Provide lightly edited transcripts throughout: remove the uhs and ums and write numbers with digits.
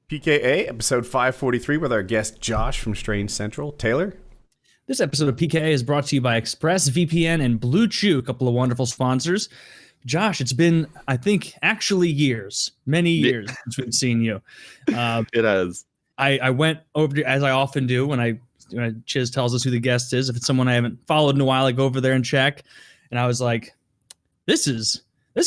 PKA, episode 543 with our guest Josh from StrainCentral. Taylor? This episode of PKA is brought to you by ExpressVPN and Blue Chew, a couple of wonderful sponsors. Josh, it's been, I think, actually years, many years since we've seen you. It has. I went over to, as I often do when Chiz tells us who the guest is. If it's someone I haven't followed in a while, I go over there and check. And I was like, this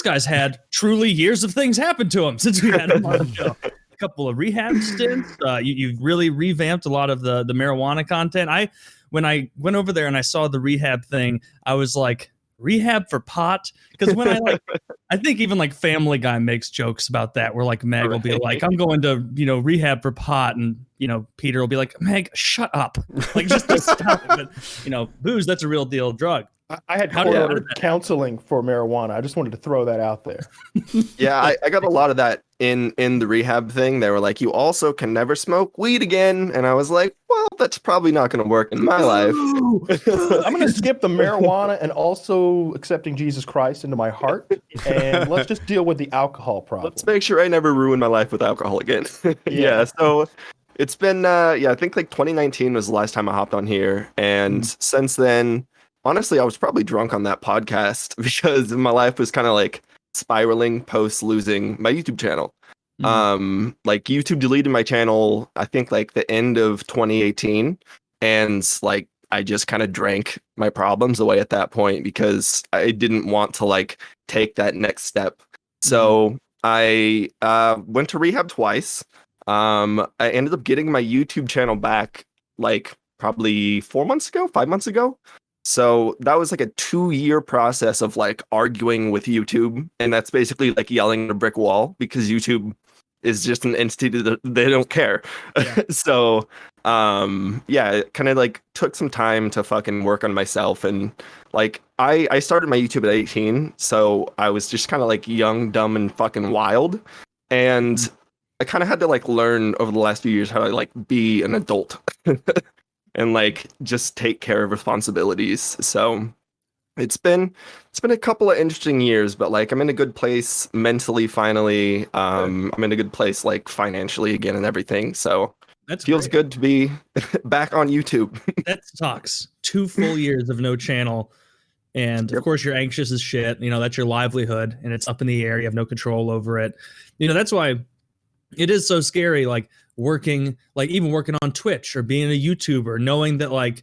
guy's had truly years of things happen to him since we had him on the show. A couple of rehab stints. You've really revamped a lot of the marijuana content. When I went over there and I saw the rehab thing, I was like, rehab for pot? Because when I think even like Family Guy makes jokes about that, where like Meg will be like, I'm going to, rehab for pot. And, Peter will be like, Meg, shut up. Like, just stop it. But, booze, that's a real deal drug. I had court-ordered counseling for marijuana. I just wanted to throw that out there. Yeah, I got a lot of that in the rehab thing. They were like, you also can never smoke weed again. And I was like, well, that's probably not going to work in my life. I'm going to skip the marijuana and also accepting Jesus Christ into my heart. And let's just deal with the alcohol problem. Let's make sure I never ruin my life with alcohol again. Yeah, so it's been, I think like 2019 was the last time I hopped on here. And since then, honestly, I was probably drunk on that podcast because my life was kind of like spiraling post losing my YouTube channel. Like YouTube deleted my channel, I think like the end of 2018. And like, I just kind of drank my problems away at that point because I didn't want to like take that next step. So I went to rehab twice. I ended up getting my YouTube channel back like probably 5 months ago. So that was like a 2-year process of like arguing with YouTube. And that's basically like yelling at a brick wall because YouTube is just an entity that they don't care. Yeah. So, it kind of like took some time to fucking work on myself. And like, I started my YouTube at 18. So I was just kind of like young, dumb, and fucking wild. And I kind of had to like learn over the last few years how to like be an adult. And like just take care of responsibilities. So it's been a couple of interesting years, but like I'm in a good place mentally finally. I'm in a good place like financially again and everything. So that feels good to be back on YouTube. That sucks. 2 full years of no channel. And of course you're anxious as shit. That's your livelihood and it's up in the air. You have no control over it. That's why it is so scary. Like working on Twitch or being a YouTuber, knowing that like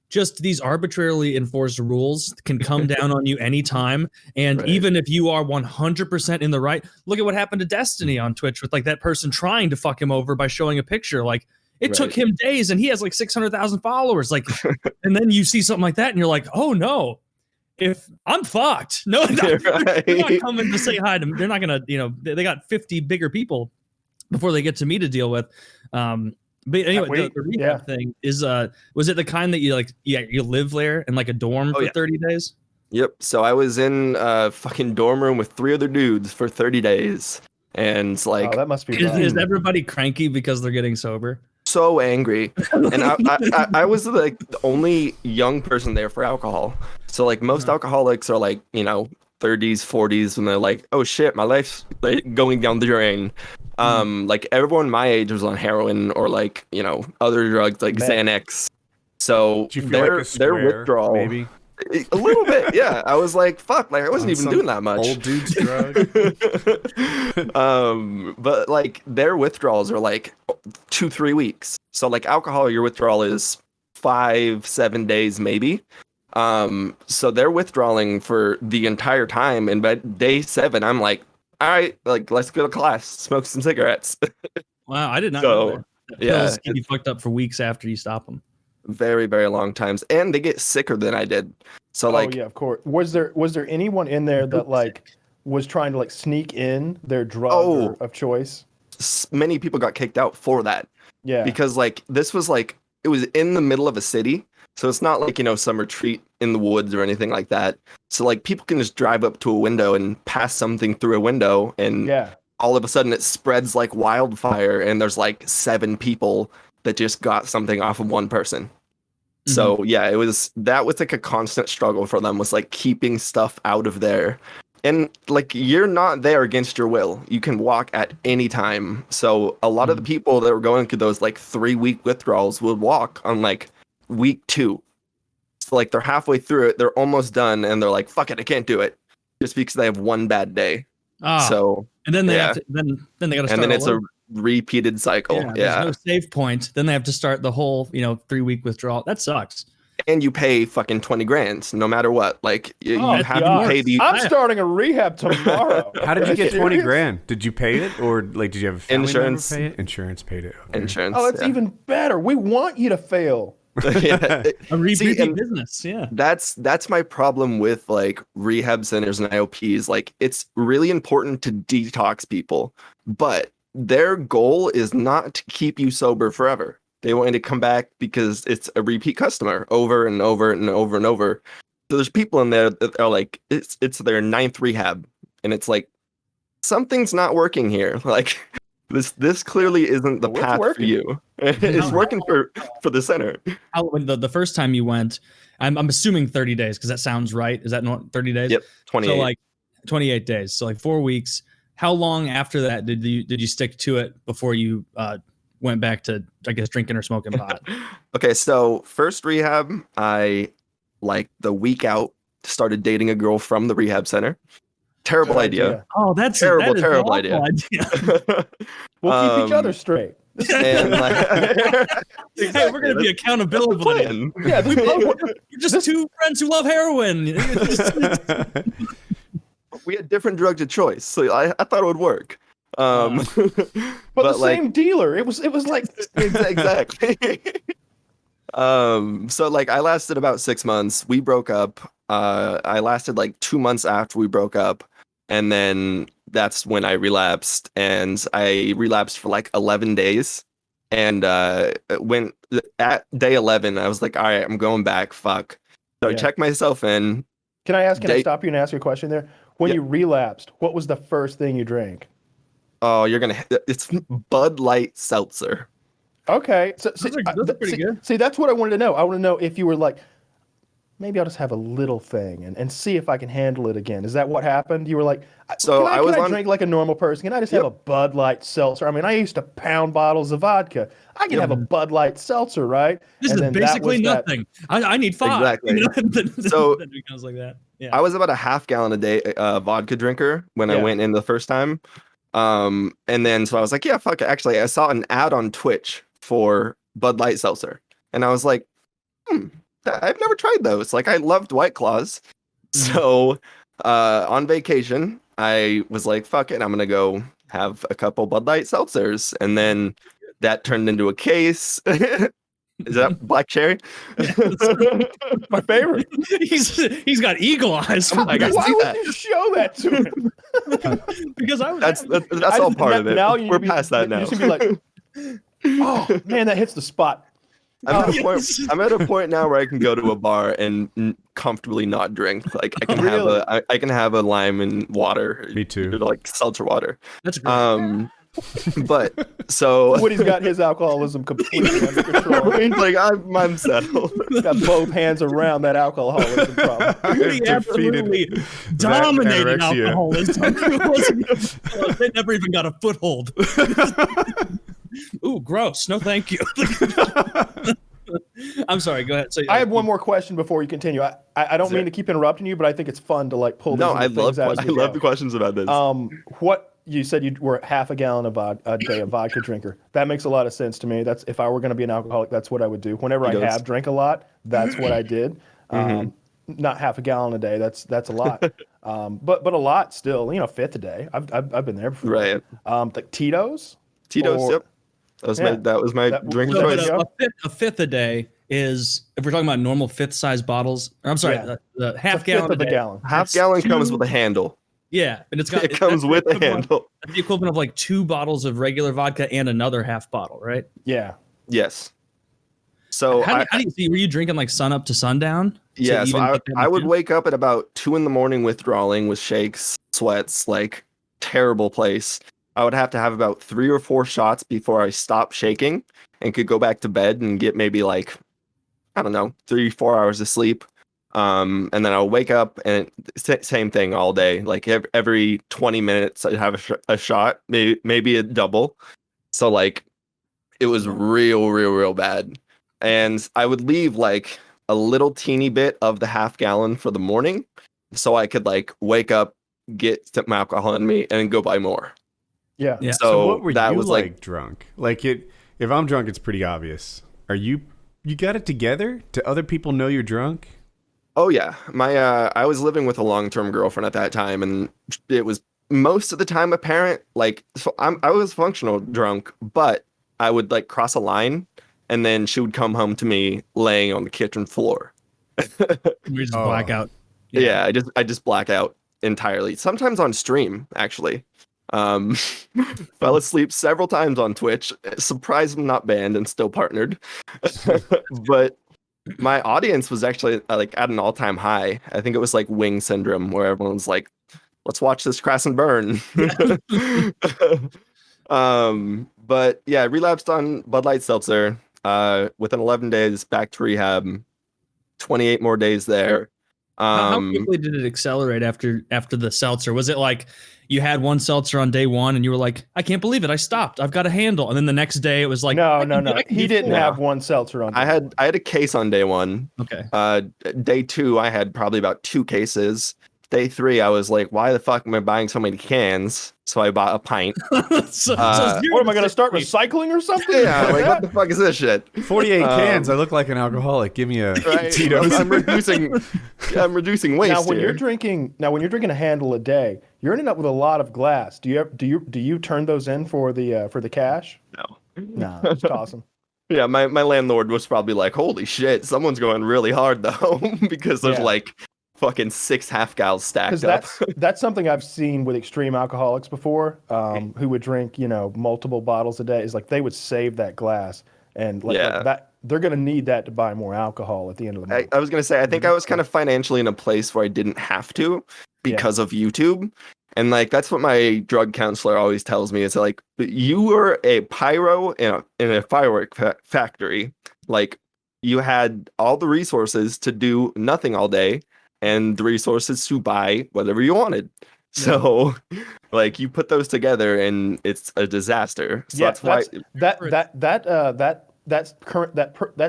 just these arbitrarily enforced rules can come down on you anytime. And even if you are 100% in the right, look at what happened to Destiny on Twitch with like that person trying to fuck him over by showing a picture. Like it took him days and he has like 600,000 followers. Like, and then you see something like that and you're like, oh no, if I'm fucked. No, they're not coming to say hi to me. They're not going to, they got 50 bigger people before they get to me to deal with. But anyway, the rehab thing is, was it the kind that you live there in like a dorm for 30 days? Yep. So I was in a fucking dorm room with 3 other dudes for 30 days. And like, that must be is everybody cranky because they're getting sober? So angry. And I was like the only young person there for alcohol. So like most alcoholics are like, 30s, 40s, and they're like, oh shit, my life's like going down the drain. Like everyone my age was on heroin or like, other drugs like Xanax. So their withdrawal, maybe a little bit. Yeah. I was like, fuck, like I wasn't even doing that much. Old dude's drug. But like their withdrawals are like 2-3 weeks. So like alcohol, your withdrawal is 5-7 days, maybe. So they're withdrawing for the entire time. And by day 7, I'm like, all right, like let's go to class, smoke some cigarettes. Wow, I did not know that. Pills can be fucked up for weeks after you stop them. Very, very long times, and they get sicker than I did. So like, yeah, of course. Was there anyone in there that like was trying to like sneak in their drug of choice? Many people got kicked out for that. Yeah, because like this was like it was in the middle of a city. So it's not like, some retreat in the woods or anything like that. So like people can just drive up to a window and pass something through a window and all of a sudden it spreads like wildfire and there's like 7 people that just got something off of one person. So yeah, that was like a constant struggle for them, was like keeping stuff out of there. And like you're not there against your will. You can walk at any time. So a lot of the people that were going through those like 3-week withdrawals would walk on like week 2. So like they're halfway through it, they're almost done, and they're like, "Fuck it, I can't do it," just because they have one bad day. So and then they have to, then they got to start. And then it's over. a repeated cycle. There's no save point. Then they have to start the whole 3-week withdrawal. That sucks. And you pay fucking 20 grand no matter what. Like you have to pay the. I'm starting a rehab tomorrow. How did you get 20 grand? Did you pay it, or like did you have a family Insurance? member pay it? Insurance paid it. Okay. Insurance. Oh, it's even better. We want you to fail. A repeat business. Yeah. That's my problem with like rehab centers and IOPs. Like it's really important to detox people, but their goal is not to keep you sober forever. They want you to come back because it's a repeat customer over and over and over and over. So there's people in there that are like, it's their 9th rehab. And it's like, something's not working here. Like this clearly isn't the path for you. It's working for the center. The first time you went, I'm assuming 30 days because that sounds right. Is that not 30 days? Yep, 28. So like 28 days. So like 4 weeks. How long after that did you stick to it before you went back to, I guess, drinking or smoking pot? Okay, so first rehab, I like the week out started dating a girl from the rehab center. Terrible idea. Oh, that's terrible idea. We'll keep each other straight. And Hey, we're gonna be accountable. Yeah, we're just two friends who love heroin. We had different drugs of choice, so I thought it would work. But the same dealer. It was like exactly. So like I lasted about 6 months. We broke up. I lasted like 2 months after we broke up, and then that's when I relapsed. And I relapsed for like 11 days. And when at day 11, I was like, all right, I'm going back. Fuck. So I checked myself in. Can I stop you and ask you a question there? When you relapsed, what was the first thing you drank? Oh, it's Bud Light Seltzer. Okay. So, those are pretty good. See, that's what I wanted to know. I want to know if you were like, maybe I'll just have a little thing and see if I can handle it again. Is that what happened? You were like, so can I drink like a normal person? Can I just have a Bud Light Seltzer? I mean, I used to pound bottles of vodka. I can have a Bud Light Seltzer, right? This is basically nothing. I need 5. Exactly. So it becomes like that. Yeah. I was about a half gallon a day vodka drinker when I went in the first time. And then so I was like, yeah, fuck it. Actually, I saw an ad on Twitch for Bud Light Seltzer. And I was like, I've never tried those. Like I loved White Claws. So on vacation, I was like, fuck it, I'm gonna go have a couple Bud Light Seltzers. And then that turned into a case. Is that black cherry? My favorite. He's got eagle eyes. Why would you show that to him? Because that's all part of it. Now we're past that now. You should be like, oh man, that hits the spot. I'm at a point now where I can go to a bar and comfortably not drink. Like I can have a lime and water. Me too. Like seltzer water. That's great. But so Woody's got his alcoholism completely under control. Like I'm settled. Got both hands around that alcoholism problem. Woody absolutely dominated alcoholism. They never even got a foothold. Ooh, gross. No, thank you. I'm sorry. Go ahead. So, I have one more question before you continue. I don't mean to keep interrupting you, but I think it's fun to like pull. No, I love the questions about this. What you said you were half a gallon a day of vodka drinker. That makes a lot of sense to me. That's if I were going to be an alcoholic, that's what I would do. Whenever I have drank a lot, that's what I did. Not half a gallon a day. That's a lot. But a lot still. Fifth a day. I've been there before. Right. Like Tito's. Yep. That was my drink of choice. A fifth a day is, if we're talking about normal fifth size bottles, or I'm sorry, the half gallon of a gallon. Half gallon comes with a handle. Yeah, and it comes with a handle. That's the equivalent of like 2 bottles of regular vodka and another half bottle, right? Yeah. Yes. So how do you see? Were you drinking like sun up to sundown? Yeah, so I would wake up at about 2 a.m. withdrawing with shakes, sweats, like terrible place. I would have to have about 3 or 4 shots before I stopped shaking and could go back to bed and get maybe like, I don't know, 3-4 hours of sleep. And then I'll wake up and same thing all day. Like every 20 minutes, I'd have a shot, maybe a double. So like it was real bad. And I would leave like a little teeny bit of the half gallon for the morning, so I could like wake up, get some alcohol in me, and go buy more. Yeah. So what were that you was like drunk? Like if I'm drunk, it's pretty obvious. Are you got it together? Do other people know you're drunk? Oh yeah, I was living with a long-term girlfriend at that time, and it was most of the time apparent. Like, so I was functional drunk, but I would like cross a line, and then she would come home to me laying on the kitchen floor. You just black out. Yeah, I just black out entirely. Sometimes on stream, actually. Fell asleep several times on Twitch. Surprised I'm not banned and still partnered. But my audience was actually like at an all-time high. I think it was like Wing Syndrome, where everyone's like, let's watch this crash and burn. But yeah, I relapsed on Bud Light Seltzer. Within 11 days, back to rehab. 28 more days there. How quickly did it accelerate after the seltzer? Was it like you had one seltzer on day one and you were like, I can't believe it, I stopped, I've got a handle, and then the next day it was like, no. He didn't have one seltzer on day one. I had a case on day one. Okay. Day two, I had probably about 2 cases. Day 3, I was like, why the fuck am I buying so many cans? So I bought a pint. What am I going to start recycling or something? Yeah, like what the fuck is this shit? 48 cans. I look like an alcoholic. Give me a Tito's. I'm reducing waste. Now, when you're drinking a handle a day, you're ending up with a lot of glass. Do you turn those in for the cash? No, just toss them. Yeah, my landlord was probably like, holy shit, someone's going really hard though, because there's like fucking 6 half gals stacked up. That's something I've seen with extreme alcoholics before, who would drink, multiple bottles a day. Is like they would save that glass, and like that they're gonna need that to buy more alcohol at the end of the month. I was gonna say, I think I was kind of financially in a place where I didn't have to because of YouTube. And like that's what my drug counselor always tells me, is like, you were a pyro in a firework factory. Like you had all the resources to do nothing all day, and the resources to buy whatever you wanted. So like you put those together and it's a disaster. So that's why that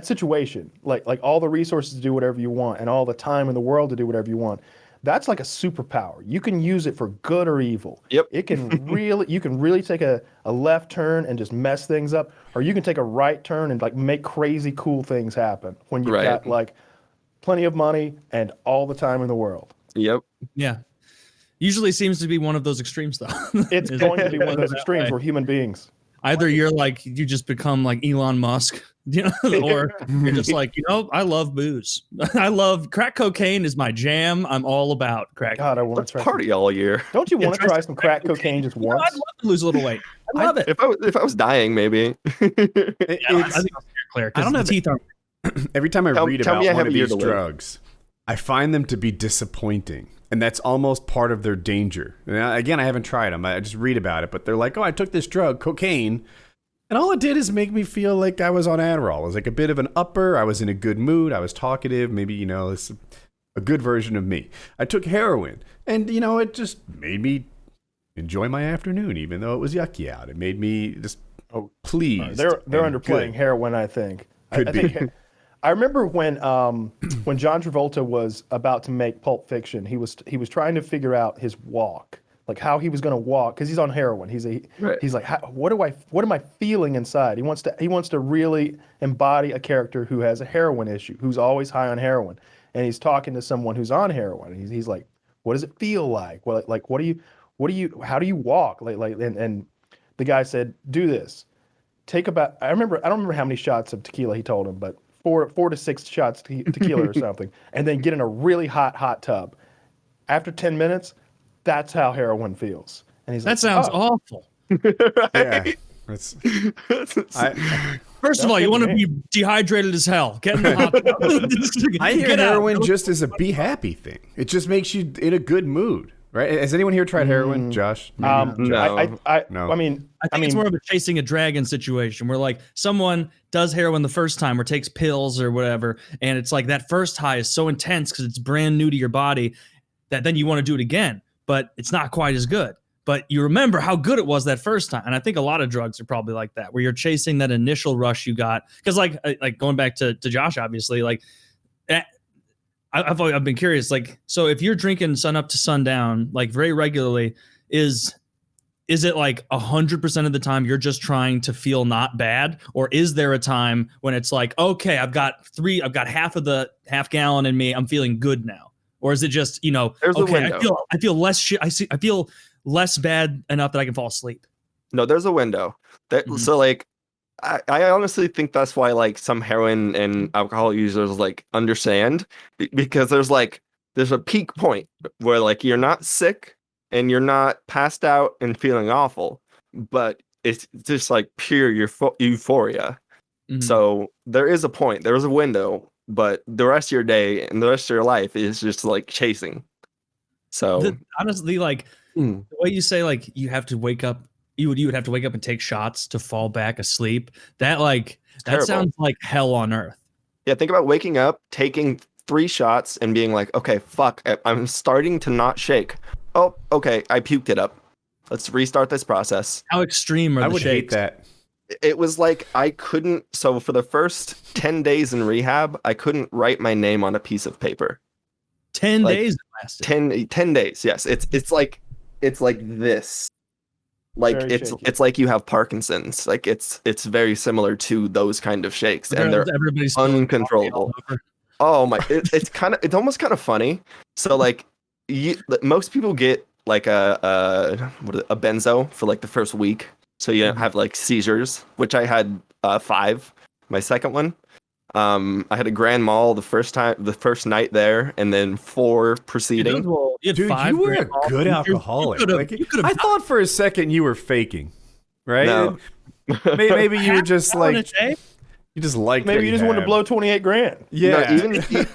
situation, like all the resources to do whatever you want and all the time in the world to do whatever you want, that's like a superpower. You can use it for good or evil. Yep. You can really take a left turn and just mess things up, or you can take a right turn and like make crazy cool things happen when you've got like plenty of money and all the time in the world. Yep. Yeah. Usually seems to be one of those extremes, though. It's going to be one of those extremes. We're human beings. Either you're like, you just become like Elon Musk, or you're just like, I love booze. I love crack cocaine is my jam. I'm all about crack. God, I want to try party all year. Don't you want to try some crack cocaine just once? I'd love to lose a little weight. I love it. If I was dying, maybe. I think I'll clear. I don't have teeth. Every time I read about one of these drugs, I find them to be disappointing. And that's almost part of their danger. And again, I haven't tried them. I just read about it. But they're like, oh, I took this drug, cocaine, and all it did is make me feel like I was on Adderall. It was like a bit of an upper. I was in a good mood. I was talkative. Maybe, it's a good version of me. I took heroin. And, it just made me enjoy my afternoon, even though it was yucky out. It made me just pleased. They're underplaying heroin, I think. Could be. I remember when John Travolta was about to make Pulp Fiction, he was trying to figure out his walk, like how he was going to walk, because he's on heroin. He's like, what am I feeling inside? He wants to really embody a character who has a heroin issue, who's always high on heroin, and he's talking to someone who's on heroin. He's like, what does it feel like? Well, like how do you walk? And the guy said, do this. I don't remember how many shots of tequila he told him, but 4 to 6 shots tequila or something, and then get in a really hot tub. After 10 minutes, that's how heroin feels. And he's like, that sounds awful. Yeah. First of all, you want to be dehydrated as hell. Get in the hot tub. I hear heroin just as a be happy thing. It just makes you in a good mood. right? Has anyone here tried heroin, Josh? No. I mean, it's more of a chasing a dragon situation where like someone does heroin the first time or takes pills or whatever, and it's like that first high is so intense because it's brand new to your body that then you want to do it again, but it's not quite as good. But you remember how good it was that first time. And I think a lot of drugs are probably like that, where you're chasing that initial rush you got. Because like going back to Josh, obviously, like I've been curious, like, so if you're drinking sun up to sundown, like very regularly, is it like 100% of the time you're just trying to feel not bad? Or is there a time when it's like, okay, I've got half of the half gallon in me, I'm feeling good now? Or is it just, There's okay, I feel less shit. I feel less bad enough that I can fall asleep. No, there's a window. So like, I honestly think that's why like some heroin and alcohol users like understand, because there's a peak point where like you're not sick and you're not passed out and feeling awful, but it's just like pure euphoria. Mm-hmm. So there is a point, there is a window, but the rest of your day and the rest of your life is just like chasing. So honestly, like the way you say like you have to wake up, you would have to wake up and take shots to fall back asleep. That sounds like hell on earth. Yeah, think about waking up, taking 3 shots, and being like, okay, fuck, I'm starting to not shake. Oh, okay, I puked it up. Let's restart this process. How extreme are the shakes? I would hate that. It was like I couldn't. So for the first 10 days in rehab, I couldn't write my name on a piece of paper. 10 days it lasted. 10 days. Yes, it's like this. Like very it's shaky. It's like you have Parkinson's. Like it's very similar to those kind of shakes, and they're uncontrollable. Oh my! It's almost kind of funny. So like most people get like a benzo for like the first week, so you don't have like seizures, which I had 5. My second one, I had a grand mal the first night there, and then 4 preceding. Dude, you were a good alcoholic. I thought for a second you were faking, right? No. Maybe you were just like you just liked. Maybe you just wanted to blow 28 grand. Yeah.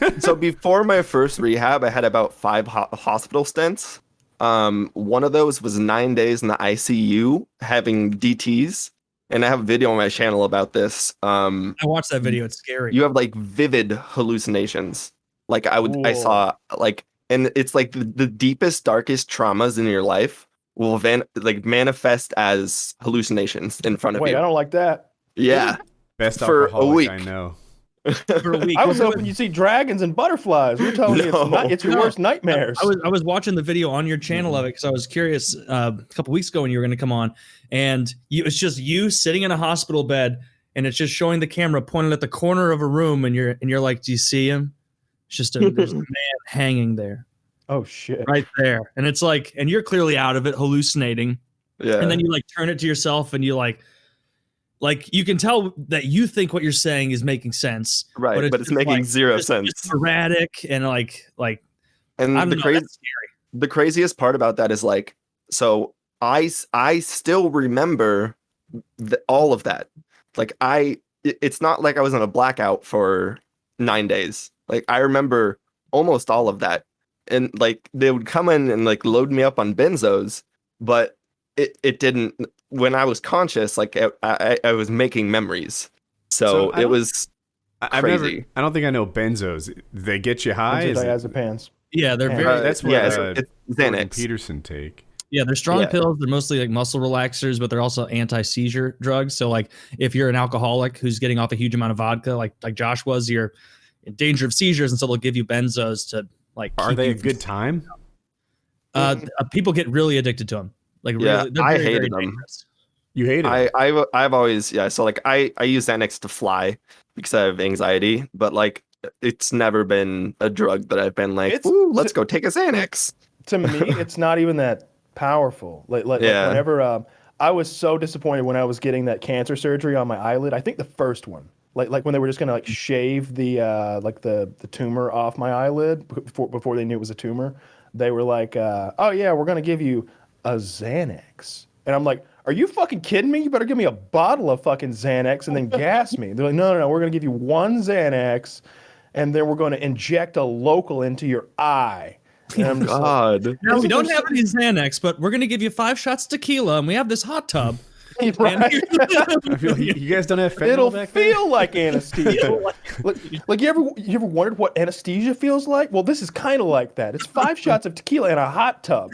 No, so before my first rehab, I had about 5 hospital stints. One of those was 9 days in the ICU having DTs. And I have a video on my channel about this. I watched that video. It's scary. You have like vivid hallucinations. Like I saw like, and it's like the deepest, darkest traumas in your life will manifest as hallucinations in front of you. Wait, I don't like that. Yeah. Best for alcoholic a week. I know. For a week. I was hoping you'd see dragons and butterflies. You're telling me it's your worst nightmares. I was watching the video on your channel of it because I was curious a couple weeks ago when you were going to come on, and it's just you sitting in a hospital bed, and it's just showing the camera pointed at the corner of a room, and you're like, do you see him? It's just there's a man hanging there. Oh shit! Right there, and it's like, and you're clearly out of it, hallucinating. Yeah. And then you like turn it to yourself, and you like you can tell that you think what you're saying is making sense, right? But it's making zero sense. It's erratic and like. And the craziest part about that is like, so I still remember all of that. Like it's not like I was in a blackout for 9 days. Like I remember almost all of that, and like they would come in and like load me up on benzos, but it didn't. When I was conscious, like I was making memories, so it was crazy. I don't think I know benzos. They get you high. Benzodiazepines. Yeah, they're very. That's what it's Xanax. Peterson take. Yeah, they're strong pills. They're mostly like muscle relaxers, but they're also anti-seizure drugs. So like if you're an alcoholic who's getting off a huge amount of vodka, like Josh was, you're in danger of seizures, and so they'll give you benzos to like. Are they a good time? People get really addicted to them. Like yeah, really, I hated them. You hated them. I've always so like I use Xanax to fly because I have anxiety, but like it's never been a drug that I've been like, ooh, let's go take a Xanax. To me, it's not even that powerful. Like whenever I was so disappointed when I was getting that cancer surgery on my eyelid. I think the first one, like when they were just gonna like shave the the tumor off my eyelid before they knew it was a tumor. They were like, oh yeah, we're gonna give you a Xanax. And I'm like, are you fucking kidding me? You better give me a bottle of fucking Xanax and then gas me. They're like, no, we're going to give you 1 Xanax and then we're going to inject a local into your eye. Oh God. Now we don't have any Xanax, but we're gonna give you 5 shots tequila, and we have this hot tub. Right. I feel like you guys don't have fentanyl It'll back there? feel like anesthesia. like you ever wondered what anesthesia feels like? Well, this is kind of like that. It's 5 shots of tequila in a hot tub.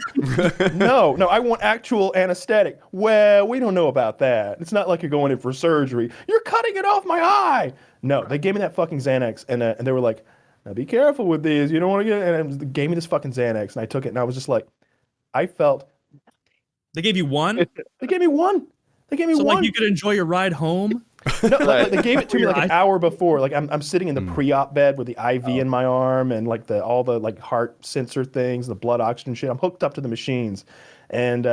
No, I want actual anesthetic. Well, we don't know about that. It's not like you're going in for surgery. You're cutting it off my eye. No, they gave me that fucking Xanax, and they were like, now be careful with these. You don't want to get. And they gave me this fucking Xanax, and I took it, and I was just like, I felt. They gave you one? They gave me one. They gave me so one. Like you could enjoy your ride home? No, like they gave it to me like an hour before. Like I'm sitting in the pre-op bed with the IV in my arm and like all the like heart sensor things, the blood oxygen shit. I'm hooked up to the machines, and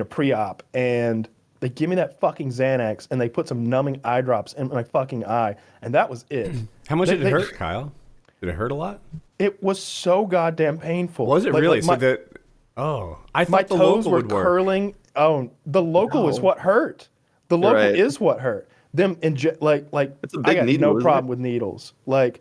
pre-op, and they give me that fucking Xanax, and they put some numbing eye drops in my fucking eye, and that was it. How much did it hurt, Kyle? Did it hurt a lot? It was so goddamn painful. Was it really? Like I thought my the toes local were would work. curling. Oh, the local is what hurt. The local is what hurt. Them like it's a big I got needle, no problem with needles. Like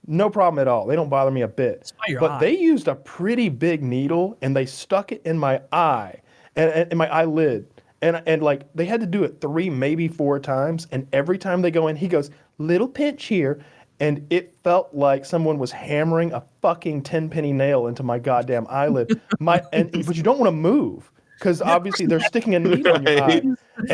no problem at all. They don't bother me a bit. But they used a pretty big needle and they stuck it in my eye and in my eyelid. And like they had to do it 3, maybe 4 times. And every time they go in, he goes, little pinch here. And it felt like someone was hammering a fucking 10-penny nail into my goddamn eyelid. But you don't want to move. Because obviously they're sticking a needle in your eye.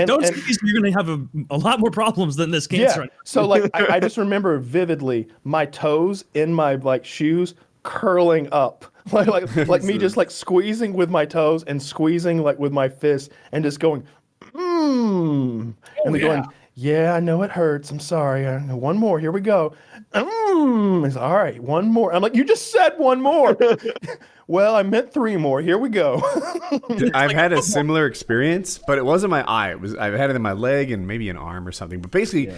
Don't squeeze, you're going to have a lot more problems than this cancer. Yeah. So like I just remember vividly my toes in my like shoes curling up. like me just like squeezing with my toes and squeezing like with my fists and just going, and they're going, yeah, I know it hurts. I'm sorry. One more. Here we go. It's all right. One more. I'm like, you just said one more. Well, I meant 3 more. Here we go. I've had a similar experience, but it wasn't my eye. I've had it in my leg and maybe an arm or something. But basically,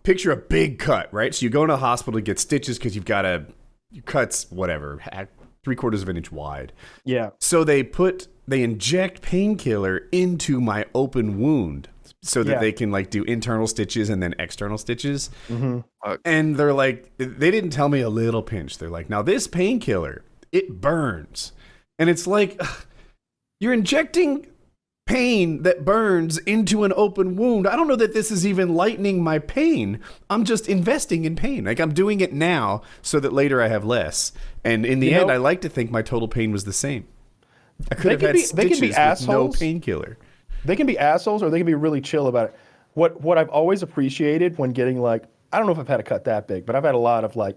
picture a big cut, right? So you go into a hospital to get stitches because you've got your cut's whatever, 3/4 of an inch wide. Yeah. So they inject painkiller into my open wound so that they can like do internal stitches and then external stitches. Mm-hmm. And they're like, they didn't tell me a little pinch. They're like, now this painkiller, it burns. And it's like, you're injecting pain that burns into an open wound. I don't know that this is even lightening my pain. I'm just investing in pain. Like I'm doing it now so that later I have less. And in the end, I like to think my total pain was the same. I could have had stitches with no painkiller. They can be assholes or they can be really chill about it. What I've always appreciated when getting like, I don't know if I've had a cut that big, but I've had a lot of like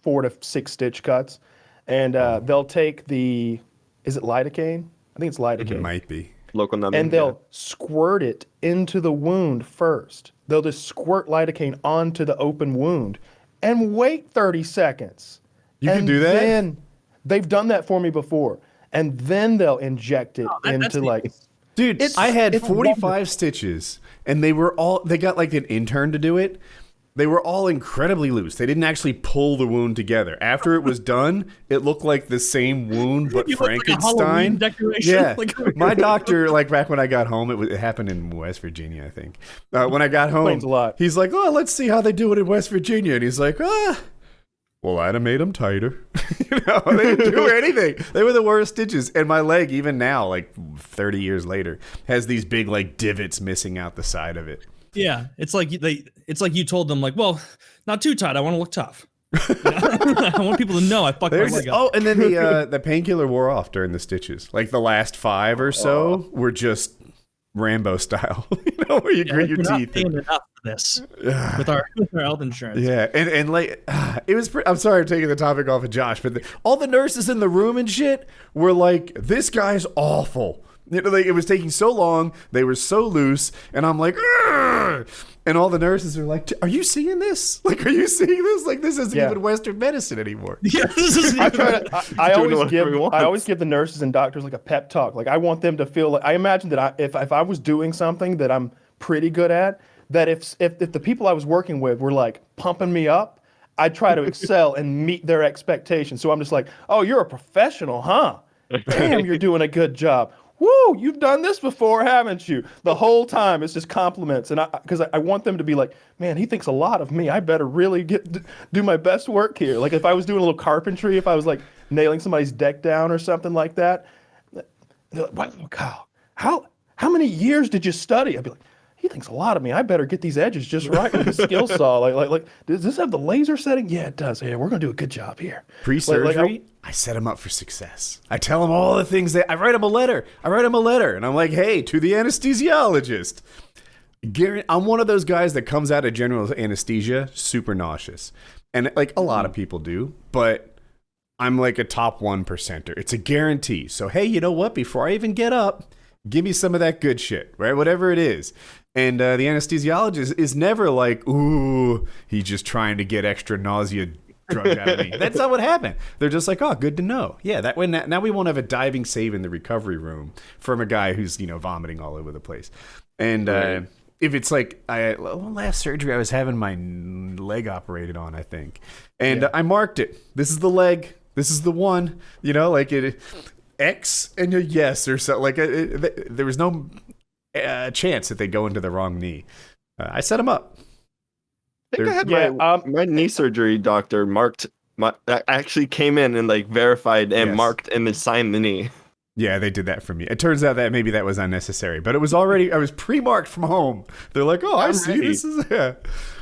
4 to 6 stitch cuts. And they'll take is it lidocaine? I think it's lidocaine. It might be. Local numbing. And they'll squirt it into the wound first. They'll just squirt lidocaine onto the open wound and wait 30 seconds. You can do that? Then they've done that for me before. And then they'll inject it into like... Dude, I had 45 stitches and they got like an intern to do it. They were all incredibly loose. They didn't actually pull the wound together. After it was done, it looked like the same wound, but Frankenstein. Like yeah, my doctor, like back when I got home, it happened in West Virginia, I think. When I got home, he's like, "Oh, let's see how they do it in West Virginia," and he's like, well, I'd have made them tighter. They didn't do anything. They were the worst stitches. And my leg, even now, like 30 years later, has these big like divots missing out the side of it. Yeah, it's like you told them like, well, not too tight. I want to look tough. I want people to know I fucked my leg up. Oh, and then the painkiller wore off during the stitches. Like the last 5 or so were just Rambo style. Where you grit your teeth. Not paying enough for this with our health insurance. Yeah, and like it was. I'm sorry, I'm taking the topic off of Josh, but all the nurses in the room and shit were like, "This guy's awful." Like it was taking so long, they were so loose, and I'm like, "Argh!" And all the nurses are like, "Are you seeing this? Like, are you seeing this? Like, this isn't even Western medicine anymore." Yeah, this is. I always give the nurses and doctors like a pep talk. Like, I want them to feel like I imagine that if I was doing something that I'm pretty good at, that if the people I was working with were like pumping me up, I'd try to excel and meet their expectations. So I'm just like, "Oh, you're a professional, huh? Damn, you're doing a good job. Woo, you've done this before, haven't you?" The whole time it's just compliments, and because I want them to be like, "Man, he thinks a lot of me. I better really do my best work here." Like if I was doing a little carpentry, if I was like nailing somebody's deck down or something like that. They're like, wow, Kyle, how many years did you study? I'd be like, he thinks a lot of me. I better get these edges just right with the skill saw. Like, does this have the laser setting? Yeah, it does. Yeah, we're gonna do a good job here. Pre-surgery, I set him up for success. I tell him all the things I write him a letter. And I'm like, hey, to the anesthesiologist. I'm one of those guys that comes out of general anesthesia super nauseous, and like a lot of people do, but I'm like a top 1%er. It's a guarantee. So hey, you know what? Before I even get up, give me some of that good shit, right? Whatever it is. And the anesthesiologist is never like, ooh, he's just trying to get extra nausea drugs out of me. That's not what happened. They're just like, oh, good to know. Yeah, that way now we won't have a diving save in the recovery room from a guy who's, vomiting all over the place. And if it's like, last surgery I was having my leg operated on, I think. And I marked it. This is the leg. This is the one. Like it X and a yes or so. Like there was no chance that they go into the wrong knee. I set them up. I think I had my knee surgery doctor marked actually came in and like verified and marked and then signed the knee. Yeah, they did that for me. It turns out that maybe that was unnecessary, but it was already, I was pre-marked from home. They're like, oh, I see. This is,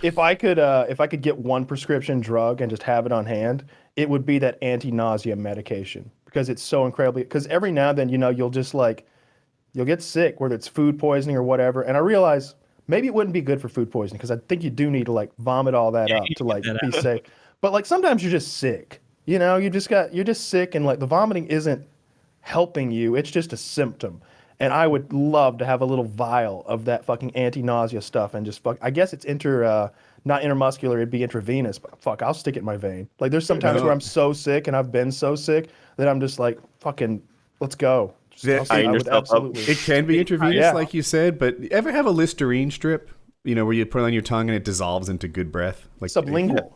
If I could get one prescription drug and just have it on hand, it would be that anti-nausea medication, because it's so incredibly, because every now and then, you'll just like, you'll get sick, whether it's food poisoning or whatever. And I realize maybe it wouldn't be good for food poisoning, because I think you do need to like vomit all that up to like be safe. But like sometimes you're just sick, you're just sick, and like the vomiting isn't helping you. It's just a symptom. And I would love to have a little vial of that fucking anti-nausea stuff and just I guess it's not intermuscular, it'd be intravenous, but I'll stick it in my vein. Like there's sometimes where I'm so sick and I've been so sick that I'm just like, fucking, let's go. It can be intravenous, like you said, but you ever have a Listerine strip, where you put it on your tongue and it dissolves into good breath? Like sublingual.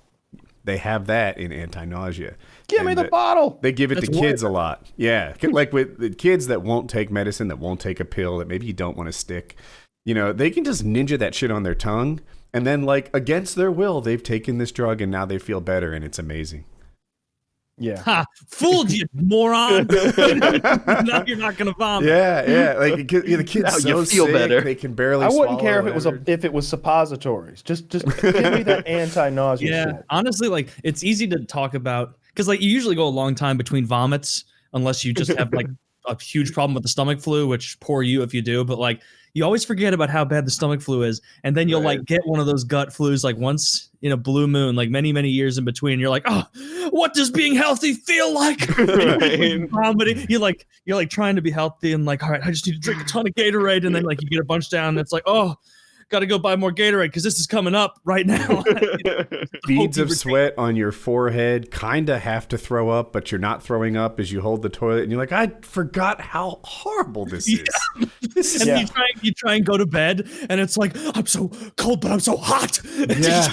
They have that in anti-nausea. Give me the bottle. They give it to kids a lot. Yeah. Like with the kids that won't take medicine, that won't take a pill, that maybe you don't want to stick, they can just ninja that shit on their tongue. And then like against their will, they've taken this drug and now they feel better, and it's amazing. Yeah. Ha! Fooled you, moron. Now you're not gonna vomit. Yeah. Like the kid's so sick, better. They can barely. I wouldn't care if it was suppositories. Just give me that anti-nausea shit. Honestly, like it's easy to talk about, because like you usually go a long time between vomits unless you just have like a huge problem with the stomach flu, which poor you if you do. But like you always forget about how bad the stomach flu is, and then you'll like get one of those gut flus like once in a blue moon, like many years in between. You're like, oh, what does being healthy feel like? Vomiting. You're like trying to be healthy and like, all right, I just need to drink a ton of Gatorade, and then like you get a bunch down, and it's like, oh, got to go buy more Gatorade because this is coming up right now. Beads of sweat on your forehead, kind of have to throw up, but you're not throwing up as you hold the toilet, and you're like, I forgot how horrible this is. You try and go to bed, and it's like, I'm so cold, but I'm so hot. Yeah.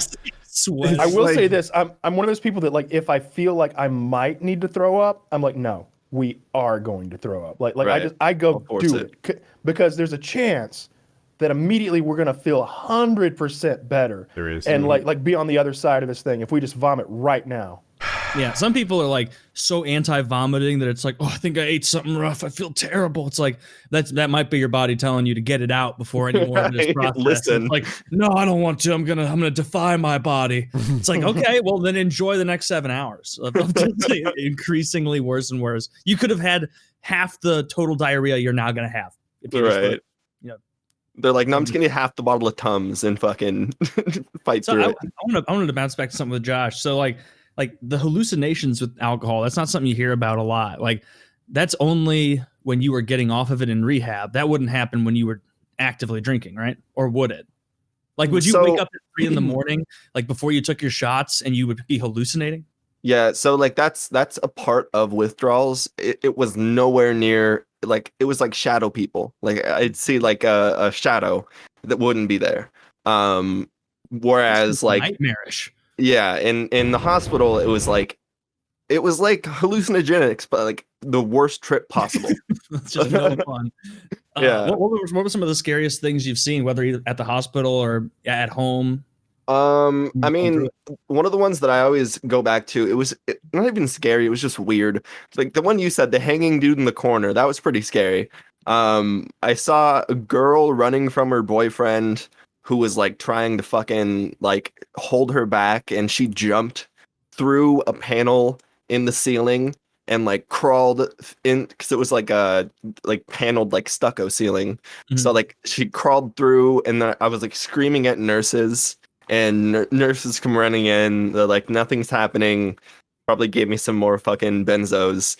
Sweat. I will say this: I'm one of those people that like, if I feel like I might need to throw up, I'm like, no, we are going to throw up. Like I go do it because there's a chance that immediately we're gonna feel 100% better. There is, and like be on the other side of this thing if we just vomit right now. Yeah, some people are like so anti-vomiting that it's like, oh, I think I ate something rough. I feel terrible. It's like that might be your body telling you to get it out before any more of this process. Listen, it's like, no, I don't want to. I'm gonna defy my body. It's like, okay, well then enjoy the next 7 hours of increasingly worse and worse. You could have had half the total diarrhea you're now gonna have. If you just they're like, no, I'm just gonna get half the bottle of Tums and fucking fight through it. I wanted to bounce back to something with Josh. So like the hallucinations with alcohol, that's not something you hear about a lot. Like that's only when you were getting off of it in rehab. That wouldn't happen when you were actively drinking, right? Or would it? Like, would you wake up at 3 a.m, like before you took your shots, and you would be hallucinating? Yeah. So like that's a part of withdrawals. It was nowhere near, like, it was like shadow people. Like I'd see like a shadow that wouldn't be there. Whereas like nightmarish. Yeah, in the hospital, it was like hallucinogenics, but like the worst trip possible. It's just no fun. Yeah. What were some of the scariest things you've seen, whether at the hospital or at home? I mean, one of the ones that I always go back to, it was not even scary. It was just weird. It's like the one you said, the hanging dude in the corner. That was pretty scary. I saw a girl running from her boyfriend who was like trying to fucking like hold her back, and she jumped through a panel in the ceiling and like crawled in because it was like a like paneled like stucco ceiling. So like she crawled through, and then I was like screaming at nurses. And nurses come running in. They're like, nothing's happening. Probably gave me some more fucking benzos.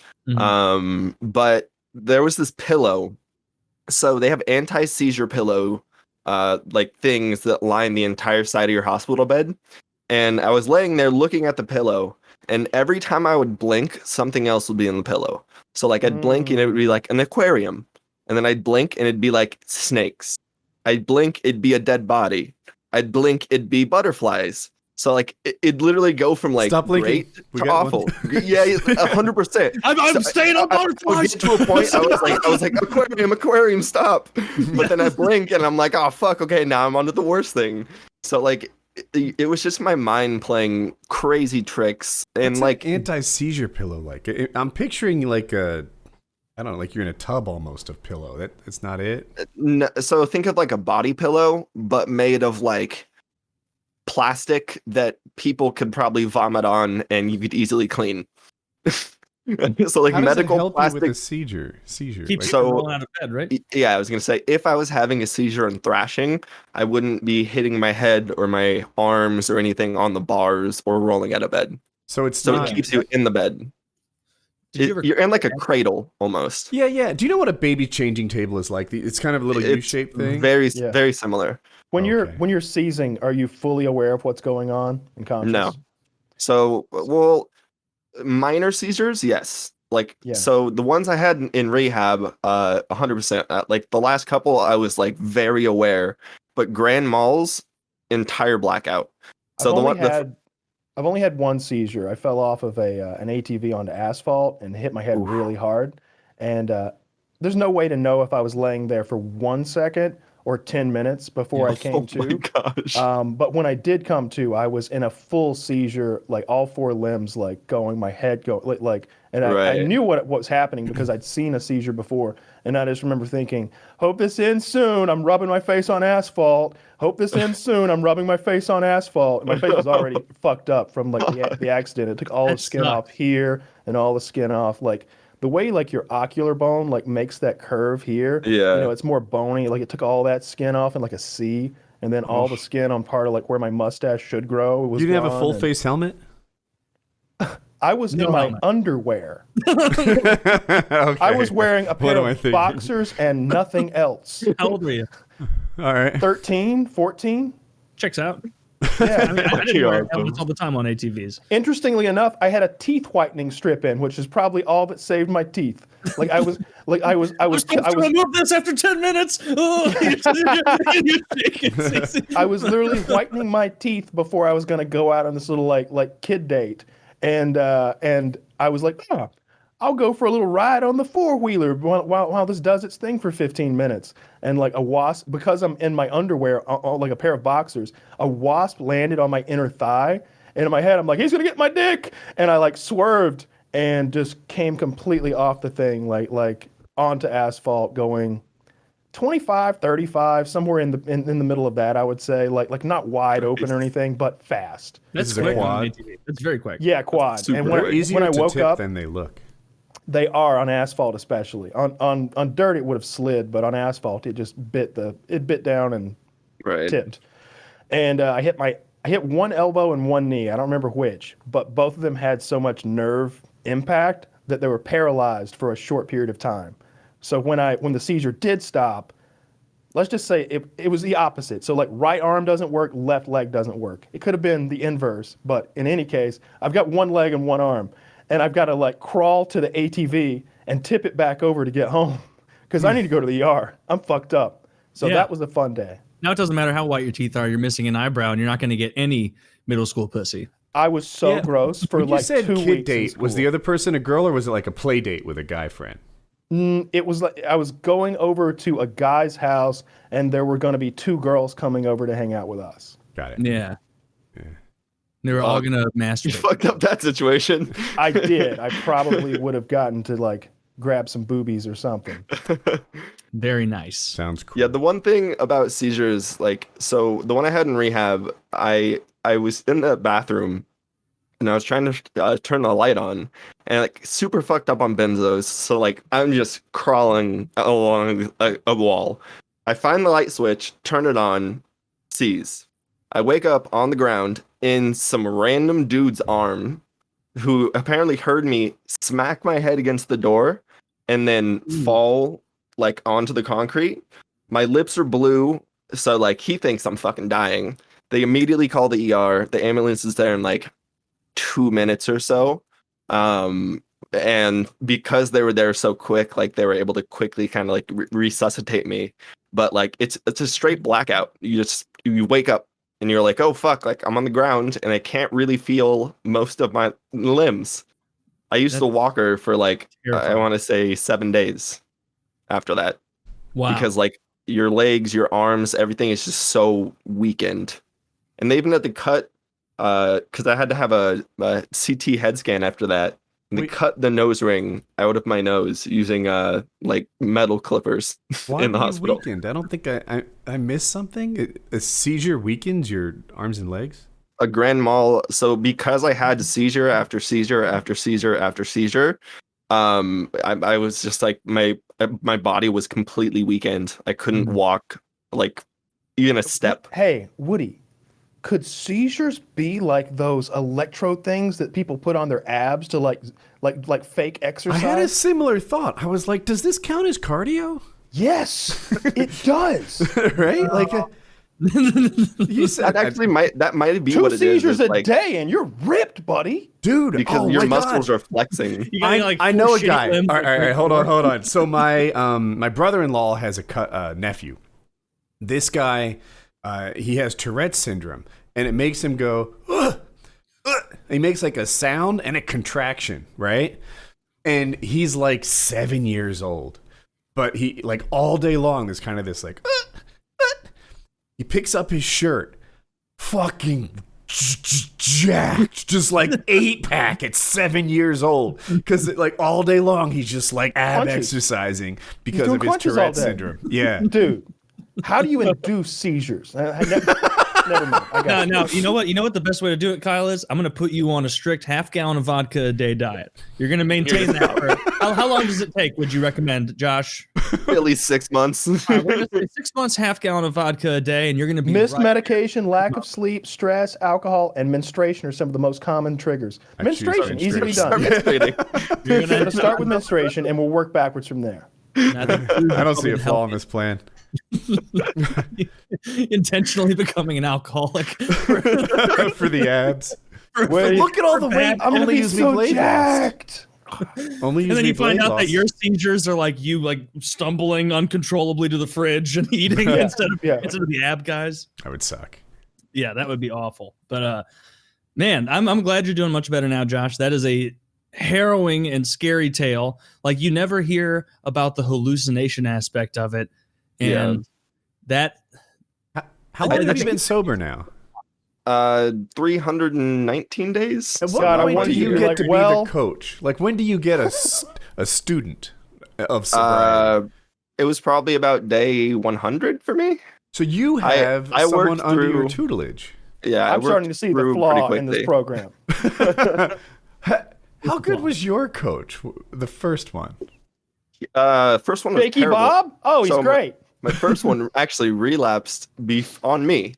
But there was this pillow. So they have anti-seizure pillow, like things that line the entire side of your hospital bed. And I was laying there looking at the pillow. And every time I would blink, something else would be in the pillow. So like I'd blink and it would be like an aquarium. And then I'd blink and it'd be like snakes. I'd blink, it'd be a dead body. I'd blink, it'd be butterflies. So like it'd literally go from like great to awful. Yeah, 100%. I'm staying on butterflies. To a point, I was like, aquarium, stop. But then I blink and I'm like, oh fuck, okay, now I'm onto the worst thing. So like it was just my mind playing crazy tricks and it's like anti-seizure pillow. Like I'm picturing like a. I don't know, like you're in a tub almost of pillow. That's not it. No, so think of like a body pillow, but made of like plastic that people could probably vomit on, and you could easily clean. So like how does medical it help plastic you with a seizure. Keeps so you rolling out of bed, right? Yeah, I was gonna say if I was having a seizure and thrashing, I wouldn't be hitting my head or my arms or anything on the bars or rolling out of bed. So it keeps you in the bed. You're in like a cradle almost. Yeah. Do you know what a baby changing table is like? It's kind of a little U-shaped thing. Very similar. When you're seizing, are you fully aware of what's going on in conscious? No. So, well, minor seizures, yes. Like, so the ones I had in rehab, 100%. Like the last couple, I was like very aware, but grand malls, entire blackout. So I've only had one seizure. I fell off of an ATV onto asphalt and hit my head really hard. And there's no way to know if I was laying there for 1 second or 10 minutes before I came to. My gosh. But when I did come to, I was in a full seizure, like all four limbs, like going, my head go, and I knew what was happening because I'd seen a seizure before. And I just remember thinking, hope this ends soon. I'm rubbing my face on asphalt. Hope this ends soon. I'm rubbing my face on asphalt. My face was already fucked up from like the accident. It took all the skin off here and all the skin off. Like the way like your ocular bone like makes that curve here. Yeah. You know, it's more bony. Like it took all that skin off in like a C. And then all the skin on part of like where my mustache should grow was You didn't have a gone, full face helmet? I was in my underwear. Okay. I was wearing a pair of boxers and nothing else. How old were you? All right. 13, 14. Checks out. Yeah. I mean, I didn't wear helmets all the time on ATVs. Interestingly enough, I had a teeth whitening strip in, which is probably all that saved my teeth. Like I was remove this after 10 minutes. Oh, I was literally whitening my teeth before I was going to go out on this little like kid date. And I was like, I'll go for a little ride on the four-wheeler while this does its thing for 15 minutes. And like a wasp, because I'm in my underwear, like a pair of boxers, a wasp landed on my inner thigh. And in my head, I'm like, he's going to get my dick. And I like swerved and just came completely off the thing, like onto asphalt going 25, 35, somewhere in the middle of that, I would say, like not wide open or anything, but fast. That's quick. That's very quick. Yeah, quad. And when I woke up, than they look. They are on asphalt, especially on dirt. It would have slid, but on asphalt, it just bit down and tipped. And I hit one elbow and one knee. I don't remember which, but both of them had so much nerve impact that they were paralyzed for a short period of time. So when the seizure did stop, let's just say it was the opposite. So like right arm doesn't work, left leg doesn't work. It could have been the inverse, but in any case, I've got one leg and one arm, and I've got to like crawl to the ATV and tip it back over to get home because I need to go to the ER. I'm fucked up. So that was a fun day. Now it doesn't matter how white your teeth are. You're missing an eyebrow, and you're not going to get any middle school pussy. I was so gross for like 2 weeks. You said kid date. Was the other person a girl, or was it like a play date with a guy friend? It was like I was going over to a guy's house, and there were going to be 2 girls coming over to hang out with us. Got it. Yeah. Yeah. They were all gonna You masturbate. fucked up that situation. I did. I probably would have gotten to like grab some boobies or something. Very nice. Sounds cool. Yeah, the one thing about seizures, like, so the one I had in rehab, I was in the bathroom and I was trying to turn the light on, and like super fucked up on benzos. So like I'm just crawling along a wall. I find the light switch, turn it on, seize. I wake up on the ground in some random dude's arm who apparently heard me smack my head against the door and then fall like onto the concrete. My lips are blue, so like he thinks I'm fucking dying. They immediately call the ER. The ambulance is there in like 2 minutes or so. And because they were there so quick, like they were able to quickly kind of like resuscitate me. But like it's a straight blackout. You wake up and you're like, oh fuck, like I'm on the ground and I can't really feel most of my limbs. I used the walker for like I want to say 7 days after that. Wow. Because like your legs, your arms, everything is just so weakened. And they even had to cut because I had to have a CT head scan after that. And they cut the nose ring out of my nose using like metal clippers in the hospital. Weakened? I don't think I missed something. A seizure weakens your arms and legs? A grand mal. So because I had seizure after seizure after seizure after seizure, I was just like my body was completely weakened. I couldn't walk like even a step. Hey, Woody, could seizures be like those electrode things that people put on their abs to like fake exercise? I had a similar thought. I was like, does this count as cardio? Yes, it does. Right? Like you said that might be 2 what it is. seizures a like, day and you're ripped, buddy. dude, because your muscles are flexing. I know a guy. All right, hold on. So my brother-in-law has a nephew. This guy, he has Tourette's syndrome, and it makes him go, he makes like a sound and a contraction, right? And he's like 7 years old, but he like all day long, there's kind of this like, he picks up his shirt, fucking jacked, just like 8-pack at 7 years old, because like all day long he's just like exercising because of his Tourette's syndrome. Yeah, dude. How do you induce seizures? Never mind. No. You know what the best way to do it, Kyle, is? I'm going to put you on a strict half-gallon of vodka a day diet. You're going to maintain that for how long does it take? Would you recommend, Josh? At least 6 months. We're going to say 6 months, half-gallon of vodka a day, and you're going to be missed medication, lack of sleep, stress, alcohol, and menstruation are some of the most common triggers. Menstruation, easily done. You're going to start with menstruation, and we'll work backwards from there. I don't see a flaw in this plan. Intentionally becoming an alcoholic for the abs. Look at all the weight. I'm gonna be so jacked. Only and then you find out that your seizures are like you like stumbling uncontrollably to the fridge and eating instead of the ab guys. That would suck. Yeah, that would be awful. But man, I'm glad you're doing much better now, Josh. That is a harrowing and scary tale. Like you never hear about the hallucination aspect of it. And how long have you been sober now? 319 days. At what point do you get to be the coach? Like when do you get a student of sobriety? It was probably about day 100 for me. So you have someone under your tutelage. Yeah, I'm starting to see the flaw in this program. How good was your coach, the first one? First one was Shaky terrible. Bob? Oh, he's great. My first one actually relapsed on me.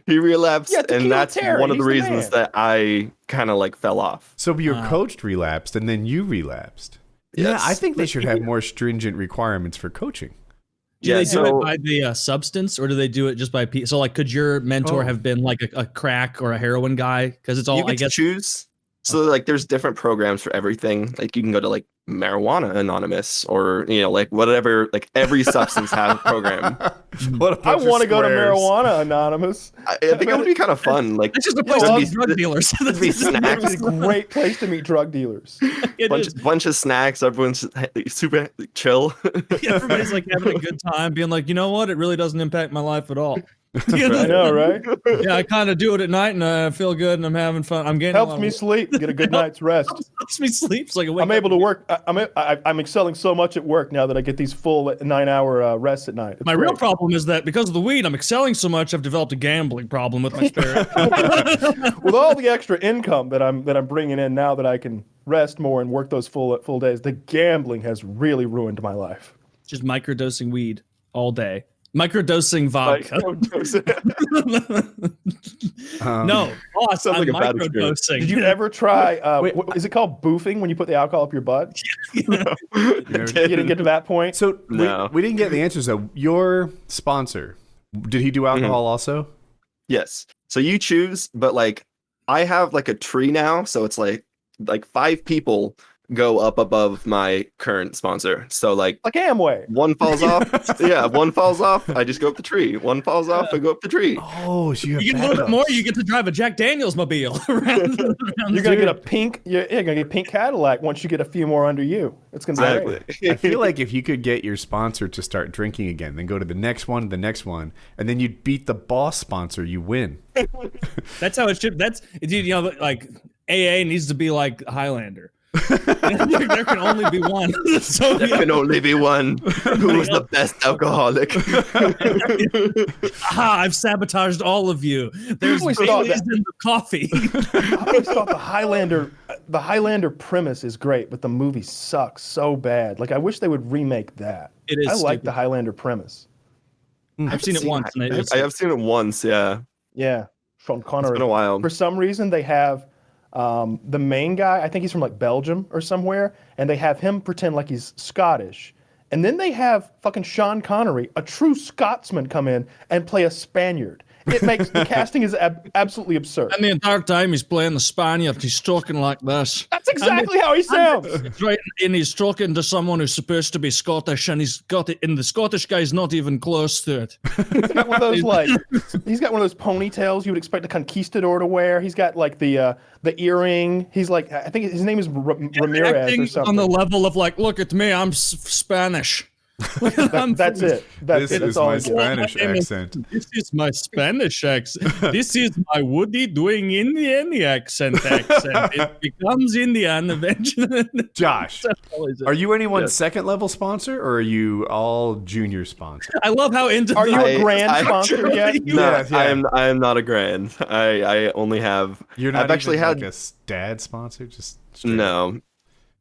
He relapsed, and that's one of the reasons that I kind of like fell off. So your coach relapsed, and then you relapsed. Yes. Yeah, I think they should have more stringent requirements for coaching. Do they do it by the substance, or do they do it just by so like could your mentor have been like a crack or a heroin guy? Because it's all I guess choose. So like there's different programs for everything. Like you can go to like Marijuana Anonymous or like whatever, like every substance has a program. I want to go to Marijuana Anonymous. I think it would be kind kind of fun. Like it's just a place to meet drug dealers. There'd be snacks. It's a great place to meet drug dealers. Bunch of snacks. Everyone's super chill. Everybody's like having a good time, being like, you know what? It really doesn't impact my life at all. I know, right? Yeah, I kind of do it at night, and I feel good, and I'm having fun. I'm getting helps me sleep, get a good night's rest. Helps me sleep. So I'm able to work. I'm excelling so much at work now that I get these full 9-hour rests at night. It's my great. real problem is that because of the weed, I'm excelling so much, I've developed a gambling problem with my spirit. With all the extra income that I'm bringing in now that I can rest more and work those full days, the gambling has really ruined my life. Just microdosing weed all day. Microdosing vodka. No, boss, I'm like microdosing. Did you ever try, is it called boofing when you put the alcohol up your butt? No. You didn't get to that point? So No. we didn't get the answers though. Your sponsor, did he do alcohol also? Yes. So you choose, but like I have like a tree now, so it's like 5 people go up above my current sponsor. So like Amway. One falls off. Yeah, one falls off. I just go up the tree. One falls off. I go up the tree. Oh, so you get a little bit more. You get to drive a Jack Daniels mobile around. You're gonna get a pink. You're gonna get a pink Cadillac once you get a few more under you. It's gonna be Exactly. I feel like if you could get your sponsor to start drinking again, then go to the next one, and then you beat the boss sponsor, you win. That's how it should. That's like AA needs to be like Highlander. There can only be one. So There can only be one. Who is the best alcoholic? Aha, I've sabotaged all of you. There's Baileys in the coffee. I always thought the Highlander premise is great, but the movie sucks so bad. Like I wish they would remake that. It is. I like the Highlander premise. I've seen it once. I have seen it once. Yeah. Yeah, Sean Connery. It's been a while. For some reason, they have the main guy. I think he's from like Belgium or somewhere, and they have him pretend like he's Scottish. And then they have fucking Sean Connery, a true Scotsman, come in and play a Spaniard. It makes the casting is absolutely absurd. And the entire time he's playing the Spaniard, he's talking like this. That's exactly how he sounds. Right, and he's talking to someone who's supposed to be Scottish, and he's got it. And the Scottish guy's not even close to it. He's got one of those he's got one of those ponytails you would expect a conquistador to wear. He's got like the earring. He's like, I think his name is Ramirez or something. On the level of like, look at me, I'm Spanish. That's it. This is my Spanish accent. This is my Spanish accent. This is my Woody doing Indian accent. It becomes Indian eventually. Josh, are you anyone's second level sponsor, or are you all junior sponsor? I love how into. Are you a grand sponsor yet? No, yeah. I am not a grand. I only have. You're not. I've actually had like a dad sponsor. Just no.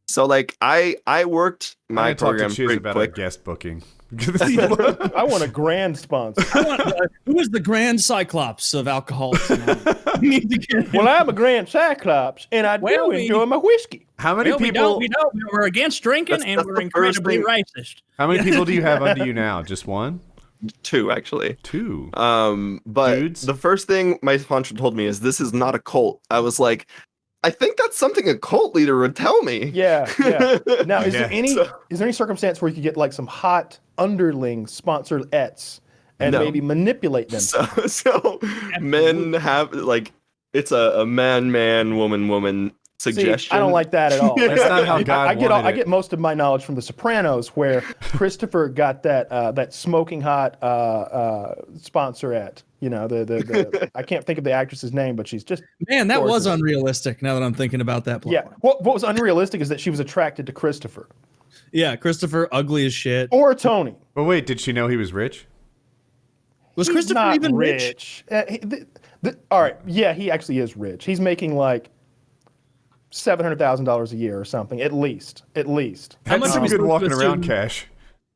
So like I worked my program pretty about quick. Guest booking. I want a grand sponsor. Who is the grand cyclops of alcoholics? Well, I'm a grand cyclops, and I do enjoy my whiskey. How many people? We don't. We're against drinking, and we're incredibly racist. How many people do you have under you now? Just one? 2, actually. 2. But Dudes? the first thing my sponsor told me is this is not a cult. I was like, I think that's something a cult leader would tell me. Yeah. Now, is there any circumstance where you could get like some hot underling sponsor-ettes and maybe manipulate them? So men have like it's a man, woman suggestion. See, I don't like that at all. That's not how God I get most of my knowledge from The Sopranos, where Christopher got that smoking hot sponsorette. You know, the I can't think of the actress's name, but she's just that gorgeous. was unrealistic. Now that I'm thinking about that plot. Yeah, what was unrealistic is that she was attracted to Christopher. Yeah, Christopher, ugly as shit. Or Tony. But wait, did she know he was rich? Was Christopher not even rich? All right, yeah, he actually is rich. He's making like $700,000 a year or something, at least. How much Some good walking around assume, cash.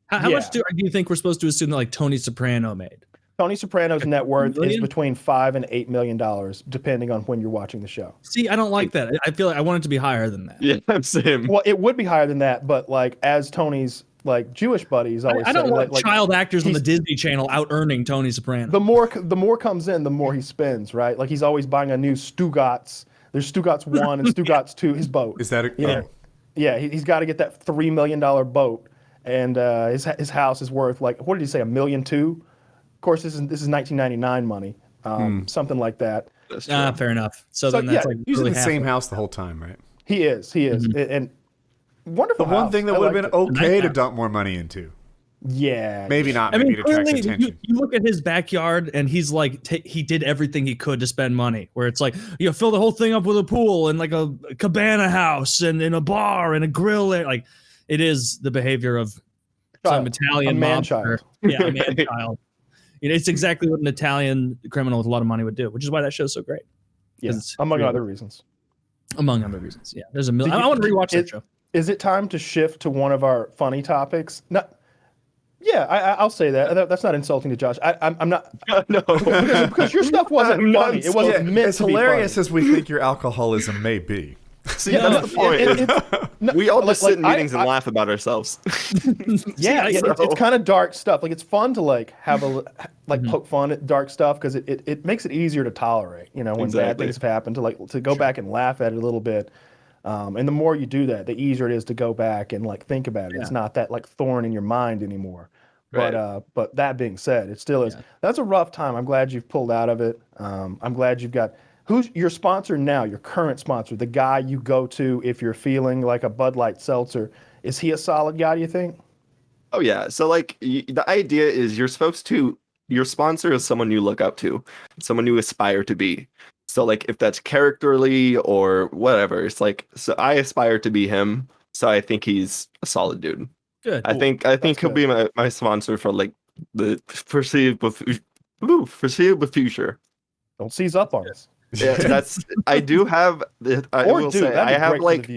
How much do you think we're supposed to assume that like Tony Soprano made? Tony Soprano's net worth is between $5 and $8 million, depending on when you're watching the show. See, I don't like that. I feel like I want it to be higher than that. Yeah, same. Well, it would be higher than that, but like as Tony's like Jewish buddies always I don't say, want like child actors on the Disney Channel out earning Tony Soprano. The more comes in, the more he spends, right? Like he's always buying a new Stugatz. There's Stugatz 1 and Stugatz 2, his boat. Is that Yeah, he's got to get that $3 million boat, and his house is worth like, what did he say, $1.2 million? Of course, this is 1999 money, something like that. Fair enough. So then that's like he's really in the same house the whole time, right? He is, Mm-hmm. and wonderful. The one house. thing that would have been okay to dump more money into. Yeah. Maybe not. Maybe it attracts attention. You look at his backyard and he's like, he did everything he could to spend money. Where it's like, you fill the whole thing up with a pool and like a cabana house and a bar and a grill. Like, it is the behavior of some Italian man-child. Yeah, a man-child. It's exactly what an Italian criminal with a lot of money would do, which is why that show's so great. Yeah, among other reasons. Among other reasons, yeah. There's a million. I want to rewatch that show. Is it time to shift to one of our funny topics? No. Yeah, I'll say that. That's not insulting to Josh. I'm not. No, because your stuff wasn't funny. It wasn't meant as to be hilarious funny. as we think your alcoholism may be. See, that's the point. We all just sit in meetings and laugh about ourselves. It's kind of dark stuff. Like, it's fun to like have a poke fun at dark stuff because it makes it easier to tolerate. When bad things have happened, to go back and laugh at it a little bit. And the more you do that, the easier it is to go back and like think about it. It's not that like thorn in your mind anymore. Right. But that being said, it still is. That's a rough time. I'm glad you've pulled out of it. I'm glad you've got. Who's your sponsor now? Your current sponsor, the guy you go to if you're feeling like a Bud Light seltzer. Is he a solid guy, do you think? Oh yeah. So like the idea is your sponsor is someone you look up to, someone you aspire to be. So like if that's characterly or whatever, it's like, so I aspire to be him. So I think he's a solid dude. Good. I think he'll be my sponsor for like the foreseeable future. Don't seize up on us. Yeah, I do have. I have like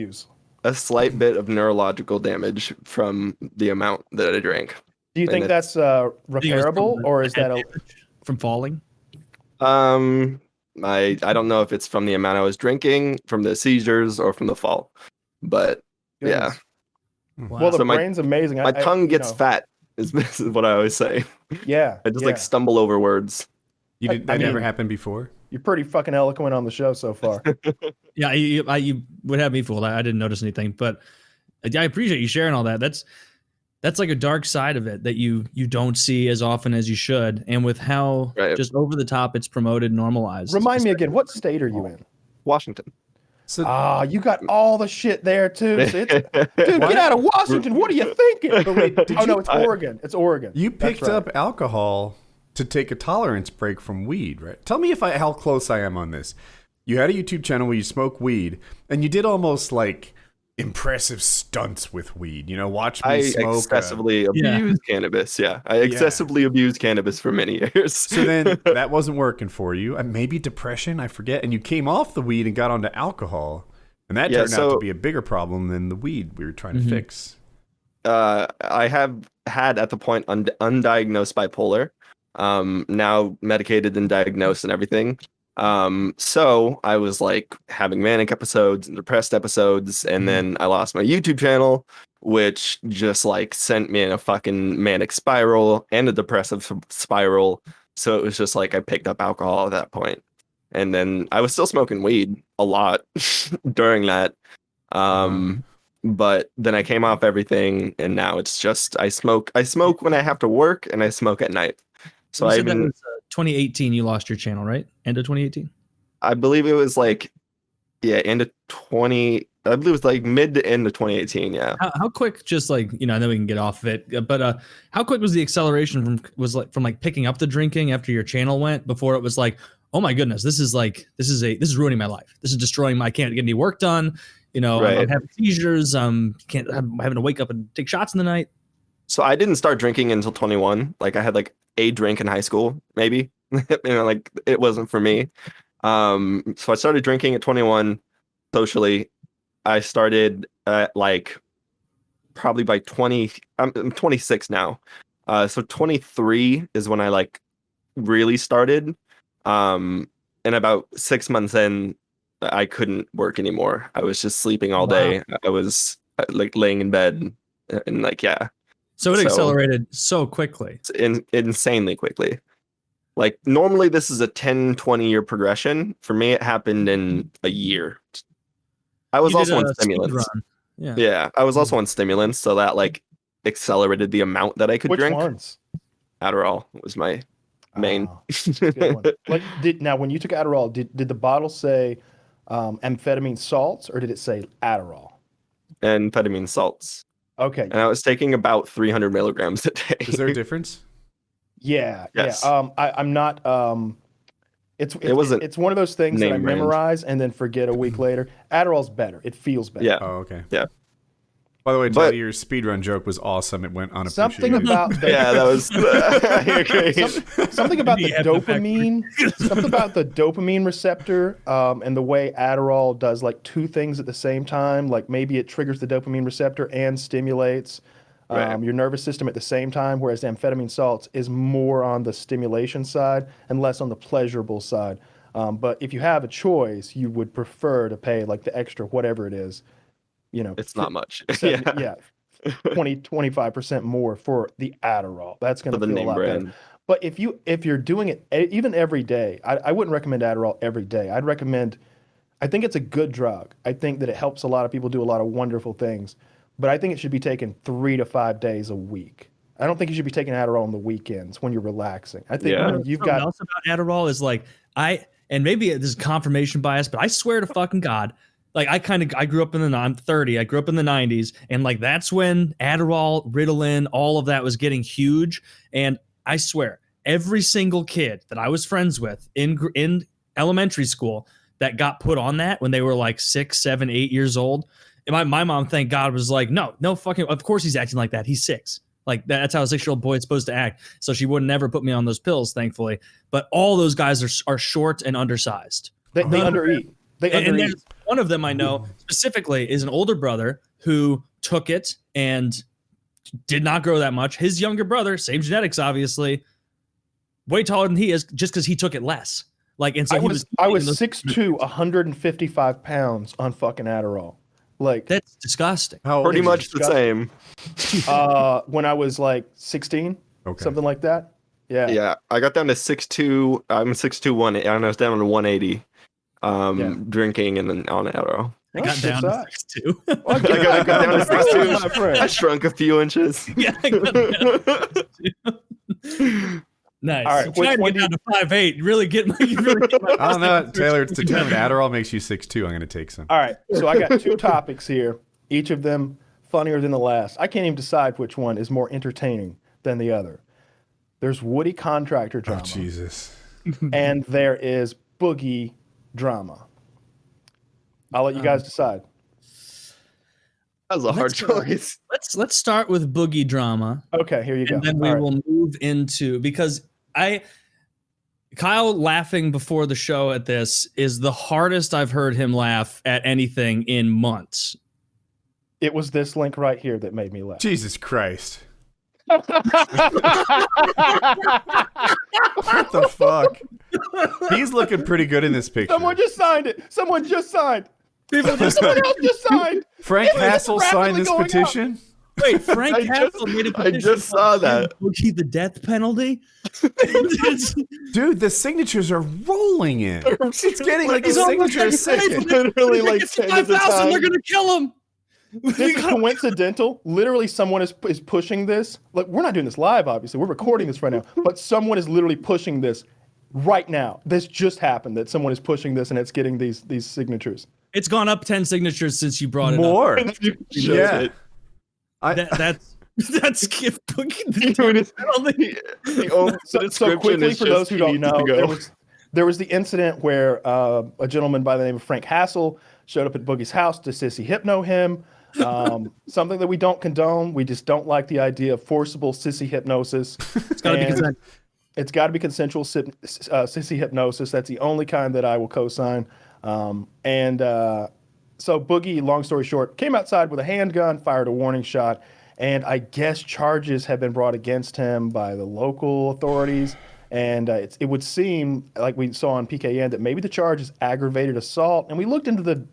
a slight bit of neurological damage from the amount that I drank. Do you think that's repairable, or is that from falling? I don't know if it's from the amount I was drinking, from the seizures, or from the fall, but yeah. Wow. Well, the brain's amazing. My tongue gets fat. Is what I always say. Yeah, I just like stumble over words. That never happened before. You're pretty fucking eloquent on the show so far. Yeah, you would have me fooled. I didn't notice anything, but I appreciate you sharing all that. That's like a dark side of it that you don't see as often as you should, and with how just over the top it's promoted, normalized. Remind me again, what state are you in? Washington. So, you got all the shit there too. So dude, get out of Washington. What are you thinking? It's Oregon. It's Oregon. You picked up alcohol to take a tolerance break from weed, right? Tell me how close I am on this. You had a YouTube channel where you smoke weed, and you did almost like impressive stunts with weed. Watch me smoke. I excessively abused cannabis. Yeah, I excessively abused cannabis for many years. So then that wasn't working for you. Maybe depression, I forget. And you came off the weed and got onto alcohol, and that turned out to be a bigger problem than the weed we were trying to fix. I have had at the point undiagnosed bipolar. Now medicated and diagnosed and everything. So I was like having manic episodes and depressed episodes, and then I lost my YouTube channel, which just like sent me in a fucking manic spiral and a depressive spiral. So it was just like I picked up alcohol at that point, and then I was still smoking weed a lot during that. But then I came off everything, and now it's just I smoke when I have to work, and I smoke at night. So that was 2018. You lost your channel, right? End of 2018. I believe it was like, end of 20. I believe it was like mid to end of 2018. Yeah. How quick? Just like I know we can get off of it, but how quick was the acceleration from picking up the drinking after your channel went before it was like, oh my goodness, this is ruining my life. This is destroying I can't get any work done. I'm having seizures. I'm having to wake up and take shots in the night. So I didn't start drinking until 21. Like I had like a drink in high school, maybe. Like it wasn't for me. So I started drinking at 21 socially. I started at like probably by 20. I'm 26 now. So 23 is when I like really started. And about 6 months in, I couldn't work anymore. I was just sleeping all day. I was like laying in bed and like, yeah. So it accelerated so quickly. Insanely quickly. Like normally this is a 10, 20 year progression. For me, it happened in a year. I was also on stimulants. Yeah. I was also on stimulants. So that like accelerated the amount that I could drink. Which ones? Adderall was my main. Good one. Like now when you took Adderall, did the bottle say amphetamine salts or did it say Adderall? Amphetamine salts. Okay. And I was taking about 300 milligrams a day. Is there a difference? Yeah. Yes. Yeah. I'm not. It's one of those things that I memorize and then forget a week later. Adderall's better. It feels better. Yeah. Oh, okay. Yeah. By the way, Teddy, your speedrun joke was awesome. It went unappreciated. Something about that was something about the dopamine. Something about the dopamine receptor, and the way Adderall does like two things at the same time. Like maybe it triggers the dopamine receptor and stimulates your nervous system at the same time, whereas amphetamine salts is more on the stimulation side and less on the pleasurable side. But if you have a choice, you would prefer to pay like the extra whatever it is. It's not much. 25% more for the Adderall. That's going to feel a lot better. But if you're doing it even every day, I wouldn't recommend Adderall every day. I think it's a good drug. I think that it helps a lot of people do a lot of wonderful things. But I think it should be taken 3 to 5 days a week. I don't think you should be taking Adderall on the weekends when you're relaxing. I think you've got. Something else about Adderall is like and maybe this is confirmation bias, but I swear to fucking God. Like I grew up I'm 30. I grew up in the 90s, and like that's when Adderall, Ritalin, all of that was getting huge. And I swear, every single kid that I was friends with in elementary school that got put on that when they were like 6, 7, 8 years old, and my mom, thank God, was like, no fucking. Of course he's acting like that. He's 6. Like that's how a 6-year-old boy is supposed to act. So she would never put me on those pills, thankfully. But all those guys are short and undersized. They undereat. And there's one of them I know specifically is an older brother who took it and did not grow that much. His younger brother, same genetics, obviously, way taller than he is, just because he took it less. Like, and so I was 6'2", 155 pounds on fucking Adderall. Like that's disgusting. Pretty much the same. When I was like 16, something like that. Yeah. Yeah, I got down to 6'2". I'm 6'2", 180, and I was down to 180. Drinking and then on Adderall. I got down to 6'2". I got down to 6'2". I shrunk a few inches. Yeah, I got down to 6'2". Nice. All right, trying to get down to 5'8". Really get my. I don't know, Taylor. It's determined. Adderall makes you 6'2". I'm going to take some. All right, so I got 2 topics here. Each of them funnier than the last. I can't even decide which one is more entertaining than the other. There's Woody contractor drama. Oh Jesus. And there is Boogie drama. I'll let you guys decide. That was a hard choice. Let's start with Boogie drama. Okay, here you go. And then we will move into, because Kyle laughing before the show at this is the hardest I've heard him laugh at anything in months. It was this link right here that made me laugh. Jesus Christ. What the fuck? He's looking pretty good in this picture. Someone just signed it. Someone just signed. Someone else just signed. Frank Hassel signed this petition? Wait, Frank Hassel made a petition. I just saw that. Boogie the death penalty? Dude, the signatures are rolling in. It's getting like a signature a second. Literally like 10 at a time. They're going to kill him. This is coincidental. Literally, someone is pushing this. Like, we're not doing this live, obviously. We're recording this right now. But someone is literally pushing this right now. This just happened, that someone is pushing this and it's getting these signatures. It's gone up 10 signatures since you brought it More. up. Yeah. That's Skip Boogie. So quickly, for those who don't know, there was the incident where a gentleman by the name of Frank Hassel showed up at Boogie's house to sissy hypno him. Something that we don't condone. We just don't like the idea of forcible sissy hypnosis. It's got to be consensual. It's got to be consensual sissy hypnosis. That's the only kind that I will co-sign. So Boogie, long story short, came outside with a handgun, fired a warning shot, and I guess charges have been brought against him by the local authorities. And it would seem, like we saw on PKA, that maybe the charge is aggravated assault. And we looked into the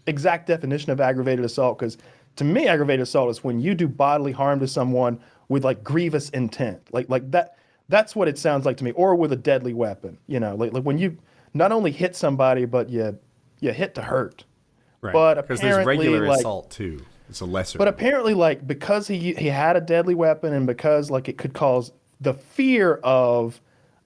exact definition of aggravated assault, because to me, aggravated assault is when you do bodily harm to someone with like grievous intent, like that. That's what it sounds like to me, or with a deadly weapon. You know, like when you not only hit somebody, but you hit to hurt. Right. But because there's regular like, assault too. It's a lesser. But apparently, like, because he had a deadly weapon, and because like it could cause the fear of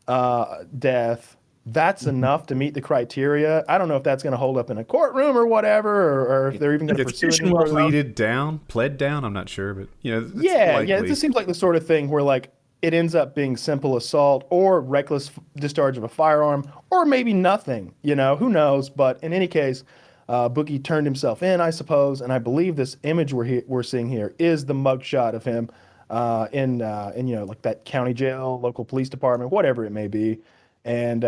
death, that's enough to meet the criteria. I don't know if that's going to hold up in a courtroom or whatever, or if they're even going to pursue it. Pled down. I'm not sure, but yeah, it just seems like the sort of thing where like it ends up being simple assault or reckless discharge of a firearm, or maybe nothing. Who knows? But in any case, Boogie turned himself in, I suppose, and I believe this image we're seeing here is the mugshot of him in like that county jail, local police department, whatever it may be. And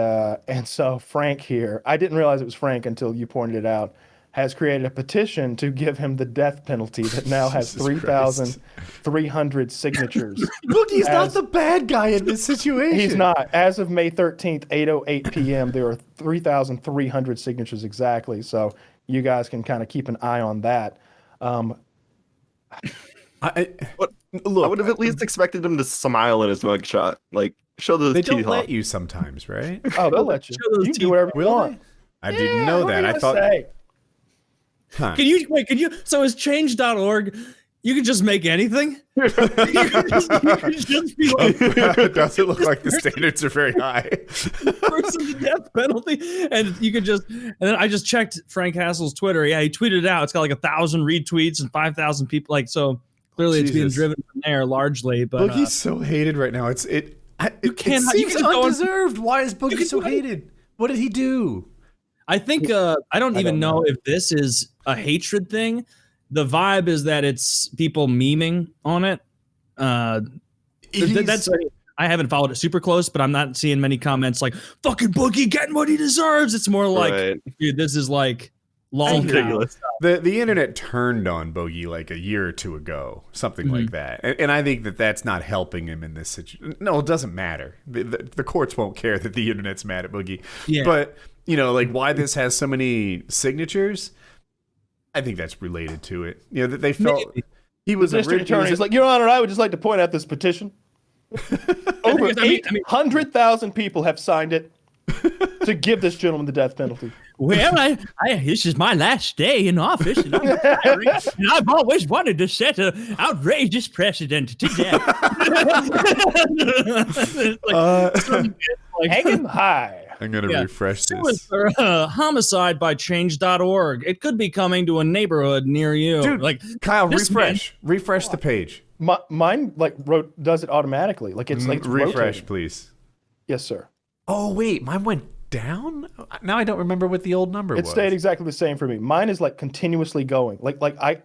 so Frank here, I didn't realize it was Frank until you pointed it out, has created a petition to give him the death penalty that now has 3,300 signatures. Boogie's not the bad guy in this situation. He's not. As of May 13th, 8:08 p.m., there are 3,300 signatures exactly. So you guys can kind of keep an eye on that. I would have at least expected him to smile in his mugshot. Like, show those teeth. They don't let you sometimes, right? Oh, they'll let you. You can do whatever you want. I didn't know that. I thought. Huh. Can you? So is change.org? You can just make anything. You can just be like, does it look like the standards are very high? Person to death penalty, and you could just. And then I just checked Frank Hassel's Twitter. Yeah, he tweeted it out. It's got like 1,000 retweets and 5,000 people. Like, so clearly it's being driven from there largely. But Boogie's so hated right now. It seems undeserved. Why is Boogie so hated? What did he do? I think I don't even know if this is a hatred thing. The vibe is that it's people memeing on it. That's I haven't followed it super close, but I'm not seeing many comments like "fucking Boogie getting what he deserves." It's more like, dude, this is like ridiculous. The internet turned on Boogie like a year or two ago, something like that, and I think that's not helping him in this situation. No, it doesn't matter. The courts won't care that the internet's mad at Boogie, but like why this has so many signatures. I think that's related to it. That they felt he was the district attorney. He's like, Your Honor, I would just like to point out this petition. Over 800,000 people have signed it to give this gentleman the death penalty. Well, this is my last day in office, and I've always wanted to set an outrageous precedent to death. Hang him high. I'm going to refresh this. Homicide by change.org. It could be coming to a neighborhood near you. Dude, Kyle, refresh the page. Mine does it automatically. Like it's like refresh, rotating. Please. Yes, sir. Oh wait, mine went down. Now I don't remember what the old number was. It stayed exactly the same for me. Mine is like continuously going. Like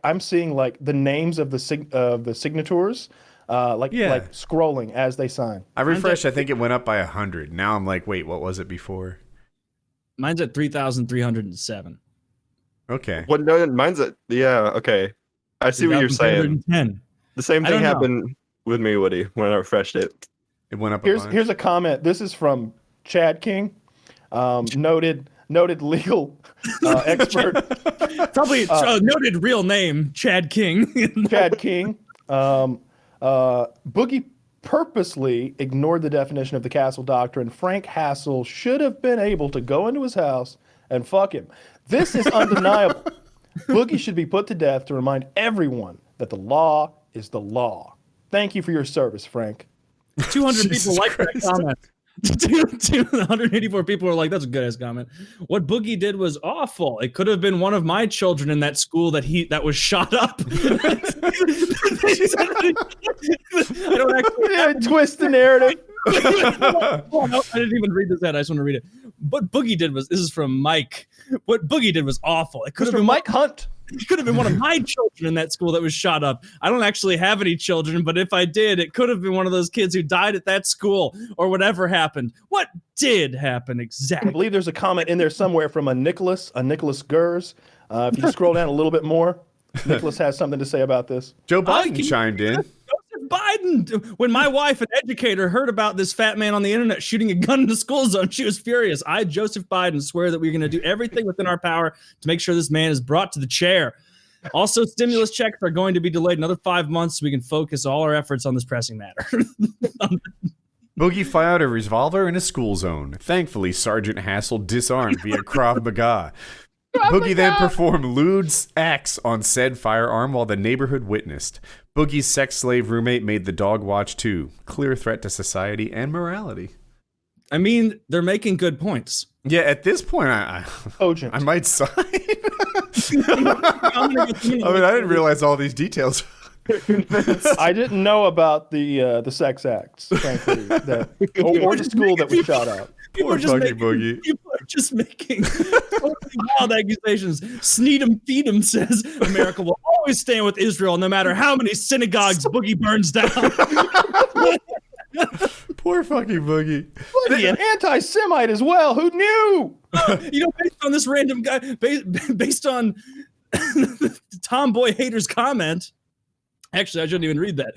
I'm seeing like the names of the signatures. Like scrolling as they sign. I refreshed. I think it went up by 100. Now I'm like, wait, what was it before? Mine's at 3,307. Okay. What? No, mine's at okay. I see what you're saying. The same thing happened with me, Woody, when I refreshed it. It went up. Here's a comment. This is from Chad King, noted legal expert. Probably noted real name Chad King. Chad King. Boogie purposely ignored the definition of the Castle Doctrine. Frank Hassel should have been able to go into his house and fuck him. This is undeniable. Boogie should be put to death to remind everyone that the law is the law. Thank you for your service, Frank. 200 people like that comment. 284 people were like, that's a good ass comment. What Boogie did was awful. It could have been one of my children in that school that was shot up. I don't actually twist the narrative. I didn't even read this out. I just want to read it. What Boogie did was, this is from Mike. What Boogie did was awful. It could have been Mike Hunt. It could have been one of my children in that school that was shot up. I don't actually have any children, but if I did, it could have been one of those kids who died at that school or whatever happened. What did happen exactly? I believe there's a comment in there somewhere from a Nicholas Gers. If you scroll down a little bit more, Nicholas has something to say about this. Joe Biden chimed in. Biden. When my wife, an educator, heard about this fat man on the internet shooting a gun in the school zone, she was furious. I, Joseph Biden, swear that we're going to do everything within our power to make sure this man is brought to the chair. Also, stimulus checks are going to be delayed another 5 months so we can focus all our efforts on this pressing matter. Boogie fired a revolver in a school zone. Thankfully, Sergeant Hassel disarmed via Krav Maga. Boogie then performed lewd acts on said firearm while the neighborhood witnessed. Boogie's sex slave roommate made the dog watch too. Clear threat to society and morality. I mean, they're making good points. Yeah, at this point, I might sign. I mean, I didn't realize all these details. I didn't know about the sex acts, frankly, or the school that was shot out. People are just making totally wild accusations. Sneed'em Feed'em says America will always stand with Israel no matter how many synagogues Boogie burns down. Poor fucking Boogie. Boogie, an anti-Semite as well. Who knew? Based on this random guy, based on the Tomboy Hater's comment. Actually, I shouldn't even read that.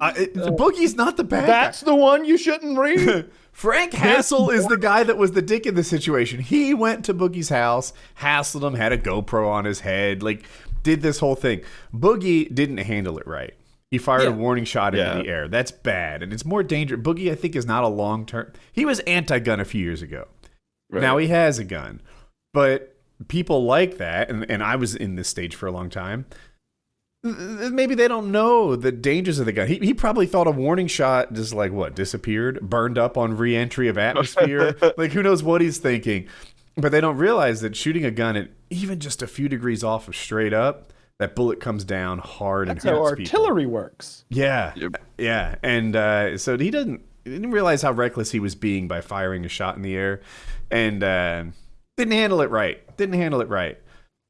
Boogie's not the bad guy. That's the one you shouldn't read. Frank Hassel is the guy that was the dick in the situation. He went to Boogie's house, hassled him, had a GoPro on his head, did this whole thing. Boogie didn't handle it right. He fired a warning shot into the air. That's bad, and it's more dangerous. Boogie, I think, is not a long-term. He was anti-gun a few years ago. Right. Now he has a gun, but people like that, and I was in this stage for a long time. Maybe they don't know the dangers of the gun. He probably thought a warning shot just disappeared, burned up on re-entry of atmosphere. Who knows what he's thinking? But they don't realize that shooting a gun at even just a few degrees off of straight up, that bullet comes down hard and hurts people. That's how artillery works. Yeah, yeah. And so he didn't realize how reckless he was being by firing a shot in the air, and didn't handle it right.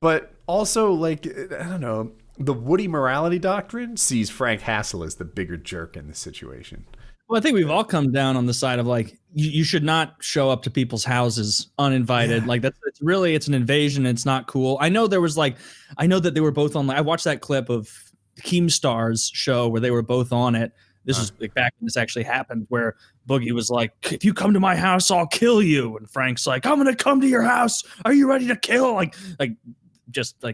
But also, I don't know. The Woody morality doctrine sees Frank Hassel as the bigger jerk in this situation. Well, I think we've all come down on the side of you should not show up to people's houses uninvited. Yeah. It's an invasion. It's not cool. I know I know that they were both on. I watched that clip of Keemstar's show where they were both on it. This is back when this actually happened, where Boogie was like, "If you come to my house, I'll kill you," and Frank's like, "I'm gonna come to your house. Are you ready to kill?" Just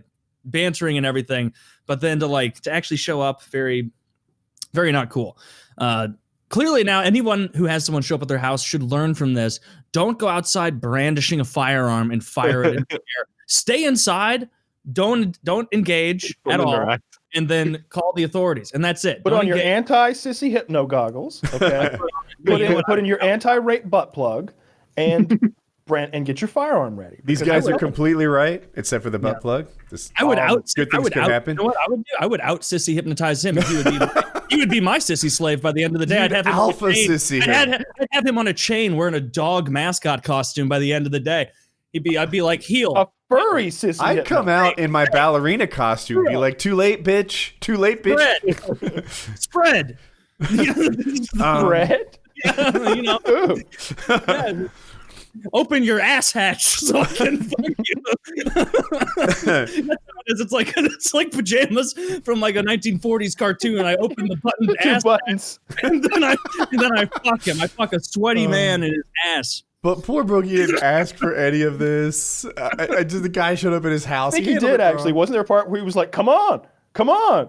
bantering and everything, but then to actually show up, very, very not cool. Clearly now, anyone who has someone show up at their house should learn from this. Don't go outside brandishing a firearm and fire it in the air. Stay inside. Don't engage at all, and then call the authorities, and that's it. Put on your anti-sissy hypno goggles. Okay. put in your anti-rape butt plug, and get your firearm ready. These guys are completely right, except for the butt plug. I would out. Good things could happen. You know what I would do? I would out sissy hypnotize him. He would be my sissy slave by the end of the day. I'd have him alpha sissy. I'd have him on a chain wearing a dog mascot costume by the end of the day. I'd be like heel. A furry sissy. I'd come out in my ballerina costume. Be like, too late, bitch. Too late, bitch. Spread. Spread. Yeah. Open your ass hatch so I can fuck you. It's like pajamas from a 1940s cartoon. I open the button ass buttons, and then I fuck him. I fuck a sweaty man in his ass. But poor Boogie didn't ask for any of this. The guy showed up at his house. I think he did actually. Wasn't there a part where he was like, "Come on, come on"?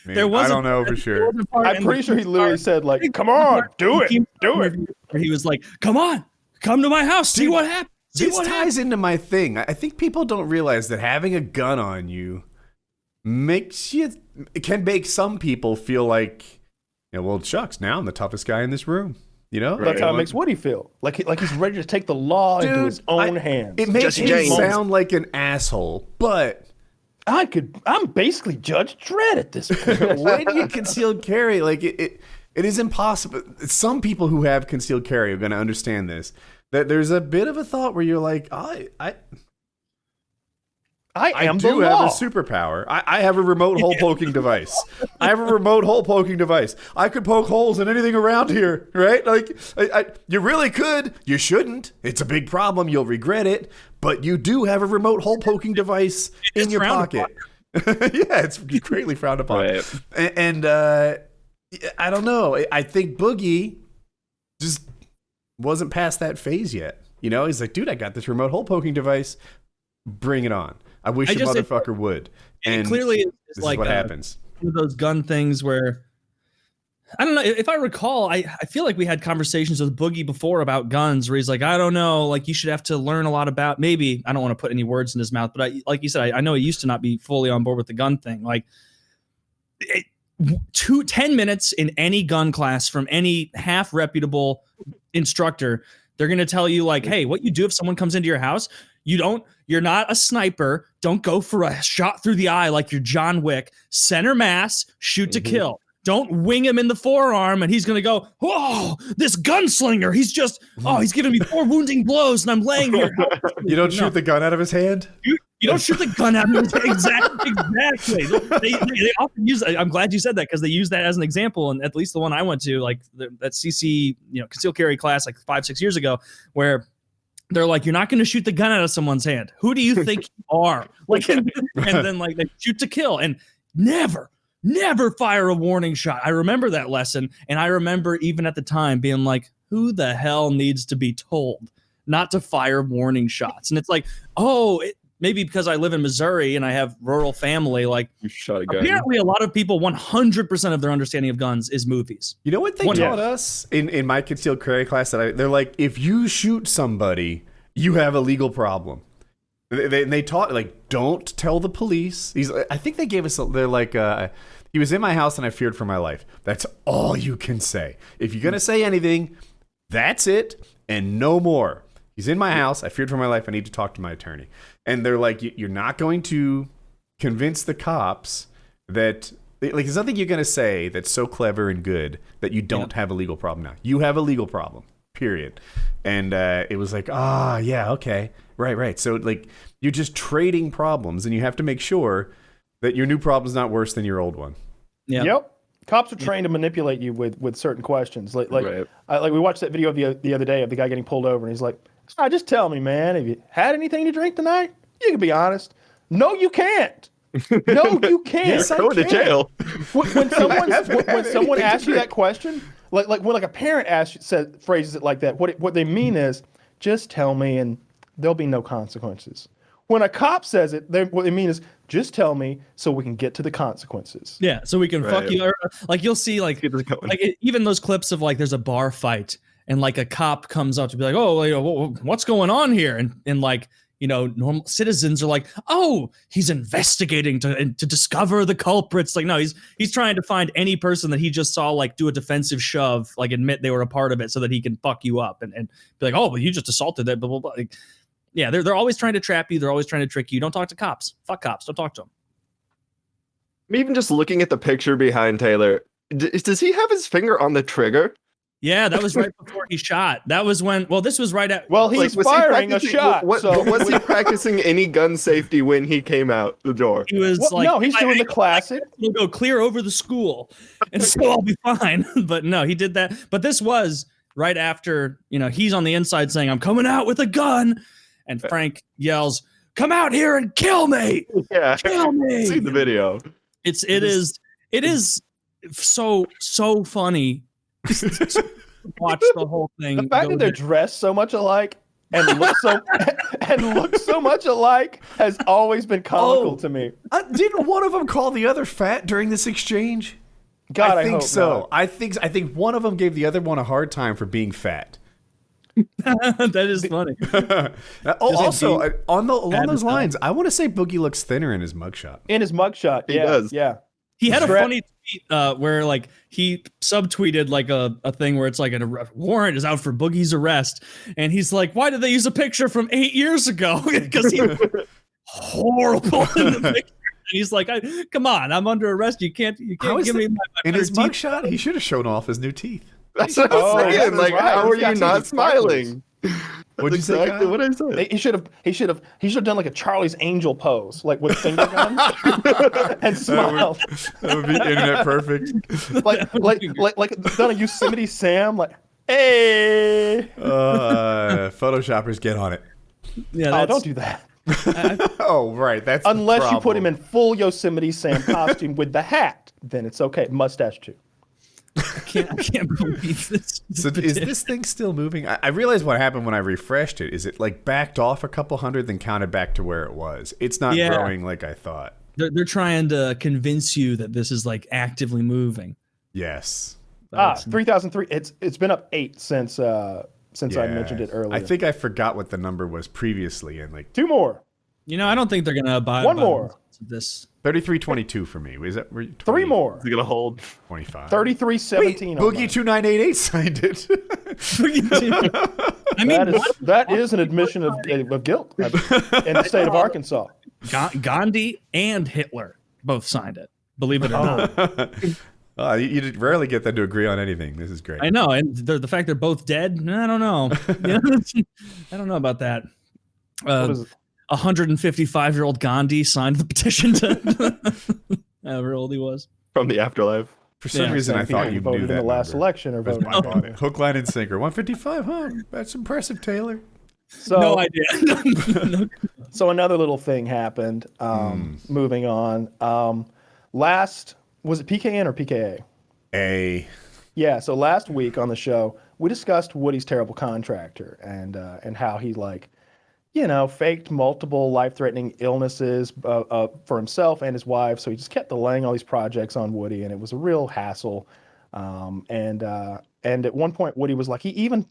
Man, I don't know for sure. I'm pretty sure he literally said "Come on, do it." Where he was like, "Come on. Come to my house. See what happens." This ties into my thing. I think people don't realize that having a gun on you can make some people feel like, well, shucks, now I'm the toughest guy in this room. That's how it makes Woody feel. Like he's ready to take the law into his own hands. It makes me sound like an asshole, but I'm basically Judge Dredd at this point. When you concealed carry, it is impossible. Some people who have concealed carry are going to understand this. That there's a bit of a thought where you're like, I do have a superpower. I have a remote hole poking device. I could poke holes in anything around here, right? You really could. You shouldn't. It's a big problem. You'll regret it. But you do have a remote hole poking device in your pocket. Yeah, it's greatly frowned upon. Right. And I don't know. I think Boogie just wasn't past that phase yet. He's like, dude, I got this remote hole poking device. Bring it on. I wish a motherfucker would. And clearly, it's this is what happens. One of those gun things where, I don't know, if I recall, I feel like we had conversations with Boogie before about guns where he's like, I don't know, you should have to learn a lot about, maybe, I don't want to put any words in his mouth, but like you said, I know he used to not be fully on board with the gun thing. 10 minutes in any gun class from any half reputable instructor, they're going to tell you like, hey, what you do if someone comes into your house, you're not a sniper. Don't go for a shot through the eye like you're John Wick. Center mass, shoot to kill. Don't wing him in the forearm and he's going to go, oh, this gunslinger. He's giving me 4 wounding blows and I'm laying here. You don't shoot the gun out of his hand? You don't shoot the gun out of his hand. Exactly. They often use, I'm glad you said that because they use that as an example. And at least the one I went to, like that CC, concealed carry class like 5-6 years ago, where they're like, you're not going to shoot the gun out of someone's hand. Who do you think you are? Like, and then like they shoot to kill and never fire a warning shot. I remember that lesson. And I remember even at the time being like, who the hell needs to be told not to fire warning shots? And it's like, maybe because I live in Missouri and I have rural family, like you shot a gun. Apparently a lot of people, 100% of their understanding of guns is movies. You know what they taught us in my concealed carry class? They're like, if you shoot somebody, you have a legal problem. They taught, like, don't tell the police. I think they gave us, they're like, he was in my house and I feared for my life. That's all you can say. If you're going to say anything, that's it and no more. He's in my house. I feared for my life. I need to talk to my attorney. And they're like, you're not going to convince the cops that, like, there's nothing you're going to say that's so clever and good that you don't have a legal problem now. You have a legal problem, period. And it was like, okay. Right. So, like, you're just trading problems and you have to make sure that your new problem's not worse than your old one. Yeah. Yep. Cops are trained to manipulate you with certain questions. Like we watched that video the other day of the guy getting pulled over, and he's like, just tell me, man, have you had anything to drink tonight? You can be honest. No, you can't. No, you can't. Yes, you're going to jail. When someone asks you that question, like when a parent phrases it like that, what they mean is, just tell me and there'll be no consequences. When a cop says it, what they mean is, just tell me so we can get to the consequences. Yeah, so we can fuck you. Like you'll see, even those clips of like there's a bar fight and like a cop comes up to be like, oh, what's going on here? And like, normal citizens are like, oh, he's investigating to discover the culprits. Like, no, he's trying to find any person that he just saw like do a defensive shove, like admit they were a part of it so that he can fuck you up and be like, oh, but you just assaulted that, blah, blah, blah. Like, yeah, they're always trying to trap you. They're always trying to trick you. Don't talk to cops. Fuck cops. Don't talk to them. I'm even just looking at the picture behind Taylor. Does he have his finger on the trigger? Yeah, that was right before he shot. That was when. Well, this was right at. Well, he's firing a shot. Was he practicing any gun safety when he came out the door? He was no, he's doing the classic. He'll go clear over the school, and so I'll be fine. But no, he did that. But this was right after he's on the inside saying, "I'm coming out with a gun." And Frank yells, "Come out here and kill me! Yeah, kill me!" See the video. It is so funny to watch the whole thing. The fact that they're dressed so much alike and look so much alike has always been comical to me. Didn't one of them call the other fat during this exchange? God, I think hope so. Not. I think one of them gave the other one a hard time for being fat. That is funny. Also, along those lines, I want to say Boogie looks thinner in his mugshot. He does. Yeah. He had a funny tweet where like he subtweeted like a thing where it's like a warrant is out for Boogie's arrest, and he's like, why did they use a picture from 8 years ago? Because he was horrible in the picture. And he's like, come on, I'm under arrest. You can't give me my in his teeth. mugshot. He should have shown off his new teeth. That's what I'm saying. Like, how are you not smiling? What'd you say? Exactly what I said. He should have done like a Charlie's Angel pose, like with finger guns and smiled. That would be internet perfect. like done a Yosemite Sam, like, hey. Photoshoppers, get on it. Yeah, don't do that. Oh, right. That's unless you put him in full Yosemite Sam costume with the hat, then it's okay. Mustache too. I can't believe this. So is this thing still moving? I realized what happened when I refreshed it. Is it like backed off a couple hundred, then counted back to where it was? It's not growing like I thought. They're trying to convince you that this is like actively moving. Yes. 3,003. It's been up 8 since I mentioned it earlier. I think I forgot what the number was previously, and like 2 more. I don't think they're gonna abide. One more. This 33-22 for me. Is that 3 more? Is he gonna hold 25? 33-17. Boogie 2988 signed it. I mean, that is an admission of guilt in the state of Arkansas. Gandhi and Hitler both signed it. Believe it or not. You rarely get them to agree on anything. This is great. I know, and the fact they're both dead, I don't know. I don't know about that. 155-year-old Gandhi signed the petition to however old he was. from the afterlife. For some reason, I thought you voted knew that in the last election or voted. Hook, line, and sinker. 155, huh? That's impressive, Taylor. So, no idea. So another little thing happened. Moving on. Was it PKN or PKA? Yeah. So last week on the show, we discussed Woody's terrible contractor and how he faked multiple life-threatening illnesses for himself and his wife. So he just kept delaying all these projects on Woody, and it was a real hassle. And at one point, Woody was like, he even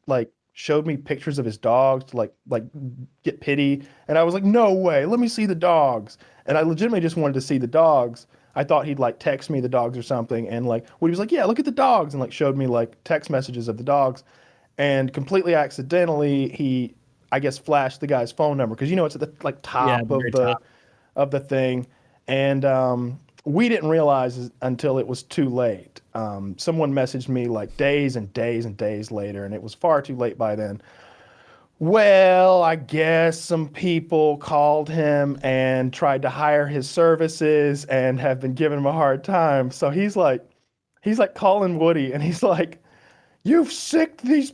showed me pictures of his dogs to like get pity, and I was like, no way, let me see the dogs. And I legitimately just wanted to see the dogs. I thought he'd text me the dogs or something, and Woody was like, yeah, look at the dogs, and showed me text messages of the dogs, and completely accidentally he, I guess, flashed the guy's phone number because it's at the top of the thing, and we didn't realize until it was too late. Someone messaged me days and days and days later, and it was far too late by then. Well, I guess some people called him and tried to hire his services and have been giving him a hard time. So he's calling Woody, and he's like, "You've sicked these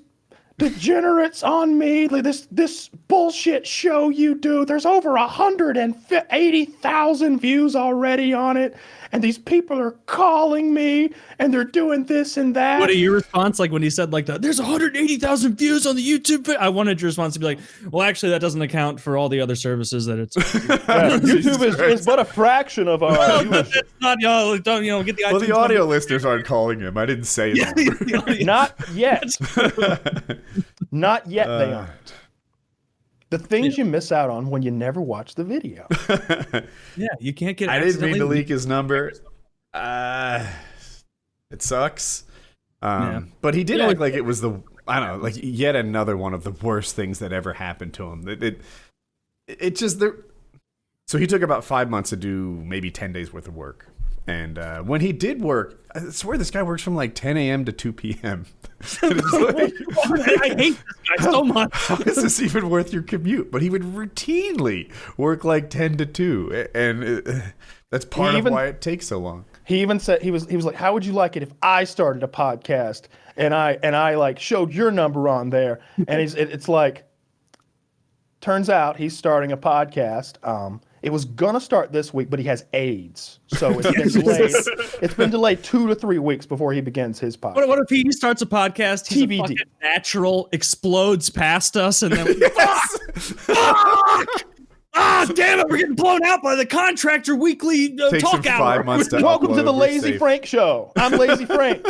degenerates on me. This bullshit show you do. There's over 180,000 views already on it, and these people are calling me, and they're doing this and that." What are your response when he said there's 180,000 views on the YouTube? I wanted your response to be well, actually, that doesn't account for all the other services that it's. YouTube is but a fraction of our. Viewership. Not don't get the. Well, the audio listeners aren't calling him. I didn't say that. Not yet. Not yet. They aren't. The things you miss out on when you never watch the video. Yeah, you can't get. I didn't mean to leak his number. It sucks. But he did act like it was yet another one of the worst things that ever happened to him. It just there. So he took about 5 months to do maybe 10 days worth of work. And when he did work, I swear this guy works from 10 a.m. to 2 p.m. I hate this guy so much. How is this even worth your commute? But he would routinely work 10 to 2. And that's part of why it takes so long. He even said, he was like, how would you like it if I started a podcast and I showed your number on there? And it's turns out he's starting a podcast. It was gonna start this week, but he has AIDS, so it's been delayed. It's been delayed 2 to 3 weeks before he begins his podcast. What if he starts a podcast? He's TBD. A fucking natural, explodes past us, and then damn it, we're getting blown out by the Contractor Weekly talk hour. 5 months to Welcome to the Lazy Frank Show. I'm Lazy Frank.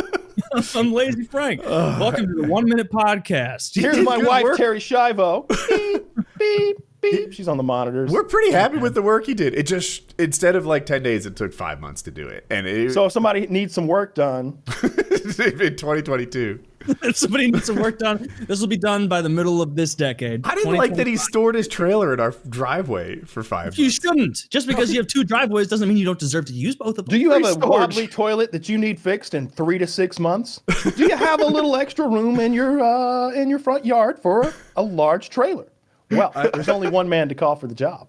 I'm Lazy Frank. Welcome to the 1 Minute Podcast. Here's my wife, Terry Schiavo. Beep, beep. Beep. She's on the monitors. We're pretty happy with the work he did. It just, instead of 10 days, it took 5 months to do it. And so if somebody needs some work done in 2022. If somebody needs some work done, this will be done by the middle of this decade. I didn't like that he stored his trailer in our driveway for 5 months. You shouldn't. Just because you have 2 driveways doesn't mean you don't deserve to use both of them. Do you have a wobbly toilet that you need fixed in 3 to 6 months? Do you have a little extra room in your front yard for a large trailer? Well, there's only one man to call for the job.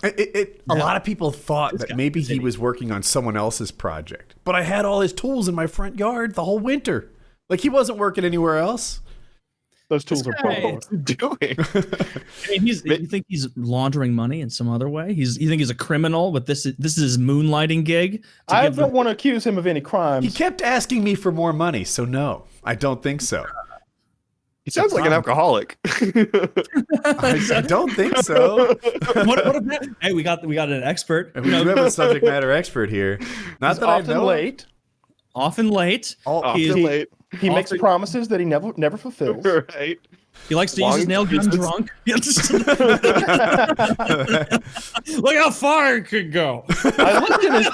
A lot of people thought that maybe he was working on someone else's project, but I had all his tools in my front yard the whole winter. He wasn't working anywhere else. Those tools are doing. You think he's laundering money in some other way? You think he's a criminal? But this is his moonlighting gig. I don't want to accuse him of any crimes. He kept asking me for more money, so no, I don't think so. He sounds like an alcoholic. I don't think so. What if that? Hey, we got an expert. We have a subject matter expert here. Not that often I know. Late. Often late. Often late. He makes promises that he never fulfills. Right. He likes to use his nail gun drunk. Look how far it could go. I looked in his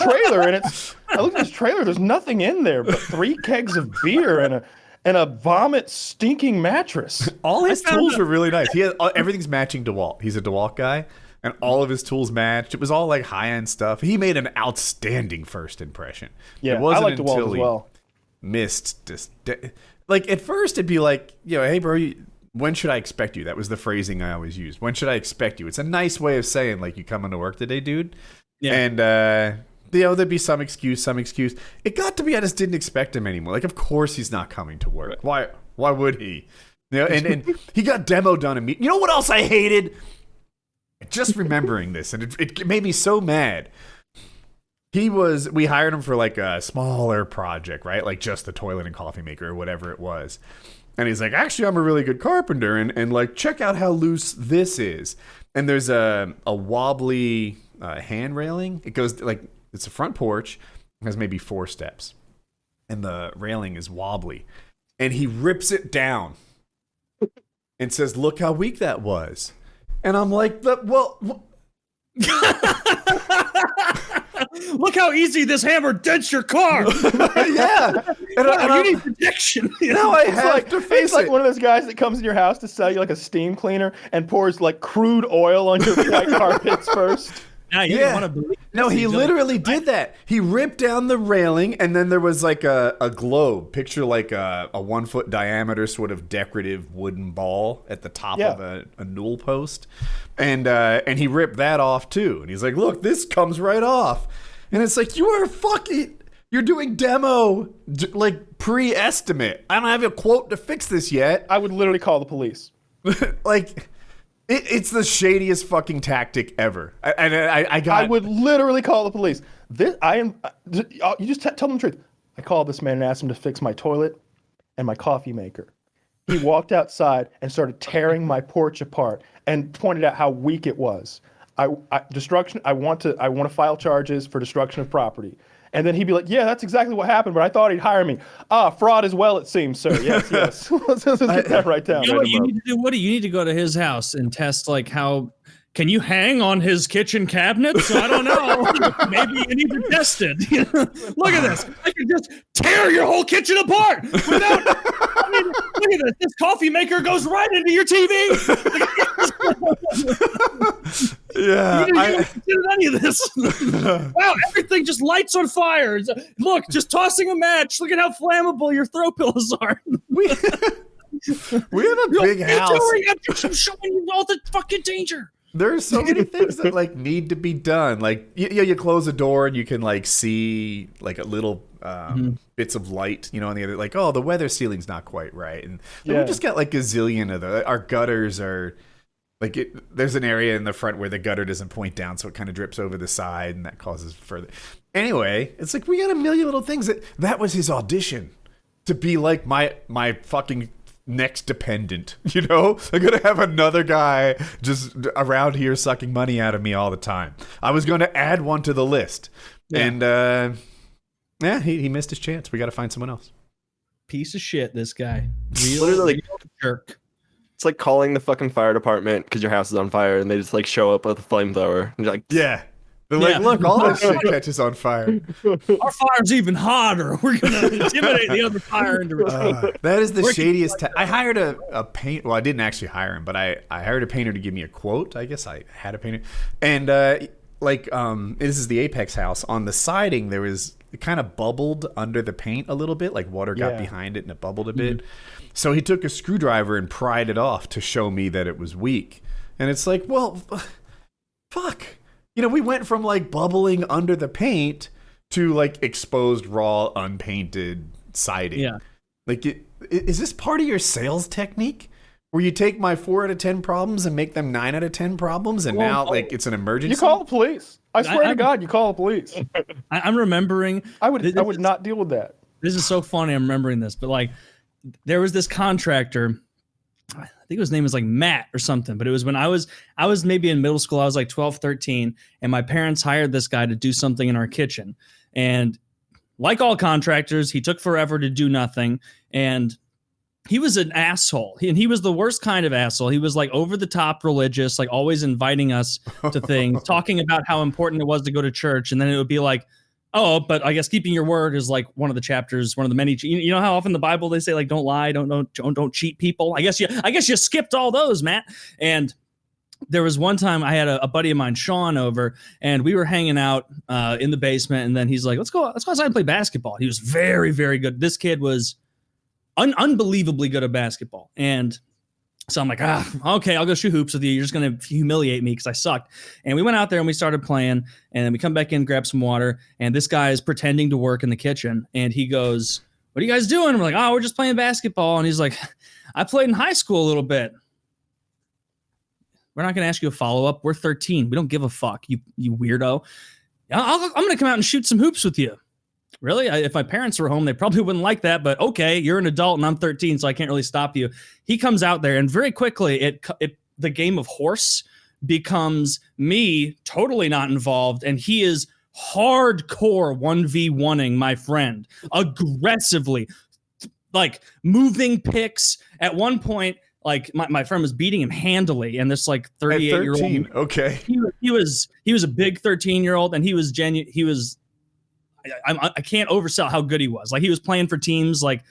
trailer, there's nothing in there but 3 kegs of beer and a vomit stinking mattress. All his tools were really nice. He has everything's matching DeWalt. He's a DeWalt guy, and all of his tools matched. It was all like high-end stuff. He made an outstanding first impression. Yeah, it wasn't I like DeWalt as well. Missed this. Like at first, it'd be like, hey, bro. When should I expect you? That was the phrasing I always used. When should I expect you? It's a nice way of saying, like, you coming to work today, dude? Yeah. And, there'd be some excuse. It got to be I just didn't expect him anymore. Like, of course he's not coming to work. Why would he? And he got demo done immediately. You know what else I hated? Just remembering this, and it made me so mad. We hired him for, like, a smaller project, right? Like, just the toilet and coffee maker or whatever it was. And he's like, actually, I'm a really good carpenter, and like, check out how loose this is. And there's a wobbly hand railing. It goes like, it's a front porch. It has maybe 4 steps, and the railing is wobbly. And he rips it down and says, "Look how weak that was." And I'm like, well. Look how easy this hammer dents your car. Yeah. And you need protection. Now I have to face it. It's like one of those guys that comes in your house to sell you like a steam cleaner and pours like crude oil on your white carpets first. Now you don't want to believe. No, he literally did that. He ripped down the railing, and then there was like a globe. Picture like a 1 foot diameter sort of decorative wooden ball at the top of a newel post. And he ripped that off too. And he's like, look, this comes right off. And it's like, you're doing demo, like pre-estimate. I don't have a quote to fix this yet. I would literally call the police. Like, it's the shadiest fucking tactic ever. I would literally call the police. You just tell them the truth. I called this man and asked him to fix my toilet and my coffee maker. He walked outside and started tearing my porch apart and pointed out how weak it was. I want to file charges for destruction of property. And then he'd be like, yeah, that's exactly what happened, but I thought he'd hire me. Fraud as well, it seems, sir. Yes. Let's get that right down. You know what you need to do, Woody? You need to go to his house and test, like, how... Can you hang on his kitchen cabinets? I don't know. Maybe you need to test it. Look at this. I can just tear your whole kitchen apart without... look at this. This coffee maker goes right into your TV. Yeah. You didn't consider any of this. Wow, everything just lights on fire. Look, just tossing a match. Look at how flammable your throw pillows are. We have a big house. I'm showing you all the fucking danger. There's so many things that like need to be done. Like you close a door and you can like see like a little bits of light, on the other, like, oh, the weather ceiling's not quite right, and we just got like a zillion of those. Our gutters are like there's an area in the front where the gutter doesn't point down, so it kind of drips over the side, and that causes further. Anyway, it's like we got a million little things that was his audition to be like my fucking next dependent. I'm gonna have another guy just around here sucking money out of me all the time. I was gonna add one to the list, and he missed his chance. We got to find someone else. Piece of shit, this guy. Literally jerk. It's like calling the fucking fire department because your house is on fire, and they just like show up with a flamethrower. And you're like, yeah. They're like, look, all that shit catches on fire. Our fire's even hotter. We're going to intimidate the other fire into that is the shadiest. I hired a paint. Well, I didn't actually hire him, but I hired a painter to give me a quote. I guess I had a painter. And this is the Apex house. On the siding, it kind of bubbled under the paint a little bit. Like water got behind it and it bubbled a bit. So he took a screwdriver and pried it off to show me that it was weak. And it's like, well, fuck. We went from like bubbling under the paint to like exposed raw unpainted siding. Yeah. Like, is this part of your sales technique? Where you take my 4 out of 10 problems and make them 9 out of 10 problems, and now like it's an emergency? You call the police. I swear to God, you call the police. I'm remembering. I would not deal with that. This is so funny. I'm remembering this, but like there was this contractor. I think his name was like Matt or something, but it was when I was maybe in middle school. I was like 12, 13, and my parents hired this guy to do something in our kitchen. And like all contractors, he took forever to do nothing. And he was an asshole. He was the worst kind of asshole. He was like over the top religious, like always inviting us to things, talking about how important it was to go to church. And then it would be like, oh, but I guess keeping your word is like one of the chapters, one of the many. You know how often in the Bible they say like, don't lie, don't cheat people. I guess you skipped all those, Matt. And there was one time I had a buddy of mine, Sean, over, and we were hanging out in the basement. And then he's like, let's go outside and play basketball. He was very, very good. This kid was unbelievably good at basketball. And so I'm like, okay, I'll go shoot hoops with you. You're just going to humiliate me because I sucked. And we went out there and we started playing. And then we come back in, grab some water. And this guy is pretending to work in the kitchen. And he goes, what are you guys doing? And we're like, oh, we're just playing basketball. And he's like, I played in high school a little bit. We're not going to ask you a follow-up. We're 13. We don't give a fuck, you weirdo. I'm going to come out and shoot some hoops with you. Really? If my parents were home, they probably wouldn't like that. But okay, you're an adult and I'm 13, so I can't really stop you. He comes out there, and very quickly, the game of horse becomes me totally not involved, and he is hardcore 1v1ing my friend aggressively, like moving picks. At one point, like my friend was beating him handily, and this like 38-year-old. Okay, he was a big 13-year-old, and he was genuine. He was. I can't oversell how good he was. Like, he was playing for teams like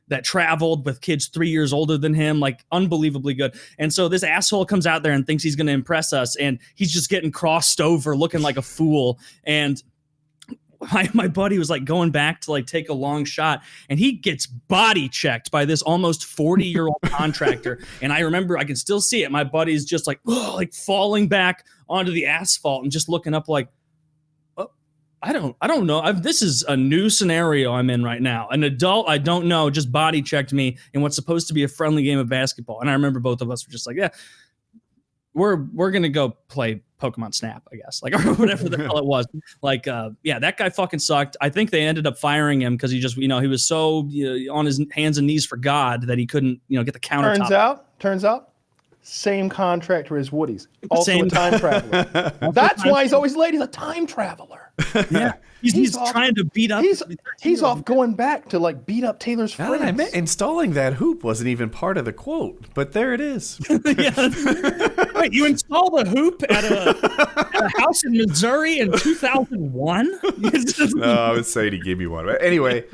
that traveled with kids 3 years older than him, like unbelievably good. And so this asshole comes out there and thinks he's going to impress us, and he's just getting crossed over, looking like a fool. And my buddy was like going back to like take a long shot, and he gets body checked by this almost 40-year-old contractor. And I remember, I can still see it. My buddy's just like falling back onto the asphalt and just looking up like, I don't know. This is a new scenario I'm in right now. An adult I don't know just body checked me in what's supposed to be a friendly game of basketball. And I remember both of us were just like, yeah, we're going to go play Pokemon Snap, I guess, like, or whatever the hell it was. Like, yeah, that guy fucking sucked. I think they ended up firing him because he just, he was so on his hands and knees for God that he couldn't, get the countertop. Turns out, same contractor as Woody's. Also a time traveler. That's why he's always late. He's a time traveler. Yeah, he's trying to beat up. He's off going back to like beat up Taylor's friends. I meant installing that hoop wasn't even part of the quote, but there it is. Wait, you installed a hoop at a house in Missouri in 2001? No, I would say he gave me one. But anyway,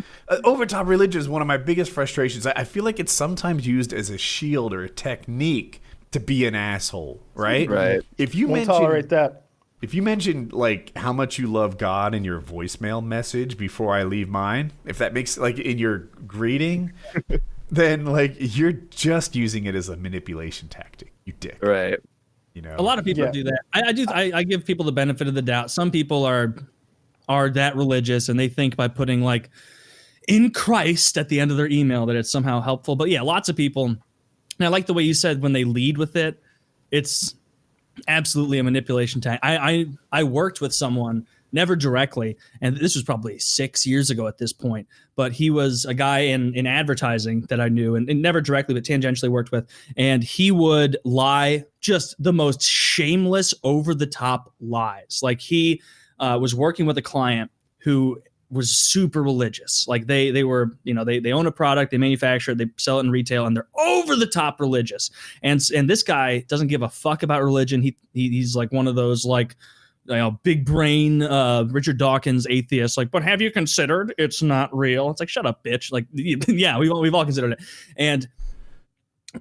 overtop religion is one of my biggest frustrations. I feel like it's sometimes used as a shield or a technique to be an asshole, right? Right. If you won't tolerate that. If you mention like how much you love God in your voicemail message before I leave mine, if that makes like in your greeting, then like you're just using it as a manipulation tactic, you dick. Right. A lot of people do that. I give people the benefit of the doubt. Some people are that religious, and they think by putting like in Christ at the end of their email that it's somehow helpful. But yeah, lots of people. And I like the way you said when they lead with it, it's absolutely a manipulation tactic. I worked with someone, never directly, and this was probably 6 years ago at this point, but he was a guy in advertising that I knew, and never directly, but tangentially worked with, and he would lie just the most shameless, over-the-top lies. Like, he was working with a client who was super religious. Like they were, they own a product, they manufacture it, they sell it in retail, and they're over the top religious. And this guy doesn't give a fuck about religion. He's like one of those like, big brain, Richard Dawkins atheist. Like, but have you considered it's not real? It's like, shut up, bitch. Like, yeah, we've all considered it. And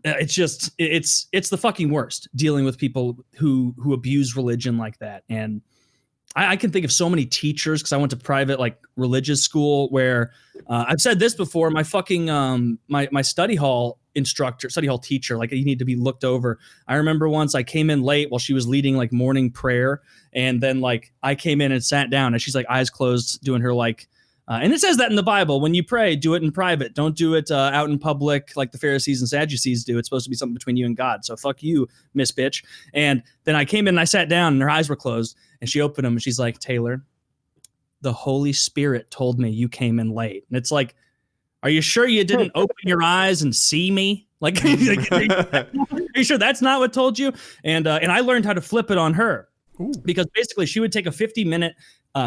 it's just, it's the fucking worst dealing with people who abuse religion like that. And I can think of so many teachers, because I went to private like religious school where I've said this before. My fucking my study hall teacher, like, you need to be looked over. I remember once I came in late while she was leading like morning prayer, and then like I came in and sat down, and she's like eyes closed doing her like. And it says that in the Bible, when you pray, do it in private. Don't do it out in public like the Pharisees and Sadducees do. It's supposed to be something between you and God. So fuck you, Miss Bitch. And then I came in and I sat down, and her eyes were closed, and she opened them, and she's like, Taylor, the Holy Spirit told me you came in late. And it's like, are you sure you didn't open your eyes and see me? Like, are you sure that's not what told you? And I learned how to flip it on her. Ooh. Because basically she would take a 50-minute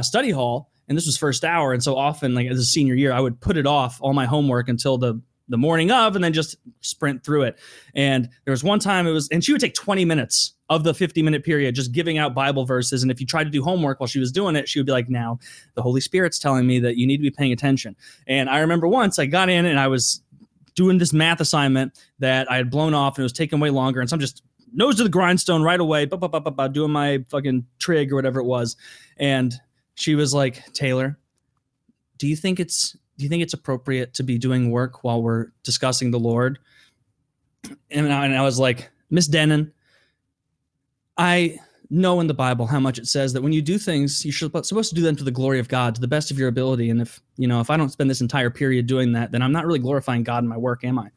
study hall, and this was first hour. And so often, like as a senior year, I would put it off all my homework until the the morning of and then just sprint through it. And there was one time and she would take 20 minutes of the 50-minute period just giving out Bible verses. And if you tried to do homework while she was doing it, she would be like, now the Holy Spirit's telling me that you need to be paying attention. And I remember once I got in and I was doing this math assignment that I had blown off and it was taking way longer. And so I'm just nose to the grindstone right away, doing my fucking trig or whatever it was. And she was like, Taylor, do you think it's appropriate to be doing work while we're discussing the Lord? And I was like, Miss Denon, I know in the Bible how much it says that when you do things, you're supposed to do them to the glory of God, to the best of your ability. And if I don't spend this entire period doing that, then I'm not really glorifying God in my work, am I?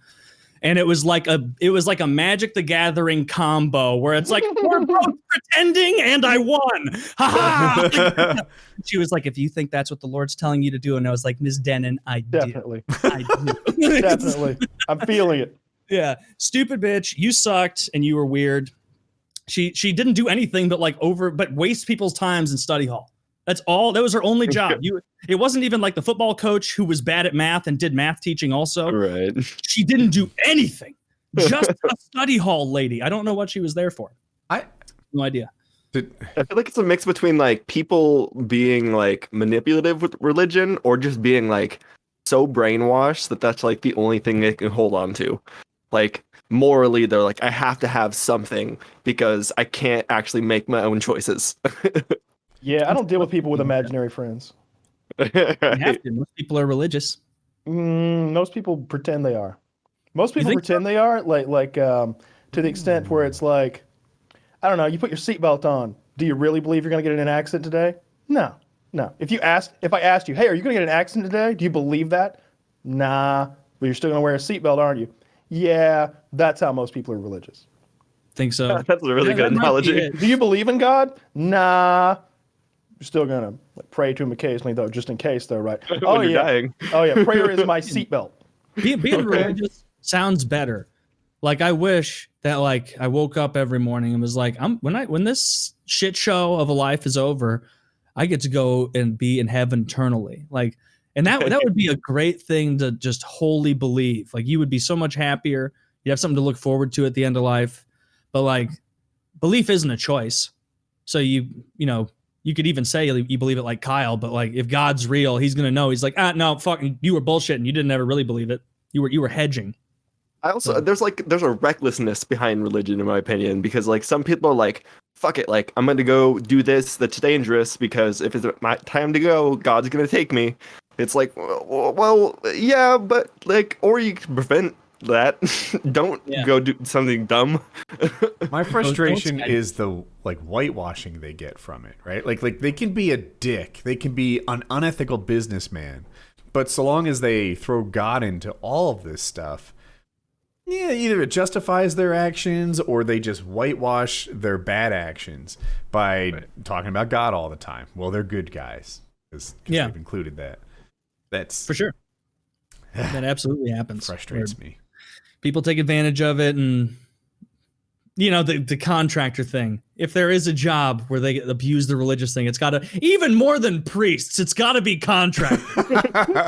And it was like a Magic the Gathering combo where it's like, we're both pretending and I won. Ha ha. She was like, if you think that's what the Lord's telling you to do. And I was like, Ms. Denon, I Definitely. do. I do. Definitely. I'm feeling it. Yeah. Stupid bitch. You sucked and you were weird. She didn't do anything but waste people's times in study hall. That's all. That was her only job. It wasn't even like the football coach who was bad at math and did math teaching also. Right. She didn't do anything. Just a study hall lady. I don't know what she was there for. No idea. I feel like it's a mix between like people being like manipulative with religion or just being like so brainwashed that that's like the only thing they can hold on to. Like morally, they're like, I have to have something because I can't actually make my own choices. Yeah, I don't deal with people with imaginary friends. You have to. Most people are religious. Most people pretend they are. Most people pretend they are, like to the extent where it's like, I don't know, you put your seatbelt on. Do you really believe you're going to get in an accident today? No. If I asked you, hey, are you going to get in an accident today? Do you believe that? Nah, but you're still going to wear a seatbelt, aren't you? Yeah, that's how most people are religious. Think so. That's a really good analogy. Do you believe in God? Nah. You're still going to pray to him occasionally, though, just in case, though, right? When you're dying. Oh, yeah. Prayer is my seatbelt. Being religious sounds better. Like, I wish that, like, I woke up every morning and was like, when this shit show of a life is over, I get to go and be in heaven eternally. Like, and that would be a great thing to just wholly believe. Like, you would be so much happier. You have something to look forward to at the end of life. But, like, belief isn't a choice. So you could even say you believe it like Kyle, but like if God's real, he's gonna know. He's like, no, fucking, you were bullshitting. You didn't ever really believe it. You were hedging. I also there's a recklessness behind religion, in my opinion, because like some people are like, fuck it, like I'm gonna go do this that's dangerous because if it's my time to go, God's gonna take me. It's like, well, yeah, but like, or you can prevent that. Don't go do something dumb. My frustration is the like whitewashing they get from it, right? Like they can be a dick, they can be an unethical businessman, but so long as they throw God into all of this stuff, yeah, either it justifies their actions or they just whitewash their bad actions by talking about God all the time. Well, they're good guys because they've included that. That's for sure. That absolutely happens. Frustrates me. People take advantage of it, and the contractor thing. If there is a job where they abuse the religious thing, it's got to, even more than priests, it's got to be contractors.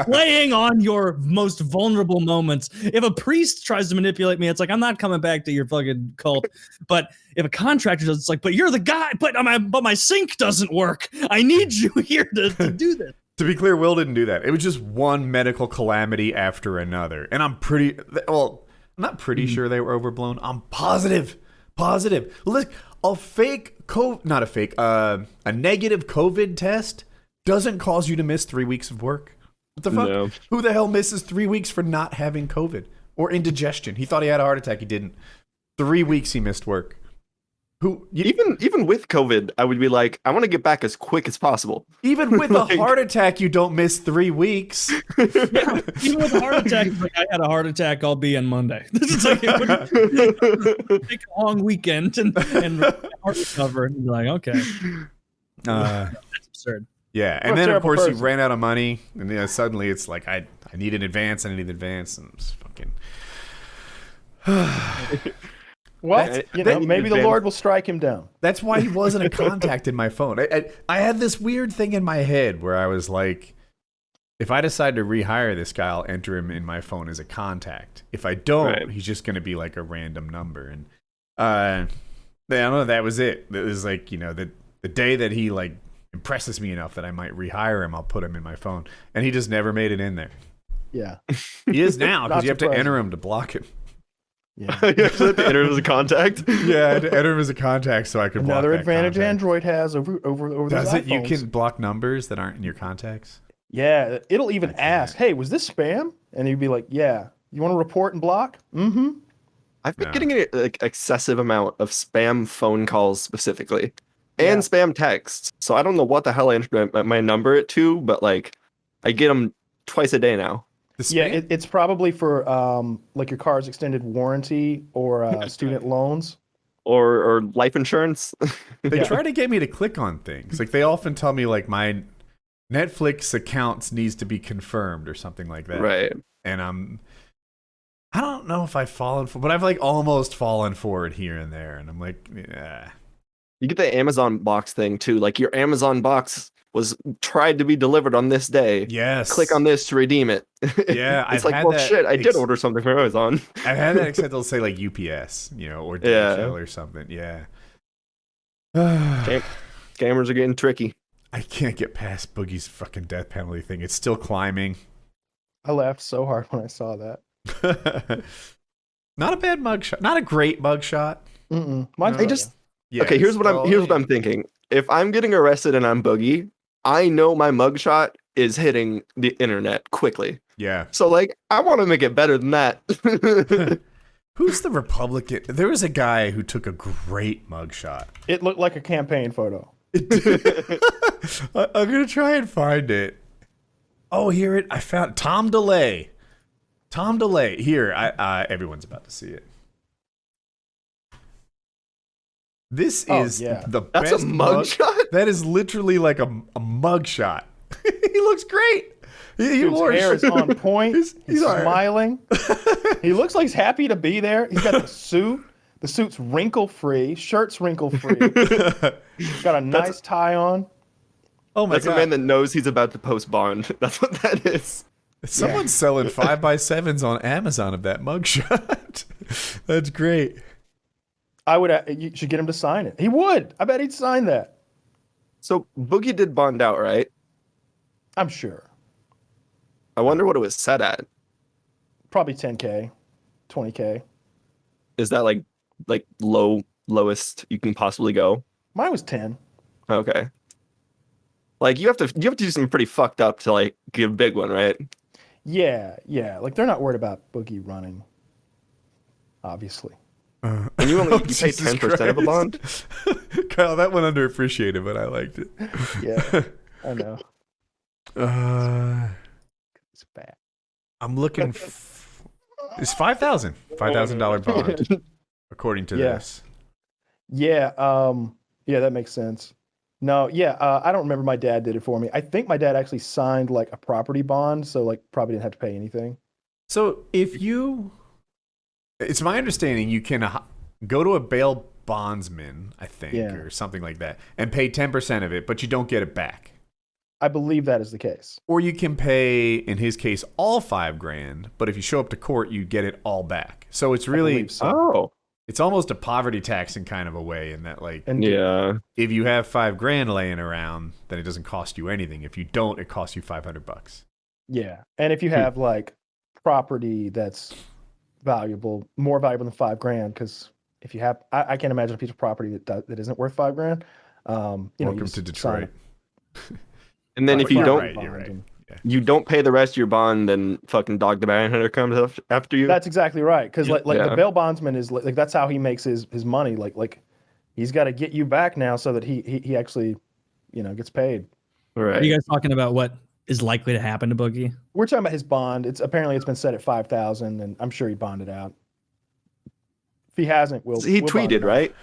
Playing on your most vulnerable moments. If a priest tries to manipulate me, it's like, I'm not coming back to your fucking cult. But if a contractor does, it's like, but you're the guy, but my sink doesn't work. I need you here to do this. To be clear, Will didn't do that. It was just one medical calamity after another. And I'm not pretty sure they were overblown. I'm positive. Look, a negative COVID test doesn't cause you to miss 3 weeks of work. What the fuck? No. Who the hell misses 3 weeks for not having COVID or indigestion? He thought he had a heart attack. He didn't. 3 weeks he missed work. Even with COVID, I would be like, I want to get back as quick as possible. Even with a heart attack, you don't miss 3 weeks. Yeah, even with a heart attack, it's like, I had a heart attack, I'll be on Monday. It's like, it would take a long weekend and recover, and be like, okay. That's absurd. Yeah, and then of course he ran out of money, and suddenly it's like, I need an advance, and it's fucking. Well, maybe the Lord will strike him down. That's why he wasn't a contact in my phone. I had this weird thing in my head where I was like, if I decide to rehire this guy, I'll enter him in my phone as a contact. If I don't, he's just going to be like a random number. And I don't know, that was it. It was like, the day that he like impresses me enough that I might rehire him, I'll put him in my phone. And he just never made it in there. Yeah. He is now, because you have to enter him to block him. Yeah. You have to enter him as a contact. Yeah, I had to enter him as a contact so I could block Another that advantage contact. Android has over Does those it? You iPhones. can block numbers that aren't in your contacts? Yeah, it'll even ask, "Hey, was this spam?" And you'd be like, "Yeah." You want to report and block? Mm-hmm. I've been getting an excessive amount of spam phone calls specifically, and spam texts. So I don't know what the hell I entered my number it to, but like I get them twice a day now. Yeah, it's probably for like your car's extended warranty or student loans. Or life insurance. They try to get me to click on things. Like they often tell me like my Netflix accounts needs to be confirmed or something like that. Right. And I don't know if I've fallen for, but I've like almost fallen for it here and there. And I'm like, yeah. You get the Amazon box thing too. Like your Amazon box was tried to be delivered on this day. Yes. Click on this to redeem it. Yeah. It's like, well, shit, I did order something from Amazon. I've had that, except they'll say like UPS, or DHL or something. Yeah. Scammers are getting tricky. I can't get past Boogie's fucking death penalty thing. It's still climbing. I laughed so hard when I saw that. Not a bad mugshot. Not a great mugshot. Okay, here's what I'm thinking. If I'm getting arrested and I'm Boogie, I know my mugshot is hitting the internet quickly. Yeah. So like, I want to make it better than that. Who's the Republican? There was a guy who took a great mugshot. It looked like a campaign photo. I'm gonna try and find it. Oh, here I found Tom DeLay. Tom DeLay. Here, everyone's about to see it. This is the That's best a mugshot. That is literally like a mugshot. He looks great. His hair is on point. He's smiling. He looks like he's happy to be there. He's got the suit. The suit's wrinkle-free. Shirt's wrinkle-free. Got a nice tie on. Oh my God. That's a man that knows he's about to post bond. That's what that is. Someone's selling 5x7s on Amazon of that mugshot. That's great. You should get him to sign it. He would. I bet he'd sign that. So Boogie did bond out, right? I'm sure. I wonder what it was set at. Probably 10K, 20K. Is that like lowest you can possibly go? Mine was 10. Okay. Like you have to do something pretty fucked up to like get a big one, right? Yeah. Like they're not worried about Boogie running. Obviously. And you pay 10% of a bond? Kyle, that went underappreciated, but I liked it. Yeah, I know. It's bad. I'm looking. It's $5,000 bond, according to this. Yeah. Yeah, that makes sense. No, I don't remember my dad did it for me. I think my dad actually signed like a property bond, so like probably didn't have to pay anything. So it's my understanding you can go to a bail bondsman, I think, or something like that, and pay 10% of it, but you don't get it back. I believe that is the case. Or you can pay, in his case, all $5,000, but if you show up to court, you get it all back. So it's really, it's almost a poverty tax in kind of a way, in that like, if you have $5,000 laying around, then it doesn't cost you anything. If you don't, it costs you $500. Yeah, and if you have like property that's more valuable than $5,000, because if you have, I can't imagine a piece of property that isn't worth $5,000. Welcome to Detroit. And then if you don't, you're right. You don't pay the rest of your bond, then fucking Dog the Manhunter comes after you. That's exactly right, because like the bail bondsman is like that's how he makes his money. Like he's got to get you back now so that he actually gets paid. Right. Are you guys talking about what is likely to happen to Boogie? We're talking about his bond. It's been set at $5,000, and I'm sure he bonded out. If he hasn't, we'll tweeted, right?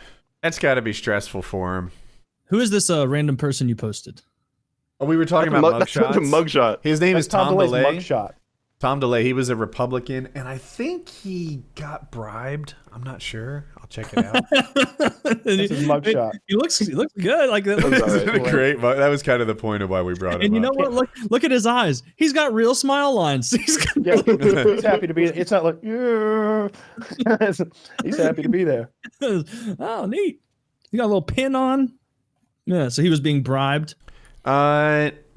That's got to be stressful for him. Who is this random person you posted? Oh, we were talking about mugshots. Mugshot. His name is Tom DeLay. Mugshot. Tom DeLay, he was a Republican, and I think he got bribed. I'm not sure. I'll check it out. This is mugshot. He looks good. Like that. Great. That was kind of the what? That was kind of the point of why we brought him. And you know up. what? Look at his eyes. He's got real smile lines. He's happy to be. It's not like he's happy to be there. Oh, neat. He got a little pin on. Yeah. So he was being bribed.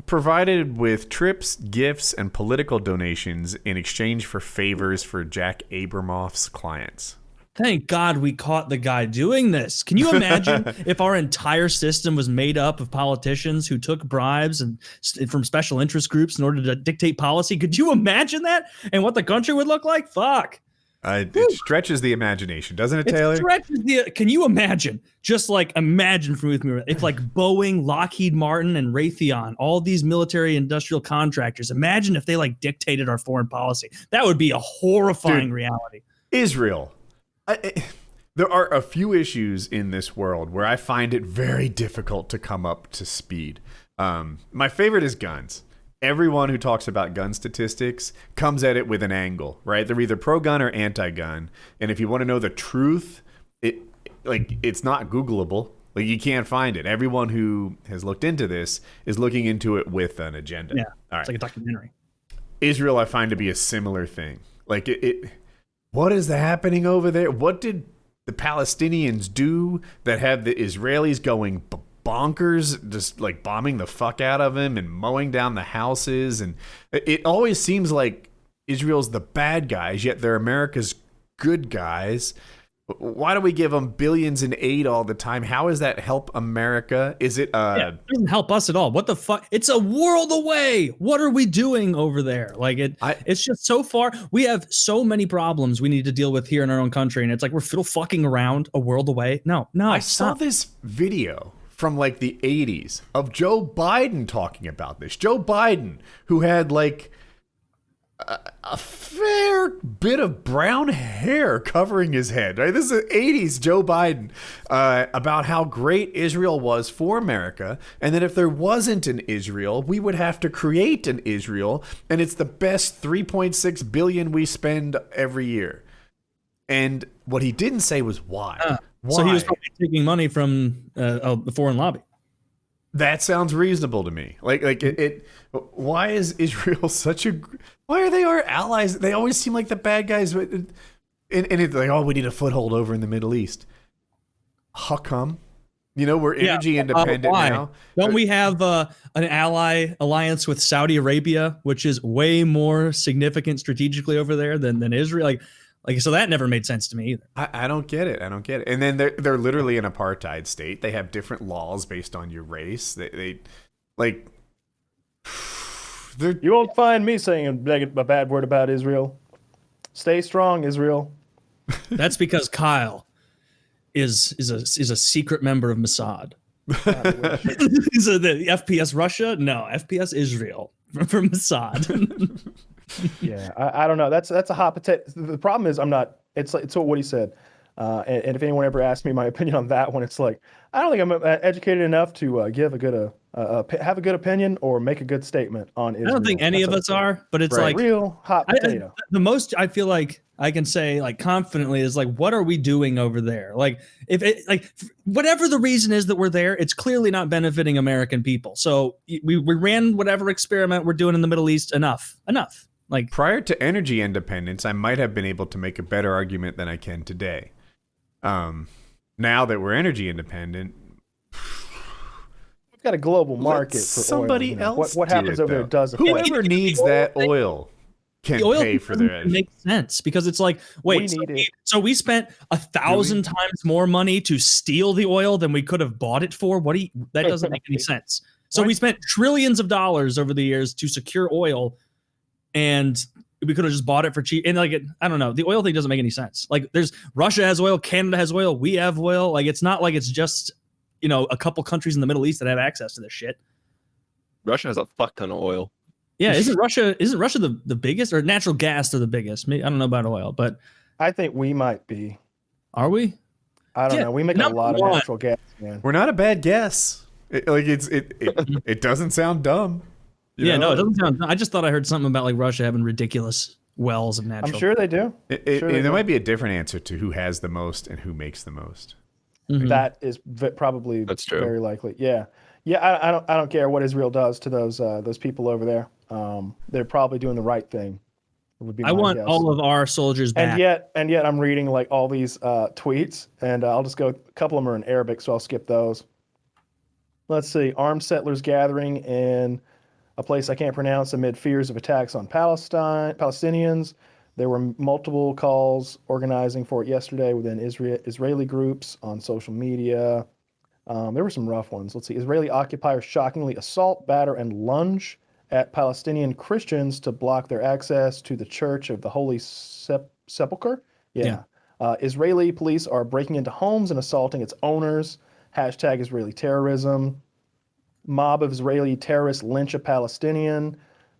Provided with trips, gifts, and political donations in exchange for favors for Jack Abramoff's clients. Thank God we caught the guy doing this. Can you imagine if our entire system was made up of politicians who took bribes and from special interest groups in order to dictate policy? Could you imagine that and what the country would look like? Fuck. It stretches the imagination, doesn't it, Taylor? Can you imagine? Just like imagine with me if like Boeing, Lockheed Martin, and Raytheon, all these military industrial contractors, imagine if they like dictated our foreign policy. That would be a horrifying reality. Israel. There are a few issues in this world where I find it very difficult to come up to speed. My favorite is guns. Everyone who talks about gun statistics comes at it with an angle, right? They're either pro-gun or anti-gun. And if you want to know the truth, it's not Googleable. Like, you can't find it. Everyone who has looked into this is looking into it with an agenda. Yeah, all right. It's like a documentary. Israel, I find to be a similar thing. Like, what is happening over there? What did the Palestinians do that had the Israelis going bonkers, just like bombing the fuck out of him and mowing down the houses? And it always seems like Israel's the bad guys, yet they're America's good guys. Why do we give them billions in aid all the time? How does that help America? Is it it doesn't help us at all. What the fuck? It's a world away. What are we doing over there? Like it's just so far. We have so many problems we need to deal with here in our own country, and it's like we're still fucking around a world away. No. I saw this video from like the 80s of Joe Biden talking about this. Joe Biden, who had like a fair bit of brown hair covering his head, right? This is 80s Joe Biden, about how great Israel was for America, and that if there wasn't an Israel, we would have to create an Israel, and it's the best $3.6 billion we spend every year. And what he didn't say was why. Why? So he was probably taking money from the foreign lobby. That sounds reasonable to me. Like why is Israel why are they our allies? They always seem like the bad guys. And it's like, oh, we need a foothold over in the Middle East. How come? We're energy independent now. Don't we have an alliance with Saudi Arabia, which is way more significant strategically over there than Israel? Like, so that never made sense to me either. I don't get it. And then they're literally an apartheid state. They have different laws based on your race. They you won't find me saying a bad word about Israel. Stay strong, Israel. That's because Kyle is a secret member of Mossad. So the FPS Russia? No, FPS Israel from Mossad. Yeah, I don't know. That's a hot potato. The problem is I'm not. It's what Woody said. And if anyone ever asks me my opinion on that one, it's like I don't think I'm educated enough to give a good have a good opinion or make a good statement on Israel. I don't think any of us are, but it's like real hot potato. The most I feel like I can say like confidently is like, what are we doing over there? Like if it like whatever the reason is that we're there, it's clearly not benefiting American people. So we ran whatever experiment we're doing in the Middle East. Enough. Like prior to energy independence, I might have been able to make a better argument than I can today. Now that we're energy independent, we've got a global market for somebody oil. else. What happens over there does affect. Whoever needs that oil can pay for their. It makes sense because it's like, wait, so we spent 1,000 times more money to steal the oil than we could have bought it for. That doesn't make any sense. So we spent trillions of dollars over the years to secure oil, and we could have just bought it for cheap. And like, I don't know, the oil thing doesn't make any sense. Like Russia has oil, Canada has oil, we have oil. Like, it's not like it's just, a couple countries in the Middle East that have access to this shit. Russia has a fuck ton of oil. Yeah. Isn't Russia the biggest, or natural gas are the biggest? I don't know about oil, but I think we might be. Are we? I don't know. We make a lot of natural gas, man. We're not a bad guess. It doesn't sound dumb. Yeah, no, it doesn't sound. I just thought I heard something about like Russia having ridiculous wells of natural. I'm sure they do. There might be a different answer to who has the most and who makes the most. Mm-hmm. That is probably very likely. Yeah. I don't care what Israel does to those people over there. They're probably doing the right thing. Would be I want all of our soldiers back. And yet I'm reading like all these tweets, and I'll just go. A couple of them are in Arabic, so I'll skip those. Let's see. Armed settlers gathering in a place I can't pronounce amid fears of attacks on Palestinians. There were multiple calls organizing for it yesterday within Israeli groups on social media. There were some rough ones. Let's see. Israeli occupiers shockingly assault, batter, and lunge at Palestinian Christians to block their access to the Church of the Holy Sepulchre. Yeah. Israeli police are breaking into homes and assaulting its owners. Hashtag Israeli terrorism. Mob of Israeli terrorists lynch a Palestinian.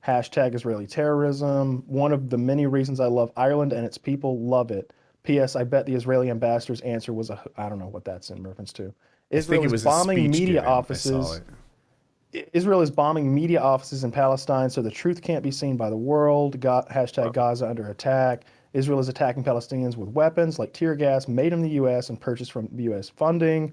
Hashtag Israeli terrorism. One of the many reasons I love Ireland and its people love it. P.S. I bet the Israeli ambassador's answer was I don't know what that's in reference to. Israel is bombing media offices. Israel is bombing media offices in Palestine, so the truth can't be seen by the world. Hashtag Gaza under attack. Israel is attacking Palestinians with weapons like tear gas made in the U.S. and purchased from U.S. funding.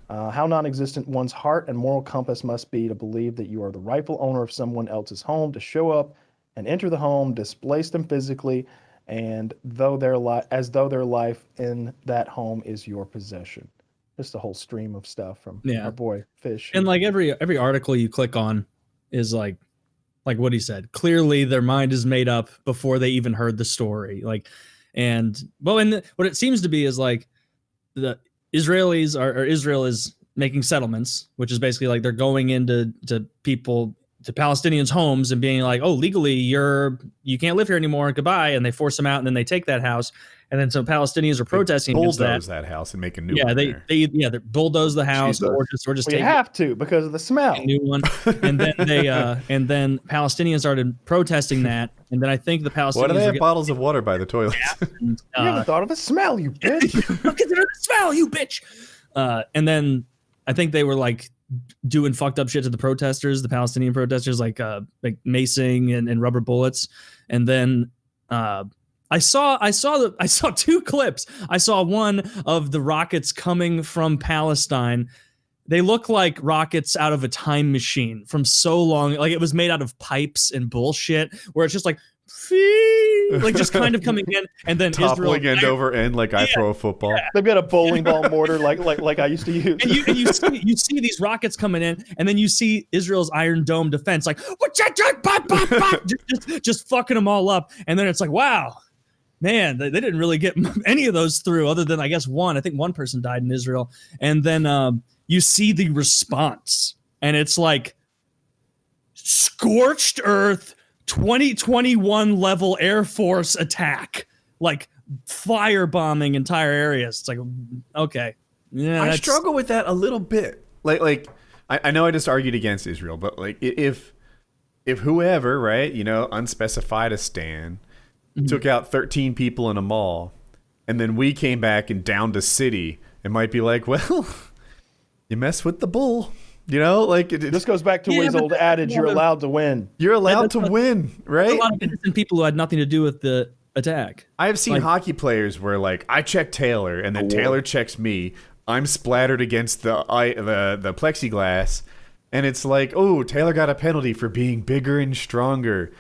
How non-existent one's heart and moral compass must be to believe that you are the rightful owner of someone else's home, to show up and enter the home, displace them physically, and as though their life in that home is your possession. Just a whole stream of stuff from our boy Fish. And like every article you click on is like what he said. Clearly their mind is made up before they even heard the story. What it seems to be is like the Israelis Israel is making settlements, which is basically like they're going into Palestinians' homes and being like, oh, legally you can't live here anymore, goodbye, and they force them out, and then they take that house, and then some Palestinians are protesting against that. Bulldoze that house and make a new one. They bulldoze the house or just take. You have to because of the smell. A new one, and then then Palestinians started protesting that, and then I think the Palestinians. Why do they have bottles of water by the toilet? You haven't thought of the smell, you bitch. Consider the smell, you bitch. And then I think they were like doing fucked up shit to the protesters, the Palestinian protesters, like macing and rubber bullets. And then I saw two clips. I saw one of the rockets coming from Palestine. They look like rockets out of a time machine from so long. Like it was made out of pipes and bullshit, where it's just like just kind of coming in and then toppling Israel, end over end like I throw a football. Yeah. They've got a bowling ball mortar like I used to use. And you see these rockets coming in, and then you see Israel's Iron Dome defense like just fucking them all up, and then it's like, wow, man, they didn't really get any of those through, other than I guess one. I think one person died in Israel, and then you see the response, and it's like scorched earth 2021 level Air Force attack, like firebombing entire areas. It's like, okay. Yeah, I struggle with that a little bit. Like I know I just argued against Israel, but like if whoever, right, unspecified a stand, took out 13 people in a mall, and then we came back and downed a city, it might be like, well, you mess with the bull. This goes back to his old adage: "You're allowed to win." You're allowed to win, right? A lot of innocent people who had nothing to do with the attack. I have seen hockey players where, like, I check Taylor, and then Taylor checks me. I'm splattered against the plexiglass, and it's like, oh, Taylor got a penalty for being bigger and stronger.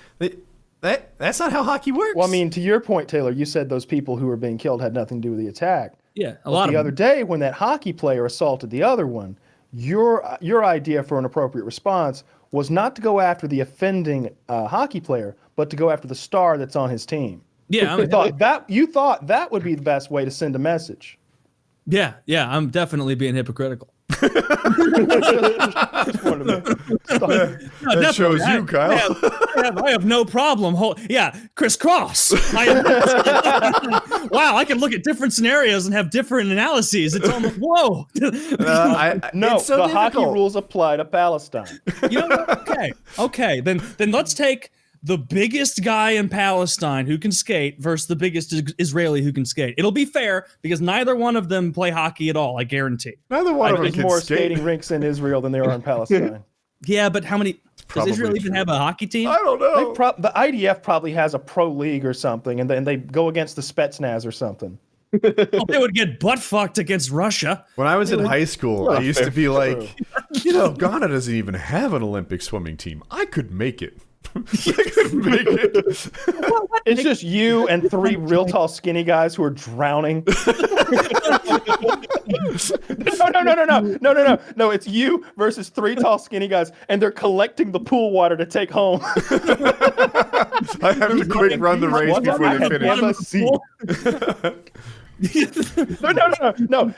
That's not how hockey works. Well, I mean, to your point, Taylor, you said those people who were being killed had nothing to do with the attack. Yeah, a lot of the other day when that hockey player assaulted the other one. Your idea for an appropriate response was not to go after the offending hockey player, but to go after the star that's on his team. Yeah, you thought that would be the best way to send a message. Yeah, I'm definitely being hypocritical. That shows you, Kyle. I have no problem. Crisscross. Wow, I can look at different scenarios and have different analyses. It's almost whoa. The hockey rules apply to Palestine. Okay. Then let's take the biggest guy in Palestine who can skate versus the biggest Israeli who can skate. It'll be fair because neither one of them play hockey at all, I guarantee. Neither one of them There's can more skate. Skating rinks in Israel than there are in Palestine. Yeah, but how many? Does Israel even have a hockey team? I don't know. The IDF probably has a pro league or something, and then they go against the Spetsnaz or something. Well, they would get butt fucked against Russia. When I was in high school, I used to be like, Ghana doesn't even have an Olympic swimming team. I could make it. I could make it. It's just you and 3 real tall skinny guys who are drowning. No. It's you versus 3 tall skinny guys, and they're collecting the pool water to take home. I have to quick run the race before they finish.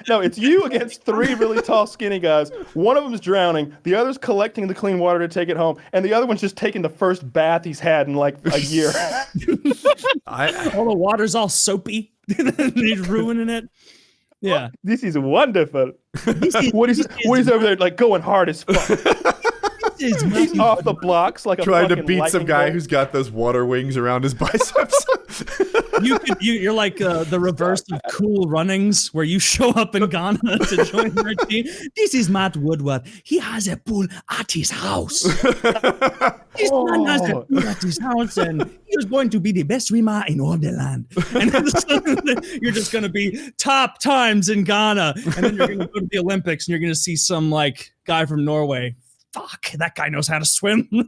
No. It's you against 3 really tall, skinny guys. One of them's drowning. The other's collecting the clean water to take it home, and the other one's just taking the first bath he's had in like a year. All the water's all soapy. He's ruining it. Yeah, this is wonderful. Woody's over there like going hard as fuck. He's off the blocks like a trying to beat some guy who's got those water wings around his biceps. You're like the reverse of Cool Runnings, where you show up in Ghana to join their team. This is Matt Woodward. He has a pool at his house. This man has a pool at his house, and he is going to be the best swimmer in all the land. And then you're just going to be top times in Ghana, and then you're going to go to the Olympics, and you're going to see some like guy from Norway. Fuck, that guy knows how to swim. Damn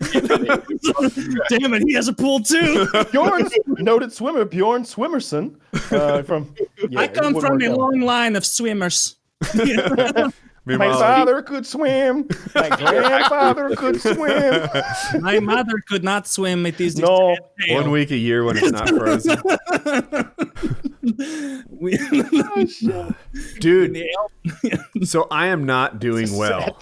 it, he has a pool too. Bjorn's noted swimmer, Bjorn Swimmerson. I come from a long line of swimmers. My father could swim. My grandfather could swim. My mother could not swim. It is no 1 week a year when it's not frozen. Dude, so I am not doing well.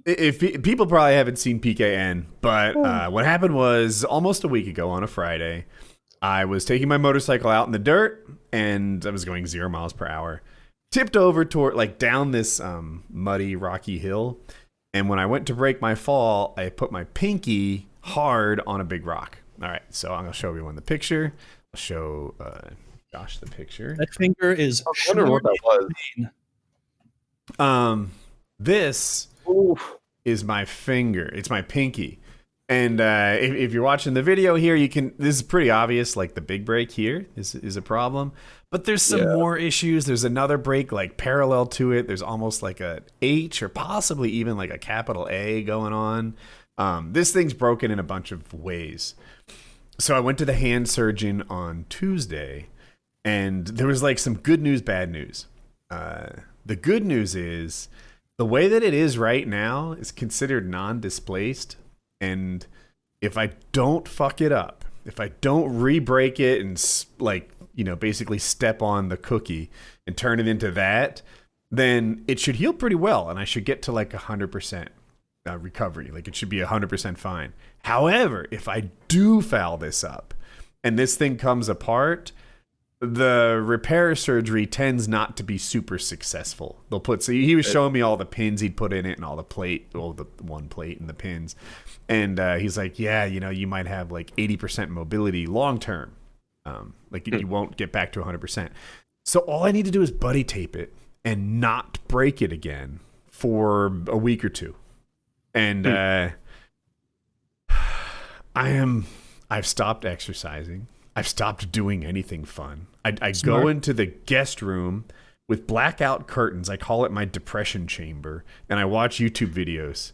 If people probably haven't seen PKN, but what happened was almost a week ago on a Friday, I was taking my motorcycle out in the dirt, and I was going 0 miles per hour. Tipped over toward like down this muddy, rocky hill, and when I went to break my fall, I put my pinky hard on a big rock. All right, so I'm gonna show everyone the picture. I'll show Josh the picture. That finger is. I wonder what that was. This is my finger. It's my pinky. And if you're watching the video here, this is pretty obvious, like the big break here is a problem. But there's some more issues. There's another break like parallel to it. There's almost like a H or possibly even like a capital A going on. This thing's broken in a bunch of ways. So I went to the hand surgeon on Tuesday, and there was like some good news, bad news. The good news is the way that it is right now is considered non-displaced. And if I don't fuck it up, if I don't re-break it and basically step on the cookie and turn it into that, then it should heal pretty well. And I should get to like 100% recovery. Like it should be 100% fine. However, if I do foul this up and this thing comes apart, the repair surgery tends not to be super successful. He was showing me all the pins he'd put in it and all the one plate and the pins. And he's like, yeah, you might have like 80% mobility long term. You won't get back to 100%. So all I need to do is buddy tape it and not break it again for a week or two. And I've stopped exercising. I've stopped doing anything fun. I go into the guest room with blackout curtains. I call it my depression chamber, and I watch YouTube videos,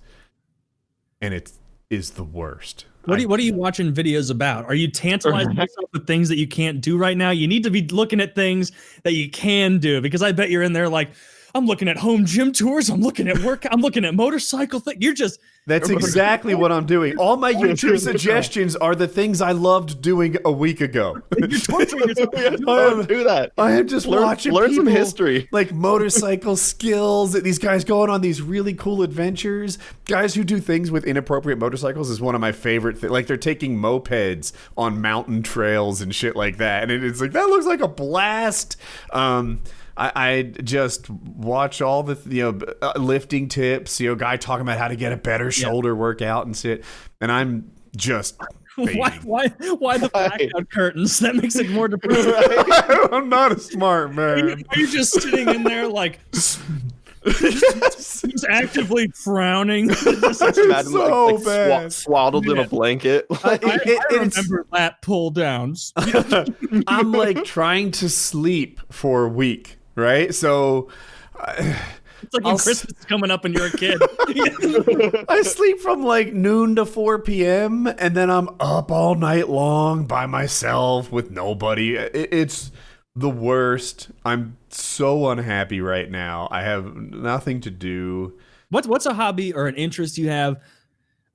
and it is the worst. What are you watching videos about? Are you tantalizing yourself with things that you can't do right now? You need to be looking at things that you can do, because I bet you're in there like, I'm looking at home gym tours. I'm looking at work. I'm looking at motorcycle things. That's exactly what I'm doing. All my YouTube suggestions are the things I loved doing a week ago. You're torturing yourself. Do that. I am just watching learn people, some history. like motorcycle skills. These guys going on these really cool adventures. Guys who do things with inappropriate motorcycles is one of my favorite things. Like they're taking mopeds on mountain trails and shit like that. And it's like, that looks like a blast. I just watch all the lifting tips, guy talking about how to get a better shoulder workout and shit, and I'm just why the blackout curtains? That makes it more depressing. I'm not a smart man. Are you just sitting in there like He's actively frowning. So bad. Swaddled in a blanket. I remember lap pull downs. I'm like trying to sleep for a week, right? So it's like when Christmas is coming up and you're a kid. I sleep from like noon to 4 p.m. and then I'm up all night long by myself with nobody. It's the worst. I'm so unhappy right now. I have nothing to do. What's a hobby or an interest you have?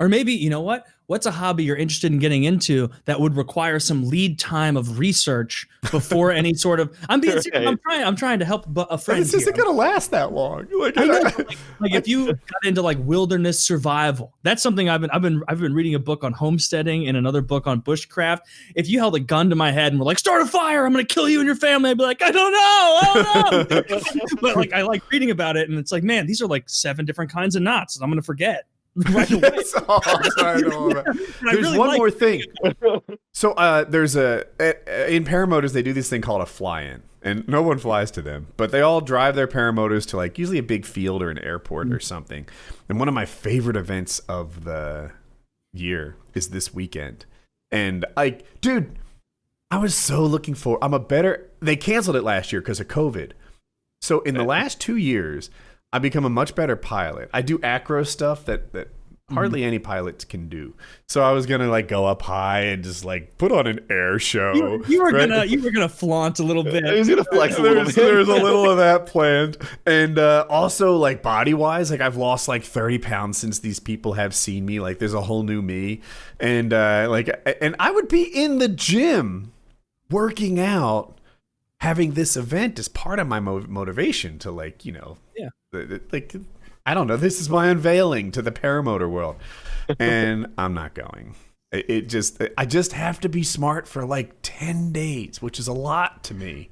Or maybe, you know what? What's a hobby you're interested in getting into that would require some lead time of research before any sort of? I'm being serious. I'm trying to help a friend. This isn't gonna last that long. Like, I know, like if you got into like wilderness survival, that's something I've been reading a book on homesteading and another book on bushcraft. If you held a gun to my head and were like, "Start a fire, I'm gonna kill you and your family," I'd be like, "I don't know." But like I like reading about it, and it's like, man, these are like 7 different kinds of knots, and I'm gonna forget. Right away. There's one more thing. So there's in paramotors they do this thing called a fly-in, and no one flies to them, but they all drive their paramotors to like usually a big field or an airport or something. And one of my favorite events of the year is this weekend. And dude, I was so looking for. They canceled it last year because of COVID. So in the last 2 years, I've become a much better pilot. I do acro stuff that hardly any pilots can do. So I was gonna like go up high and just like put on an air show. You were gonna flaunt a little bit. He was gonna flex a little bit. There's a little of that planned, and also like body wise, like I've lost like 30 pounds since these people have seen me. Like there's a whole new me, and and I would be in the gym working out, having this event as part of my motivation to like, you know. Yeah. Like, I don't know. This is my unveiling to the paramotor world, and I'm not going. I just have to be smart for like 10 days, which is a lot to me.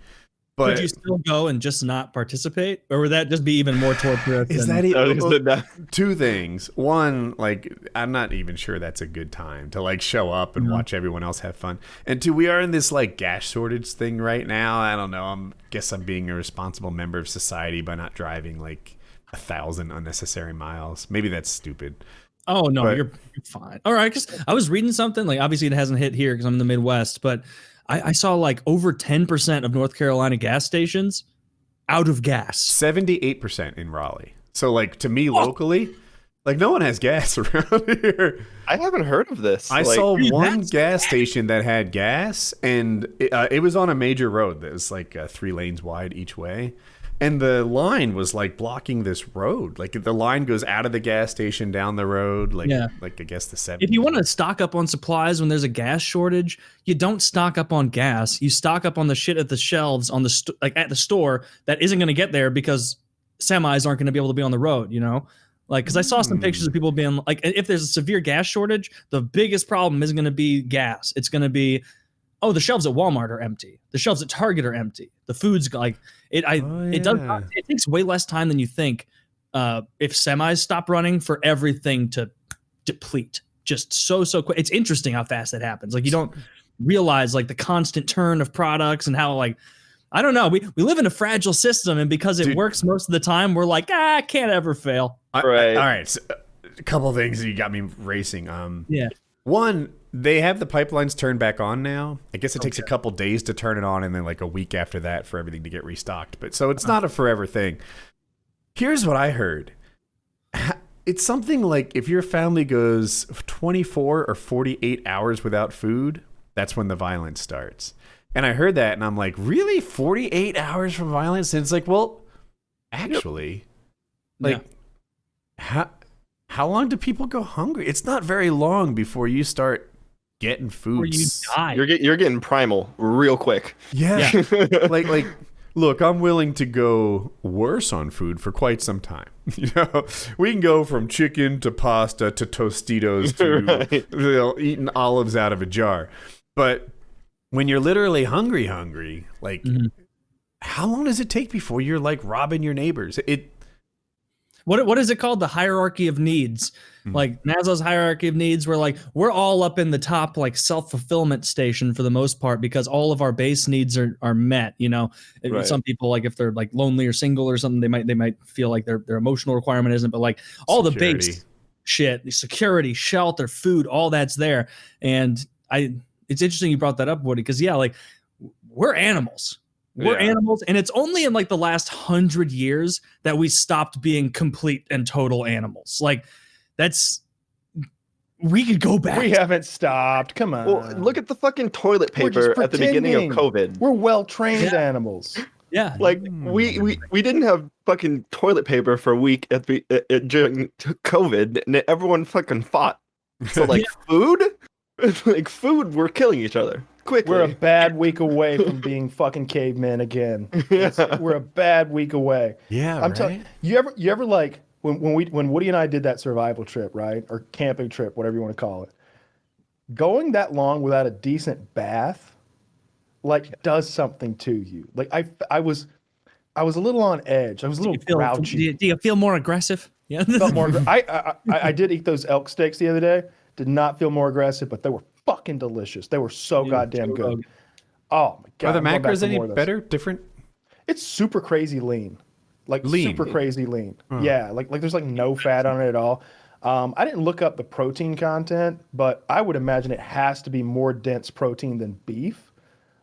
But could you still go and just not participate, or would that just be even more torturous? Is that it? Two things. One, like I'm not even sure that's a good time to like show up and watch everyone else have fun. And two, we are in this like gas shortage thing right now. I don't know. Guess I'm being a responsible member of society by not driving like 1,000 unnecessary miles. Maybe that's stupid. Oh no, you're fine. All right, because I was reading something like obviously it hasn't hit here because I'm in the Midwest, but I saw like over 10% of North Carolina gas stations out of gas. 78% in Raleigh. So like to me locally, like no one has gas around here. I haven't heard of this. I saw one gas station that had gas, and it was on a major road that was like 3 lanes wide each way. And the line was like blocking this road. Like the line goes out of the gas station down the road. Like I guess the 7. If you want to stock up on supplies when there's a gas shortage, you don't stock up on gas. You stock up on the shit at the shelves on the at the store that isn't going to get there because semis aren't going to be able to be on the road. You know, like because I saw some pictures of people being like, if there's a severe gas shortage, the biggest problem isn't going to be gas. It's going to be, oh, the shelves at Walmart are empty. The shelves at Target are empty. The food's like it. It takes way less time than you think. If semis stop running for everything to deplete, just so quick. It's interesting how fast that happens. Like you don't realize like the constant turn of products and how like I don't know. We live in a fragile system, and because it works most of the time, we're like it can't ever fail. Right. All right. So, a couple of things you got me racing. Yeah. One, they have the pipelines turned back on now. I guess it takes a couple days to turn it on and then like a week after that for everything to get restocked. But so it's not a forever thing. Here's what I heard. It's something like if your family goes 24 or 48 hours without food, that's when the violence starts. And I heard that and I'm like, really? 48 hours from violence? And it's like, well, actually, how long do people go hungry? It's not very long before you start getting food. Or you die. You're getting primal real quick. Yeah. like look, I'm willing to go worse on food for quite some time. You know, we can go from chicken to pasta to Tostitos to eating olives out of a jar. But when you're literally hungry, like how long does it take before you're like robbing your neighbors? what is it called? The hierarchy of needs. Like Maslow's hierarchy of needs, where like we're all up in the top like self-fulfillment station for the most part because all of our base needs are met, you know. Right. Some people, like if they're like lonely or single or something, they might feel like their emotional requirement isn't, but like all the base shit, security, shelter, food, all that's there. And it's interesting you brought that up, Woody, because like we're animals. We're animals, and it's only in like the last 100 years that we stopped being complete and total animals. Like we could go back. We haven't stopped. Come on. Well, look at the fucking toit paper at the beginning of COVID. We're well-trained animals. Yeah. Like we didn't have fucking toilet paper for a week during COVID, and everyone fucking fought. So like food, we're killing each other. Quickly. We're a bad week away from being fucking cavemen again. We're a bad week away. Yeah, I'm telling you. You ever like when Woody and I did that survival trip, right, or camping trip, whatever you want to call it, going that long without a decent bath, like does something to you. Like I was a little on edge. I was a little grouchy. Do you feel more aggressive? Yeah. Felt more. I did eat those elk steaks the other day. Did not feel more aggressive, but they were fucking delicious. They were so goddamn good. Oh my god! Are the macros any better? Different? It's super crazy lean, like super crazy lean. Yeah, like there's like no fat on it at all. I didn't look up the protein content, but I would imagine it has to be more dense protein than beef,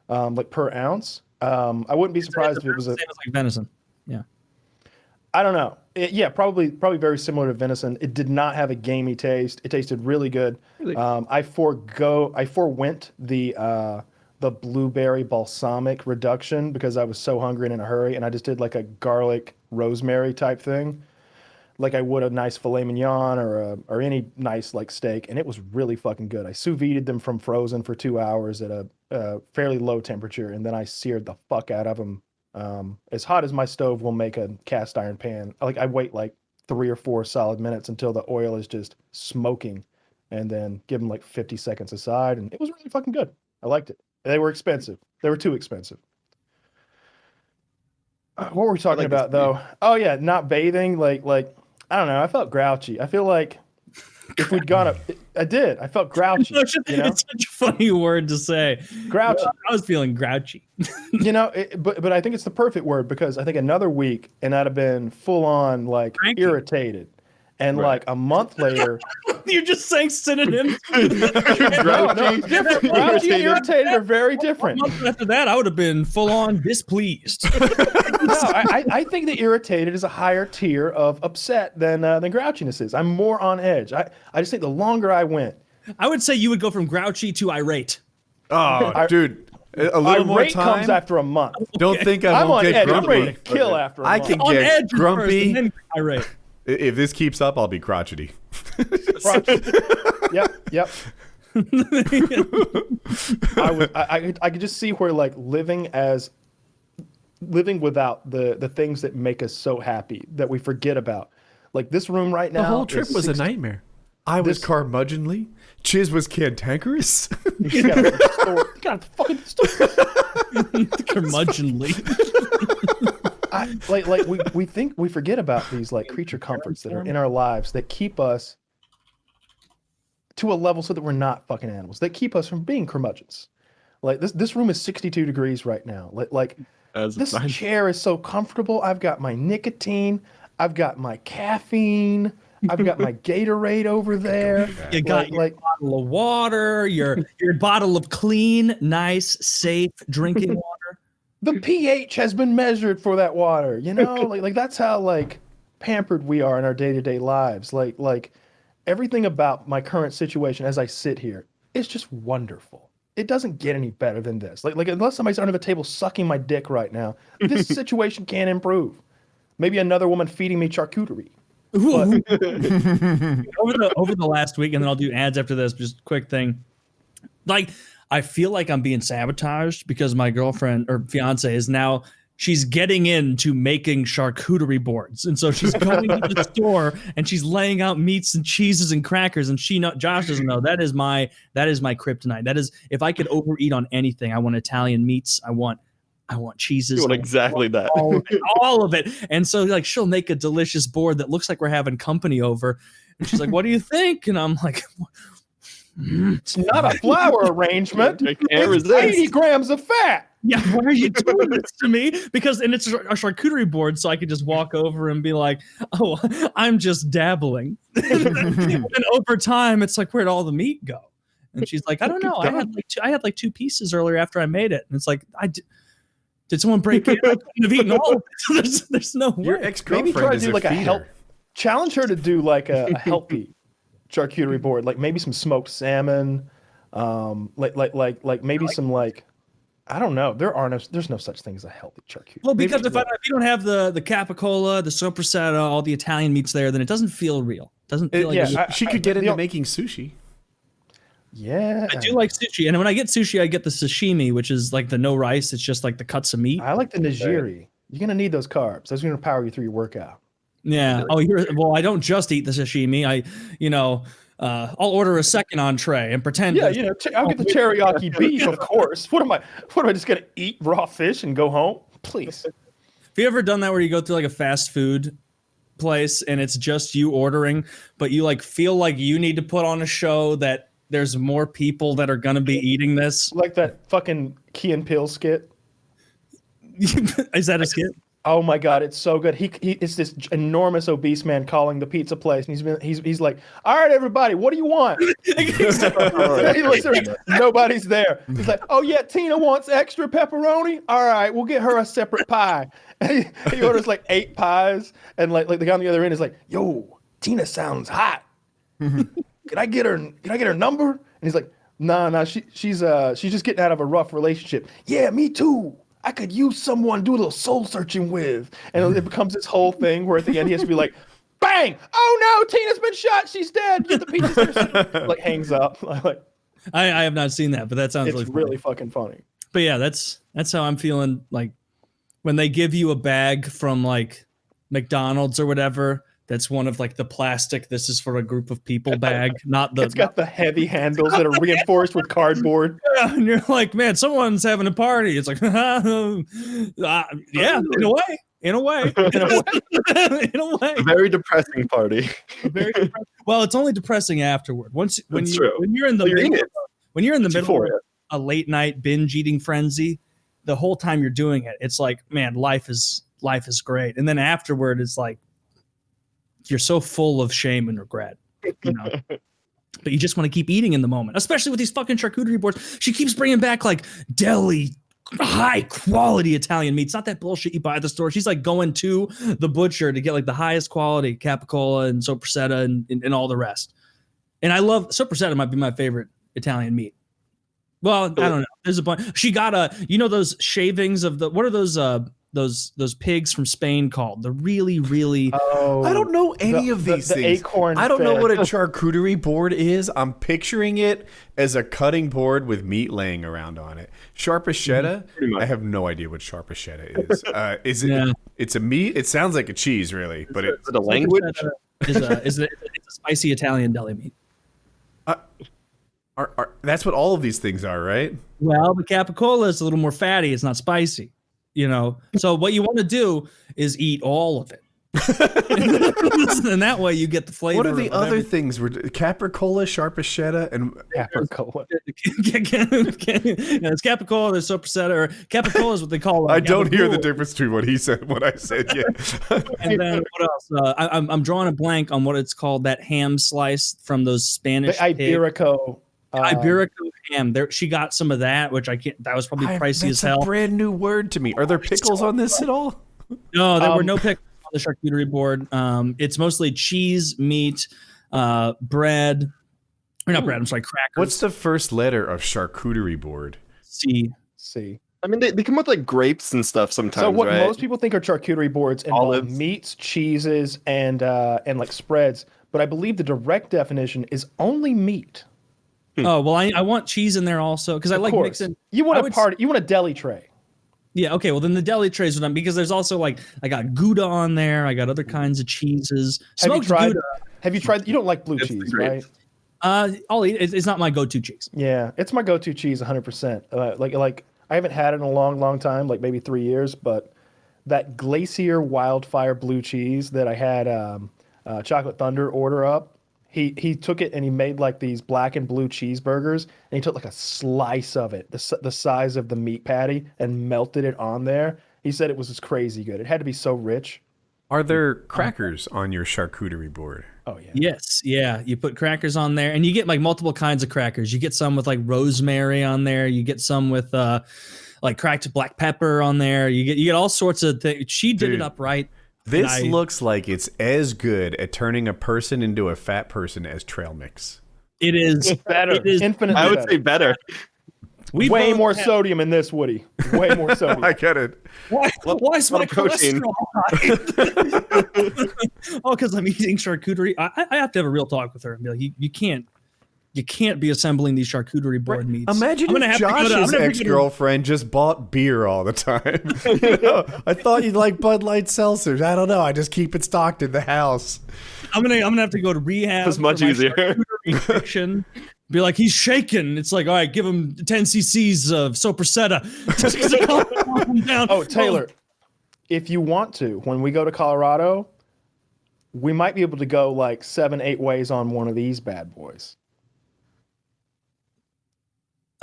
like per ounce. I wouldn't be surprised if it was same as like venison. Yeah. I don't know. Probably very similar to venison. It did not have a gamey taste. It tasted really good. Really? I forewent the blueberry balsamic reduction because I was so hungry and in a hurry, and I just did like a garlic rosemary type thing, like I would a nice filet mignon or any nice like steak, and it was really fucking good. I sous vide'd them from frozen for 2 hours at a fairly low temperature, and then I seared the fuck out of them. As hot as my stove will make a cast iron pan. Like I wait like 3 or 4 solid minutes until the oil is just smoking, and then give them like 50 seconds aside, and it was really fucking good. I liked it. They were expensive. They were too expensive. What were we talking about though? Oh yeah, not bathing. Like I don't know. I felt grouchy. I feel like if we'd gone up, I did. I felt grouchy. You know? It's such a funny word to say. Grouchy. I was feeling grouchy. You know, but I think it's the perfect word because I think another week and I'd have been full on like irritated, and like a month later, you're just saying synonyms. Grouchy and irritated are very different. A month after that, I would have been full on displeased. No, I think the irritated is a higher tier of upset than grouchiness is. I'm more on edge. I just think the longer I went, I would say you would go from grouchy to irate. Oh, dude, a little more time comes after a month. Don't think I won't get grumpy. I'm ready to kill after a month. I can get grumpy. First, irate. If this keeps up, I'll be crotchety. Yep. I could just see where like living without the things that make us so happy that we forget about. Like this room right now. The whole trip was a nightmare. I was curmudgeonly. Chiz was cantankerous. You got a fucking story. Curmudgeonly. We forget about these like creature comforts that are in our lives that keep us to a level so that we're not fucking animals. That keep us from being curmudgeons. Like this room is 62 degrees right now. This chair is so comfortable. I've got my nicotine. I've got my caffeine. I've got my Gatorade over there. You got your bottle of water, your bottle of clean, nice, safe drinking water. The pH has been measured for that water, you know? like that's how like pampered we are in our day-to-day lives. Like everything about my current situation as I sit here is just wonderful. It doesn't get any better than this. Like unless somebody's under the table sucking my dick right now, this situation can't improve. Maybe another woman feeding me charcuterie. Over the last week, and then I'll do ads after this. Just a quick thing. Like, I feel like I'm being sabotaged because my girlfriend or fiance is now, she's getting into making charcuterie boards. And so she's going to the store and she's laying out meats and cheeses and crackers. And Josh doesn't know that is my kryptonite. That is, if I could overeat on anything, I want Italian meats. I want I want cheeses. You want exactly that. All of it. And so like she'll make a delicious board that looks like we're having company over. And she's like, what do you think? And I'm like, it's not a flour arrangement. It's 80 grams of fat. Yeah, why are you doing this to me? Because it's a charcuterie board, so I could just walk over and be like, "Oh, I'm just dabbling." And over time, it's like, where'd all the meat go? And she's like, "I don't know. I had like 2 pieces earlier after I made it." And it's like, did someone break it? I couldn't have eaten all of it. There's no way. Your ex-girlfriend maybe try to is do like a help. Challenge her to do like a healthy charcuterie board, like maybe some smoked salmon, like maybe some like. I don't know. There's no such thing as a healthy charcuterie. Well, because if you don't have the capicola, the sopressata, all the Italian meats there, then it doesn't feel real. It doesn't feel like she could get into making sushi. Yeah, I do like sushi, and when I get sushi, I get the sashimi, which is like the no rice. It's just like the cuts of meat. I like the nigiri. You're gonna need those carbs. Those are gonna power you through your workout. Yeah. Well, I don't just eat the sashimi. I'll order a second entree and pretend. Yeah, I'll get the teriyaki beef, of course. What am I just gonna eat raw fish and go home? Please. Have you ever done that where you go through like a fast food place and it's just you ordering, but you like feel like you need to put on a show that there's more people that are gonna be eating this? Like that fucking Key and Peele skit. Is that a skit? Oh my God, it's so good. It's this enormous obese man calling the pizza place, and he's like, "All right, everybody, what do you want?" Nobody's there. He's like, "Oh yeah, Tina wants extra pepperoni. All right, we'll get her a separate pie." And he orders like 8 pies, and like the guy on the other end is like, "Yo, Tina sounds hot. Can I get her number?" And he's like, "Nah, she's just getting out of a rough relationship." "Yeah, me too. I could use someone to do a little soul searching with." And it becomes this whole thing where at the end he has to be like, bang! "Oh no, Tina's been shot. She's dead. Get the pizza." Like hangs up. I have not seen that, but that sounds really fucking funny. But yeah, that's how I'm feeling. Like when they give you a bag from like McDonald's or whatever, that's one of like the plastic, this is for a group of people bag, not the. It's got the heavy handles that are reinforced with cardboard. Yeah, and you're like, man, someone's having a party. It's like, yeah, in a way. In a way. A very depressing party. Well, it's only depressing afterward. When you're in the middle of a late night binge eating frenzy, the whole time you're doing it, it's like, man, life is great. And then afterward, it's like, you're so full of shame and regret, but you just want to keep eating in the moment, especially with these fucking charcuterie boards. She keeps bringing back like deli, high quality Italian meats, not that bullshit you buy at the store. She's like going to the butcher to get like the highest quality capicola and sopressata and all the rest. And I love sopressata, might be my favorite Italian meat. Well, I don't know. There's a bunch. She got those shavings of what are those pigs from Spain called? The really, really. Oh, I don't know any of these things. Acorn I don't know what a charcuterie board is. I'm picturing it as a cutting board with meat laying around on it. Sharpachetta. I have no idea what sharpachetta is. Is it? Yeah. It's a meat. It sounds like a cheese, really, but is it a language? It's a spicy Italian deli meat. That's what all of these things are, right? Well, the capicola is a little more fatty. It's not spicy. So what you want to do is eat all of it. And that way you get the flavor. What are the other things? Capricola, sharpachetta, and capricola. It's capricola, there's sopressata, or capricola is what they call it. I don't hear the difference between what he said and what I said yet. And then what else? I'm drawing a blank on what it's called, that ham slice from those Spanish the Iberico. Iberico ham. She got some of that, which I can't. That was probably pricey as hell. That's a brand new word to me. Are there pickles on this at all? No, there were no pickles on the charcuterie board. It's mostly cheese, meat, bread. Or not bread. I'm sorry, crackers. What's the first letter of charcuterie board? C. I mean, they come with like grapes and stuff sometimes. So what right? most people think are charcuterie boards involve meats, cheeses, and like spreads. But I believe the direct definition is only meat. Oh, well, I want cheese in there also because I like mixing. You want a deli tray. Yeah, okay. Well, then the deli trays are done because there's also like I got Gouda on there. I got other kinds of cheeses. Have you tried? You don't like blue cheese, right? I'll eat it. It's not my go-to cheese. Yeah, it's my go-to cheese 100%. Like I haven't had it in a long time, like maybe 3 years, but that Glacier Wildfire blue cheese that I had Chocolate Thunder order up, he took it and he made like these black and blue cheeseburgers, and he took like a slice of it, the size of the meat patty, and melted it on there. He said it was just crazy good. It had to be so rich. Are there crackers on your charcuterie board? Oh, yeah. Yes, yeah. You put crackers on there, and you get like multiple kinds of crackers. You get some with like rosemary on there. You get some with like cracked black pepper on there. You get all sorts of things. She did it up right. This looks like it's as good at turning a person into a fat person as trail mix. It is better. It is infinitely. I would say better. Way more sodium in this, Woody. Way more sodium. I get it. Why is my cholesterol high? Oh, because I'm eating charcuterie. I have to have a real talk with her and be like, you can't be assembling these charcuterie board meats. Imagine if Josh's ex-girlfriend just bought beer all the time. I thought you'd like Bud Light seltzers. I don't know. I just keep it stocked in the house. I'm gonna have to go to rehab. It's much easier. Be like, he's shaking. It's like, all right, give him 10 cc's of Sopraceta. Oh, Taylor, if you want to, when we go to Colorado, we might be able to go like 7-8 ways on one of these bad boys.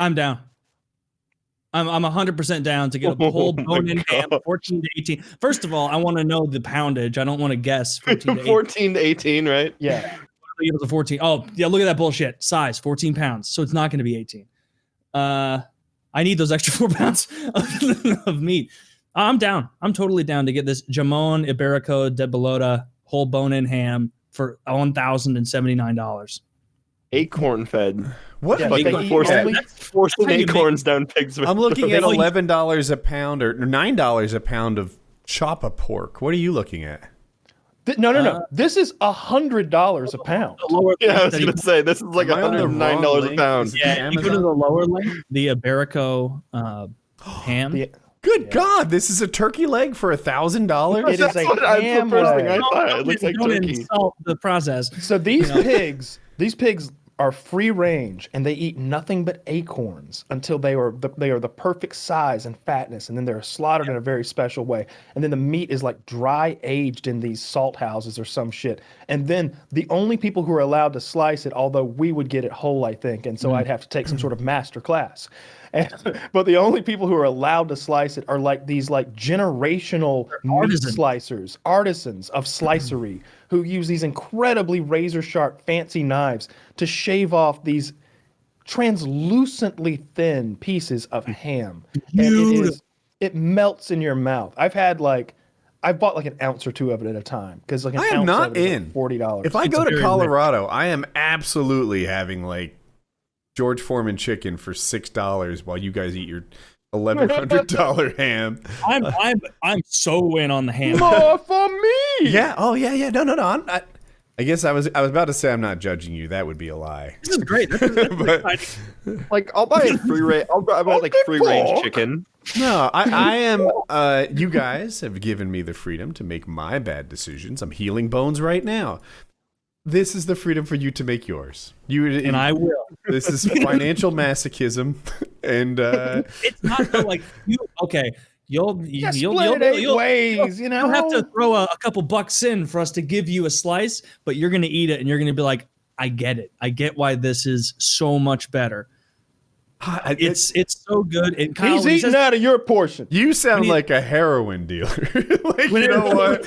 I'm down. I'm 100% down to get a whole bone-in ham, 14 to 18. First of all, I want to know the poundage. I don't want to guess 14 to 18. 14 to 18, right? Yeah. Give us a 14. Oh, yeah, look at that bullshit. Size, 14 pounds. So it's not going to be 18. I need those extra 4 pounds of meat. I'm down. I'm totally down to get this Jamon Iberico de Bellota whole bone-in ham for $1,079. Acorn fed. What? Yeah, like forcing acorns down pigs. I'm looking at $11 a pound or $9 a pound of choppa pork. What are you looking at? No. This is $100 a pound. Yeah, I was going to say, this is like $109 a pound. Yeah, you go to the lower link, the Iberico ham. Good God, this is a turkey leg for $1,000? It is a ham leg. I thought. It looks like turkey. Insult the process. So these pigs are free range, and they eat nothing but acorns until they are the perfect size and fatness, and then they're slaughtered in a very special way. And then the meat is like dry aged in these salt houses or some shit. And then the only people who are allowed to slice it, although we would get it whole, I think, and so I'd have to take some sort of master class. But the only people who are allowed to slice it are like these like generational meat slicers, artisans of slicery, who use these incredibly razor sharp fancy knives to shave off these translucently thin pieces of ham. And it melts in your mouth. I bought like an ounce or two of it at a time because like I am not in $40. If I go to Colorado, I am absolutely having like George Foreman chicken for $6 while you guys eat your $1,100 ham. I'm so in on the ham. More for me. Yeah. Oh yeah. No. I'm not. I guess I was about to say I'm not judging you. That would be a lie. This is great. That's like I'll buy a free range. I'll buy like free range chicken. No, I am. You guys have given me the freedom to make my bad decisions. I'm healing bones right now. This is the freedom for you to make yours. And I will. This is financial masochism, and it's not like you. Okay, you'll split it 8 ways. You know, you'll have to throw a couple bucks in for us to give you a slice, but you're gonna eat it, and you're gonna be like, I get it. I get why this is so much better. It's so good. And Kyle, he's eating out of your portion. You sound like a heroin dealer. Like, you know what?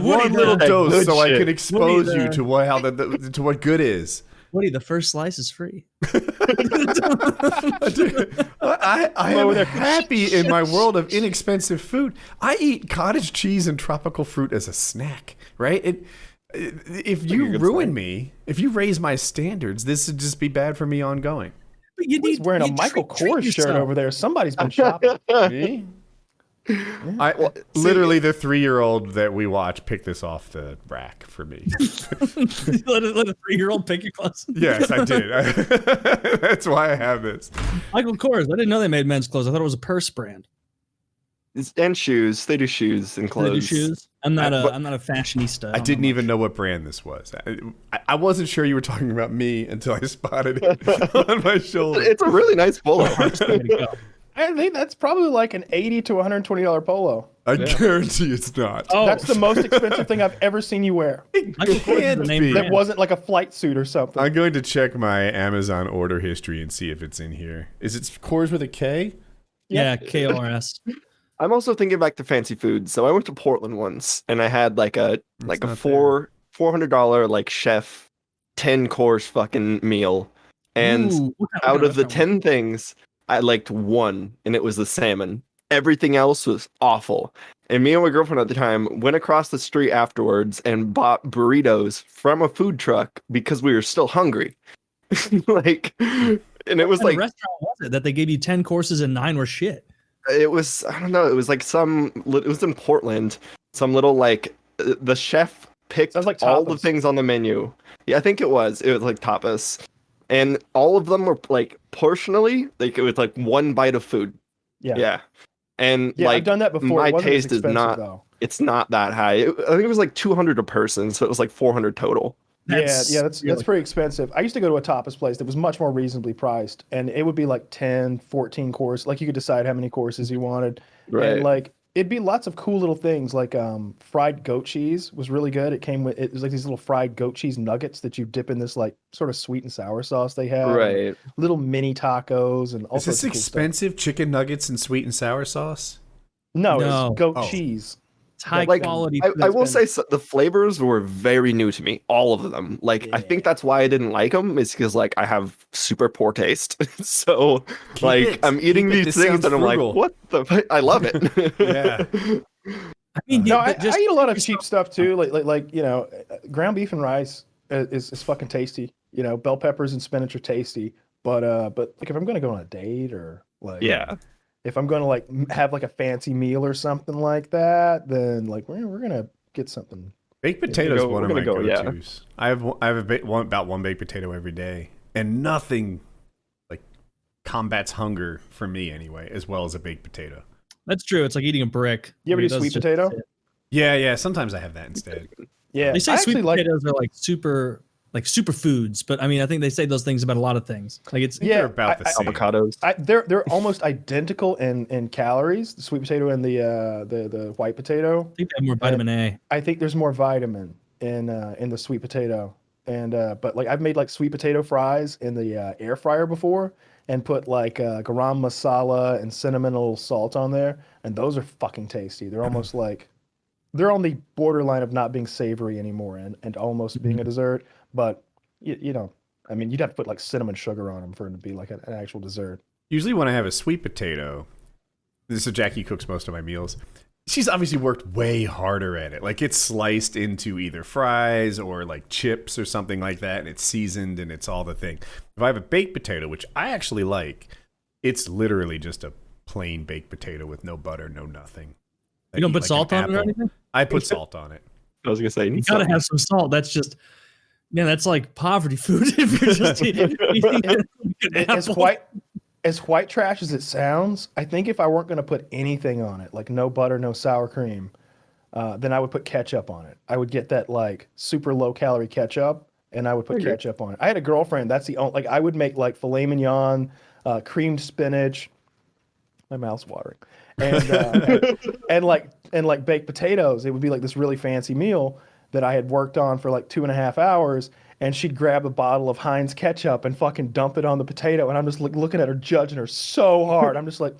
One little dose, so I can expose you to what good is. Woody, the first slice is free. I am happy in my world of inexpensive food. I eat cottage cheese and tropical fruit as a snack, right? If you ruin me, if you raise my standards, this would just be bad for me ongoing. But he's wearing a Michael Kors shirt over there. Somebody's been shopping. Me? Literally, the 3-year-old that we watch picked this off the rack for me. let a 3-year-old pick your clothes. Yes, I did. That's why I have this. Michael Kors. I didn't know they made men's clothes. I thought it was a purse brand. And shoes. They do shoes and clothes. They do shoes. I'm not a fashionista. I didn't even know what brand this was. I wasn't sure you were talking about me until I spotted it on my shoulder. It's a really nice polo. I think that's probably like an $80 to $120 polo. I guarantee it's not. Oh, That's the most expensive thing I've ever seen you wear. Michael Kors is the name be. That brand. wasn't like a flight suit or something. I'm going to check my Amazon order history and see if it's in here. Is it Kors with a K? Yeah, KORS. I'm also thinking back to fancy food. So I went to Portland once, and I had like a not $400 like chef 10-course fucking meal, and Ooh, what kind out of the restaurant 10 things, I liked one, and it was the salmon. Everything else was awful. And me and my girlfriend at the time went across the street afterwards and bought burritos from a food truck because we were still hungry. Like, and it was kind like of restaurant was it that they gave you 10 courses and 9 were shit? it was, I don't know, it was like it was in Portland, some little like the chef picked Sounds like all the tapas. things on the menu. Yeah, I think it was like tapas, and all of them were like portionally, like it was like one bite of food. Yeah. And Yeah, like I've done that before. my It wasn't as taste is expensive, not though. it's not that high. I think it was like 200 a person, so it was like 400 total. That's really- pretty expensive. I used to go to a tapas place that was much more reasonably priced, and it would be like 10, 14 course. Like you could decide how many courses you wanted. Right. And like it'd be lots of cool little things like fried goat cheese was really good. It was like these little fried goat cheese nuggets that you dip in this like sort of sweet and sour sauce they have. Right. Little mini tacos and all Is sorts this of cool stuff. expensive chicken nuggets and sweet and sour sauce? No, No. it's goat Oh. cheese. It's high Like, quality. I will say the flavors were very new to me, all of them. Like I think that's why I didn't like them, is because like I have super poor taste. So I'm eating Keep it. these This things sounds and I'm frugal. like, what the fuck? I love it. Yeah. I mean, No, but I eat a lot of cheap stuff too. Like you know, ground beef and rice is fucking tasty. You know, bell peppers and spinach are tasty. But like if I'm gonna go on a date or like Yeah. if I'm gonna like have like a fancy meal or something like that, then like we're gonna get something. Baked potato is go- one we're of my gonna go, yeah. go-tos. I have about one baked potato every day, and nothing like combats hunger for me anyway, as well as a baked potato. that's true. It's like eating a brick. You ever I mean, do that's sweet just potato? it. Yeah. Sometimes I have that instead. Yeah, They say I sweet actually like. potatoes are like superfoods, but I mean, I think they say those things about a lot of things. Like it's Yeah, They're about the same. Avocados. They're almost identical in calories. The sweet potato and the white potato. I think they have more vitamin A. I think there's more vitamin in the sweet potato, and but like I've made like sweet potato fries in the air fryer before, and put like garam masala and cinnamon and a little salt on there, and those are fucking tasty. They're almost like they're on the borderline of not being savory anymore and almost being a dessert, but you know, I mean, you'd have to put like cinnamon sugar on them for it to be like an actual dessert. Usually when I have a sweet potato, so Jackie cooks most of my meals. She's obviously worked way harder at it. Like it's sliced into either fries or like chips or something like that, and it's seasoned and it's all the thing. If I have a baked potato, which I actually like, it's literally just a plain baked potato with no butter, no nothing. You don't put salt on it or anything? I put salt on it. I was gonna say You gotta have some salt. That's just, man, that's like poverty food. If you're just eating an As apple. white trash as it sounds, I think if I weren't going to put anything on it, like no butter, no sour cream, then I would put ketchup on it. I would get that like super low calorie ketchup, and I would put ketchup on it. I had a girlfriend. That's the only, like I would make like filet mignon, creamed spinach. My mouth's watering, and like baked potatoes. It would be like this really fancy meal that I had worked on for like 2.5 hours. And she'd grab a bottle of Heinz ketchup and fucking dump it on the potato. And I'm just like looking at her, judging her so hard. I'm just like,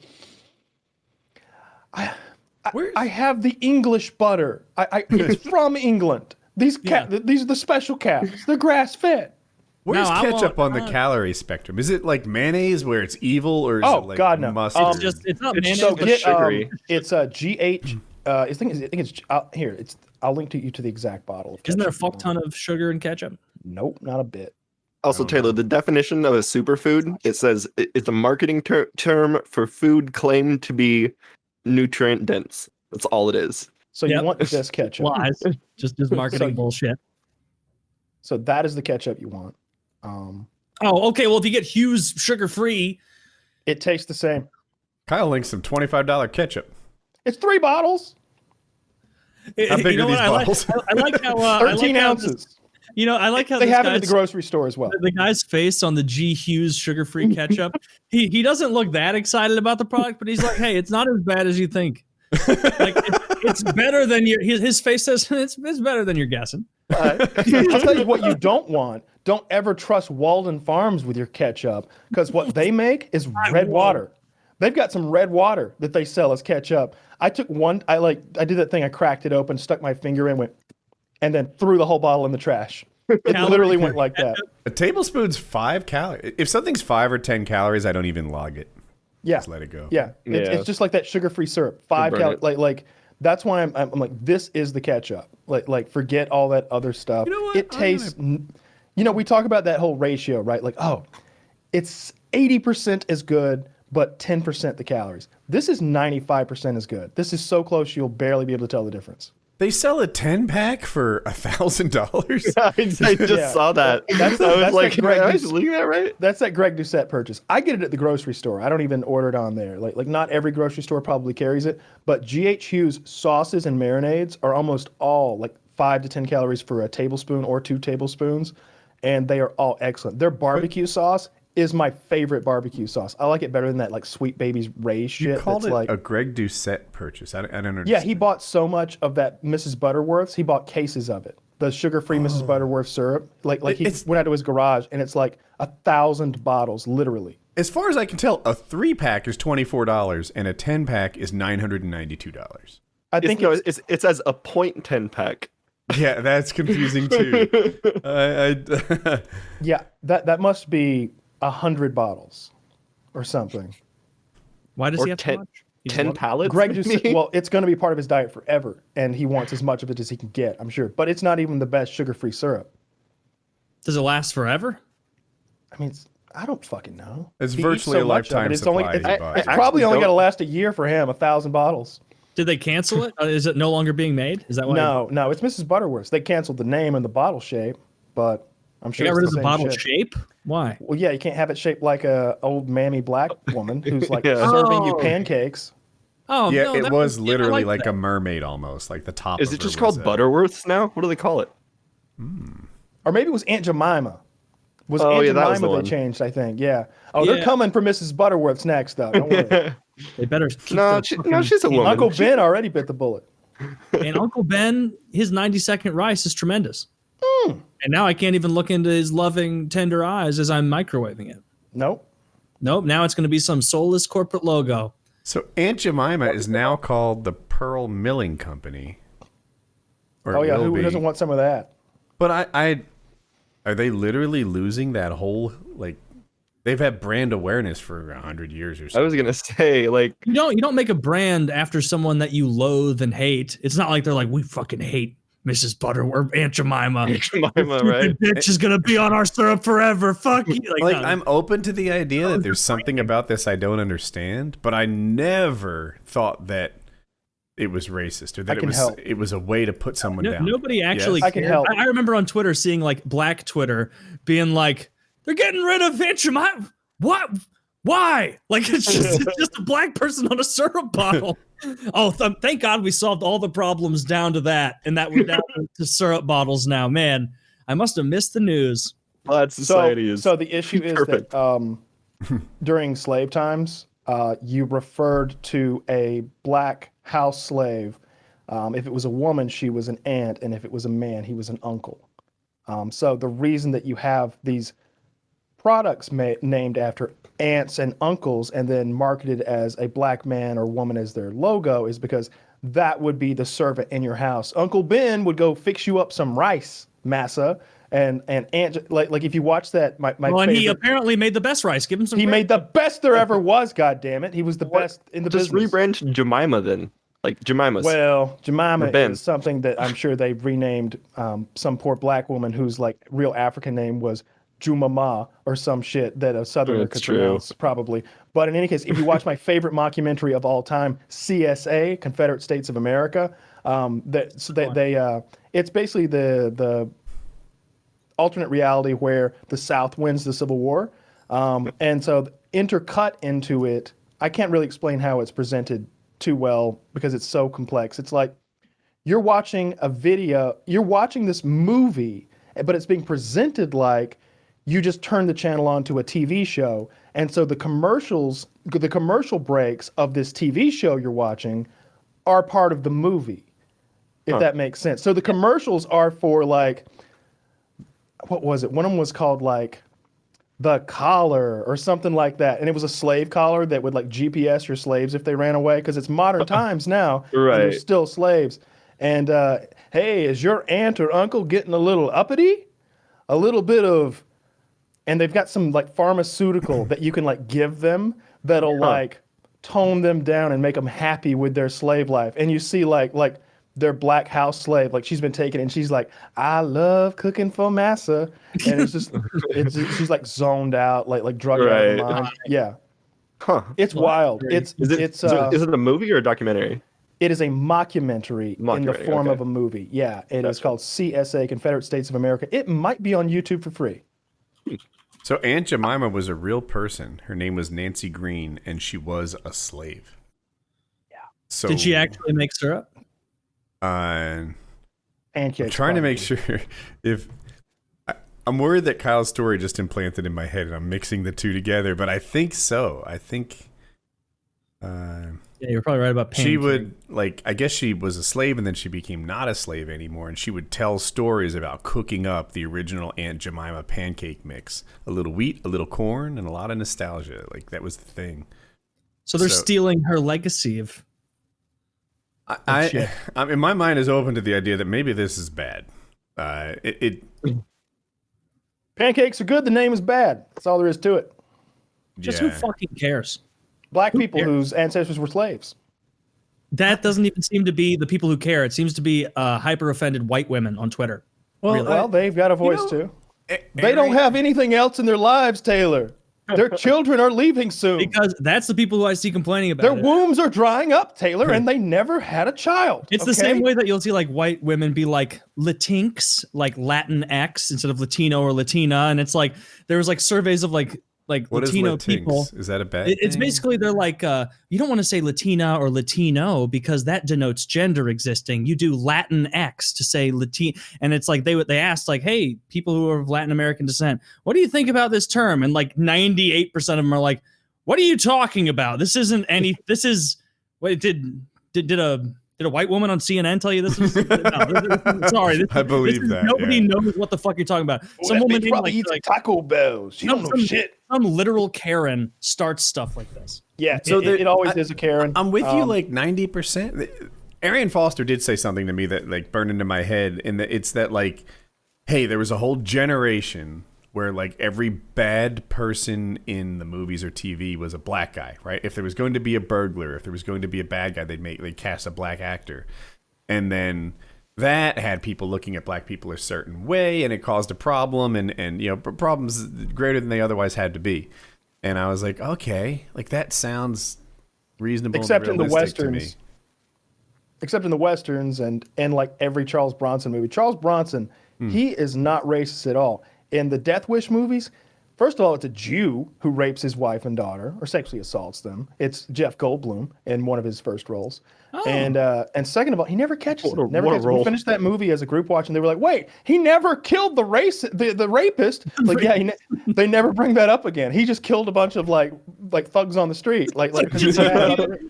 I have the English butter. It's from England. These these are the special calves. They're grass fed. Where's No, I ketchup want- on the calorie spectrum? Is it like mayonnaise where it's evil, or is Oh, it like God, no. mustard? It's not mayonnaise. So but get sugary. it's a GH. I think it's here. I'll link you to the exact bottle. Of isn't there a ketchup. fuck ton of sugar in ketchup? Nope, not a bit. Also, Taylor, the definition of a superfood, it says it's a marketing term for food claimed to be nutrient dense. That's all it is. So Yep. you want this ketchup? Lies. Just marketing bullshit. So that is the ketchup you want. Oh, okay. Well, if you get Hughes sugar free, It tastes the same. Kyle links some $25 ketchup. It's 3 bottles, How big are these bottles? I like how 13 ounces. You know, I like how they have it at the grocery store as well. The guy's face on the G. Hughes sugar-free ketchup. he doesn't look that excited about the product, but he's like, "Hey, it's not as bad as you think. Like it's better than your." His face says it's better than you're guessing. I'll tell you what you don't want. Don't ever trust Walden Farms with your ketchup, because what they make is red water. They've got some red water that they sell as ketchup. I took one. I did that thing. I cracked it open, stuck my finger in, and then threw the whole bottle in the trash. It literally went like that. A tablespoon's 5 calories. If something's 5 or 10 calories, I don't even log it. Yeah, just let it go. Yeah, it's just like that sugar-free syrup. 5 calories. Like that's why I'm like, this is the ketchup. Like forget all that other stuff. You know what? It tastes. You know, we talk about that whole ratio, right? Like, oh, it's 80% as good, but 10% the calories. This is 95% as good. This is so close you'll barely be able to tell the difference. They sell a 10-pack for $1,000. I just saw that. I was like, am I just looking at that right? That's that Greg Doucette purchase. I get it at the grocery store. I don't even order it on there. Like not every grocery store probably carries it, but G.H. Hughes sauces and marinades are almost all like 5 to 10 calories for a tablespoon or 2 tablespoons, and they are all excellent. Their barbecue sauce is my favorite barbecue sauce. I like it better than that like Sweet Baby's Ray's shit. You called it like a Greg Doucette purchase. I don't understand. Yeah, he bought so much of that Mrs. Butterworth's. He bought cases of it. The sugar-free Mrs. Butterworth syrup. Like he went out to his garage, and it's like 1,000 bottles, literally. As far as I can tell, a 3-pack is $24, and a 10-pack is $992. I think it's as a 0.10 pack. Yeah, that's confusing too. Yeah, that must be 100 bottles or something. Why does he have 10 pallets? Greg Doucette, well, it's going to be part of his diet forever, and he wants as much of it as he can get, I'm sure. But it's not even the best sugar-free syrup. Does it last forever? I mean, I don't fucking know. It's virtually a lifetime supply. It's probably only going to last a year for him, 1,000 bottles. Did they cancel it? Is it no longer being made? Is that why? No, it's Mrs. Butterworth's. They canceled the name and the bottle shape, but I'm sure they got rid of the bottle shit. shape? Why? Well, yeah, you can't have it shaped like a old mammy black woman who's like serving you pancakes. Oh, yeah, no, it was literally like that. A mermaid almost, like the top. Is it just called Butterworth's now? What do they call it? Or maybe it was Aunt Jemima. Aunt Jemima they changed, I think. Yeah. Oh, they're coming for Mrs. Butterworth's next, though. Don't worry. They better. She's a woman. Uncle Ben already bit the bullet. And Uncle Ben, his 90-second rice is tremendous. And now I can't even look into his loving, tender eyes as I'm microwaving it. Nope. Now it's going to be some soulless corporate logo. So Aunt Jemima is now called the Pearl Milling Company. Oh yeah, who doesn't want some of that? But I are they literally losing that whole like? They've had brand awareness for 100 years or so. I was gonna say, like, you don't make a brand after someone that you loathe and hate. It's not like they're like, we fucking hate Mrs. Butterworth, Aunt Jemima. Aunt Jemima, right? Bitch is gonna be on our syrup forever. Fuck you. Like I'm open to the idea that there's something about this I don't understand, but I never thought that it was racist or that it was a way to put someone down. Nobody actually. I can help. I remember on Twitter seeing like Black Twitter being like, they're getting rid of Aunt Jemima. What? Why? Like it's just a black person on a syrup bottle. Oh, thank God we solved all the problems down to that, and that we're down to syrup bottles now. Man, I must have missed the news. Well, society is so the issue is perfect. that during slave times, you referred to a black house slave. If it was a woman, she was an aunt, and if it was a man, he was an uncle. So the reason that you have these products named after aunts and uncles and then marketed as a black man or woman as their logo is because that would be the servant in your house. Uncle Ben would go fix you up some rice, massa, and aunt, like if you watch that, my and he apparently made the best rice. Give him some. He made the best there ever was. God damn it, he was the best in the business. Just rebrand Jemima then, like Jemima's. Well, Jemima is something that I'm sure they renamed some poor black woman whose like real African name was Jumama or some shit that a Southerner could pronounce probably. But in any case, if you watch my favorite mockumentary of all time, CSA, Confederate States of America, it's basically the alternate reality where the South wins the Civil War. And so intercut into it, I can't really explain how it's presented too well because it's so complex. It's like you're watching a video, you're watching this movie, but it's being presented like you just turn the channel on to a TV show. And so the commercial breaks of this TV show you're watching are part of the movie, if that makes sense. So the commercials are for like, what was it? One of them was called like The Collar or something like that. And it was a slave collar that would like GPS your slaves if they ran away, because it's modern times now. Right. And they're still slaves. And hey, is your aunt or uncle getting a little uppity? A little bit of, and they've got some like pharmaceutical that you can like give them that'll like tone them down and make them happy with their slave life. And you see like their black house slave, like she's been taken and she's like, I love cooking for massa. And it's just, she's like zoned out, like drugged out of her mind. Yeah. Huh. It's wild. Is it a movie or a documentary? It is a mockumentary in the form of a movie. Yeah. It is called CSA, Confederate States of America. It might be on YouTube for free. So Aunt Jemima was a real person. Her name was Nancy Green, and she was a slave. Yeah. So did she actually make syrup? I'm Pancakes. trying to make sure I'm worried that Kyle's story just implanted in my head, and I'm mixing the two together. But I think so. I think. Yeah, you're probably right about pancakes. She would, like, I guess she was a slave and then she became not a slave anymore. And she would tell stories about cooking up the original Aunt Jemima pancake mix. A little wheat, a little corn, and a lot of nostalgia. Like, that was the thing. So they're stealing her legacy of shit. I mean, my mind is open to the idea that maybe this is bad. Pancakes are good. The name is bad. That's all there is to it. Just who fucking cares? Black people whose ancestors were slaves. That doesn't even seem to be the people who care. It seems to be hyper offended white women on Twitter. Well, they've got a voice too. They don't have anything else in their lives, Taylor. Their children are leaving soon. Because that's the people who I see complaining about their wombs are drying up, Taylor, and they never had a child. It's the same way that you'll see like white women be like Latinx, like Latin X instead of Latino or Latina. And it's like there was like surveys of like what Latino people. Is that a bad thing? It's basically they're like you don't want to say Latina or Latino because that denotes gender existing. You do Latin X to say Latino, and it's like they asked like, hey, people who are of Latin American descent, what do you think about this term? And like 98% of them are like, what are you talking about? This isn't any. This is wait did a white woman on CNN tell you this? Sorry. I believe that. Nobody knows what the fuck you're talking about. Some woman probably eats Taco Bell. She don't know shit. Some literal Karen starts stuff like this. Yeah, so it always is a Karen. I'm with you like 90%. Arian Foster did say something to me that like burned into my head, and it's that like, hey, there was a whole generation where like every bad person in the movies or TV was a black guy, right? If there was going to be a burglar, if there was going to be a bad guy, they'd cast a black actor. And then that had people looking at black people a certain way, and it caused a problem and you know, problems greater than they otherwise had to be. And I was like, okay, like that sounds reasonable. Except and in the westerns. To me. Except in the westerns and like every Charles Bronson movie. Charles Bronson, he is not racist at all. In the Death Wish movies, first of all, it's a Jew who rapes his wife and daughter or sexually assaults them. It's Jeff Goldblum in one of his first roles. Oh. And second of all, he never catches him. We finished that movie as a group watch, and they were like, wait, he never killed the rapist. Like, yeah, they never bring that up again. He just killed a bunch of like thugs on the street.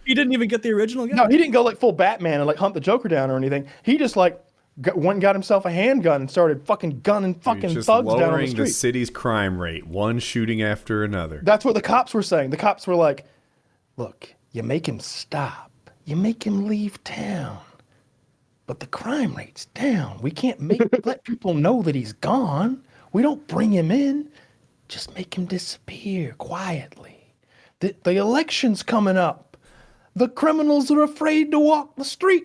He didn't even get the original guy. No, he didn't go like full Batman and like hunt the Joker down or anything. He just like got himself a handgun and started fucking gunning fucking thugs down on the street. Lowering the city's crime rate, one shooting after another. That's what the cops were saying. The cops were like, look, you make him stop. You make him leave town. But the crime rate's down. We can't let people know that he's gone. We don't bring him in. Just make him disappear quietly. The election's coming up. The criminals are afraid to walk the street.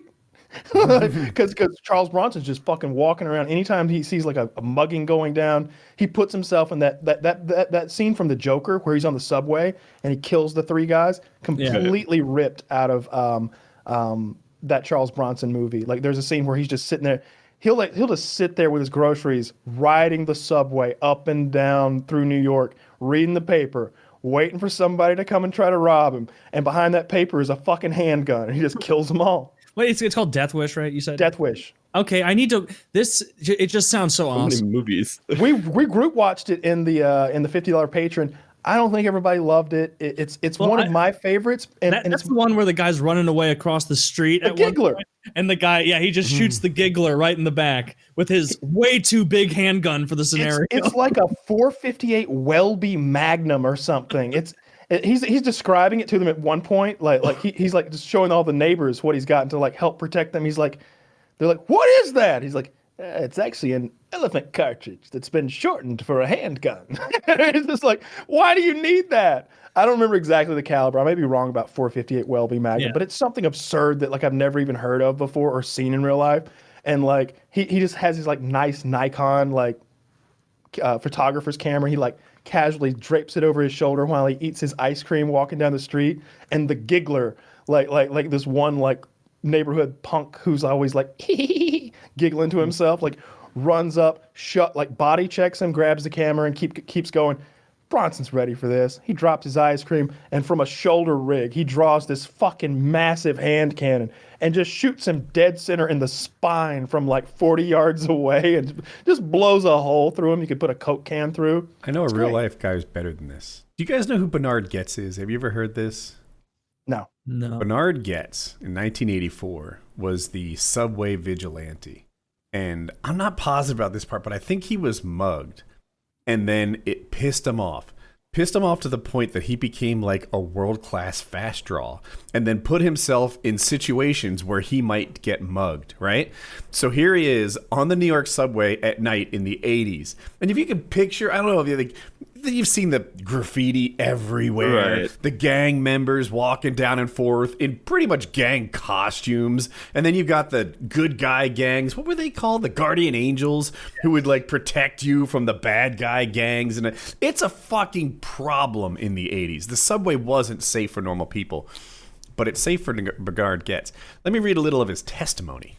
Because Charles Bronson's just fucking walking around. Anytime he sees like a mugging going down, he puts himself in that scene from the Joker where he's on the subway and he kills the three guys. Completely ripped out of that Charles Bronson movie. Like there's a scene where he's just sitting there. He'll just sit there with his groceries, riding the subway up and down through New York, reading the paper, waiting for somebody to come and try to rob him. And behind that paper is a fucking handgun, and he just kills them all. Wait, it's called Death Wish, right? You said Death Wish. Okay, I need to. It just sounds so awesome. Many movies. We group watched it in the $50 patron. I don't think everybody loved it. It's one of my favorites. And that's the one where the guy's running away across the street. The giggler. And the guy, he just shoots the giggler right in the back with his way too big handgun for the scenario. It's like a .458 Welby Magnum or something. He's describing it to them at one point, like he's like just showing all the neighbors what he's gotten to like help protect them. He's like, they're like, what is that? He's like, it's actually an elephant cartridge that's been shortened for a handgun. It's just like, why do you need that? I don't remember exactly the caliber. I may be wrong about .458 Welby Magnum, but it's something absurd that like I've never even heard of before or seen in real life. And like he just has his like nice Nikon like photographer's camera. He like casually drapes it over his shoulder while he eats his ice cream walking down the street. And the giggler, like this one like neighborhood punk who's always like giggling to himself, like runs up, body checks him, grabs the camera, and keeps going. Bronson's ready for this. He drops his ice cream, and from a shoulder rig, he draws this fucking massive hand cannon and just shoots him dead center in the spine from like 40 yards away and just blows a hole through him. You could put a Coke can through. I know a real life guy who's better than this. Do you guys know who Bernard Goetz is? Have you ever heard this? No. Bernard Goetz in 1984 was the subway vigilante. And I'm not positive about this part, but I think he was mugged. And then it pissed him off. Pissed him off to the point that he became like a world-class fast draw and then put himself in situations where he might get mugged, right? So here he is on the New York subway at night in the 80s. And if you can picture, I don't know if you've seen the graffiti everywhere. Right. The gang members walking down and forth in pretty much gang costumes. And then you've got the good guy gangs. What were they called? The Guardian Angels, who would like protect you from the bad guy gangs. And it's a fucking problem in the 80s. The subway wasn't safe for normal people, but it's safe for Bernard Goetz. Let me read a little of his testimony.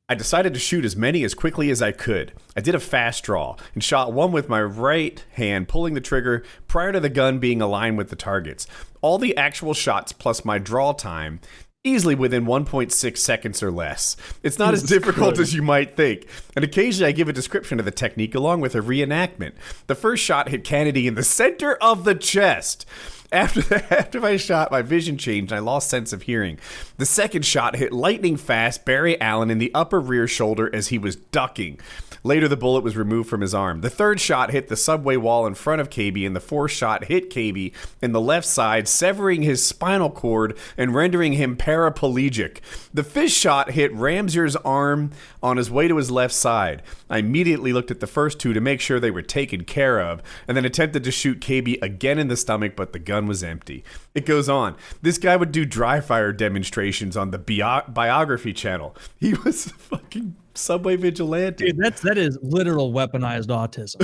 I decided to shoot as many as quickly as I could. I did a fast draw and shot one with my right hand, pulling the trigger prior to the gun being aligned with the targets. All the actual shots plus my draw time, easily within 1.6 seconds or less. It's not as difficult as you might think. And occasionally I give a description of the technique along with a reenactment. The first shot hit Kennedy in the center of the chest. After my shot, my vision changed and I lost sense of hearing. The second shot hit lightning fast Barry Allen in the upper rear shoulder as he was ducking. Later, the bullet was removed from his arm. The third shot hit the subway wall in front of KB, and the fourth shot hit KB in the left side, severing his spinal cord and rendering him paraplegic. The fifth shot hit Ramsier's arm on his way to his left side. I immediately looked at the first two to make sure they were taken care of, and then attempted to shoot KB again in the stomach, but the gun was empty. It goes on. This guy would do dry fire demonstrations on the biography channel. He was a fucking subway vigilante. Dude, that is literal weaponized autism.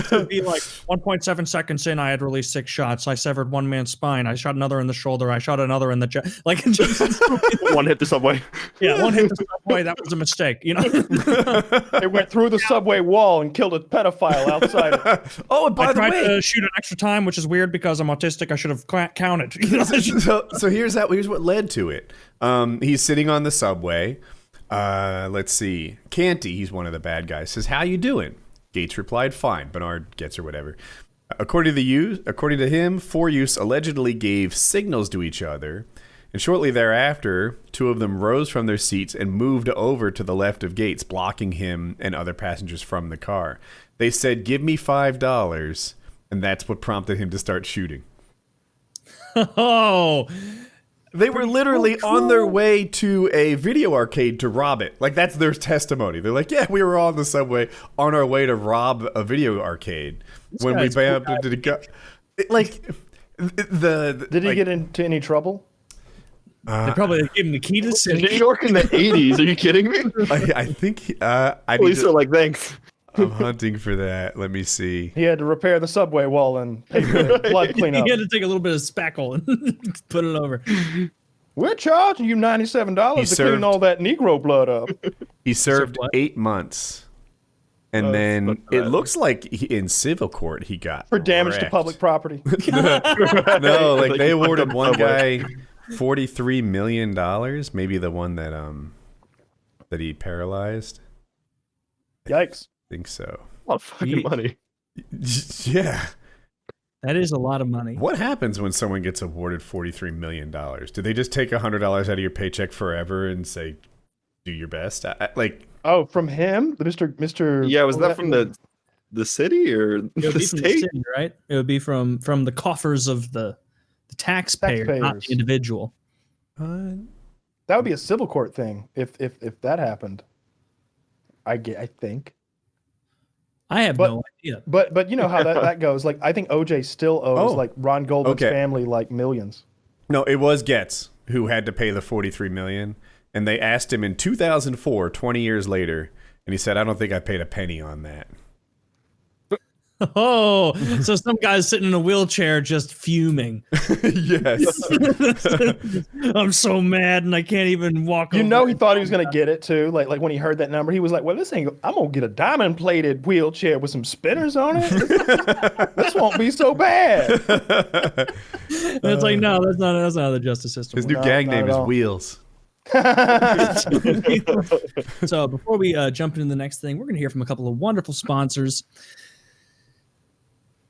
to be like 1.7 seconds in, I had released 6 shots. I severed one man's spine. I shot another in the shoulder. I shot another in the chest. Like just, one hit the subway. Yeah, one hit the subway. That was a mistake. You know, it went through the subway wall and killed a pedophile outside it. Oh, and by the way, I tried to shoot an extra time, which is weird because I'm autistic. I should have counted. You know? So here's what led to it. He's sitting on the subway. Let's see. Canty, he's one of the bad guys, says, "How you doing?" Gates replied, "Fine." Bernard Goetz or whatever. According to him, 4 youths allegedly gave signals to each other, and shortly thereafter, 2 of them rose from their seats and moved over to the left of Gates, blocking him and other passengers from the car. They said, "Give me $5," and that's what prompted him to start shooting. Oh. They were literally on their way to a video arcade to rob it. Like, that's their testimony. They're like, yeah, we were on the subway on our way to rob a video arcade. When we bumped into the guy. Like, Did he get into any trouble? They probably gave him the key to the city. New York in the 80s. Are you kidding me? I think... Police are like, thanks. I'm hunting for that. Let me see. He had to repair the subway wall and pay for the blood cleanup. He had to take a little bit of spackle and put it over. We're charging you $97 to clean all that Negro blood up. He served 8 months. And then it looks like in civil court he got for damage to public property. No, like they awarded one guy $43 million. Maybe the one that that he paralyzed. Yikes. I think so. A lot of fucking money. Yeah. That is a lot of money. What happens when someone gets awarded $43 million? Do they just take $100 out of your paycheck forever and say, do your best? Oh, from him? Mr. Yeah, was that from the city or the state? The city, right? It would be from the coffers of the taxpayer, not the individual. That would be a civil court thing if that happened. I think. I have no idea. But you know how that goes. Like, I think OJ still owes like Ron Goldman's family like millions. No, it was Goetz who had to pay the $43 million, and they asked him in 2004, 20 years later, and he said, "I don't think I paid a penny on that." Oh, so some guy's sitting in a wheelchair just fuming. Yes. I'm so mad and I can't even walk. He thought he was going to get it too. Like when he heard that number, he was like, well, I'm going to get a diamond plated wheelchair with some spinners on it. This won't be so bad. And it's like, no, that's not how the justice system works. His new gang name is Wheels. So before we jump into the next thing, we're going to hear from a couple of wonderful sponsors.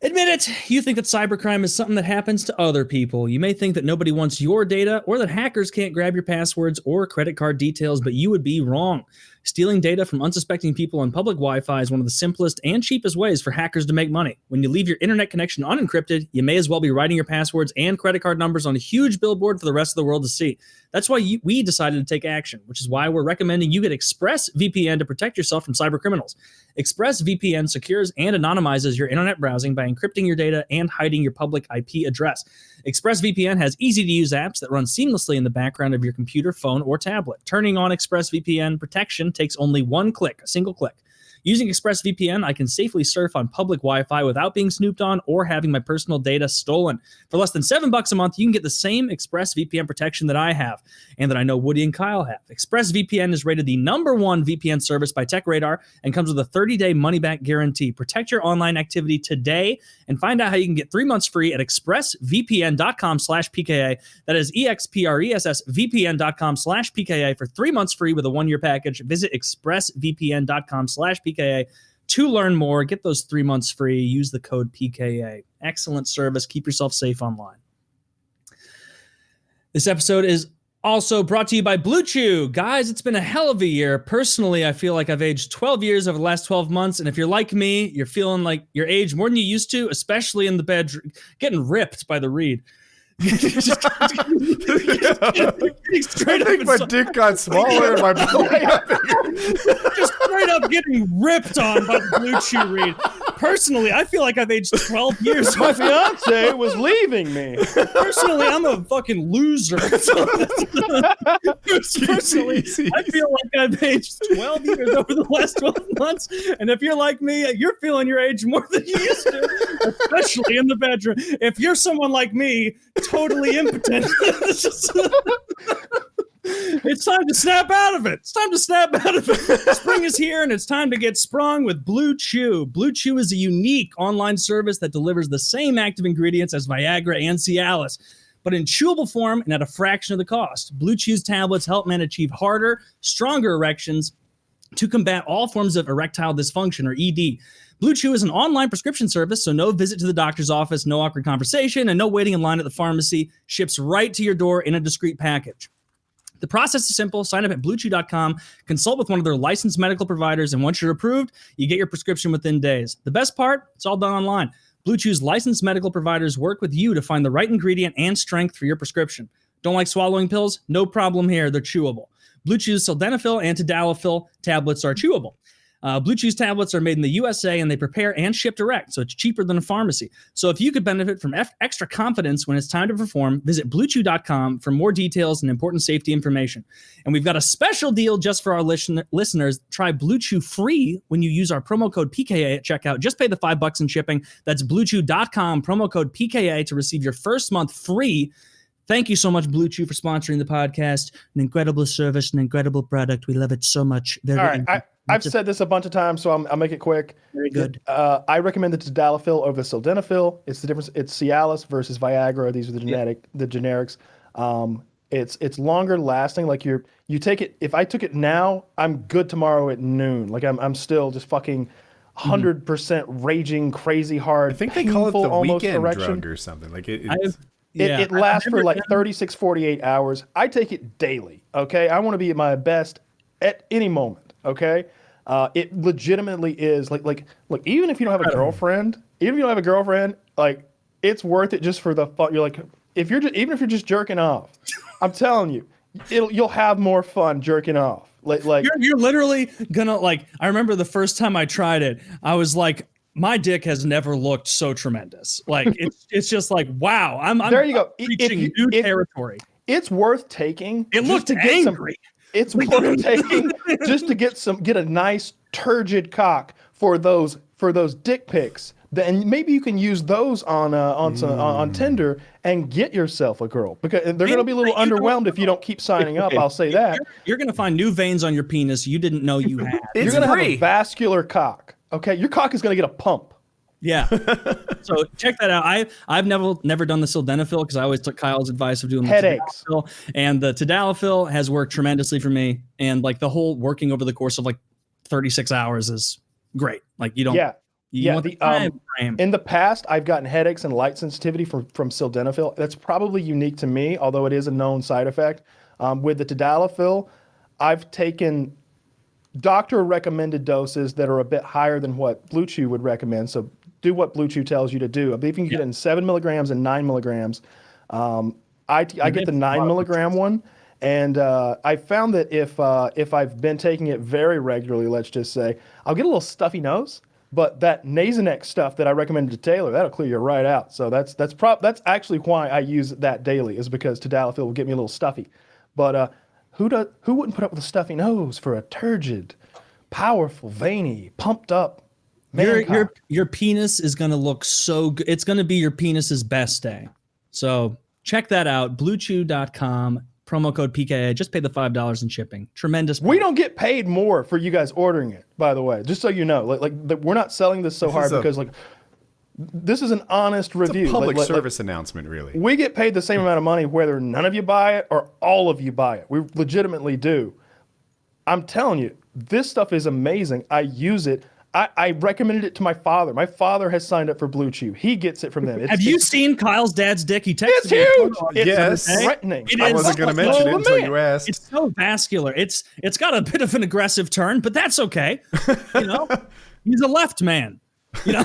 Admit it, you think that cybercrime is something that happens to other people. You may think that nobody wants your data or that hackers can't grab your passwords or credit card details, but you would be wrong. Stealing data from unsuspecting people on public Wi-Fi is one of the simplest and cheapest ways for hackers to make money. When you leave your internet connection unencrypted, you may as well be writing your passwords and credit card numbers on a huge billboard for the rest of the world to see. That's why we decided to take action, which is why we're recommending you get ExpressVPN to protect yourself from cyber criminals. ExpressVPN secures and anonymizes your internet browsing by encrypting your data and hiding your public IP address. ExpressVPN has easy-to-use apps that run seamlessly in the background of your computer, phone, or tablet. Turning on ExpressVPN protection takes only one click, a single click. Using ExpressVPN, I can safely surf on public Wi-Fi without being snooped on or having my personal data stolen. For less than $7 a month, you can get the same ExpressVPN protection that I have and that I know Woody and Kyle have. ExpressVPN is rated the #1 VPN service by TechRadar and comes with a 30-day money-back guarantee. Protect your online activity today and find out how you can get 3 months free at expressvpn.com/PKA. That is expressvpn.com/PKA for 3 months free with a 1-year package. Visit expressvpn.com/PKA to learn more. Get those 3 months free. Use the code PKA. Excellent service. Keep yourself safe online. This episode is also brought to you by Blue Chew. Guys, it's been a hell of a year. Personally, I feel like I've aged 12 years over the last 12 months. And if you're like me, you're feeling like you're aged more than you used to, especially in the bedroom, getting ripped by the read. I think my dick got smaller and my belly got bigger. Just straight up getting ripped on by the Blue Chew read. Personally, I feel like I've aged 12 years. My fiance was leaving me. Personally, I'm a fucking loser. Personally, I feel like I've aged 12 years over the last 12 months. And if you're like me, you're feeling your age more than you used to, especially in the bedroom. If you're someone like me, totally impotent. It's time to snap out of it. Spring is here and it's time to get sprung with Blue Chew. Blue Chew is a unique online service that delivers the same active ingredients as Viagra and Cialis, but in chewable form and at a fraction of the cost. Blue Chew's tablets help men achieve harder, stronger erections to combat all forms of erectile dysfunction, or ED. Blue Chew is an online prescription service, so no visit to the doctor's office, no awkward conversation, and no waiting in line at the pharmacy. Ships right to your door in a discreet package. The process is simple. Sign up at bluechew.com, consult with one of their licensed medical providers, and once you're approved, you get your prescription within days. The best part, it's all done online. Blue Chew's licensed medical providers work with you to find the right ingredient and strength for your prescription. Don't like swallowing pills? No problem here. They're chewable. Blue Chew's sildenafil and tadalafil tablets are chewable. Blue Chew's tablets are made in the USA and they prepare and ship direct, so it's cheaper than a pharmacy. So if you could benefit from extra confidence when it's time to perform, visit bluechew.com for more details and important safety information. And we've got a special deal just for our listeners. Try Blue Chew free when you use our promo code PKA at checkout. Just pay the $5 in shipping. That's bluechew.com, promo code PKA to receive your first month free. Thank you so much, Blue Chew, for sponsoring the podcast. An incredible service, an incredible product. We love it so much. All right, I've said this a bunch of times, so I'll make it quick. Very good. I recommend the tadalafil over the sildenafil. It's the difference. It's Cialis versus Viagra. These are the generics. It's longer lasting. Like you take it. If I took it now, I'm good tomorrow at noon. Like I'm still just fucking 100% raging, crazy hard. I think they call it the almost weekend erection. drug or something. Like it lasts for like 36, 48 hours. I take it daily. Okay, I want to be at my best at any moment. Okay, it legitimately is like even if you don't have a girlfriend, like it's worth it just for the fun. You're like even if you're just jerking off, I'm telling you, you'll have more fun jerking off. Like you're literally gonna like. I remember the first time I tried it, I was like, my dick has never looked so tremendous. Like it's just like wow. I'm there. You go. Reaching new territory. It's worth taking. It looked angry. It's worth taking just to get a nice turgid cock for those dick pics. Then maybe you can use those on Tinder and get yourself a girl, because they're going to be a little underwhelmed if you don't keep signing up. I'll say that. You're going to find new veins on your penis you didn't know you had. You're going to have a vascular cock. Okay, your cock is going to get a pump. Yeah. So check that out. I've never done the sildenafil because I always took Kyle's advice of doing the headaches. Tadalafil, and the tadalafil has worked tremendously for me. And like the whole working over the course of like 36 hours is great. Like you don't. Yeah. You want the time frame. In the past, I've gotten headaches and light sensitivity from sildenafil. That's probably unique to me, although it is a known side effect. With the tadalafil, I've taken doctor-recommended doses that are a bit higher than what Blue Chew would recommend. So do what Blue Chew tells you to do. I believe you can get it in 7 milligrams and 9 milligrams. I get the 9 milligram one. And I found that if I've been taking it very regularly, let's just say, I'll get a little stuffy nose. But that Nasonex stuff that I recommended to Taylor, that'll clear you right out. So that's actually why I use that daily, is because tadalafil will get me a little stuffy. But who wouldn't put up with a stuffy nose for a turgid, powerful, veiny, pumped up man cock? Your penis is gonna look so good. It's gonna be your penis's best day. So check that out. BlueChew.com. Promo code PKA. Just pay the $5 in shipping. Tremendous. We don't get paid more for you guys ordering it, by the way. Just so you know, like we're not selling this so hard because like this is an honest review. It's a public service announcement, really. We get paid the same amount of money whether none of you buy it or all of you buy it. We legitimately do. I'm telling you, this stuff is amazing. I use it. I recommended it to my father. My father has signed up for Blue Chew. He gets it from them. Have you seen Kyle's dad's dick? He texted it's huge. Yes. Threatening. I wasn't going to mention it until you asked. It's so vascular. It's got a bit of an aggressive turn, but that's okay. You know, he's a left man. You know,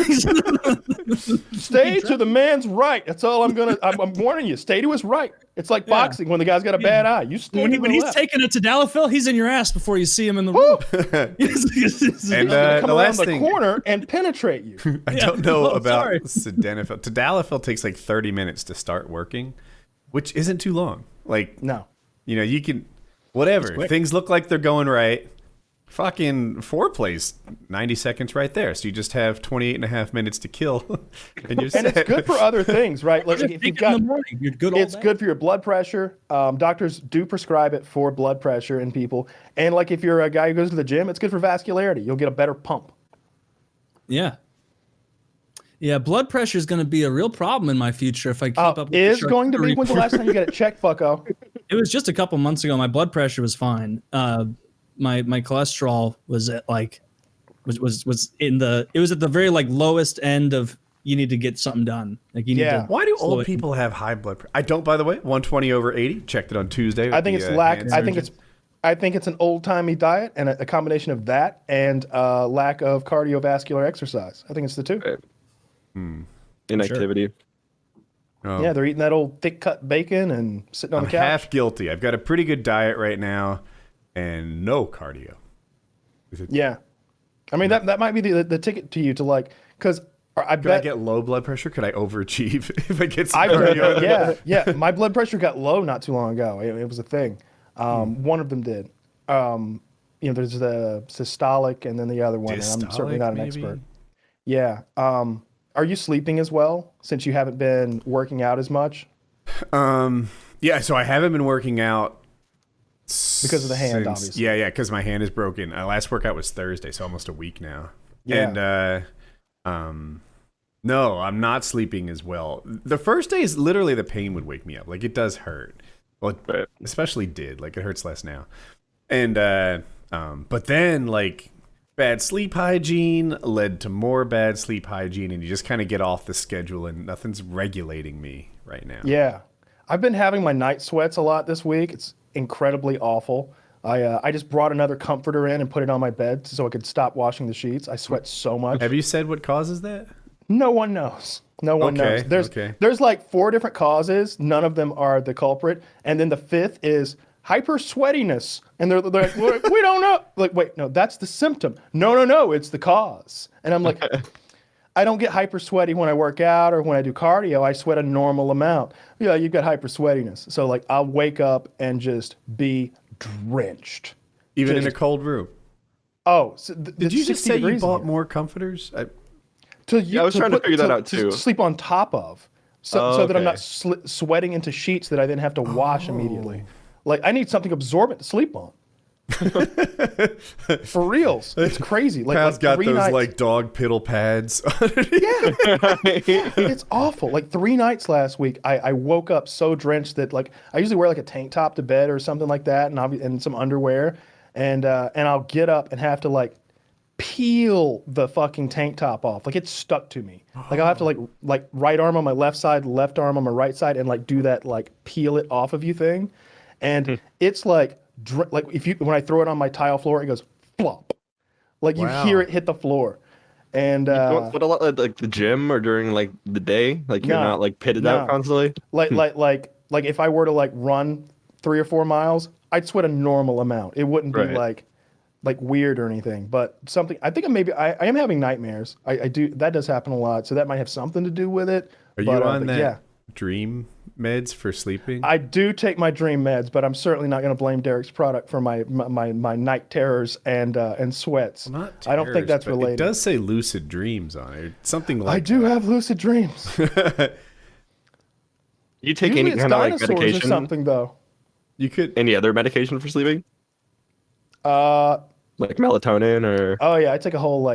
stay to the man's right. That's all I'm warning you. Stay to his right. It's like boxing when the guy's got a bad eye. You stay when he's left. taking a tadalafil, he's in your ass before you see him in the room. And come around the corner and penetrate you. I don't know about sildenafil. Tadalafil takes like 30 minutes to start working, which isn't too long. Like no, you know, you can whatever. Things look like they're going right. Fucking foreplay's 90 seconds right there. So you just have 28 and a half minutes to kill. And you're set. And it's good for other things, right? Like if you've got, you're good all it's day. good for your blood pressure. Doctors do prescribe it for blood pressure in people. And like if you're a guy who goes to the gym, it's good for vascularity. You'll get a better pump. Yeah. Yeah, blood pressure is going to be a real problem in my future if I keep up with is going to be. When's the last time you got it checked, fucko? It was just a couple months ago. My blood pressure was fine. My cholesterol was at like was in the, it was at the very like lowest end of you need to get something done. Like you need to. Why do old people have high blood pressure? I don't, by the way. 120/80. Checked it on Tuesday. I think it's I think it's an old timey diet and a combination of that and lack of cardiovascular exercise. I think it's the two. Inactivity. Oh. Yeah, they're eating that old thick cut bacon and sitting on the couch. I'm half guilty. I've got a pretty good diet right now and no cardio. Yeah. I mean, that might be the ticket to you to like, because I bet. Could I get low blood pressure? Could I overachieve if I get some cardio? Yeah. My blood pressure got low not too long ago. It was a thing. One of them did. There's the systolic and then the other one. Dystolic, and I'm certainly not an maybe? expert. Yeah. Are you sleeping as well since you haven't been working out as much? Yeah, so I haven't been working out because of the hand, obviously. Yeah, because my hand is broken. Last workout was Thursday, so almost a week now. Yeah. And no, I'm not sleeping as well. The first day is literally the pain would wake me up. Like it does hurt. Well, especially did. Like, it hurts less now. And but then like bad sleep hygiene led to more bad sleep hygiene, and you just kind of get off the schedule, and nothing's regulating me right now. Yeah, I've been having my night sweats a lot this week. It's incredibly awful. I just brought another comforter in and put it on my bed so I could stop washing the sheets. I sweat so much. Have you said what causes that? No one knows. No one knows. There's like 4 different causes. None of them are the culprit. And then the 5th is hyper sweatiness. And they're like, we don't know. Like, wait, no, that's the symptom. No, it's the cause. And I'm like, I don't get hyper sweaty when I work out or when I do cardio. I sweat a normal amount. Yeah, you've got hyper sweatiness. So like, I'll wake up and just be drenched. Even in a cold room? Oh. So did you just say you bought more comforters? I was trying to figure that out too. To sleep on top of. So that I'm not sweating into sheets that I then have to wash immediately. Like, I need something absorbent to sleep on. For reals. It's crazy. Kyle's got those nights, like dog piddle pads. It's awful. Like 3 nights last week, I woke up so drenched that like I usually wear like a tank top to bed or something like that, and some underwear, and I'll get up and have to like peel the fucking tank top off. Like, it's stuck to me. Like, I'll have to like right arm on my left side, left arm on my right side, and like do that like peel it off of you thing. And it's like when I throw it on my tile floor, it goes flop. Like, you hear it hit the floor. And you don't sweat a lot like the gym or during like the day? Like, you're not like pitted out constantly? Like if I were to like run 3 or 4 miles, I'd sweat a normal amount. It wouldn't be like weird or anything, but something. I think I am having nightmares. I do. That does happen a lot, so that might have something to do with it. Are you on that dream meds for sleeping? I do take my dream meds, but I'm certainly not going to blame Derek's product for my night terrors and sweats. Well, not terrors, I don't think that's related. It does say lucid dreams on it. Something like I do have lucid dreams. You take any kind of like medication or something though? You could any other medication for sleeping? Like melatonin or? Oh yeah, I take a whole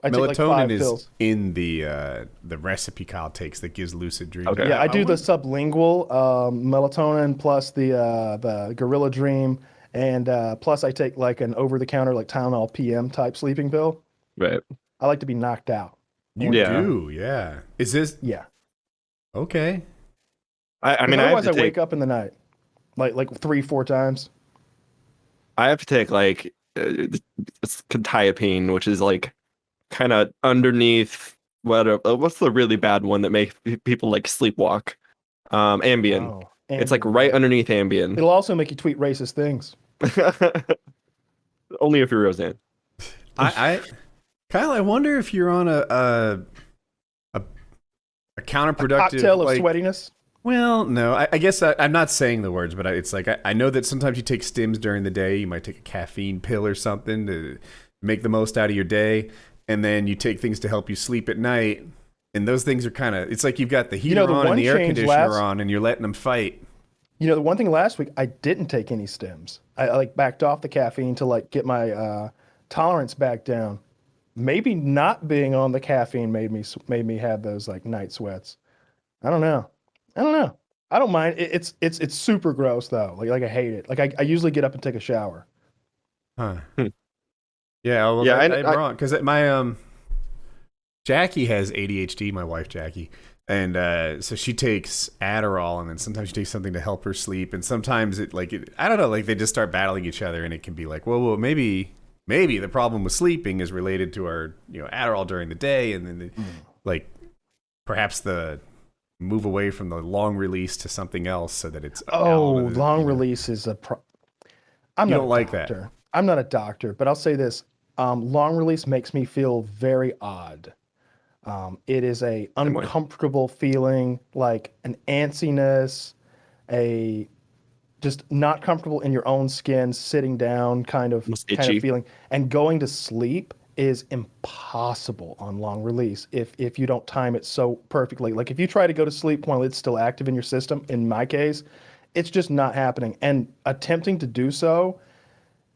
I take like 5 pills. In the recipe Kyle takes that gives lucid dreams. Okay. Yeah, I do the sublingual melatonin plus the Gorilla Dream, and plus I take like an over-the-counter like Tylenol PM type sleeping pill. Right. I like to be knocked out. You do, yeah. Is this? Yeah. Okay. I mean, otherwise I wake up in the night, like 3-4 times. I have to take like quetiapine, which is like kind of underneath what's the really bad one that makes people like sleepwalk? Ambien. Oh, Ambien. It's like right underneath Ambien. It'll also make you tweet racist things. Only if you're Roseanne. Kyle, I wonder if you're on a counterproductive cocktail of sweatiness. Well, no, I guess I'm not saying the words, but it's like I know that sometimes you take stims during the day. You might take a caffeine pill or something to make the most out of your day, and then you take things to help you sleep at night. And those things are kind of, it's like you've got the heater on and the air conditioner on, and you're letting them fight. You know, the one thing last week, I didn't take any stims. I like backed off the caffeine to like get my tolerance back down. Maybe not being on the caffeine made me have those like night sweats. I don't know. I don't mind. It's super gross though. Like I hate it. Like I usually get up and take a shower. Huh. Yeah. Well, yeah. I'm wrong because my Jackie has ADHD. My wife Jackie, and so she takes Adderall, and then sometimes she takes something to help her sleep, and sometimes I don't know. Like they just start battling each other, and it can be like, well, maybe the problem with sleeping is related to our Adderall during the day, and then like perhaps the move away from the long release to something else so that it's long release is I'm not don't like that. I'm not a doctor, but I'll say this: long release makes me feel very odd. It is a uncomfortable feeling, like an antsiness, a just not comfortable in your own skin, sitting down kind of feeling, and going to sleep is impossible on long release if you don't time it so perfectly. Like if you try to go to sleep while it's still active in your system, in my case, it's just not happening. And attempting to do so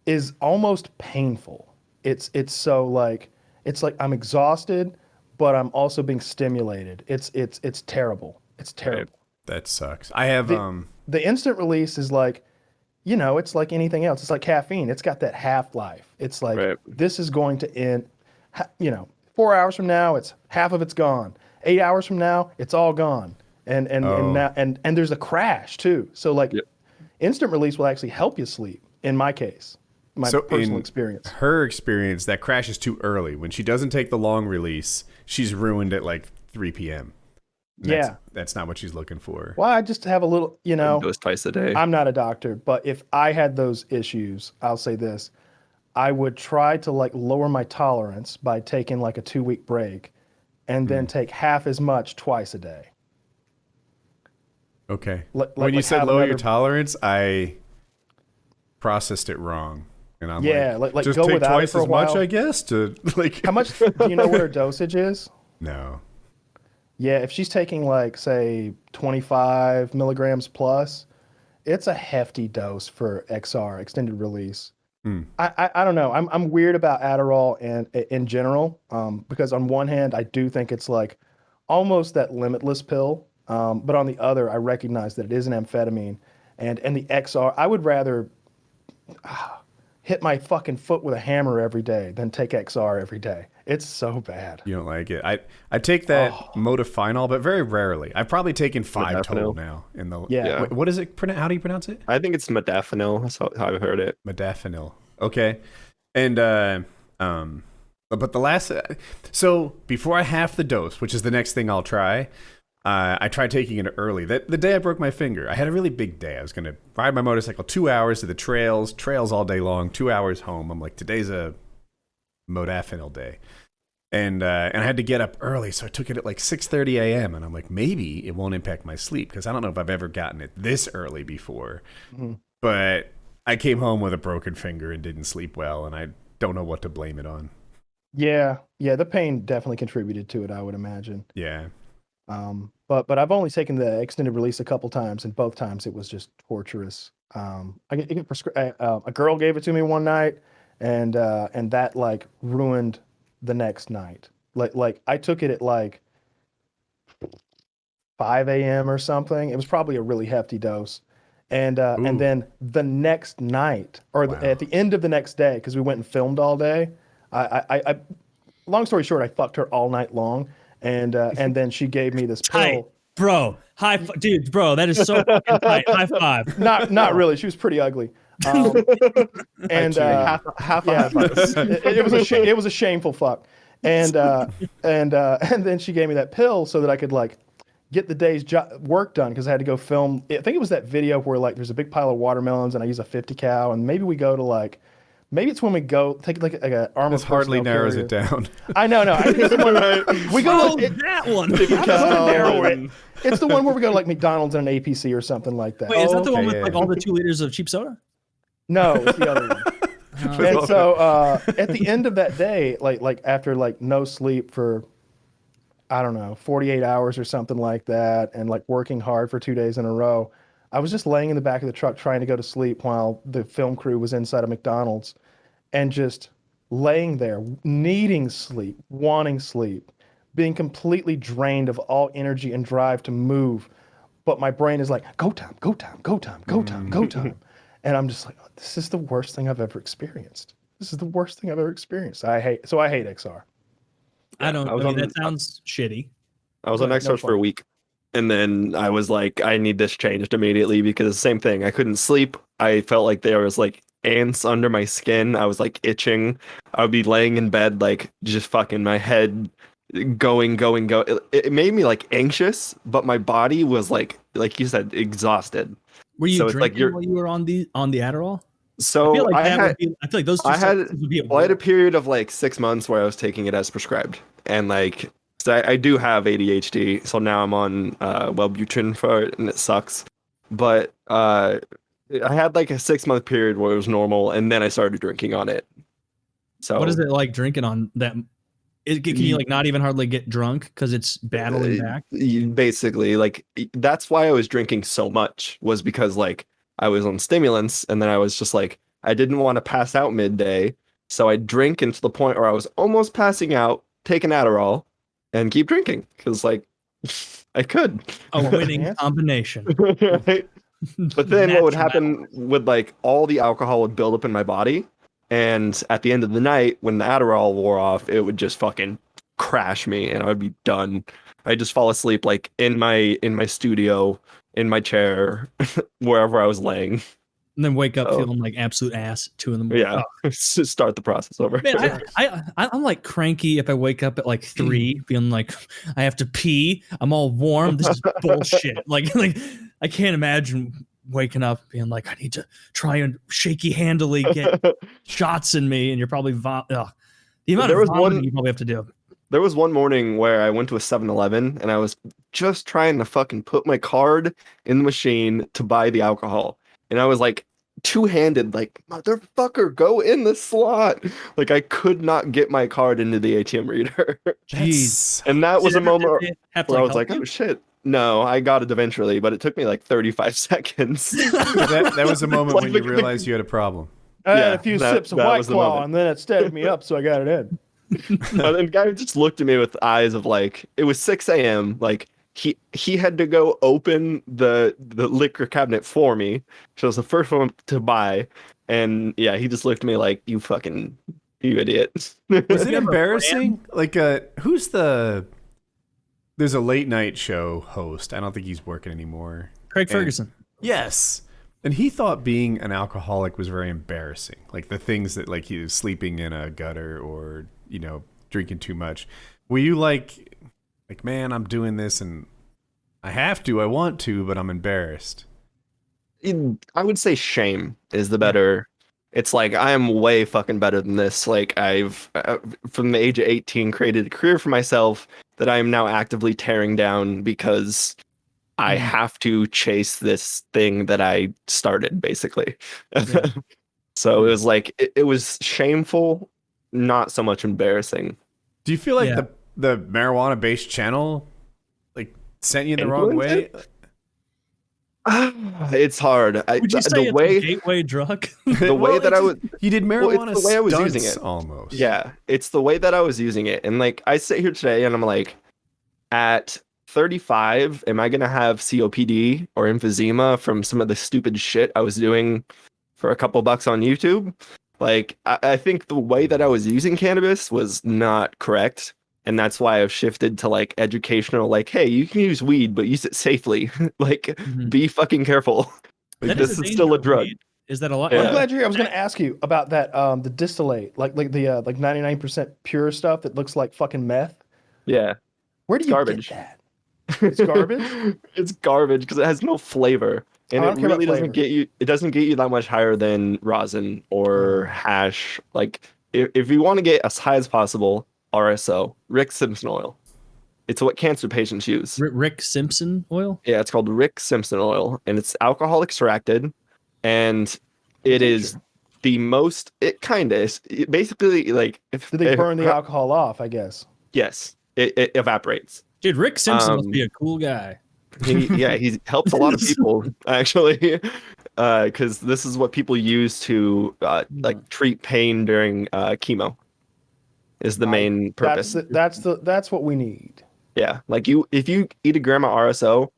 is almost painful. It's so like I'm exhausted, but I'm also being stimulated. It's terrible. It's terrible. That sucks. I have the instant release is like, it's like anything else. It's like caffeine. It's got that half-life. It's like, this is going to end, 4 hours from now, it's half of it's gone. 8 hours from now, it's all gone. And there's a crash too. So like instant release will actually help you sleep in my case. My personal experience. Her experience, that crash is too early. When she doesn't take the long release, she's ruined at like 3 p.m. That's not what she's looking for. Well, I just have a little, Dose twice a day. I'm not a doctor, but if I had those issues, I'll say this. I would try to like lower my tolerance by taking like a 2-week break and then take half as much twice a day. Okay. When you said lower your tolerance, I processed it wrong. And I'm like just go take without twice it for a as while. much, I guess. To like, how much do you know what her dosage is? No. Yeah, if she's taking like say 25 milligrams plus, it's a hefty dose for XR, extended release. I don't know. I'm weird about Adderall and in general because on one hand I do think it's like almost that limitless pill, but on the other I recognize that it is an amphetamine, and the XR I would rather hit my fucking foot with a hammer every day than take XR every day. It's so bad. You don't like it. I take that modafinil, but very rarely. I've probably taken 5 total now. What is it? How do you pronounce it? I think it's modafinil. That's how I've heard it. Modafinil. Okay. And but the last so before I half the dose, which is the next thing I'll try, I tried taking it early. The day I broke my finger, I had a really big day. I was going to ride my motorcycle 2 hours to the trails all day long, 2 hours home. I'm like, today's a modafinil day. And I had to get up early, so I took it at like 6:30 a.m. And I'm like, maybe it won't impact my sleep because I don't know if I've ever gotten it this early before. But I came home with a broken finger and didn't sleep well, and I don't know what to blame it on. Yeah, the pain definitely contributed to it, I would imagine. Yeah. But I've only taken the extended release a couple times, and both times it was just torturous. A girl gave it to me one night, and that like ruined the next night. Like I took it at like 5 a.m. or something. It was probably a really hefty dose, and then the next night at the end of the next day, because we went and filmed all day. I long story short, I fucked her all night long. And then she gave me this pill. Tight, bro. Dude, bro, that is so fucking tight. High five. Not really. She was pretty ugly. And it was a shameful fuck. And then she gave me that pill so that I could like get the day's work done because I had to go film. I think it was that video where like there's a big pile of watermelons and I use a 50 cal and maybe we go to like. Maybe it's when we go take like an armored. This hardly narrows it down. I know. I think it's we go that one. It's the one where we go to like McDonald's and an APC or something like that. Wait, is that the one with like all the 2 liters of cheap soda? No, it's the other one. And so at the end of that day, like after like no sleep for, I don't know, 48 hours or something like that, and like working hard for 2 days in a row. I was just laying in the back of the truck trying to go to sleep while the film crew was inside of McDonald's and just laying there, needing sleep, wanting sleep, being completely drained of all energy and drive to move. But my brain is like, go time, go time, go time, go time, go time. And I'm just like, oh, this is the worst thing I've ever experienced. This is the worst thing I've ever experienced. I hate XR. That sounds shitty. I was on XR for a week. And then I was like, I need this changed immediately because same thing. I couldn't sleep. I felt like there was like ants under my skin. I was like itching. I would be laying in bed, like just fucking my head going. It made me like anxious, but my body was like you said, exhausted. Were you drinking while you were on the Adderall? So I feel like those two I had a period of like 6 months where I was taking it as prescribed, and like. So I do have ADHD, so now I'm on Wellbutrin for it, and it sucks. But I had like a 6-month period where it was normal, and then I started drinking on it. So what is it like drinking on that? Can you like not even hardly get drunk because it's battling back? Basically, like that's why I was drinking so much was because like I was on stimulants, and then I was just like I didn't want to pass out midday, so I drink into the point where I was almost passing out, take an Adderall. And keep drinking because, like, I could. A winning combination. Right? But then what would happen would like all the alcohol would build up in my body, and at the end of the night, when the Adderall wore off, it would just fucking crash me, and I would be done. I'd just fall asleep like in my studio, in my chair, wherever I was laying. And then wake up feeling like absolute ass 2 a.m. Yeah, start the process over. Man, I'm like cranky if I wake up at like 3, being like, I have to pee. I'm all warm. This is bullshit. Like I can't imagine waking up being like, I need to try and shaky handily get shots in me, and you're probably the amount of vomiting you probably have to do. There was one morning where I went to a 7-Eleven and I was just trying to fucking put my card in the machine to buy the alcohol. And I was like two-handed, like, motherfucker, go in the slot. Like, I could not get my card into the ATM reader. Jeez. And that was a moment where I was like, oh shit. No, I got it eventually, but it took me like 35 seconds. that was a moment when you realized you had a problem. I had a few sips of White Claw, and then it steadied me up, so I got it in. And then the guy just looked at me with eyes of like, it was 6 a.m. Like, he had to go open the liquor cabinet for me. So I was the first one to buy. And yeah, he just looked at me like, you idiot. Was it embarrassing? Like, there's a late night show host. I don't think he's working anymore. Craig Ferguson. Yes. And he thought being an alcoholic was very embarrassing. Like the things that like he was sleeping in a gutter or, drinking too much. Were you like, man, I'm doing this and I want to, but I'm embarrassed. I would say shame is the better. It's like, I am way fucking better than this. Like I've, from the age of 18, created a career for myself that I am now actively tearing down because I have to chase this thing that I started, basically. Yeah. So it was like, it was shameful, not so much embarrassing. Do you feel like the marijuana-based channel like sent you in the wrong way? It's hard. Would you say it's a gateway drug? The way that I was, you did marijuana. It's the way I was using it, almost. Yeah, it's the way that I was using it, and like I sit here today, and I'm like, at 35, am I gonna have COPD or emphysema from some of the stupid shit I was doing for a couple bucks on YouTube? Like, I think the way that I was using cannabis was not correct. And that's why I've shifted to like educational, like, hey, you can use weed, but use it safely. Like, be fucking careful. Like, this is still a drug. Weed. Is that a lot? Yeah. I'm glad you're here. I was going to ask you about that, the distillate, like the 99% pure stuff that looks like fucking meth. Yeah. Where do you get that? It's garbage? It's garbage because it has no flavor. And it really doesn't get you, that much higher than rosin or hash. Like, if you want to get as high as possible, RSO, Rick Simpson oil. It's what cancer patients use. Rick Simpson oil? Yeah, it's called Rick Simpson oil, and it's alcohol extracted, and it is the most. It kind of is basically like. Do they burn the alcohol off? I guess. Yes, it evaporates. Dude, Rick Simpson must be a cool guy. He helps a lot of people actually, because this is what people use to like treat pain during chemo. Is the main purpose. That's what we need. Yeah, like if you eat a gram of RSO,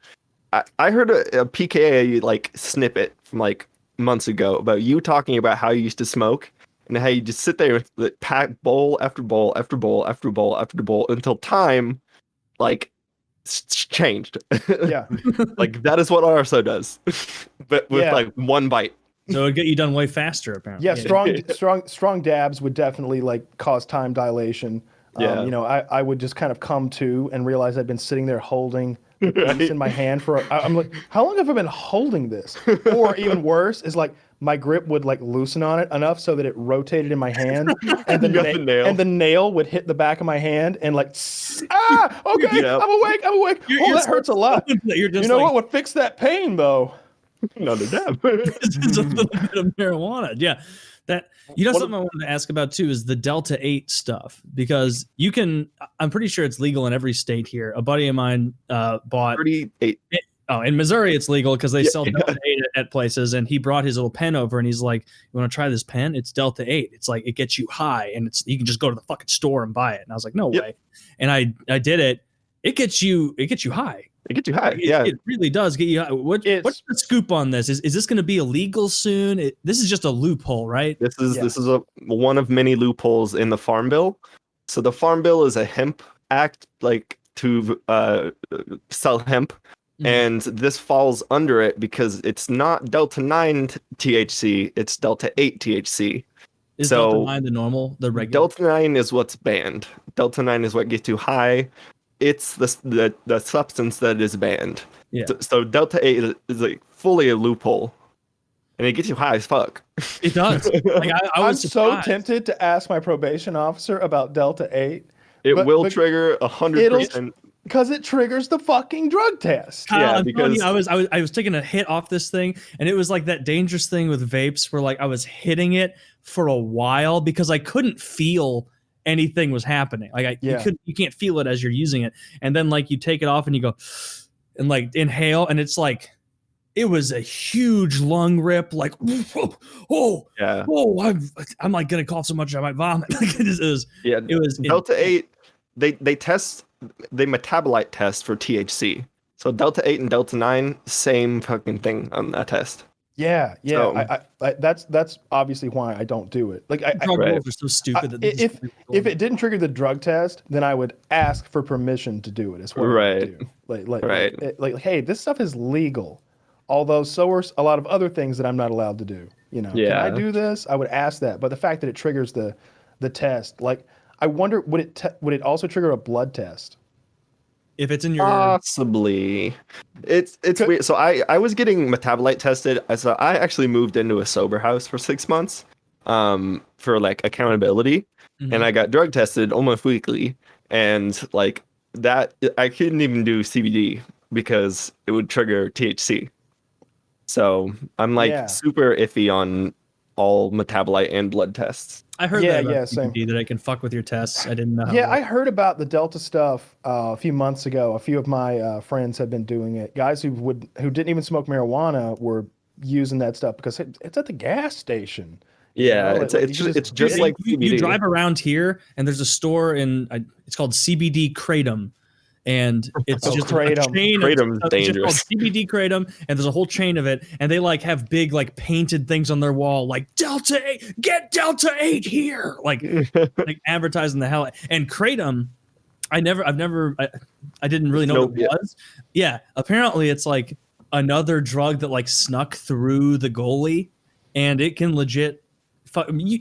I heard a PKA like snippet from like months ago about you talking about how you used to smoke and how you just sit there with pack bowl after bowl after bowl after bowl after bowl until time like changed. Yeah, like that is what RSO does, but with like one bite. So it'd get you done way faster, apparently. Yeah, strong dabs would definitely like cause time dilation. Yeah. I would just kind of come to and realize I'd been sitting there holding the piece in my hand I'm like, how long have I been holding this? Or even worse is like my grip would like loosen on it enough so that it rotated in my hand, and the nail would hit the back of my hand and like, okay, yep. I'm awake. That hurts a lot. You're just what would fix that pain though? Another dab. It's a little bit of marijuana. Yeah. Something I wanted to ask about too is the Delta 8 stuff, because I'm pretty sure it's legal in every state here. A buddy of mine bought 38. In Missouri it's legal because they sell Delta 8 at places, and he brought his little pen over and he's like, you want to try this pen? It's Delta 8. It's like, it gets you high, and you can just go to the fucking store and buy it. And I was like, no way. And I did it. It gets you high. It gets you high. Yeah, it really does get you high. What's the scoop on this? Is this going to be illegal soon? This is just a loophole, right? This is one of many loopholes in the Farm Bill. So the Farm Bill is a hemp act, like to sell hemp, and this falls under it because it's not Delta 9 THC, it's Delta 8 THC. Is Delta 9 the normal, the regular? Delta 9 is what's banned. Delta 9 is what gets you high. It's the substance that is banned. Yeah. So Delta 8 is like fully a loophole, and it gets you high as fuck. It does. Like I was so tempted to ask my probation officer about Delta 8. It will trigger 100%. Because it triggers the fucking drug test. Kyle, because I was taking a hit off this thing, and it was like that dangerous thing with vapes where like I was hitting it for a while because I couldn't feel anything was happening. Like you can't feel it as you're using it, and then like you take it off and you go and like inhale, and it's like it was a huge lung rip. Like I'm like gonna cough so much I might vomit. It was Delta 8. They metabolite test for THC. So Delta 8 and Delta 9, same fucking thing on that test. Yeah. So, that's obviously why I don't do it. Like drug rules are so stupid. If it didn't trigger the drug test, then I would ask for permission to do it. Is what I would do. Like, hey, this stuff is legal. Although so are a lot of other things that I'm not allowed to do. You know, can I do this? I would ask that. But the fact that it triggers the test, like, I wonder, would it also trigger a blood test? If it's in your possibly, it's weird. So I was getting metabolite tested. So I actually moved into a sober house for 6 months, for like accountability, and I got drug tested almost weekly, and like that I couldn't even do CBD because it would trigger THC. So I'm like super iffy on all metabolite and blood tests. I heard that I can fuck with your tests. I didn't know. I heard about the Delta stuff a few months ago. A few of my friends had been doing it. Guys who didn't even smoke marijuana were using that stuff because it's at the gas station. Yeah, you know, it's just like you drive around here and there's a store it's called CBD Kratom. And it's just a chain. Kratom's dangerous. CBD Kratom, and there's a whole chain of it, and they like have big like painted things on their wall, like Delta 8, get Delta 8 here, like advertising the hell. And Kratom, I didn't really know what it was. Yeah, apparently it's like another drug that like snuck through the goalie, and it can legit.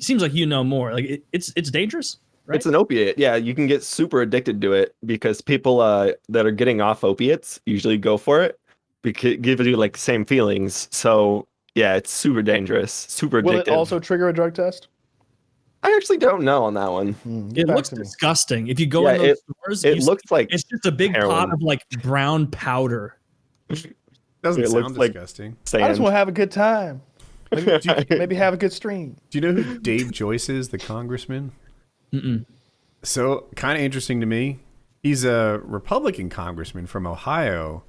Seems like you know more. Like it's dangerous. Right? It's an opiate. Yeah, you can get super addicted to it because people that are getting off opiates usually go for it because it gives you like the same feelings. So yeah, it's super dangerous, super addictive. Will it also trigger a drug test? I actually don't know on that one. It looks disgusting. If you go in those stores, it looks like it's just a big pot of like brown powder. Doesn't sound disgusting. Like I just want to have a good time. Maybe have a good stream. Do you know who Dave Joyce is, the congressman? Mm-mm. So kind of interesting to me. He's a Republican congressman from Ohio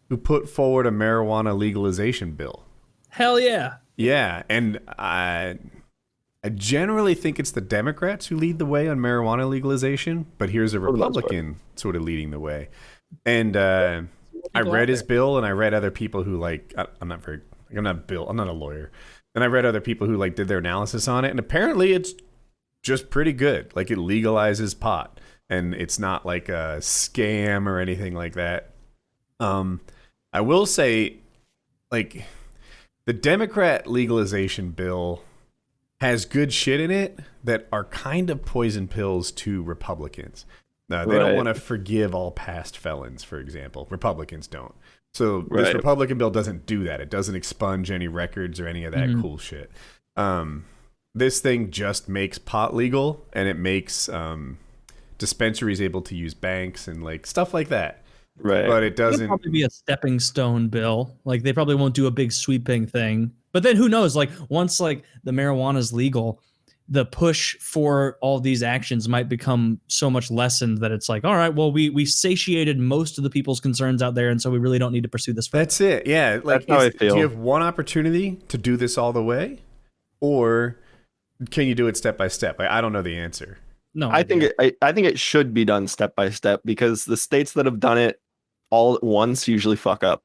who put forward a marijuana legalization bill. Hell yeah. Yeah, and I generally think it's the Democrats who lead the way on marijuana legalization, but here's a Republican sort of leading the way. And I read his bill, and I read other people who I'm not a lawyer. And I read other people who did their analysis on it, and apparently it's just pretty good. Like, it legalizes pot, and it's not like a scam or anything like that. I will say, the Democrat legalization bill has good shit in it that are kind of poison pills to Republicans. They don't want to forgive all past felons, for example. Republicans don't. So this Republican bill doesn't do that. It doesn't expunge any records or any of that cool shit. This thing just makes pot legal, and it makes dispensaries able to use banks and stuff like that. Right. But it doesn't. It'll probably be a stepping stone bill. They probably won't do a big sweeping thing. But then who knows? Once the marijuana is legal, the push for all these actions might become so much lessened that it's all right, well, we satiated most of the people's concerns out there, and so we really don't need to pursue this. That's it. Yeah. That's how I feel. Do you have one opportunity to do this all the way, or can you do it step by step? I don't know the answer. No, I think it should be done step by step, because the states that have done it all at once usually fuck up.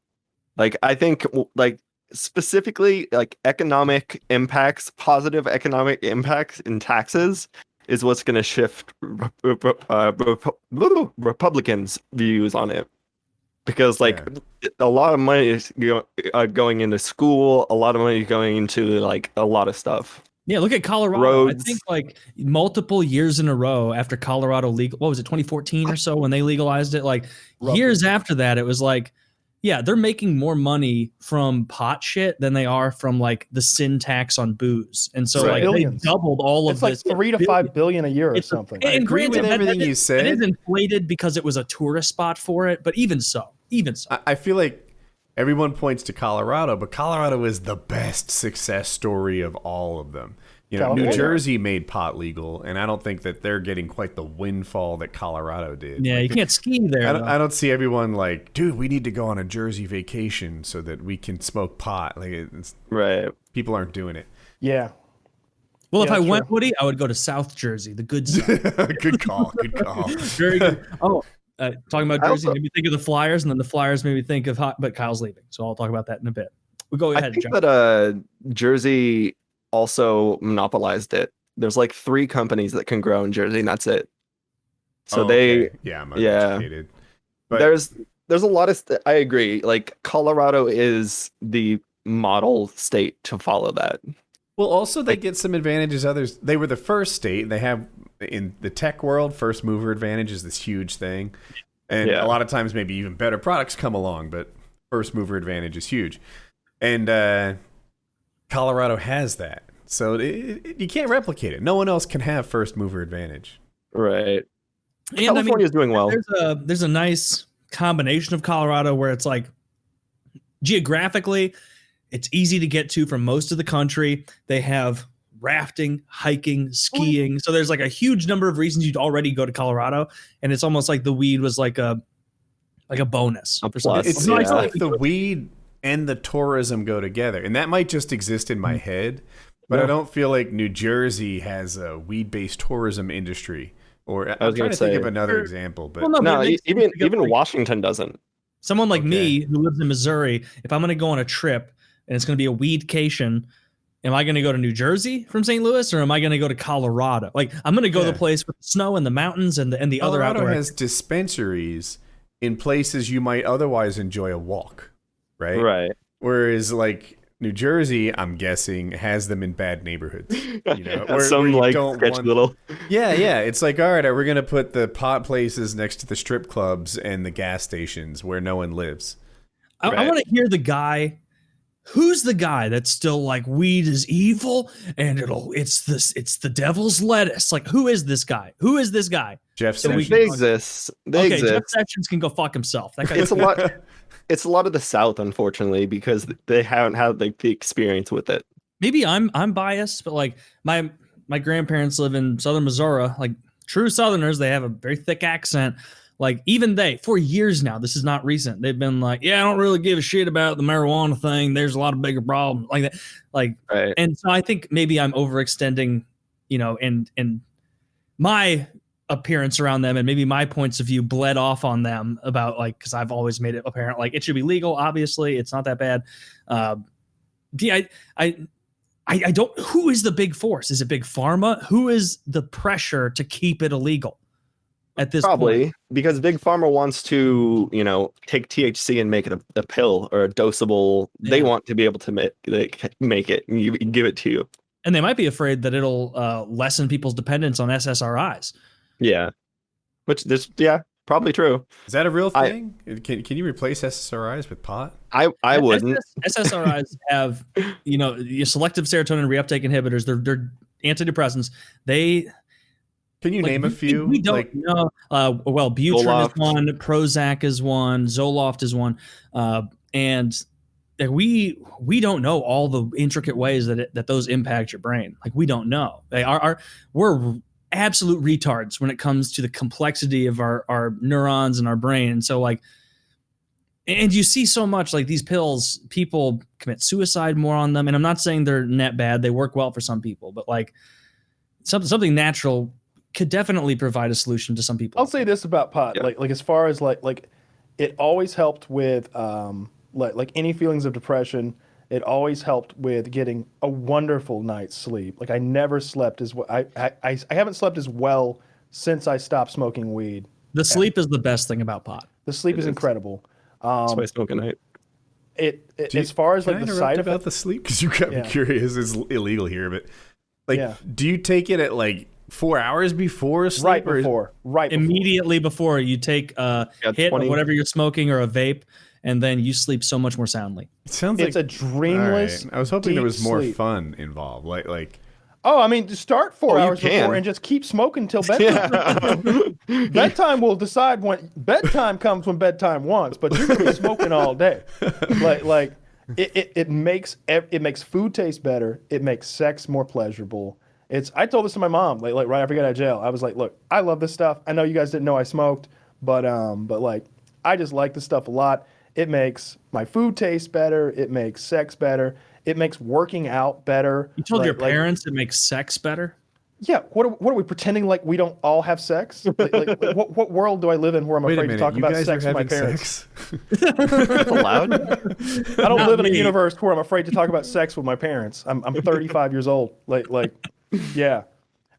Like I think like specifically like economic impacts, positive economic impacts in taxes is what's going to shift Republicans' views on it. Because like a lot of money is going into school, a lot of money is going into like a lot of stuff. Yeah, look at Colorado. Roads. I think like multiple years in a row after Colorado what was it, 2014 or so when they legalized it? Like years after that, it was like, yeah, they're making more money from pot shit than they are from like the sin tax on booze. And so like billions. They doubled all of this. It's like 3 to 5 billion a year or something. I agree with everything you said. It is inflated because it was a tourist spot for it, but even so. I feel like everyone points to Colorado, but Colorado is the best success story of all of them. You know, California. New Jersey made pot legal, and I don't think that they're getting quite the windfall that Colorado did. Yeah, you can't ski there. I don't see everyone like, dude, we need to go on a Jersey vacation so that we can smoke pot. Like, right? People aren't doing it. Yeah. Well, if I went, Woody, I would go to South Jersey, the good South. Good call. Good call. Very good. Oh. Talking about Jersey made me think of the Flyers, and then the Flyers made me think of but Kyle's leaving, so I'll talk about that in a bit. We go ahead. I think that Jersey also monopolized it. There's like 3 companies that can grow in Jersey, and that's it. So I'm educated. But there's a lot of I agree. Like Colorado is the model state to follow that. Well, also they get some advantages. They were the first state. They have in the tech world, first mover advantage is this huge thing, and a lot of times maybe even better products come along, but first mover advantage is huge, and Colorado has that, so you can't replicate it. No one else can have first mover advantage. Right. And California is doing well. There's a nice combination of Colorado where it's like geographically, it's easy to get to from most of the country. They have rafting, hiking, skiing. So there's like a huge number of reasons you'd already go to Colorado. And it's almost like the weed was like a bonus. It's like the weed and the tourism go together. And that might just exist in my head, but I don't feel like New Jersey has a weed-based tourism industry. Or I'm trying to think of another example, but even Washington doesn't. Someone like me who lives in Missouri, if I'm going to go on a trip and it's going to be a weedcation, am I going to go to New Jersey from St. Louis, or am I going to go to Colorado? Like, I'm going to go to the place with the snow and the mountains and the other outdoor. Colorado has dispensaries in places you might otherwise enjoy a walk, right? Right. Whereas, like, New Jersey, I'm guessing, has them in bad neighborhoods. You know, little. Yeah. It's like, all right, we're going to put the pot places next to the strip clubs and the gas stations where no one lives. I want to hear the guy. Who's the guy that's still like, weed is evil and it's the devil's lettuce? Like, who is this guy? Jeff Sessions. They exist. Jeff Sessions can go fuck himself. That guy it's a lot of the South, unfortunately, because they haven't had like the experience with it. Maybe I'm biased, but like my grandparents live in southern Missouri, like true Southerners. They have a very thick accent. Like, even they, for years now, this is not recent, they've been like, yeah, I don't really give a shit about the marijuana thing. There's a lot of bigger problems like that. Like, right. And so I think maybe I'm overextending, and my appearance around them and maybe my points of view bled off on them about, like, because I've always made it apparent, like, it should be legal. Obviously, it's not that bad. I don't, who is the big force? Is it Big Pharma? Who is the pressure to keep it illegal? At this point, because Big Pharma wants to, take THC and make it a pill or a dosable. Yeah. They want to be able to make it and give it to you. And they might be afraid that it'll lessen people's dependence on SSRIs. Yeah, probably true. Is that a real thing? Can you replace SSRIs with pot? I wouldn't. SSRIs have, your selective serotonin reuptake inhibitors. They're antidepressants. Can you name a few? We don't know. Well, Butrin Zoloft is one, Prozac is one, Zoloft is one, and we don't know all the intricate ways that those impact your brain. Like, we don't know. We're absolute retards when it comes to the complexity of our neurons and our brain. And so, like, and you see so much, like, these pills, people commit suicide more on them. And I'm not saying they're net bad; they work well for some people, but like something natural could definitely provide a solution to some people. I'll say this about pot, like as far as like it always helped with like any feelings of depression. It always helped with getting a wonderful night's sleep. Like I never slept as well. I haven't slept as well since I stopped smoking weed. The sleep is the best thing about pot. The sleep is incredible. That's why I smoke at night. As far as like the side about the sleep, because you got me curious. It's illegal here, but like, do you take it at like 4 hours before sleep? Right before. Immediately before you take a hit of whatever you're smoking or a vape, and then you sleep so much more soundly. It sounds it's like a dreamless. Right. I was hoping there was more sleep. fun involved. Like. Oh, I mean, to start 4 hours before and just keep smoking till bedtime. Bedtime will decide when bedtime comes when bedtime wants, but you're gonna be smoking all day. It makes food taste better. It makes sex more pleasurable. I told this to my mom like right after I got out of jail. I was like, look, I love this stuff. I know you guys didn't know I smoked, but like I just like this stuff a lot. It makes my food taste better. It makes sex better. It makes working out better. You told your parents it makes sex better? Yeah. What are we pretending like we don't all have sex? What world do I live in where I'm afraid to talk about sex with my parents? Allowed? I don't live in a universe where I'm afraid to talk about sex with my parents. I'm 35 years old. Yeah.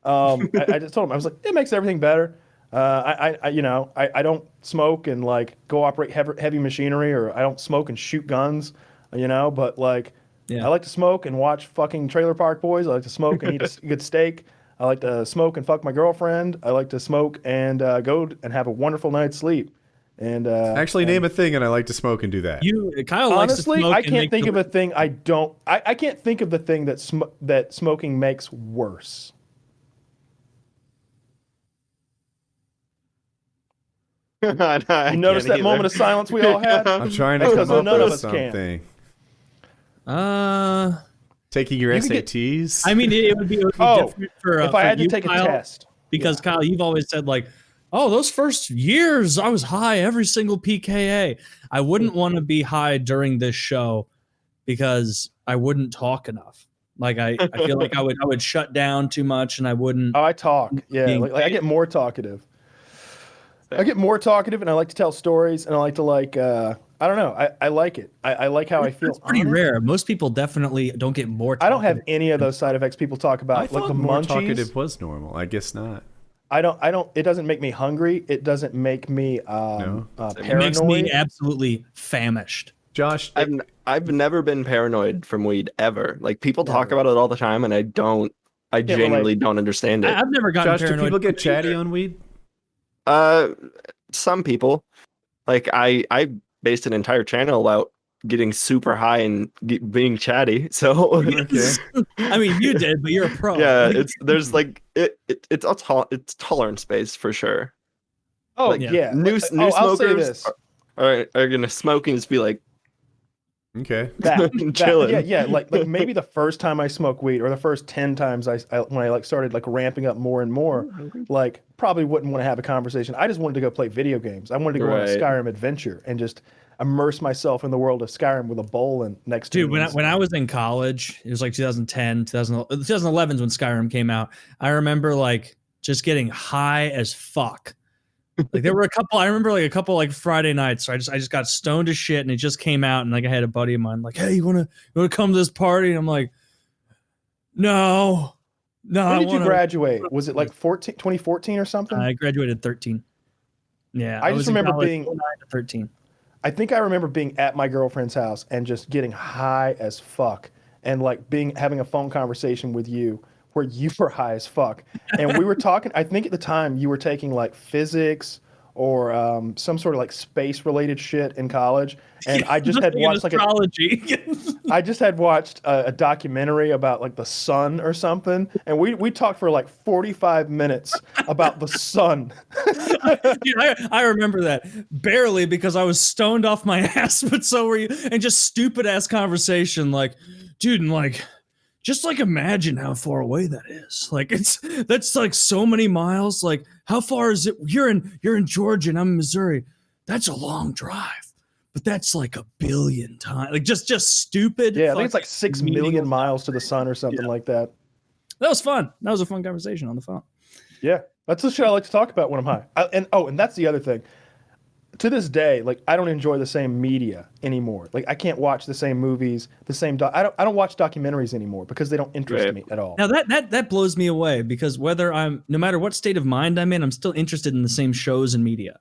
I just told him, I was like, it makes everything better. I don't smoke and like go operate heavy machinery, or I don't smoke and shoot guns, but like. Yeah. I like to smoke and watch fucking Trailer Park Boys. I like to smoke and eat a good steak. I like to smoke and fuck my girlfriend. I like to smoke and go and have a wonderful night's sleep. And actually, name a thing, and I like to smoke and do that. Kyle honestly, likes to smoke I can't think of a thing. I can't think of the thing that smoking makes worse. You notice that moment of silence we all had? I'm trying to come up with something. Taking your SATs. I mean, it would be different for if I had to take Kyle, a test. Because Kyle, you've always said like, oh, those first years I was high every single PKA. I wouldn't want to be high during this show because I wouldn't talk enough. Like I feel like I would shut down too much and I wouldn't. Oh, I talk. Yeah, like I get more talkative. I get more talkative, and I like to tell stories, and I like to I don't know. I like it. I like how I feel. It's pretty rare. Most people definitely don't get more talkative. I don't have any of those side effects people talk about. I thought the more munchies. talkative was normal. I guess not. I don't. It doesn't make me hungry. It doesn't make me paranoid. It makes me absolutely famished. Josh, I've never been paranoid from weed ever. Like people talk about it all the time, and I genuinely don't understand it. I've never gotten Josh, paranoid. Do people get chatty on weed? Some people. Like I based an entire channel about getting super high and being chatty. So okay. I mean, you did, but you're a pro. Yeah, it's tolerance based for sure. Oh like, yeah, new smokers are gonna smoke and just be like, okay, chilling. Yeah. Like maybe the first time I smoked weed, or the first 10 times when I like started like ramping up more and more, like probably wouldn't want to have a conversation. I just wanted to go play video games. I wanted to go on a Skyrim adventure and just immerse myself in the world of Skyrim with a bowl and next to me. Dude, when I was in college, it was like 2010, 2011 is when Skyrim came out. I remember like just getting high as fuck. Like there were I remember like a couple like Friday nights. So I just got stoned as shit, and it just came out, and like I had a buddy of mine like, hey, you wanna come to this party? And I'm like, no. When did you graduate? Was it like 2014 or something? I graduated 13. Yeah, I just remember being 9 to 13. I think I remember being at my girlfriend's house and just getting high as fuck, and like having a phone conversation with you where you were high as fuck, and we were talking. I think at the time you were taking like physics or some sort of like space related shit in college, and I just had watched like astrology. I just had watched a documentary about like the sun or something, and we talked for like 45 minutes about the sun. Dude, I remember that barely because I was stoned off my ass, but so were you, and just stupid ass conversation like, dude, and like. Just like imagine how far away that is. Like that's like so many miles. Like how far is it? You're in Georgia and I'm in Missouri. That's a long drive, but that's like a billion times. Like just stupid. Yeah, I think it's like 6 million miles to the sun or something like that. That was fun. That was a fun conversation on the phone. Yeah, that's the shit I like to talk about when I'm high. And that's the other thing. to this day, like I don't enjoy the same media anymore. Like I can't watch the same movies, the same. I don't watch documentaries anymore because they don't interest me at all. Now that blows me away because no matter what state of mind I'm in, I'm still interested in the same shows and media.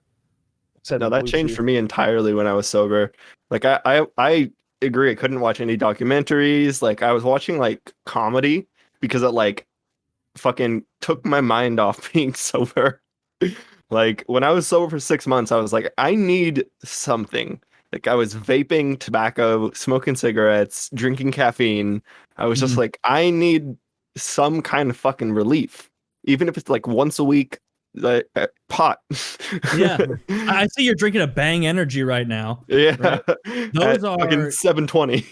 No, that changed for me entirely when I was sober. Like I agree. I couldn't watch any documentaries. Like I was watching like comedy because it like fucking took my mind off being sober. Like when I was sober for 6 months, I was like, I need something. Like I was vaping tobacco, smoking cigarettes, drinking caffeine. I was just like, I need some kind of fucking relief, even if it's like once a week. Like pot. Yeah, I see you're drinking a Bang Energy right now. Yeah, right? Those are fucking 720.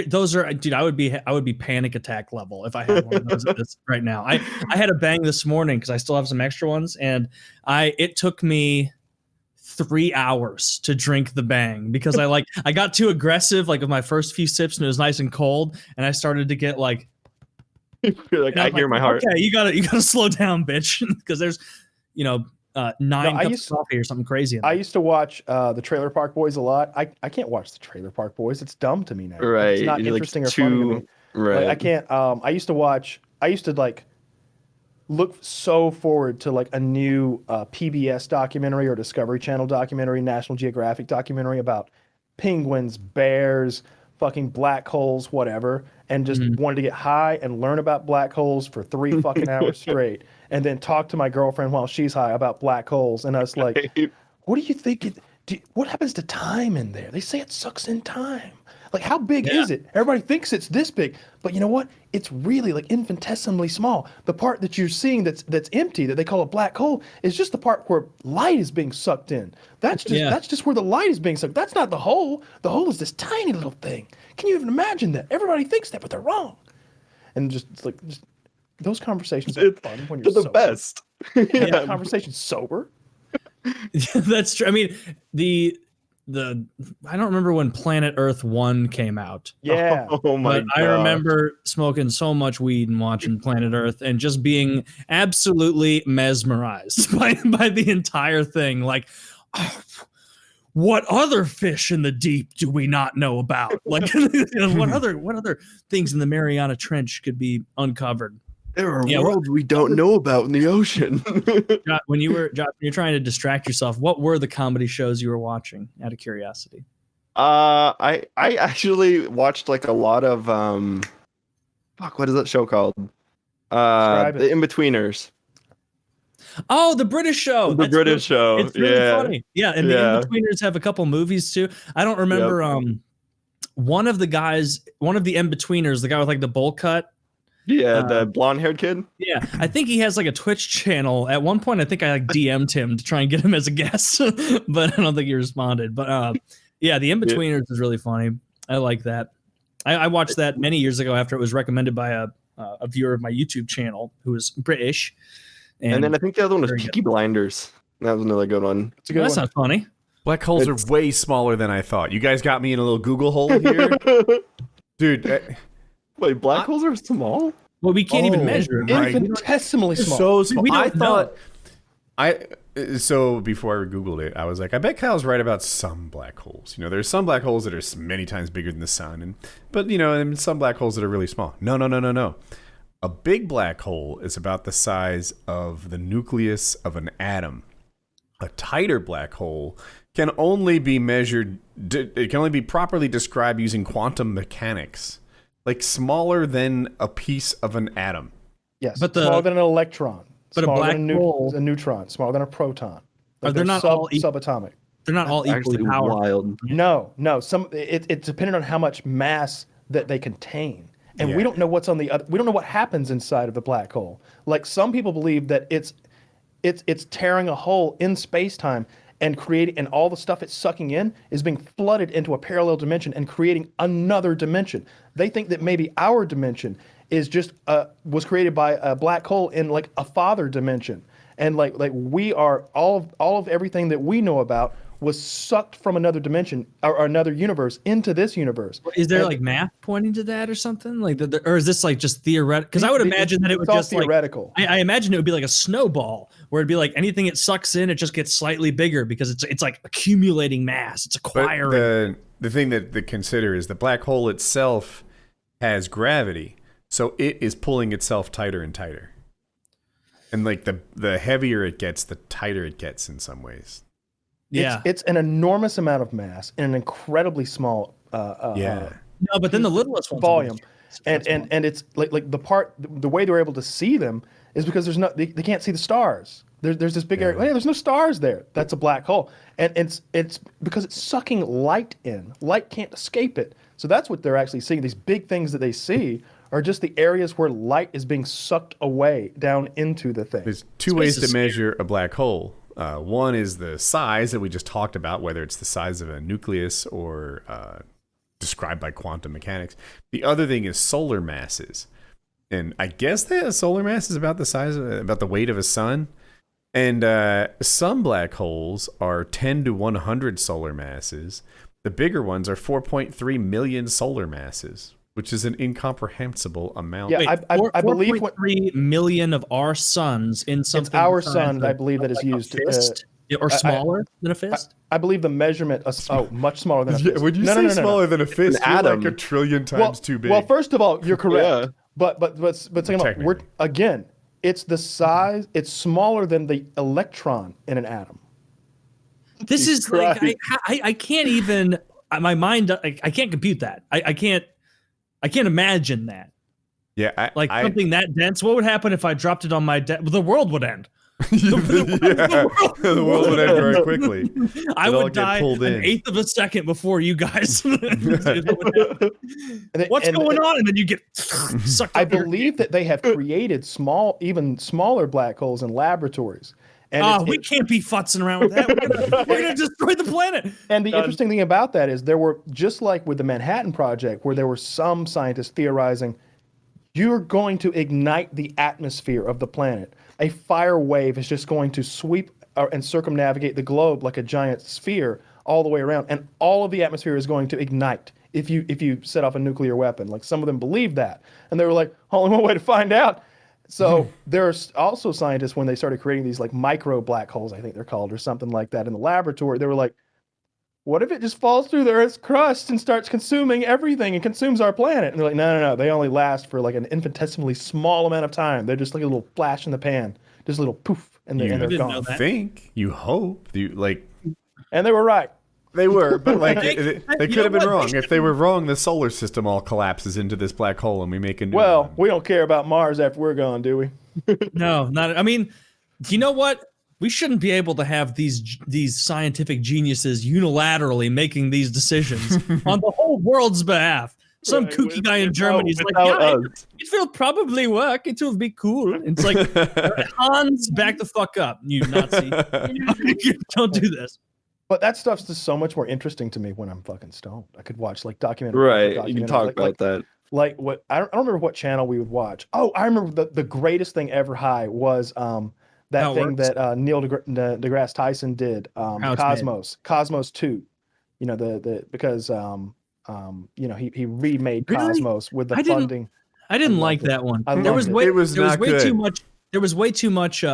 Those are, dude. I would be panic attack level if I had one of those at this right now. I had a Bang this morning because I still have some extra ones, and it took me 3 hours to drink the Bang because I got too aggressive like with my first few sips and it was nice and cold, and I started to get like. You're like, I hear my heart. Okay, you gotta slow down, bitch, because there's. 9 cups of coffee or something crazy. I used to watch the Trailer Park Boys a lot. I can't watch the Trailer Park Boys. It's dumb to me now. Right. It's not interesting or funny to me. Right. Like, I can't. I used to like look so forward to like a new PBS documentary or Discovery Channel documentary, National Geographic documentary about penguins, bears, fucking black holes, whatever, and just wanted to get high and learn about black holes for 3 fucking hours straight. And then talk to my girlfriend while she's high about black holes. And I was like, what do you think? What happens to time in there? They say it sucks in time. Like, how big is it? Everybody thinks it's this big. But you know what? It's really like infinitesimally small. The part that you're seeing that's empty, that they call a black hole, is just the part where light is being sucked in. That's just where the light is being sucked. That's not the hole. The hole is this tiny little thing. Can you even imagine that? Everybody thinks that, but they're wrong. And just those conversations are fun when you're the sober. best. Yeah, conversations sober. That's true. I mean, the I don't remember when Planet Earth 1 came out. Yeah. Oh my God. I remember smoking so much weed and watching Planet Earth and just being absolutely mesmerized by the entire thing. Like, what other fish in the deep do we not know about? Like, what other things in the Mariana Trench could be uncovered? There are worlds we don't know about in the ocean. When you're trying to distract yourself, what were the comedy shows you were watching out of curiosity? I actually watched like a lot of what is that show called? The In-Betweeners. Oh, the British show. The British show. It's really funny. Yeah, and the In-Betweeners have a couple movies too. I don't remember one of the In-Betweeners, the guy with like the bowl cut. Yeah, the blonde-haired kid. Yeah, I think he has like a Twitch channel. At one point, I think I like DM'd him to try and get him as a guest, but I don't think he responded. But yeah, the In-Betweeners is really funny. I like that. I watched that many years ago after it was recommended by a viewer of my YouTube channel who was British. And then I think the other one was Peaky Blinders. That was another good one. It's a good That's one. not funny. Black holes are way smaller than I thought. You guys got me in a little Google hole here. Dude. Wait, black holes are small? Well, we can't even measure it. Right. Infinitesimally small. So small. We don't know. So before I Googled it, I was like, I bet Kyle's right about some black holes. There's some black holes that are many times bigger than the sun, and some black holes that are really small. No. A big black hole is about the size of the nucleus of an atom. A tighter black hole can only be measured. It can only be properly described using quantum mechanics. Like smaller than a piece of an atom. Yes, but smaller than an electron. But smaller a black than hole, a neutron, smaller than a proton. Like they're not all subatomic. They're not all equally powerful. Wild. No. It's dependent on how much mass that they contain, and we don't know what's on the other. We don't know what happens inside of the black hole. Like some people believe that it's tearing a hole in space-time and creating, and all the stuff it's sucking in is being flooded into a parallel dimension and creating another dimension. They think that maybe our dimension is just was created by a black hole in like a father dimension, and like we are all of everything that we know about was sucked from another dimension or another universe into this universe. Is there like math pointing to that or something like that, or is this like just theoretical? Because I would imagine that it would just theoretical. Like, I imagine it would be like a snowball where it'd be like anything it sucks in, it just gets slightly bigger because it's like accumulating mass. It's acquiring. But the thing that to consider is the black hole itself has gravity, so it is pulling itself tighter and tighter. And like the heavier it gets, the tighter it gets in some ways. Yeah, it's an enormous amount of mass in an incredibly small no, but then the littlest one's volume, and it's like the way they're able to see them is because they can't see the stars. There's this big area. Hey, there's no stars there. That's a black hole, and it's because it's sucking light in. Light can't escape it. So that's what they're actually seeing. These big things that they see are just the areas where light is being sucked away down into the thing. There's two ways to measure a black hole. One is the size that we just talked about, whether it's the size of a nucleus or described by quantum mechanics. The other thing is solar masses. And I guess the solar mass is about the size of, about the weight of a sun. And some black holes are 10 to 100 solar masses. The bigger ones are 4.3 million solar masses, which is an incomprehensible amount. Yeah, Wait, I believe 4.3 million of our suns in something. It's our sun, I believe, that is used. Or smaller than a fist? I believe the measurement much smaller than a fist. When you say smaller than a fist, you're atom. like a trillion times too big. Well, first of all, you're correct. But second of all, again, it's the size. It's smaller than the electron in an atom. This is like I can't even. My mind. I can't compute that. I can't imagine that. Yeah, something that dense. What would happen if I dropped it on my desk? The world would end. The world would end very quickly. I would die an eighth of a second before you guys. What's going on? And then you get sucked. I believe that they have created even smaller black holes in laboratories. And we can't be futzing around with that. We're gonna destroy the planet. And the interesting thing about that is there were, just like with the Manhattan Project, where there were some scientists theorizing, you're going to ignite the atmosphere of the planet. A fire wave is just going to sweep and circumnavigate the globe like a giant sphere all the way around, and all of the atmosphere is going to ignite if you set off a nuclear weapon. Like, some of them believed that, and they were like, only one way to find out. So there's also scientists, when they started creating these like micro black holes, I think they're called, or something like that, in the laboratory, they were like, what if it just falls through the Earth's crust and starts consuming everything and consumes our planet? And they're like, no. They only last for like an infinitesimally small amount of time. They're just like a little flash in the pan, just a little poof, and they're gone. You hope, and they were right. They were, but like they could have been wrong. If they were wrong, the solar system all collapses into this black hole, and we make a new one. We don't care about Mars after we're gone, do we? No, not. I mean, you know what? We shouldn't be able to have these scientific geniuses unilaterally making these decisions on the whole world's behalf. Some kooky guy in Germany is like, it will probably work. It will be cool. It's like, Hans, back the fuck up, you Nazi. Don't do this. But that stuff's just so much more interesting to me when I'm fucking stoned. I could watch like documentaries. Right, you can talk about that. Like what? I don't remember what channel we would watch. Oh, I remember the greatest thing ever high was that thing that Neil deGrasse Tyson did, Cosmos 2. You know, because he remade Cosmos with the funding. I didn't like that one. There was way too much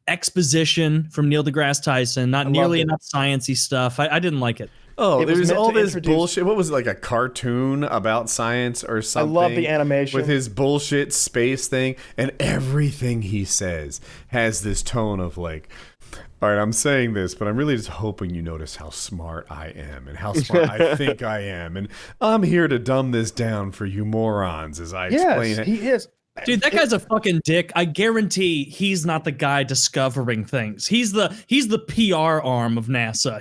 exposition from Neil deGrasse Tyson, not nearly enough sciencey stuff. I didn't like it. Oh, there was all this bullshit. What was it, like a cartoon about science or something? I love the animation. With his bullshit space thing, and everything he says has this tone of like, all right, I'm saying this, but I'm really just hoping you notice how smart I am and how smart I think I am. And I'm here to dumb this down for you morons as I explain it. He is. Dude, that guy's a fucking dick. I guarantee he's not the guy discovering things. He's the PR arm of NASA.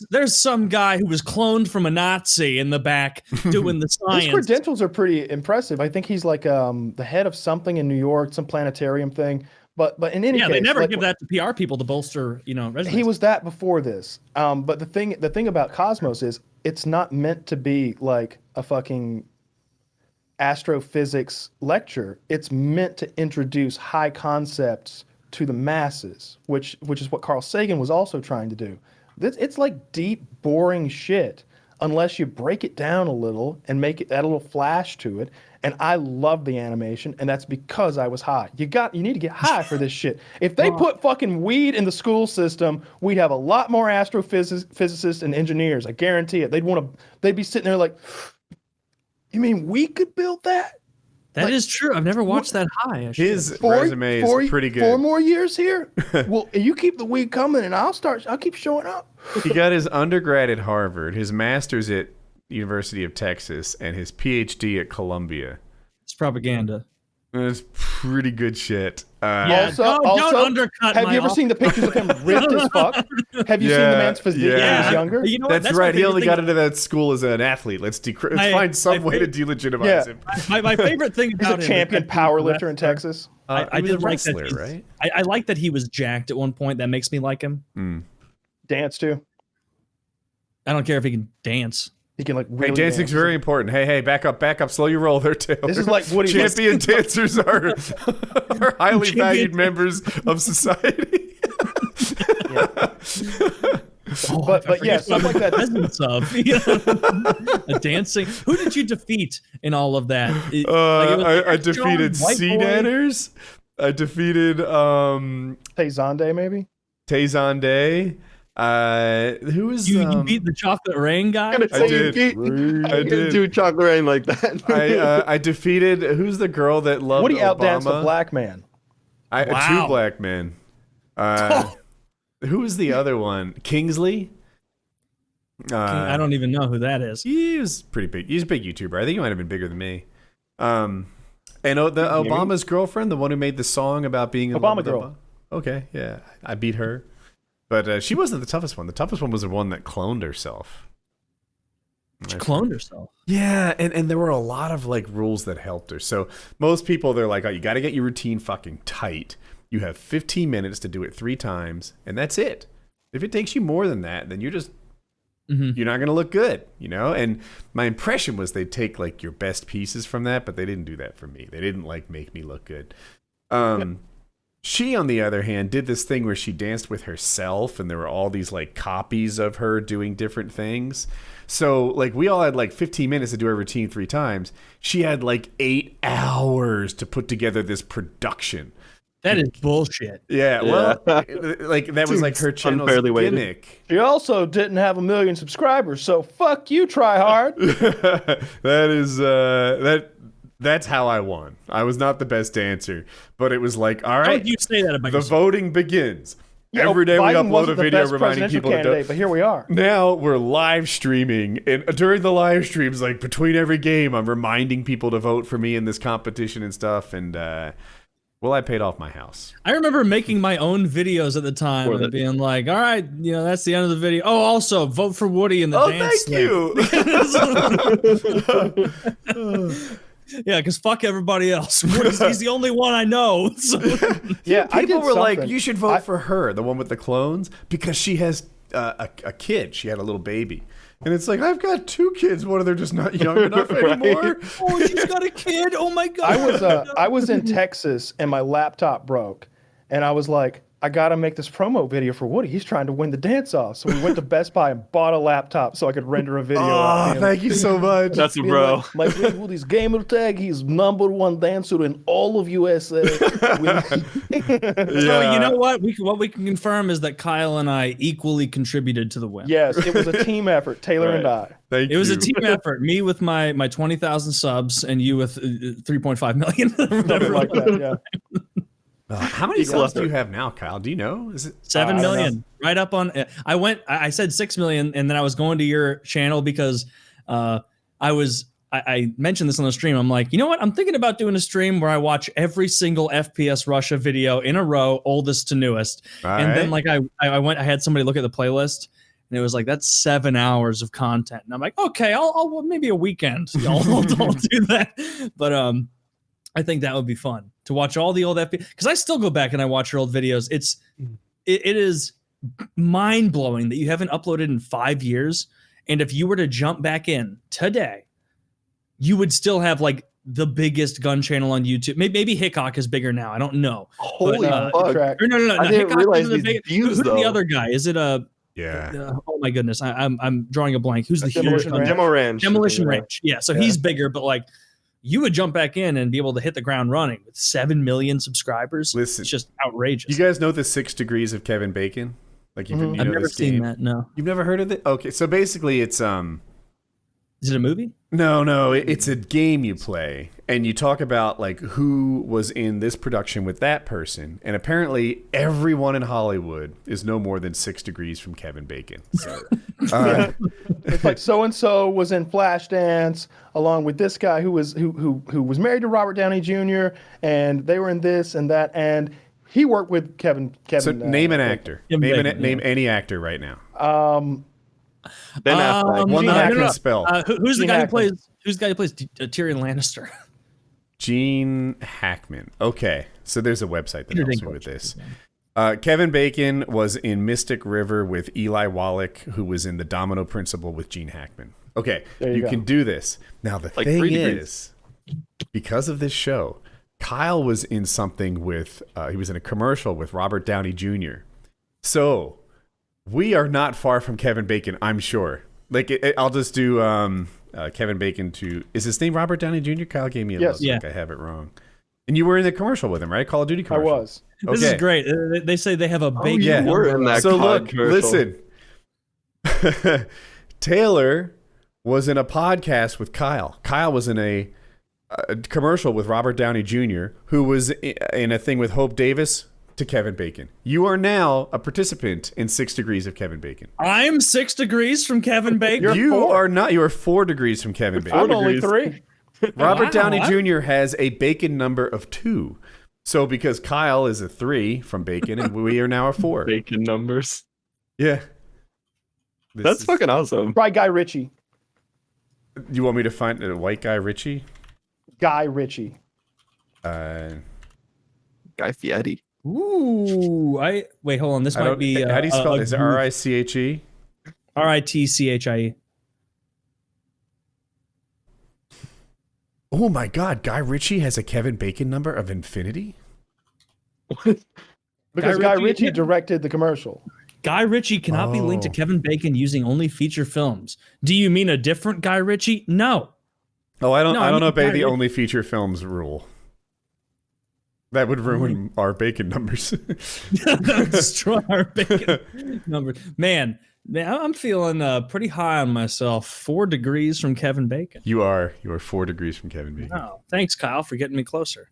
There's some guy who was cloned from a Nazi in the back doing the science. His credentials are pretty impressive. I think he's like the head of something in New York, some planetarium thing. But in any case, they never give that to PR people to bolster, resumes. He was that before this. But the thing about Cosmos is it's not meant to be like a fucking astrophysics lecture. It's meant to introduce high concepts to the masses, which is what Carl Sagan was also trying to do. It's like deep, boring shit unless you break it down a little and make it add a little flash to it. And I love the animation, and that's because I was high. You need to get high for this shit. If they put fucking weed in the school system, we'd have a lot more astrophysicists and engineers. I guarantee it. They'd be sitting there like, you mean we could build that? That is true. I've never watched that high. His resume is pretty good. 4 more years here? Well, you keep the weed coming, and I'll keep showing up. He got his undergrad at Harvard, his master's at University of Texas, and his PhD at Columbia. It's propaganda. It's pretty good shit. Also, don't undercut. Have you ever seen the pictures of him ripped as fuck? Have you seen the man's physique when he was younger? You know That's right. He only got into that school as an athlete. Let's find some way to delegitimize him. My favorite thing about him. He's a champion powerlifter in Texas. I did like that. Right? I like that he was jacked at one point. That makes me like him. Dance too. I don't care if he can dance. He can really dancing's very important. Hey, back up, slow your roll there, Taylor. This is like Woody. Champion dancers are highly valued members of society. But yeah, stuff like that. A dancing. Who did you defeat in all of that? I defeated Seed Adders. I defeated Tay maybe. Tay. Who was you beat the chocolate rain guy? I did do chocolate rain like that. I defeated who's the girl that loved Woody Obama? outdanced a black man. Two black men. Who was the other one? Kingsley? I don't even know who that is. He was pretty big. He's a big YouTuber. I think he might have been bigger than me. And Obama's girlfriend, the one who made the song about being in love with girl. Okay, yeah, I beat her. But she wasn't the toughest one. The toughest one was the one that cloned herself. She cloned herself? Yeah, and there were a lot of rules that helped her. So most people, they're like, oh, you got to get your routine fucking tight. You have 15 minutes to do it 3 times, and that's it. If it takes you more than that, then you're just, you're not going to look good, And my impression was they'd take your best pieces from that, but they didn't do that for me. They didn't make me look good. She, on the other hand, did this thing where she danced with herself, and there were all these copies of her doing different things. So we all had 15 minutes to do our routine 3 times. She had 8 hours to put together this production. That is bullshit. Yeah, well, that was her channel's gimmick. She also didn't have 1 million subscribers, so fuck you, try hard. That is That's how I won. I was not the best dancer, but it was all right. How would you say that about yourself? Voting begins. Every day Biden we upload a video reminding people to do. But here we are. Now we're live streaming, and during the live streams, between every game, I'm reminding people to vote for me in this competition and stuff. And I paid off my house. I remember making my own videos at the time and being like, all right, that's the end of the video. Oh, also vote for Woody in the dance. Thank you. Yeah, because fuck everybody else. He's the only one I know. So. Yeah, people were like, you should vote for her, the one with the clones, because she has a kid. She had a little baby. And it's I've got 2 kids. What, are they just not young enough anymore? Oh, she's got a kid. Oh my God. I was in Texas and my laptop broke. And I was like, I got to make this promo video for Woody. He's trying to win the dance off. So we went to Best Buy and bought a laptop so I could render a video. Oh, thank you so much. That's a bro. My friend Woody's gamer tag. He's #1 dancer in all of USA. So you know what? What we can confirm is that Kyle and I equally contributed to the win. Yes, it was a team effort, Taylor and I. Thank you. It was a team effort. Me with my 20,000 subs and you with 3.5 million. Something like that, yeah. How many subs do you have now, Kyle? Do you know? Is it 7 million? Right up on. I said 6 million, and then I was going to your channel because I mentioned this on the stream. I'm like, you know what? I'm thinking about doing a stream where I watch every single FPS Russia video in a row, oldest to newest. Then I had somebody look at the playlist. And it was that's 7 hours of content. And I'm like, okay, I'll maybe a weekend. I'll do that. But I think that would be fun to watch all the old FPS, because I still go back and I watch your old videos. It is mind blowing that you haven't uploaded in 5 years. And if you were to jump back in today, you would still have the biggest gun channel on YouTube. Maybe Hickok is bigger now. I don't know. Holy fuck! Or no. I didn't realize these views, who's the other guy? Is it Yeah. Oh my goodness, I'm drawing a blank. Who's the Demolition huge Ranch? Demolition Ranch? Yeah, so he's bigger, but like you would jump back in and be able to hit the ground running with 7 million subscribers. Listen, it's just outrageous. You guys know the 6 degrees of Kevin Bacon? Like I've never seen that. No, you've never heard of it? Okay, so basically it's Is it a movie? No, it's a game you play, and you talk about like who was in this production with that person, and apparently everyone in Hollywood is no more than 6 degrees from Kevin Bacon. So, it's like so and so was in Flashdance along with this guy who was married to Robert Downey Jr. and they were in this and that, and he worked with Kevin. So name an actor. Name any actor right now. Ben Affleck. One that I can spell. Who's the guy who plays Tyrion Lannister? Gene Hackman. Okay, so there's a website that helps me with this. Kevin Bacon was in Mystic River with Eli Wallach, who was in The Domino Principle with Gene Hackman. Okay, you can do this. Now the thing is, because of this show, Kyle was in something with. He was in a commercial with Robert Downey Jr. So. We are not far from Kevin Bacon, I'm sure. Like, I'll just do Kevin Bacon to... Is his name Robert Downey Jr.? Kyle gave me a look. Like I have it wrong. And you were in the commercial with him, right? Call of Duty commercial. I was. Okay. This is great. They say they have a bacon. You were in that so look, listen. Taylor was in a podcast with Kyle. Kyle was in a commercial with Robert Downey Jr., who was in a thing with Hope Davis... to Kevin Bacon. You are now a participant in 6 degrees of Kevin Bacon. I'm 6 degrees from Kevin Bacon. You are not. You are 4 degrees from Kevin Bacon. I'm only 3. Robert Downey Jr. has a Bacon number of 2. So because Kyle is a 3 from Bacon, and we are now a 4. Bacon numbers. Yeah. That's fucking awesome. Try Guy Ritchie. You want me to find a white Guy Ritchie? Guy Ritchie. Guy Fieri. Ooh, wait, hold on. This might be. How do you spell it? Is it Riche? Ritchie. Oh my God, Guy Ritchie has a Kevin Bacon number of infinity? Because Guy Ritchie directed the commercial. Guy Ritchie cannot be linked to Kevin Bacon using only feature films. Do you mean a different Guy Ritchie? No. Oh, I don't obey the only feature films rule. That would ruin our Bacon numbers. Destroy our Bacon numbers. Man, I'm feeling pretty high on myself. 4 degrees from Kevin Bacon. You are 4 degrees from Kevin Bacon. Oh, thanks, Kyle, for getting me closer.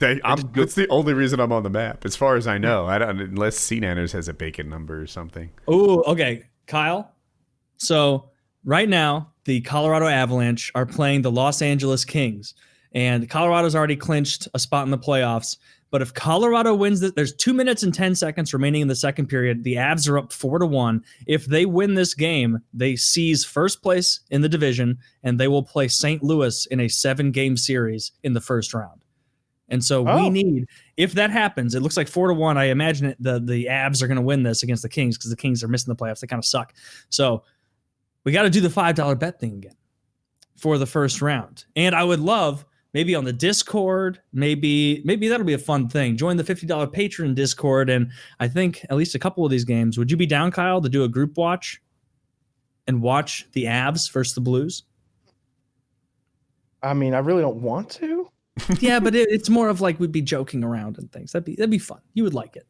That's the only reason I'm on the map, as far as I know. I don't, unless C Nanners has a Bacon number or something. Oh, okay, Kyle. So right now, the Colorado Avalanche are playing the Los Angeles Kings. And Colorado's already clinched a spot in the playoffs. But if Colorado wins this, there's 2 minutes and 10 seconds remaining in the second period. The Avs are up 4-1. If they win this game, they seize first place in the division, and they will play St. Louis in a 7-game series in the first round. And so we need, if that happens, it looks like 4-1. I imagine the Avs are going to win this against the Kings because the Kings are missing the playoffs. They kind of suck. So we got to do the $5 bet thing again for the first round. And I would love... maybe on the Discord, maybe that'll be a fun thing. Join the $50 patron Discord, and I think at least a couple of these games. Would you be down, Kyle, to do a group watch and watch the Avs versus the Blues? I mean, I really don't want to. Yeah, but it's more of like we'd be joking around and things. That'd be fun. You would like it.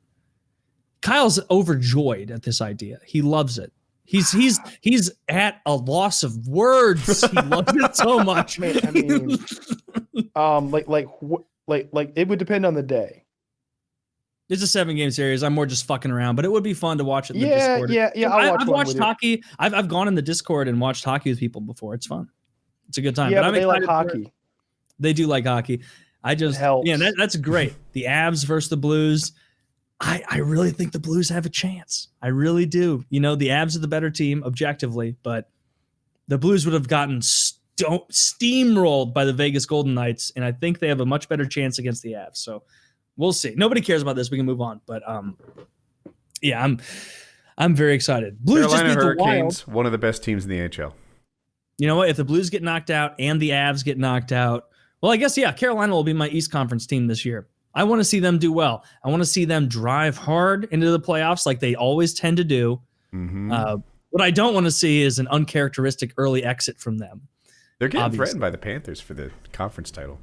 Kyle's overjoyed at this idea. He loves it. He's at a loss of words. He loves it so much. Man, I mean, like it would depend on the day. It's a 7-game series. I'm more just fucking around, but it would be fun to watch it in the Yeah, Discord. yeah. I've watched hockey. I've gone in the Discord and watched hockey with people before. It's fun. It's a good time. Yeah, but they like hockey. They do like hockey. That's great. The Avs versus the Blues. I really think the Blues have a chance. I really do. You know, the Avs are the better team objectively, but the Blues would have gotten steamrolled by the Vegas Golden Knights, and I think they have a much better chance against the Avs. So we'll see. Nobody cares about this. We can move on. But yeah, I'm very excited. Blues Carolina just beat Hurricanes, the Wild. one of the best teams in the NHL. You know what? If the Blues get knocked out and the Avs get knocked out, well, I guess, yeah, Carolina will be my East Conference team this year. I want to see them do well. I want to see them drive hard into the playoffs like they always tend to do. What I don't want to see is an uncharacteristic early exit from them. They're getting threatened by the Panthers for the conference title.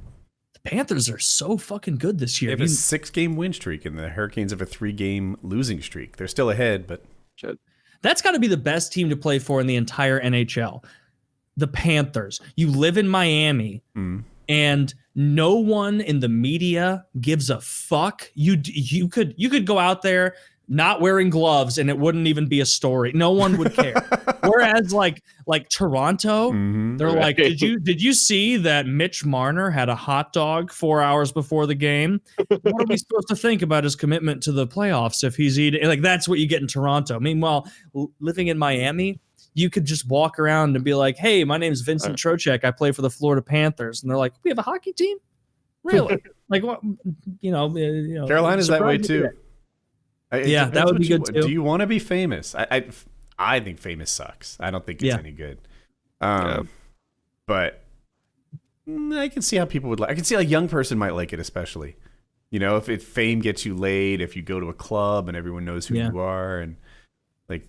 The Panthers are so fucking good this year. They have a 6-game win streak, and the Hurricanes have a 3-game losing streak. They're still ahead, but that's got to be the best team to play for in the entire NHL. The Panthers. You live in Miami, and no one in the media gives a fuck. You could go out there not wearing gloves and it wouldn't even be a story. No one would care. Whereas like Toronto, they're like, did you see that Mitch Marner had a hot dog 4 hours before the game? What are we supposed to think about his commitment to the playoffs if he's eating? Like, that's what you get in Toronto. Meanwhile, living in Miami, you could just walk around and be like, hey, my name's Vincent Trocheck. I play for the Florida Panthers. And they're like, we have a hockey team? Really? Like, what? Carolina's that way too. That would be good too. Do you want to be famous? I think famous sucks. I don't think it's any good. But I can see how people would like. I can see a young person might like it, especially. You know, if fame gets you laid, if you go to a club and everyone knows who you are, and like,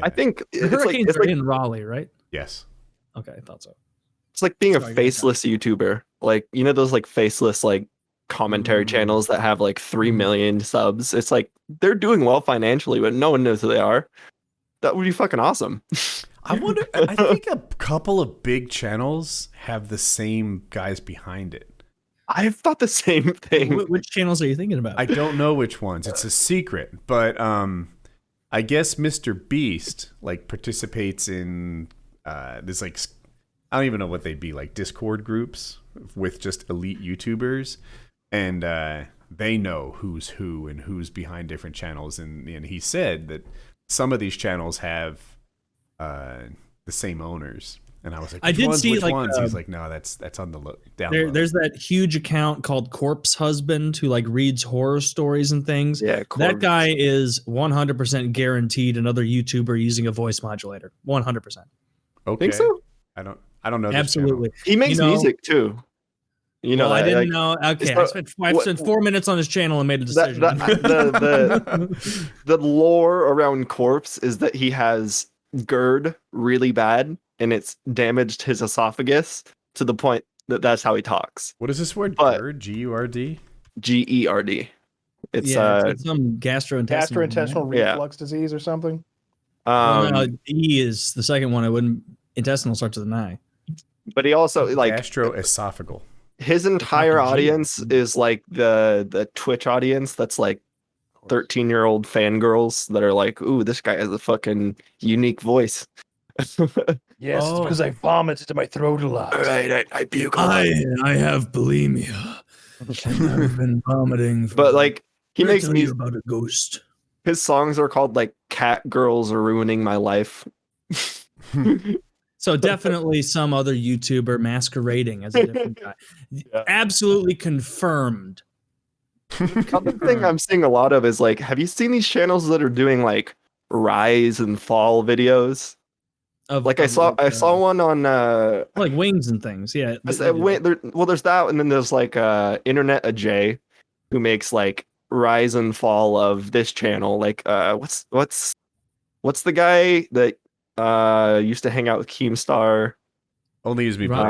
I think the Hurricanes are in Raleigh, right? Yes. Okay, I thought so. It's like being a faceless YouTuber. Like, you know, those like faceless like commentary channels that have like 3 million subs. It's like they're doing well financially, but no one knows who they are. That would be fucking awesome. I wonder. I think a couple of big channels have the same guys behind it. I've thought the same thing. Which channels are you thinking about? I don't know which ones. It's a secret, but I guess Mr. Beast like participates in this like, I don't even know what they'd be, like Discord groups with just elite YouTubers, and they know who's who and who's behind different channels, and he said that some of these channels have the same owners, and I was like, which ones? He's like, no, that's on the down low. There's that huge account called Corpse Husband who like reads horror stories and things. Yeah, that guy is 100% guaranteed another YouTuber using a voice modulator. 100%. Okay. Think so? I don't know. Absolutely. He makes music too. You know, I didn't know. Okay, I spent 4 minutes on his channel and made a decision. The lore around Corpse is that he has GERD really bad, and it's damaged his esophagus to the point that that's how he talks. What is this word? GERD? G-U-R-D? G-E-R-D. It's some gastrointestinal reflux disease or something. E is the second one. Intestinal starts with an I. But he also like gastroesophageal. His entire audience is like the Twitch audience that's like 13-year-old fangirls that are like, ooh, this guy has a fucking unique voice. Yes, it's because I vomit into my throat a lot. Right, I puke a lot. I have bulimia. And I've been vomiting. But like, he makes me about a ghost. His songs are called like "Cat Girls Are Ruining My Life." So definitely some other YouTuber masquerading as a different guy. Yeah. Absolutely confirmed. Another thing I'm seeing a lot of is like, have you seen these channels that are doing like rise and fall videos? I saw one on like wings and things. Yeah. There's that, and then there's like Internet a J who makes like rise and fall of this channel. Like what's the guy that used to hang out with Keemstar? Only Use Me Blade.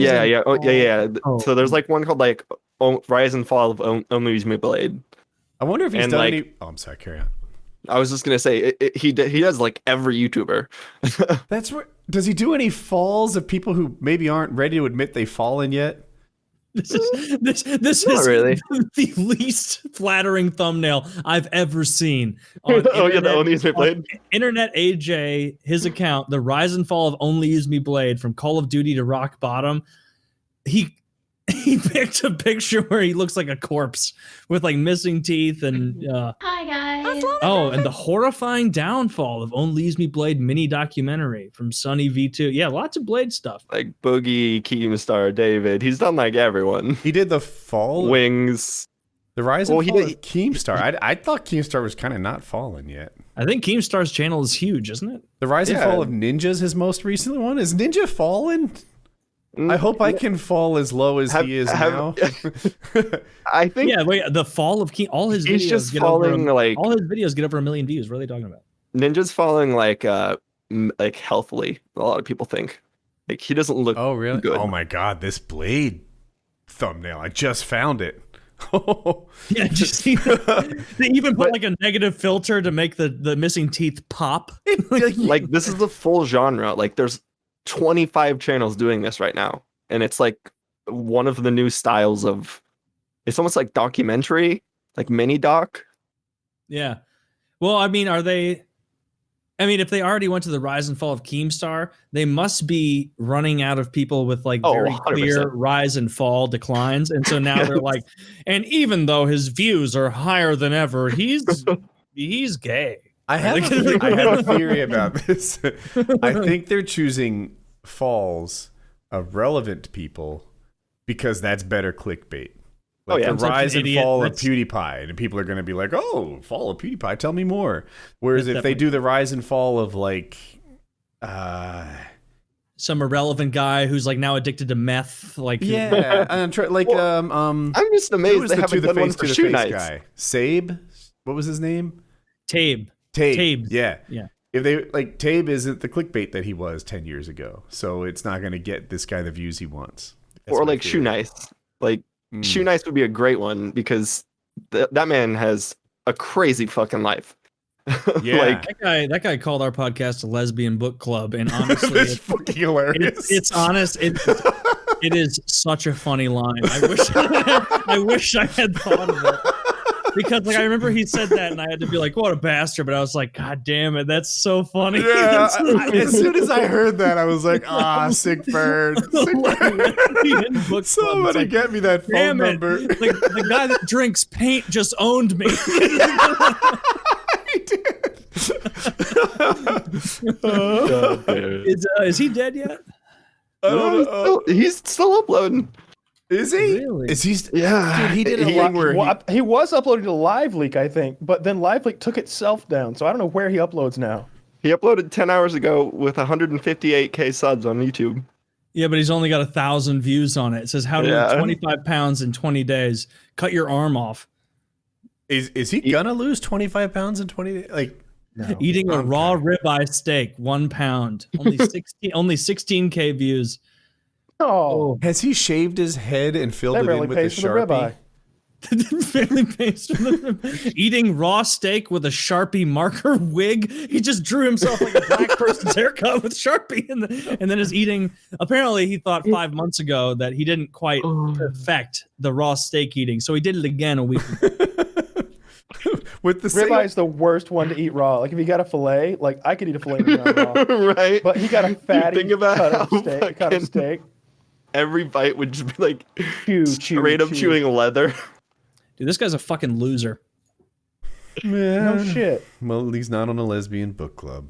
Yeah. So there's like one called like Rise and Fall of Only Use Me Blade. I wonder if he's done any. Oh, I'm sorry. Carry on. I was just gonna say he does like every YouTuber. That's where. Does he do any falls of people who maybe aren't ready to admit they've fallen yet? This is really the least flattering thumbnail I've ever seen. The Only Use Me Blade. Internet AJ, his account, the rise and fall of Only Use Me Blade from Call of Duty to Rock Bottom. He picked a picture where he looks like a corpse with like missing teeth and hi guys. Oh, and the horrifying downfall of Only Use Me Blade mini documentary from Sunny V2. Yeah, lots of Blade stuff. Like Boogie, Keemstar, David. He's done like everyone. He did the fall Wings. The rise and fall of Keemstar. I thought Keemstar was kind of not fallen yet. I think Keemstar's channel is huge, isn't it? The rise and fall of Ninja's his most recent one. Is Ninja fallen? I hope I can fall as low as he is now. I think. Yeah, wait. The fall of all his he's videos just get falling over all his videos get over 1 million views. What are they talking about? Ninja's falling like healthily. A lot of people think. Like he doesn't look. Oh really? Good. Oh my god, this Blade thumbnail! I just found it. Yeah, did you see that? They even put like a negative filter to make the missing teeth pop. Like this is the full genre. Like there's 25 channels doing this right now, and it's like one of the new styles of. It's almost like documentary, like mini doc. Yeah. Well, I mean, if they already went to the rise and fall of Keemstar, they must be running out of people with like very 100%. clear rise and fall declines. And so now they're like, and even though his views are higher than ever, he's gay. I have a theory about this. I think they're choosing falls of relevant people because that's better clickbait. Like the rise and fall of PewDiePie, and people are going to be like, "Oh, fall of PewDiePie, tell me more." Whereas if they do the rise and fall of like some irrelevant guy who's like now addicted to meth, like I'm just amazed they haven't done one for Shoenice guy. Sabe, what was his name? Tabe. Yeah. If they like Tabe isn't the clickbait that he was 10 years ago, so it's not going to get this guy the views he wants. Or like Shoenice, like. Shoenice would be a great one because that man has a crazy fucking life. Yeah, like that guy called our podcast a lesbian book club, and honestly, it's fucking hilarious. It's honest. It is such a funny line. I wish I had thought of it. Because like I remember he said that and I had to be like, what a bastard, but I was like, God damn it, that's so funny. Yeah, as soon as I heard that, I was like, sick burn. Somebody get me that phone number. Like the guy that drinks paint just owned me. He did. Is he dead yet? He's still uploading. Is he? Really? Is he? Yeah. Dude, he did a thing where he was uploading to LiveLeak, I think, but then LiveLeak took itself down, so I don't know where he uploads now. He uploaded 10 hours ago with 158k subs on YouTube. Yeah, but he's only got 1,000 views on it. It says how to lose 25 pounds in 20 days. Cut your arm off. Is he gonna lose 25 pounds in 20 days? Like eating a raw ribeye steak, 1 pound, only 16k views. Oh, has he shaved his head and filled it in with a Sharpie? Eating raw steak with a Sharpie marker wig. He just drew himself like a black person's haircut with Sharpie, and then is eating. Apparently, he thought 5 months ago that he didn't quite perfect the raw steak eating, so he did it again a week ago. With the ribeye is the worst one to eat raw. Like if you got a fillet, like I could eat a fillet raw, right? But he got a fatty cut of steak. Every bite would just be like straight up chewing leather. Dude, this guy's a fucking loser. Man. No shit. Well, he's not on a lesbian book club.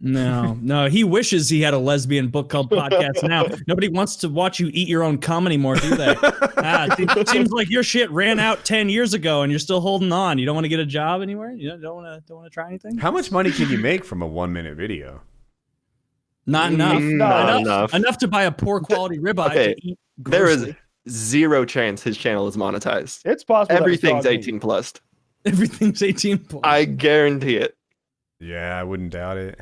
No. He wishes he had a lesbian book club podcast now. Nobody wants to watch you eat your own cum anymore, do they? It seems like your shit ran out 10 years ago and you're still holding on. You don't want to get a job anywhere? You don't want to try anything? How much money can you make from a 1-minute video? Not enough. Not enough. Enough to buy a poor quality ribeye to eat There grossly. is zero chance his channel is monetized. It's possible. Everything's 18 plus. Everything's 18 plus. I guarantee it. Yeah, I woun't doubt it.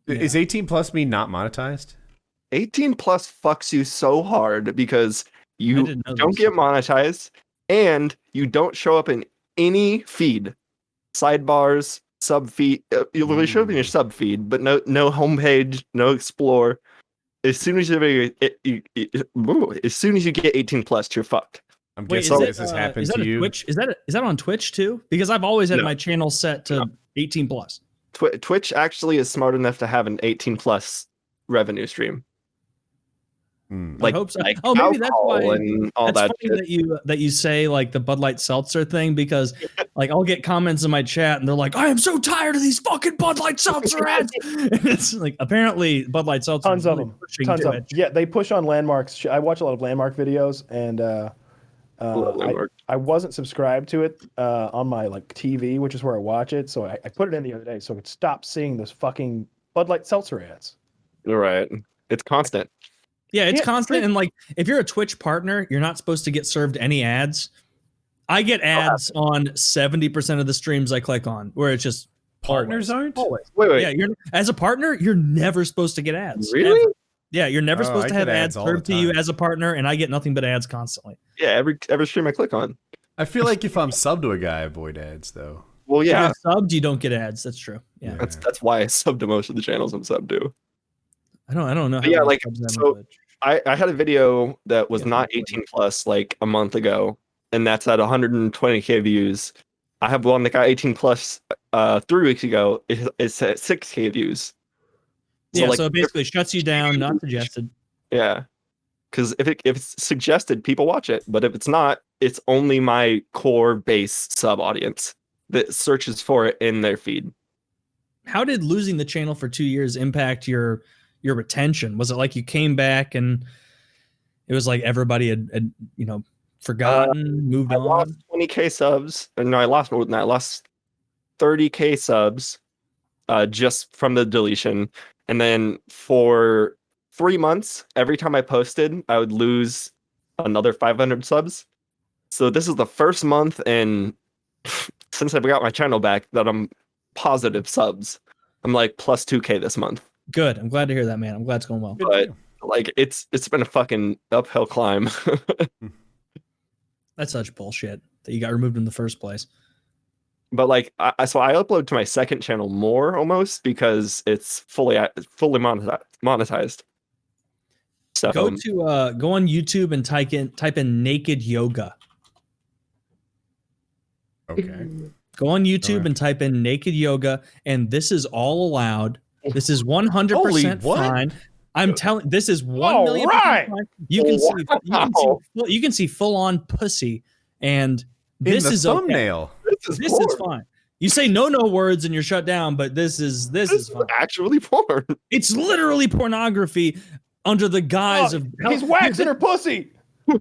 Yeah. Is 18 plus mean not monetized? 18 plus fucks you so hard because you don't get monetized and you don't show up in any feed, sidebars, sub feed. You'll show up in your sub feed, but no homepage, no explore. As soon as you get 18 plus, you're fucked. I'm guessing this has happened to you. Twitch? Is that on Twitch too? Because I've always had my channel set to 18 plus. Twitch actually is smart enough to have an 18 plus revenue stream. I hope so. Maybe that's why. And all that's that funny that you say like the Bud Light Seltzer thing, because like I'll get comments in my chat and they're like, I am so tired of these fucking Bud Light Seltzer ads. And it's like apparently Bud Light Seltzer tons of them. Yeah, they push on landmarks. I watch a lot of landmark videos, and I wasn't subscribed to it on my like TV, which is where I watch it. So I put it in the other day so I could stop seeing those fucking Bud Light seltzer ads. Right. It's constant. Yeah, it's constant. And like, if you're a Twitch partner, you're not supposed to get served any ads. I get ads on 70% of the streams I click on, where it's just partners aren't. Always. Wait. Yeah, as a partner, you're never supposed to get ads. Really? Ever. Yeah, you're never supposed to have ads served to you as a partner, and I get nothing but ads constantly. Yeah, every stream I click on. I feel like if I'm subbed to a guy, I avoid ads though. Well, yeah. If you're subbed, you don't get ads. That's true. Yeah. That's why I sub to most of the channels I'm subbed to. I don't know. Yeah, like so. I had a video that was not 18 plus like a month ago, and that's at 120K views. I have one that got 18 plus 3 weeks ago. It's at 6K views. So, so it basically shuts you down, not suggested. Yeah, because if it's suggested, people watch it. But if it's not, it's only my core base sub audience that searches for it in their feed. How did losing the channel for 2 years impact your retention? Was it like you came back and it was like everybody had forgotten, moved on? I lost 20K subs. No, I lost more than that. I lost 30K subs just from the deletion. And then for 3 months, every time I posted, I would lose another 500 subs. So this is the first month since I got my channel back that I'm positive subs. I'm like plus 2K this month. Good. I'm glad to hear that, man. I'm glad it's going well. But like it's been a fucking uphill climb. That's such bullshit that you got removed in the first place. But like so I upload to my second channel more almost because it's fully monetized. So go on YouTube and type in naked yoga. Okay. Go on YouTube and type in naked yoga, and this is all allowed. This is 100% fine. I'm telling. This is 1 million. Right. You can see full on pussy, and this is thumbnail. Okay. This is fine. You say no words and you're shut down, but this is fine. Actually porn. It's literally pornography under the guise of he's waxing her pussy.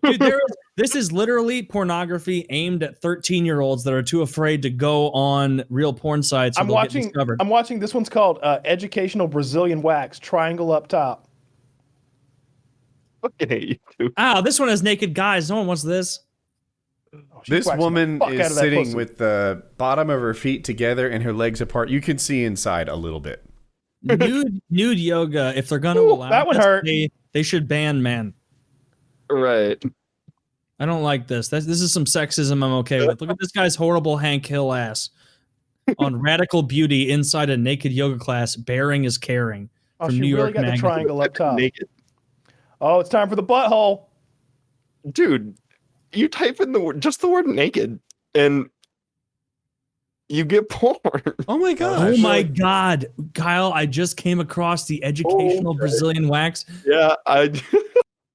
Dude, this is literally pornography aimed at 13-year-olds that are too afraid to go on real porn sites. I'm watching this one's called Educational Brazilian Wax, triangle up top. Fucking hate you. This one has naked guys. No one wants this. This woman is sitting with the bottom of her feet together and her legs apart. You can see inside a little bit. Nude yoga. If they're gonna allow that would hurt. They should ban men. Right. I don't like this. This is some sexism I'm okay with. Look at this guy's horrible Hank Hill ass on Radical Beauty inside a naked yoga class. Bearing is caring. From New York got the triangle up top. Naked. Oh, it's time for the butthole. Dude, you type in just the word naked and you get porn. Oh my god. Oh my god. Kyle, I just came across the educational Brazilian wax. Yeah,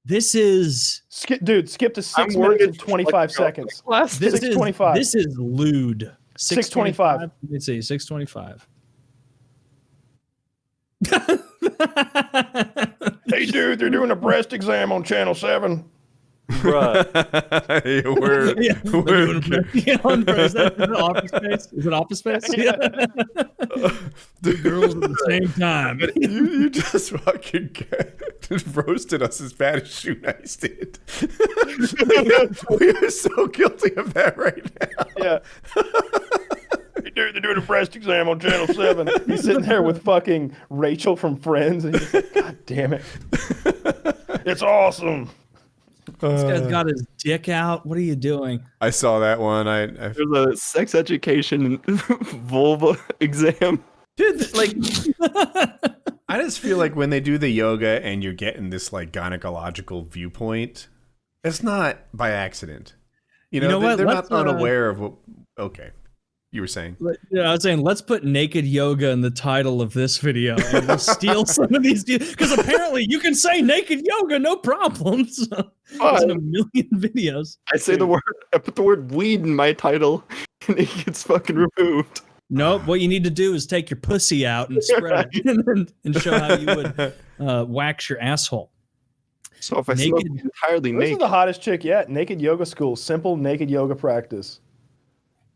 This is skip to 6 minutes and 25 seconds. This is lewd. 625. Let me see. 625. Hey dude, they're doing a breast exam on channel 7. Right. We're is that Office Space? Is it Office Space? Yeah. The girls at the same time. You just fucking roasted us as bad as Shoenice did. We are so guilty of that right now. Yeah. They're doing a breast exam on channel 7. He's sitting there with fucking Rachel from Friends, and he's like, God damn it. It's awesome. This guy's got his dick out. What are you doing? I saw that one. There's a sex education vulva exam. Dude, like, I just feel like when they do the yoga and you're getting this like gynecological viewpoint, it's not by accident. You know what? They're not unaware of what. Okay. You were saying? Yeah, I was saying, let's put naked yoga in the title of this video and we'll steal some of these, because apparently you can say naked yoga, no problems. It's in a million videos. I put the word weed in my title and it gets fucking removed. Nope. What you need to do is take your pussy out and spread it and show how you would wax your asshole. So if I smoke entirely naked. This is the hottest chick yet. Naked yoga school. Simple naked yoga practice.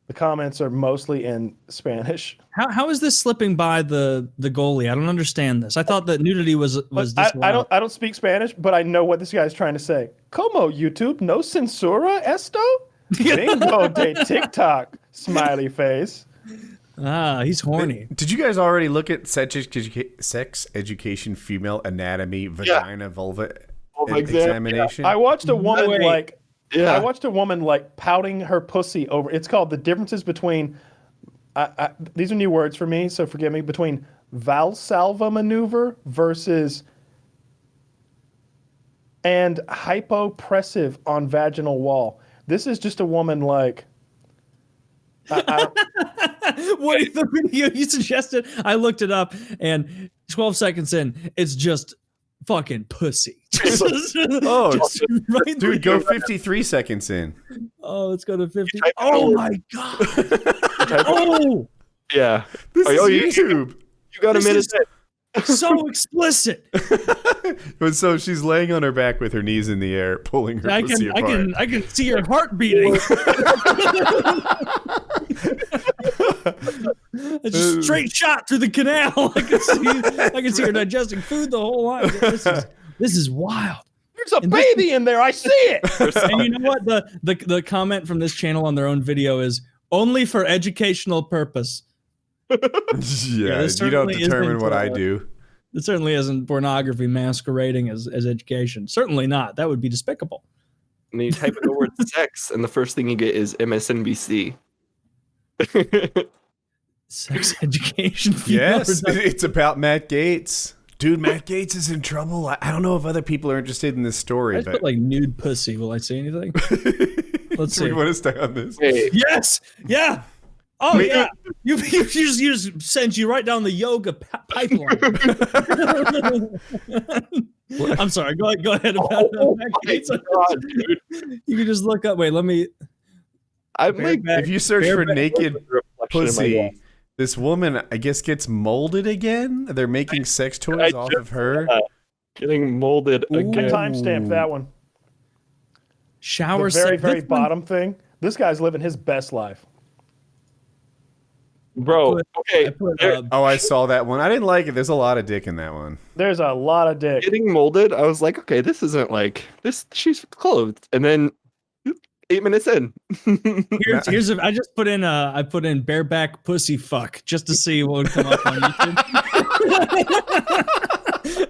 The comments are mostly in Spanish. How is this slipping by the goalie? I don't understand this. I thought that nudity was this. I don't speak Spanish, but I know what this guy's trying to say. Como YouTube no censura esto? Bingo de TikTok. Smiley face. Ah, he's horny. Did you guys already look at sex education, female anatomy, vagina, vulva examination? Yeah. I watched a woman I watched a woman pouting her pussy over. It's called The Differences Between. These are new words for me, so forgive me. Between Valsalva maneuver versus and hypopressive on vaginal wall. This is just a woman What is the video you suggested? I looked it up, and 12 seconds in, it's just fucking pussy. Dude, go 53 seconds in. Oh, let's go to 50. Oh my god. Oh, yeah. This is YouTube. You got a minute. So explicit. But so she's laying on her back with her knees in the air, pulling her pussy apart. I can see her heart beating. It's a straight shot through the canal. I can see her digesting food the whole line. This is wild. There's a baby in there. I see it. And you know what? The comment from this channel on their own video is only for educational purpose. Yeah, you don't determine what I do. It certainly isn't pornography masquerading as education. Certainly not. That would be despicable. And you type in the word sex, and the first thing you get is MSNBC. Sex education. Yes, it's about Matt Gaetz. Dude, Matt Gaetz is in trouble. I don't know if other people are interested in this story. I just put nude pussy. Will I say anything? Let's see. We want to stay on this. Hey. Yes. Yeah. Oh yeah. You just sends you right down the yoga pipeline. I'm sorry. Go ahead about that. God, dude. You can just look up. Wait, let me. If you search for naked pussy, this woman, I guess, gets molded again. They're making sex toys off of her. Getting molded again. Timestamp that one. Shower. The very bottom thing. This guy's living his best life. Bro, okay. I saw that one. I didn't like it. There's a lot of dick in that one. There's a lot of dick. Getting molded, I was like, okay, this isn't like this. She's clothed, and then 8 minutes in. I just put in I put in bareback pussy fuck just to see what would come up on YouTube.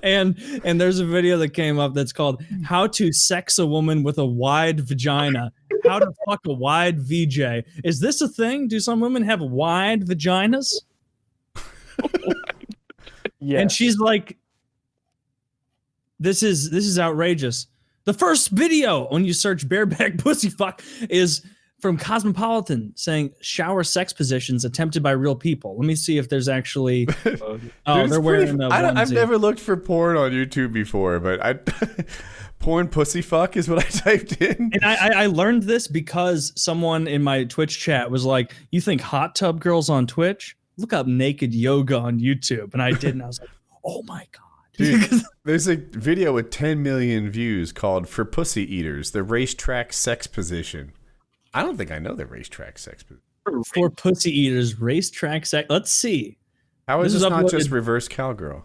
and there's a video that came up that's called "How to Sex a Woman with a Wide Vagina." How to fuck a wide VJ. Is this a thing? Do some women have wide vaginas? Yeah. And she's like, this is outrageous. The first video when you search bareback pussy fuck is from Cosmopolitan saying shower sex positions attempted by real people. Let me see if there's actually. They're wearing. I've never looked for porn on YouTube before, but porn pussy fuck is what I typed in. And I learned this because someone in my Twitch chat was like, "You think hot tub girls on Twitch? Look up naked yoga on YouTube." And I did, and I was like, "Oh my god." Dude, there's a video with 10 million views called "For Pussy Eaters, the Racetrack Sex Position." I don't think I know the racetrack sex position. For pussy eaters, racetrack sex. Let's see. How is this not just reverse cowgirl?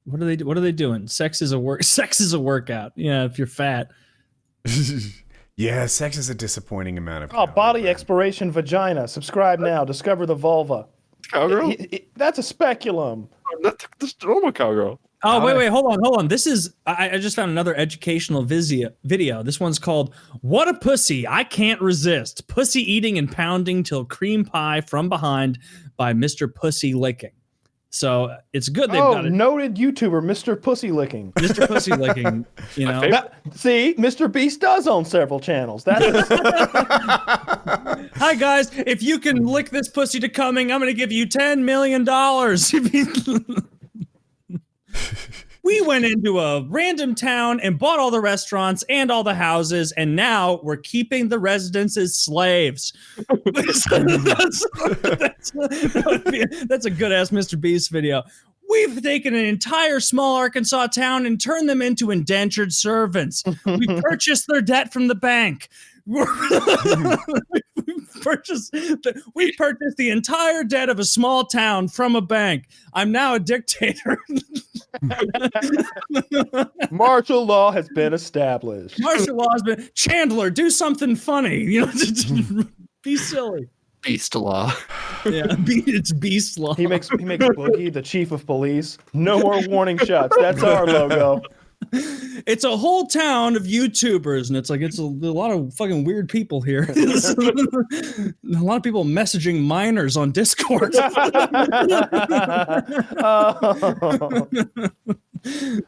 What are they doing? Sex is a workout. Yeah, if you're fat. Yeah, sex is a disappointing amount of body exploration vagina. Subscribe now. Discover the vulva. Cowgirl? That's a speculum. That's normal cowgirl. Oh, wait, hold on. This is, I just found another educational video. This one's called "What a Pussy, I Can't Resist. Pussy Eating and Pounding Till Cream Pie from Behind" by Mr. Pussy Licking. So it's good they've got it. Noted YouTuber, Mr. Pussy Licking. Mr. Pussy Licking, you know. See, Mr. Beast does own several channels. Hi, guys. If you can lick this pussy to coming, I'm going to give you $10 million. We went into a random town and bought all the restaurants and all the houses, and now we're keeping the residents as slaves. That's a good-ass Mr. Beast video. we've taken an entire small Arkansas town and turned them into indentured servants. We purchased their debt from the bank. We purchased the entire debt of a small town from a bank. I'm now a dictator. Martial law has been established. Martial law has been. Chandler, do something funny. You know, be silly. Beast law. Yeah, it's beast law. He makes Boogie the chief of police. No more warning shots. That's our logo. It's a whole town of YouTubers, and it's a lot of fucking weird people here. A lot of people messaging minors on Discord.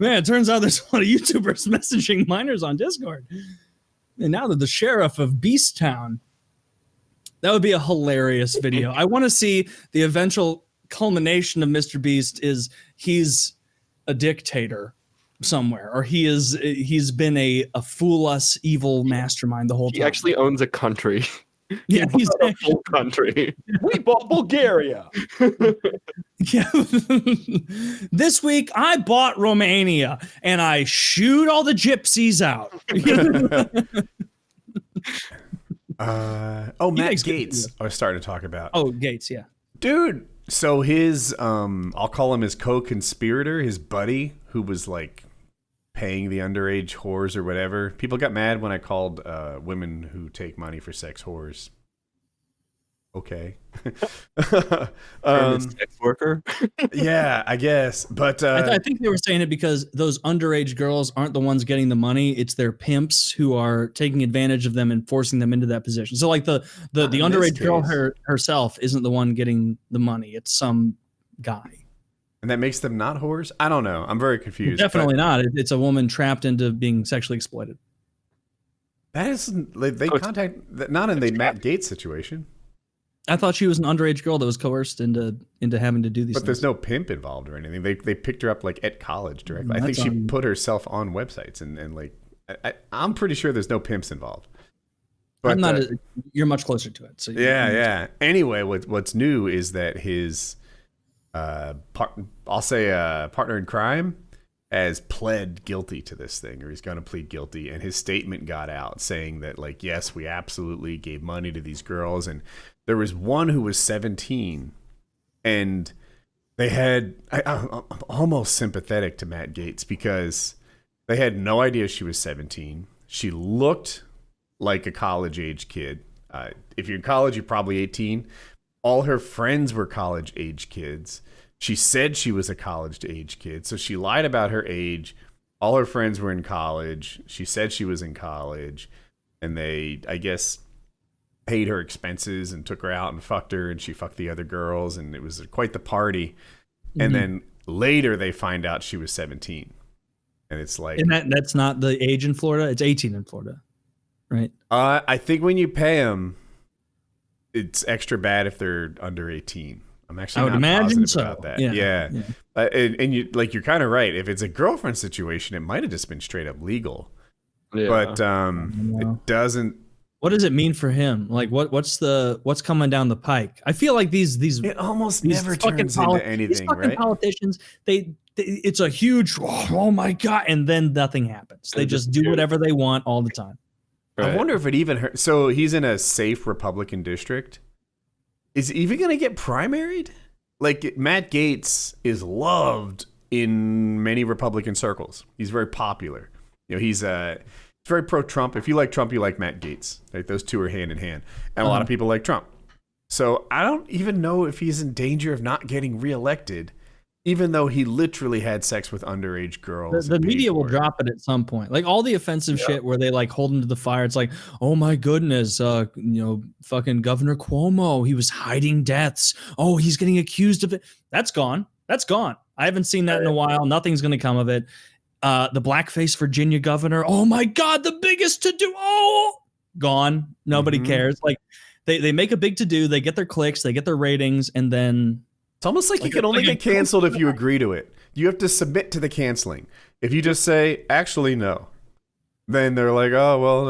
Man, it turns out there's a lot of YouTubers messaging minors on Discord. And now they're the sheriff of Beast Town. That would be a hilarious video. I want to see the eventual culmination of Mr. Beast is he's a dictator somewhere, or he's been a fool us evil mastermind the whole time. He actually owns a country. Yeah, he's a full country. We bought Bulgaria. Yeah. This week I bought Romania and I shoot all the gypsies out. Matt Gaetz. I was starting to talk about. Oh, Gaetz, yeah. Dude, so his I'll call him his co-conspirator, his buddy, who was like paying the underage whores or whatever. People got mad when I called women who take money for sex whores. Okay. Sex worker. Yeah, I guess. But I think they were saying it because those underage girls aren't the ones getting the money. It's their pimps who are taking advantage of them and forcing them into that position. So like the underage girl herself isn't the one getting the money. It's some guy. And that makes them not whores? I don't know. I'm very confused. Definitely not. It's a woman trapped into being sexually exploited. That is, they contact, not in the Matt Gaetz situation. I thought she was an underage girl that was coerced into having to do these things. But there's no pimp involved or anything. They picked her up like at college directly. I think she put herself on websites and like, I'm pretty sure there's no pimps involved. But I'm not. You're much closer to it. So yeah. Anyway, what's new is that his partner in crime has pled guilty to this thing, or he's going to plead guilty, and his statement got out saying that, like, yes, we absolutely gave money to these girls, and there was one who was 17, and they had I'm almost sympathetic to Matt Gaetz because they had no idea she was 17. She looked like a college age kid. If you're in college, you're probably 18. All her friends were college age kids. She said she was a college age kid, so she lied about her age. All her friends were in college. She said she was in college, and they, I guess, paid her expenses and took her out and fucked her, and she fucked the other girls, and it was quite the party. Mm-hmm. And then later they find out she was 17, and it's like, and that's not the age in Florida. It's 18 in Florida, right? I think when you pay them, it's extra bad if they're under 18. I'm actually not positive about that. Yeah. And you're kind of right. If it's a girlfriend situation, it might have just been straight up legal. Yeah. But it doesn't. What does it mean for him? Like what's coming down the pike? I feel like these it almost never turns into anything, these fucking right? Politicians, it's a huge oh my god, and then nothing happens. They just do whatever they want all the time. Right. I wonder if it even hurt. So he's in a safe Republican district. Is he even going to get primaried? Like, Matt Gaetz is loved in many Republican circles. He's very popular. You know, he's very pro-Trump. If you like Trump, you like Matt Gaetz. Like, those two are hand in hand. And a lot of people like Trump. So I don't even know if he's in danger of not getting reelected, even though he literally had sex with underage girls. The media will drop it at some point. Like all the offensive shit where they like hold him to the fire. It's like, oh my goodness, fucking Governor Cuomo, he was hiding deaths. Oh, he's getting accused of it. That's gone. I haven't seen that in a while. Nothing's going to come of it. The blackface Virginia governor. Oh my God, the biggest to do. Oh, gone. Nobody cares. Like they make a big to do. They get their clicks, they get their ratings, and then. It's almost like you can only get canceled if you agree to it. You have to submit to the canceling. If you just say, actually, no, then they're like, oh, well,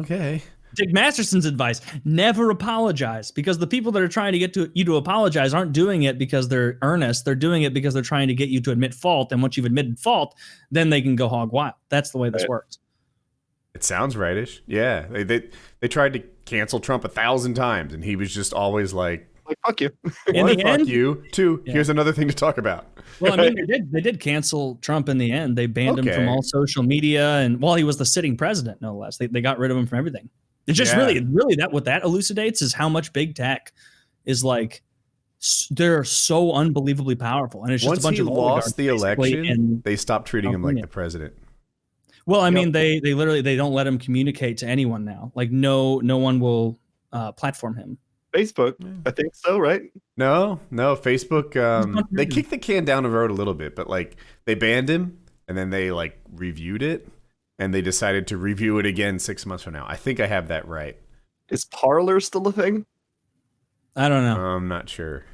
okay. Dick Masterson's advice: never apologize, because the people that are trying to get you to apologize aren't doing it because they're earnest. They're doing it because they're trying to get you to admit fault. And once you've admitted fault, then they can go hog wild. That's the way this works. It sounds rightish. Yeah. They tried to cancel Trump 1,000 times, and he was just always like fuck you. Fuck you. Two, here's another thing to talk about. Well, I mean, they did cancel Trump in the end. They banned him from all social media, and while he was the sitting president, no less. They got rid of him from everything. It's just really that what that elucidates is how much big tech is like. They're so unbelievably powerful, and it's just once a bunch he of lost the election, and they stopped treating him like the president. Well, I mean, they literally they don't let him communicate to anyone now. Like no one will platform him. Facebook, I think so, right? No, Facebook. They kicked the can down the road a little bit, but like they banned him, and then they like reviewed it, and they decided to review it again 6 months from now. I think I have that right. Is Parler still a thing? I don't know. I'm not sure.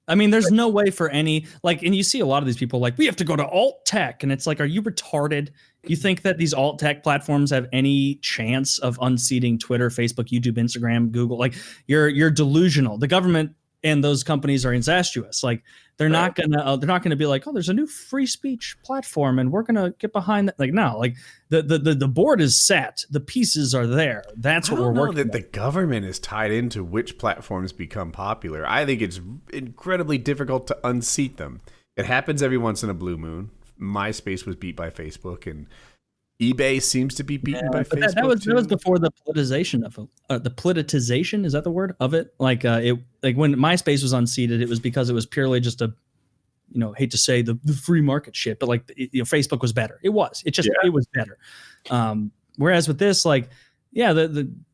I mean, there's no way for any, like, and you see a lot of these people like, we have to go to alt tech. And it's like, are you retarded? You think that these alt tech platforms have any chance of unseating Twitter, Facebook, YouTube, Instagram, Google? Like, you're delusional. The government and those companies are incestuous. Like, they're not gonna be like, oh, there's a new free speech platform and we're gonna get behind that. Like, no, like the board is set, the pieces are there. That's what we're working. That the government is tied into which platforms become popular. I think it's incredibly difficult to unseat them. It happens every once in a blue moon. MySpace was beat by Facebook, and eBay seems to be beaten by Facebook. That was before the politicization of the politicization. Is that the word of it? Like when MySpace was unseated, it was because it was purely just a, hate to say the free market shit, but like Facebook was better. It was better. Whereas with this, like,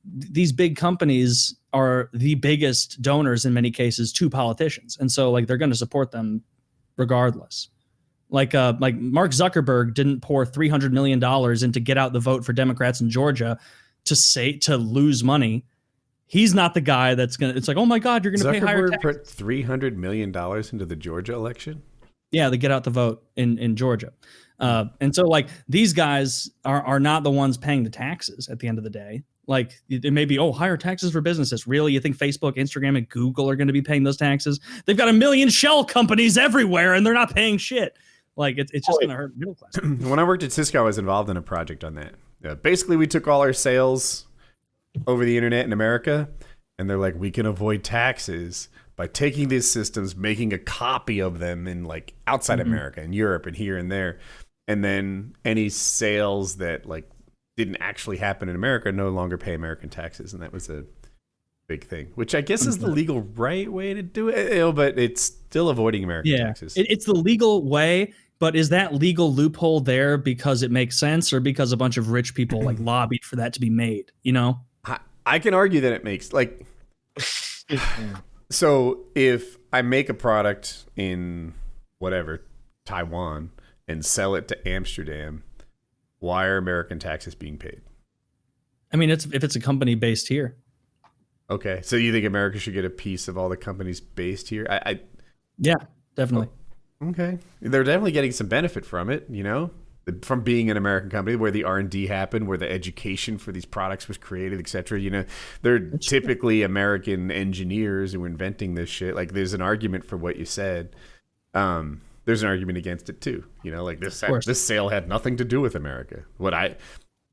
these big companies are the biggest donors in many cases to politicians, and so like they're going to support them regardless. Like Mark Zuckerberg didn't pour $300 million into get out the vote for Democrats in Georgia to lose money. He's not the guy that's going to, it's like, oh my God, you're going to pay higher taxes. Put $300 million into the Georgia election? Yeah, they get out the vote in Georgia. And so like these guys are not the ones paying the taxes at the end of the day. Like it may be, higher taxes for businesses. Really? You think Facebook, Instagram, and Google are going to be paying those taxes? They've got a million shell companies everywhere and they're not paying shit. Like it's just going to hurt middle class. When I worked at Cisco, I was involved in a project on that. Basically, we took all our sales over the internet in America, and they're like, we can avoid taxes by taking these systems, making a copy of them in like outside America, in Europe, and here and there, and then any sales that like didn't actually happen in America no longer pay American taxes, and that was a big thing, which I guess is the legal right way to do it, but it's still avoiding American taxes. It's the legal way. But is that legal loophole there because it makes sense, or because a bunch of rich people like lobbied for that to be made? I can argue that it makes like. So if I make a product in whatever Taiwan and sell it to Amsterdam, why are American taxes being paid? I mean, if it's a company based here. Okay, so you think America should get a piece of all the companies based here? Yeah, definitely. Okay, they're definitely getting some benefit from it, from being an American company where the R&D happened, where the education for these products was created, etc. They're typically American engineers who are inventing this shit. Like, there's an argument for what you said. There's an argument against it too. Like this sale had nothing to do with America. I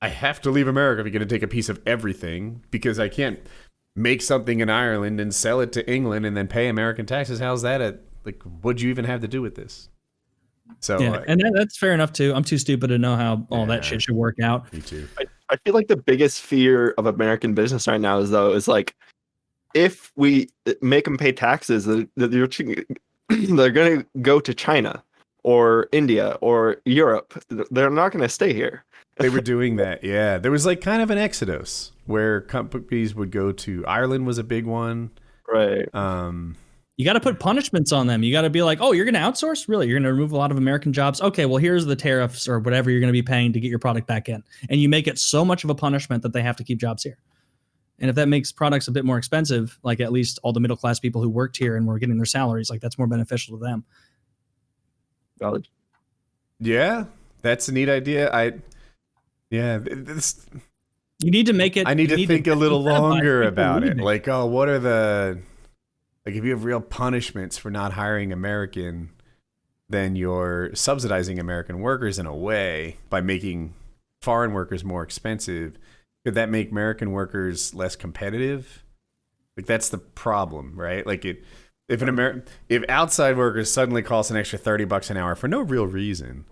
have to leave America if you're going to take a piece of everything, because I can't make something in Ireland and sell it to England and then pay American taxes. How's that like, what'd you even have to do with this? So and that's fair enough too. I'm too stupid to know how all that shit should work out. Me too. I feel like the biggest fear of American business right now is like, if we make them pay taxes, they're going to go to China or India or Europe. They're not going to stay here. They were doing that. Yeah. There was like kind of an exodus where companies would go to Ireland was a big one. Right. You got to put punishments on them. You got to be like, oh, you're going to outsource? Really? You're going to remove a lot of American jobs? Okay, well, here's the tariffs or whatever you're going to be paying to get your product back in. And you make it so much of a punishment that they have to keep jobs here. And if that makes products a bit more expensive, like at least all the middle class people who worked here and were getting their salaries, like that's more beneficial to them. Valid. Yeah, that's a neat idea. You need to make it. I need to think a little longer about it. Leaving. Like, oh, what are the, like, if you have real punishments for not hiring American, then you're subsidizing American workers in a way by making foreign workers more expensive. Could that make American workers less competitive? Like, that's the problem, right? Like, if outside workers suddenly cost an extra $30 an hour for no real reason,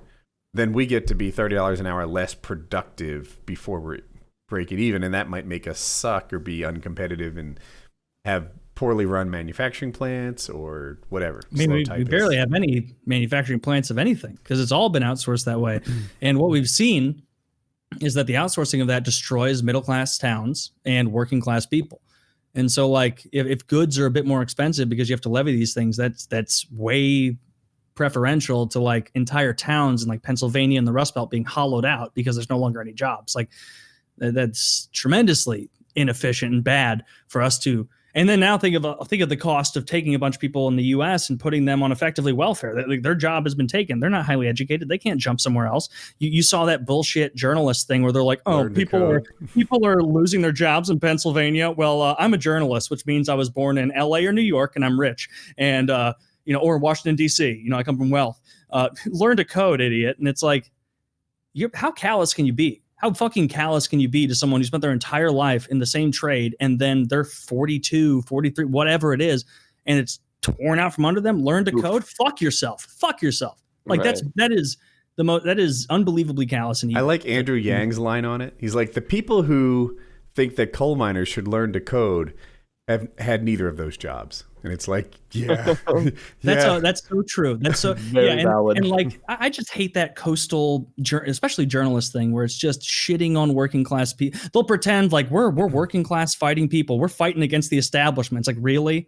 then we get to be $30 an hour less productive before we break it even, and that might make us suck or be uncompetitive and have poorly run manufacturing plants or whatever. I mean, we barely have any manufacturing plants of anything because it's all been outsourced that way. And what we've seen is that the outsourcing of that destroys middle-class towns and working-class people. And so, like, if goods are a bit more expensive because you have to levy these things, that's way preferential to like entire towns in like Pennsylvania and the Rust Belt being hollowed out because there's no longer any jobs. Like, that's tremendously inefficient and bad for us to. And then now think of the cost of taking a bunch of people in the U.S. and putting them on effectively welfare. Their job has been taken. They're not highly educated. They can't jump somewhere else. You saw that bullshit journalist thing where they're like, oh, people are losing their jobs in Pennsylvania. Well, I'm a journalist, which means I was born in L.A. or New York and I'm rich. And, or Washington, D.C. I come from wealth. Learn to code, idiot. And it's like, how callous can you be? How fucking callous can you be to someone who spent their entire life in the same trade and then they're 42, 43, whatever it is, and it's torn out from under them? Learn to code? Fuck yourself. Like, right. that is unbelievably callous and evil. I like Andrew Yang's line on it. He's like, the people who think that coal miners should learn to code have had neither of those jobs. And it's like, yeah. That's so true. That's so valid. And like, I just hate that coastal, especially journalist thing where it's just shitting on working class people. They'll pretend like we're working class fighting people. We're fighting against the establishment. It's like, really?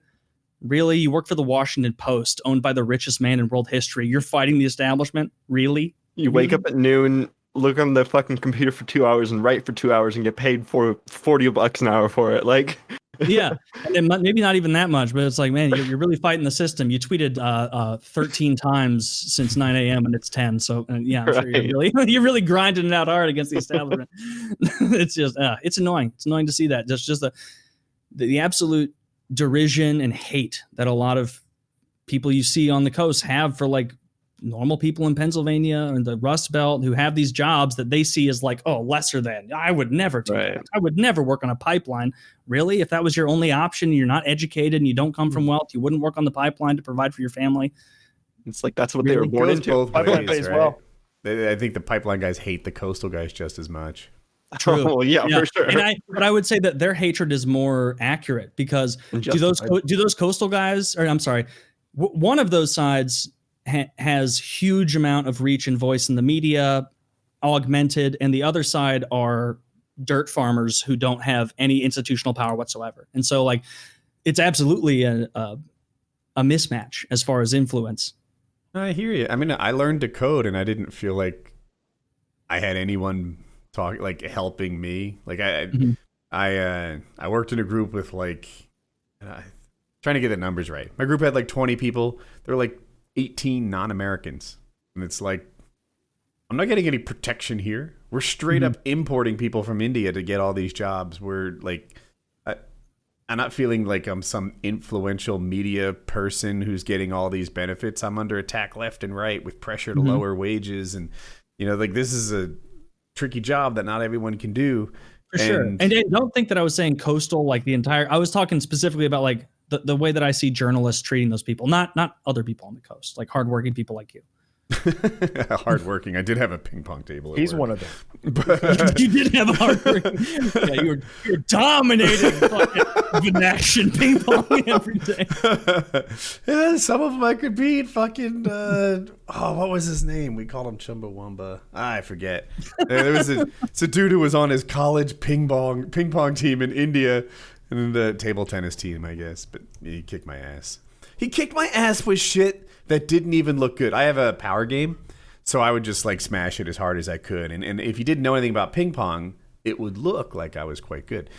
You work for the Washington Post, owned by the richest man in world history. You're fighting the establishment? Really? You wake up at noon, look on the fucking computer for 2 hours and write for 2 hours and get paid for $40 an hour for it. Like, yeah, and maybe not even that much, but it's like, man, you're really fighting the system. You tweeted 13 times since 9 a.m. and it's 10. So yeah, I'm sure you're really grinding it out hard against the establishment. It's just it's annoying. It's annoying to see that. Just the absolute derision and hate that a lot of people you see on the coast have for like normal people in Pennsylvania and the Rust Belt who have these jobs that they see as like, oh, lesser than. I would never do that. I would never work on a pipeline. Really? If that was your only option, you're not educated and you don't come from wealth, you wouldn't work on the pipipeline to provide for your family. It's like that's what they were born into. Both pipeline pays well. I think the pipeline guys hate the coastal guys just as much. True. Oh, yeah, for sure. But I would say that their hatred is more accurate because do those coastal guys, or I'm sorry, one of those sides has huge amount of reach and voice in the media, augmented, and the other side are dirt farmers who don't have any institutional power whatsoever. And so, like, it's absolutely a mismatch as far as influence. I hear you. I mean, I learned to code, and I didn't feel like I had anyone helping me. Like, I worked in a group with like, trying to get the numbers right. My group had like 20 people. They're like 18 non-Americans, and it's like, I'm not getting any protection here. We're straight up importing people from India to get all these jobs. We're like, I'm not feeling like I'm some influential media person who's getting all these benefits. I'm under attack left and right with pressure to lower wages, and like, this is a tricky job that not everyone can do. For sure. And don't think that I was saying coastal, like the entire. I was talking specifically about like the way that I see journalists treating those people, not other people on the coast, like hardworking people like you. Hardworking. I did have a ping pong table. He's work. one of them. You did have a hardworking. Yeah, you're dominating fucking Venetian ping pong every day. Yeah, some of them I could beat. Fucking what was his name? We called him Chumbawamba. I forget. There was a dude who was on his college ping pong team in India, and then the table tennis team, I guess. But he kicked my ass. He kicked my ass with shit that didn't even look good. I have a power game, so I would just like smash it as hard as I could. And if you didn't know anything about ping pong, it would look like I was quite good.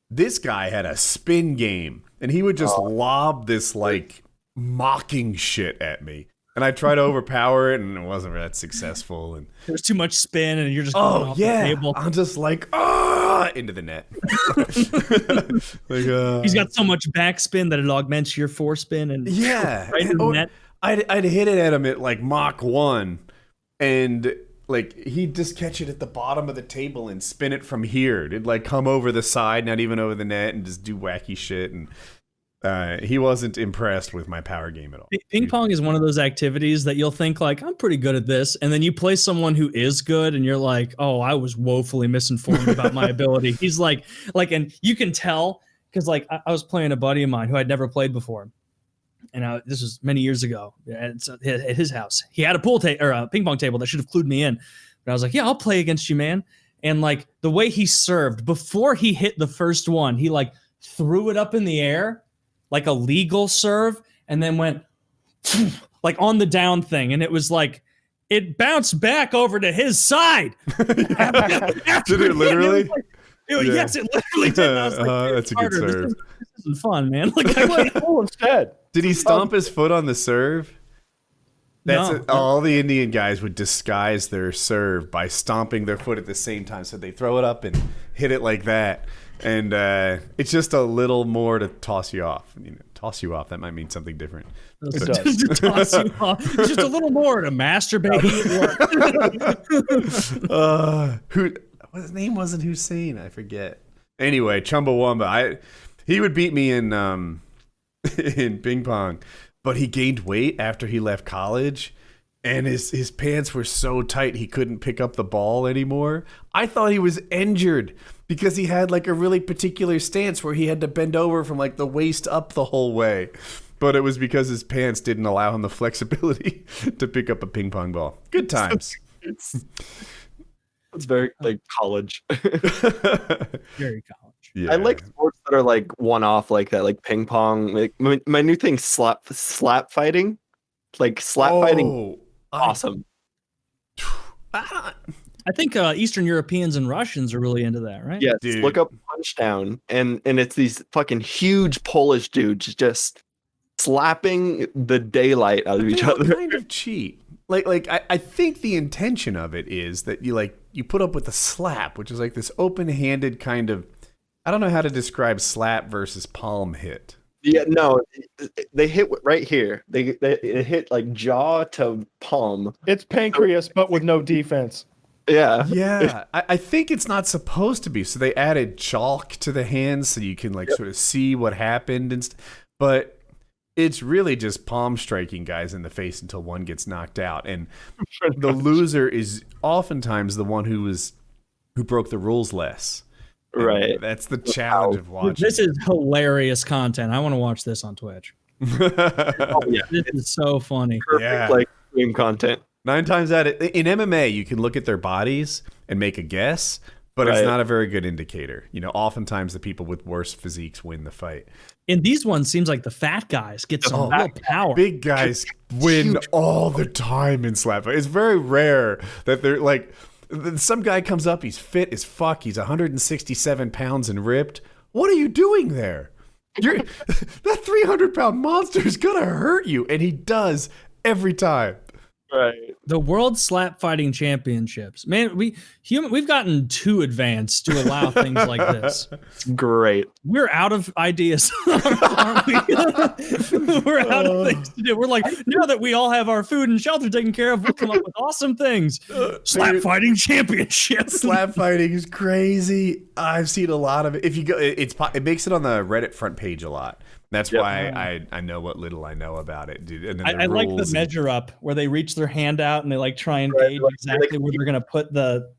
This guy had a spin game, and he would just lob this like mocking shit at me. And I try to overpower it, and it wasn't that successful. And there's too much spin, and you're just going off the table. I'm just like into the net. He's got so much backspin that it augments your forespin, and right in the net. I'd hit it at him at like Mach 1, and like he'd just catch it at the bottom of the table and spin it from here. It'd like come over the side, not even over the net, and just do wacky shit. And he wasn't impressed with my power game at all. Ping pong is one of those activities that you'll think like, I'm pretty good at this. And then you play someone who is good and you're like, oh, I was woefully misinformed about my ability. He's like, and you can tell because like I was playing a buddy of mine who I'd never played before. And this was many years ago at his house. He had a a ping pong table that should have clued me in. But I was like, yeah, I'll play against you, man. And like the way he served before he hit the first one, he like threw it up in the air like a legal serve, and then went like on the down thing, and it was like it bounced back over to his side. Did it literally? Yes, it literally did. I was like, that's a good serve. This isn't fun, man. Like I went instead. Did he stomp his foot on the serve? No. All the Indian guys would disguise their serve by stomping their foot at the same time. So they throw it up and hit it like that. And it's just a little more to toss you off. Toss you off, that might mean something different. It does. To toss you off. It's just a little more to masturbate. His name wasn't Hussein, I forget. Anyway, Chumbawamba. He would beat me in ping pong, but he gained weight after he left college. And his pants were so tight he couldn't pick up the ball anymore. I thought he was injured because he had like a really particular stance where he had to bend over from like the waist up the whole way. But it was because his pants didn't allow him the flexibility to pick up a ping pong ball. Good times. It's very like college. Very college. Yeah. I like sports that are like one-off like that, like ping pong. Like my new thing, slap fighting. Like slap fighting. Awesome. I think Eastern Europeans and Russians are really into that, right? Yes, Dude. Look up Punchdown, and it's these fucking huge Polish dudes just slapping the daylight out of each other. Kind of cheat. Like I think the intention of it is that you put up with a slap, which is like this open-handed kind of, I don't know how to describe slap versus palm hit. Yeah, no, they hit right here. They hit like jaw to palm. It's pancreas, but with no defense. Yeah. Yeah, I think it's not supposed to be. So they added chalk to the hands so you can like sort of see what happened, but it's really just palm striking guys in the face until one gets knocked out, and the loser is oftentimes the one who broke the rules less. Right. And that's the challenge of watching. This is hilarious content. I want to watch this on Twitch. Oh, yeah. This is so funny. Perfect, like stream content. 9 times out of in MMA, you can look at their bodies and make a guess, but it's not a very good indicator. Oftentimes the people with worse physiques win the fight. In these ones, seems like the fat guys get some real power. Big guys win all the time in slap fight. It's very rare that they're like, some guy comes up, he's fit as fuck, he's 167 pounds and ripped. What are you doing there? That 300-pound monster is gonna hurt you, and he does every time. Right. The World Slap Fighting Championships. Man, we've gotten too advanced to allow things like this. Great. We're out of ideas. Aren't we? We're out of things to do. We're like, now that we all have our food and shelter taken care of, we'll come up with awesome things. Slap Fighting Championships. Slap fighting is crazy. I've seen a lot of it. If you go, it makes it on the Reddit front page a lot. That's why I know what little I know about it, dude. And then I like the measure up where they reach their hand out and they like try and gauge exactly where they're gonna put the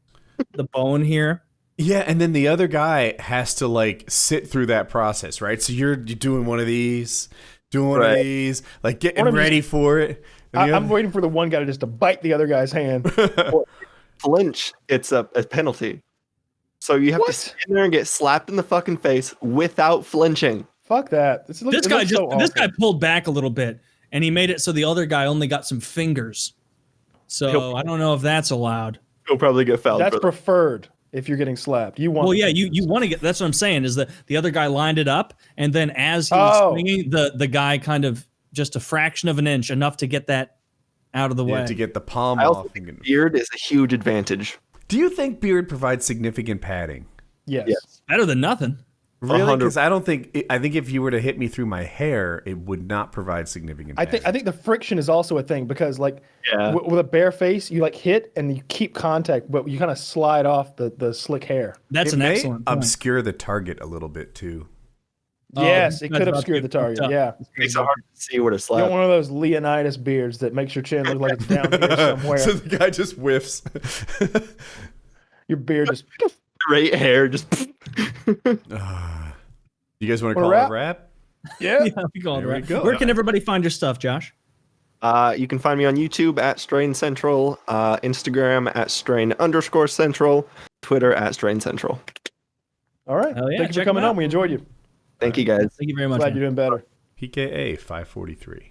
bone here. Yeah, and then the other guy has to like sit through that process, right? So you're doing one of these, like getting ready for it. I'm waiting for the one guy to bite the other guy's hand. Flinch, it's a penalty. So you have to stand there and get slapped in the fucking face without flinching. Fuck that. This guy pulled back a little bit and he made it so the other guy only got some fingers. So I don't know if that's allowed. He'll probably get fouled. That's preferred if you're getting slapped. You want you want to get, that's what I'm saying, is that the other guy lined it up and then as he was swinging, the guy kind of just a fraction of an inch, enough to get that out of the way to get the palm I also off. think beard is a huge advantage. Do you think beard provides significant padding? Yes. better than nothing. Really? Because I think if you were to hit me through my hair, it would not provide significant padding. I think the friction is also a thing because with a bare face, you like hit and you keep contact, but you kind of slide off the slick hair. That's an excellent point. Obscure the target a little bit too. Yes, it could obscure the target. Yeah, it makes it hard to see where to slap. You want one of those Leonidas beards that makes your chin look like it's down here somewhere. So the guy just whiffs. Your beard just straight hair just. You guys want to call it a wrap? Yeah, we call it a wrap. Where can everybody find your stuff, Josh? You can find me on YouTube at StrainCentral, Instagram at Strain_Central, Twitter at StrainCentral. All right. Yeah, thank you for coming on. We enjoyed you. Thank you, guys. Thank you very much. Glad you're doing better. PKA 543.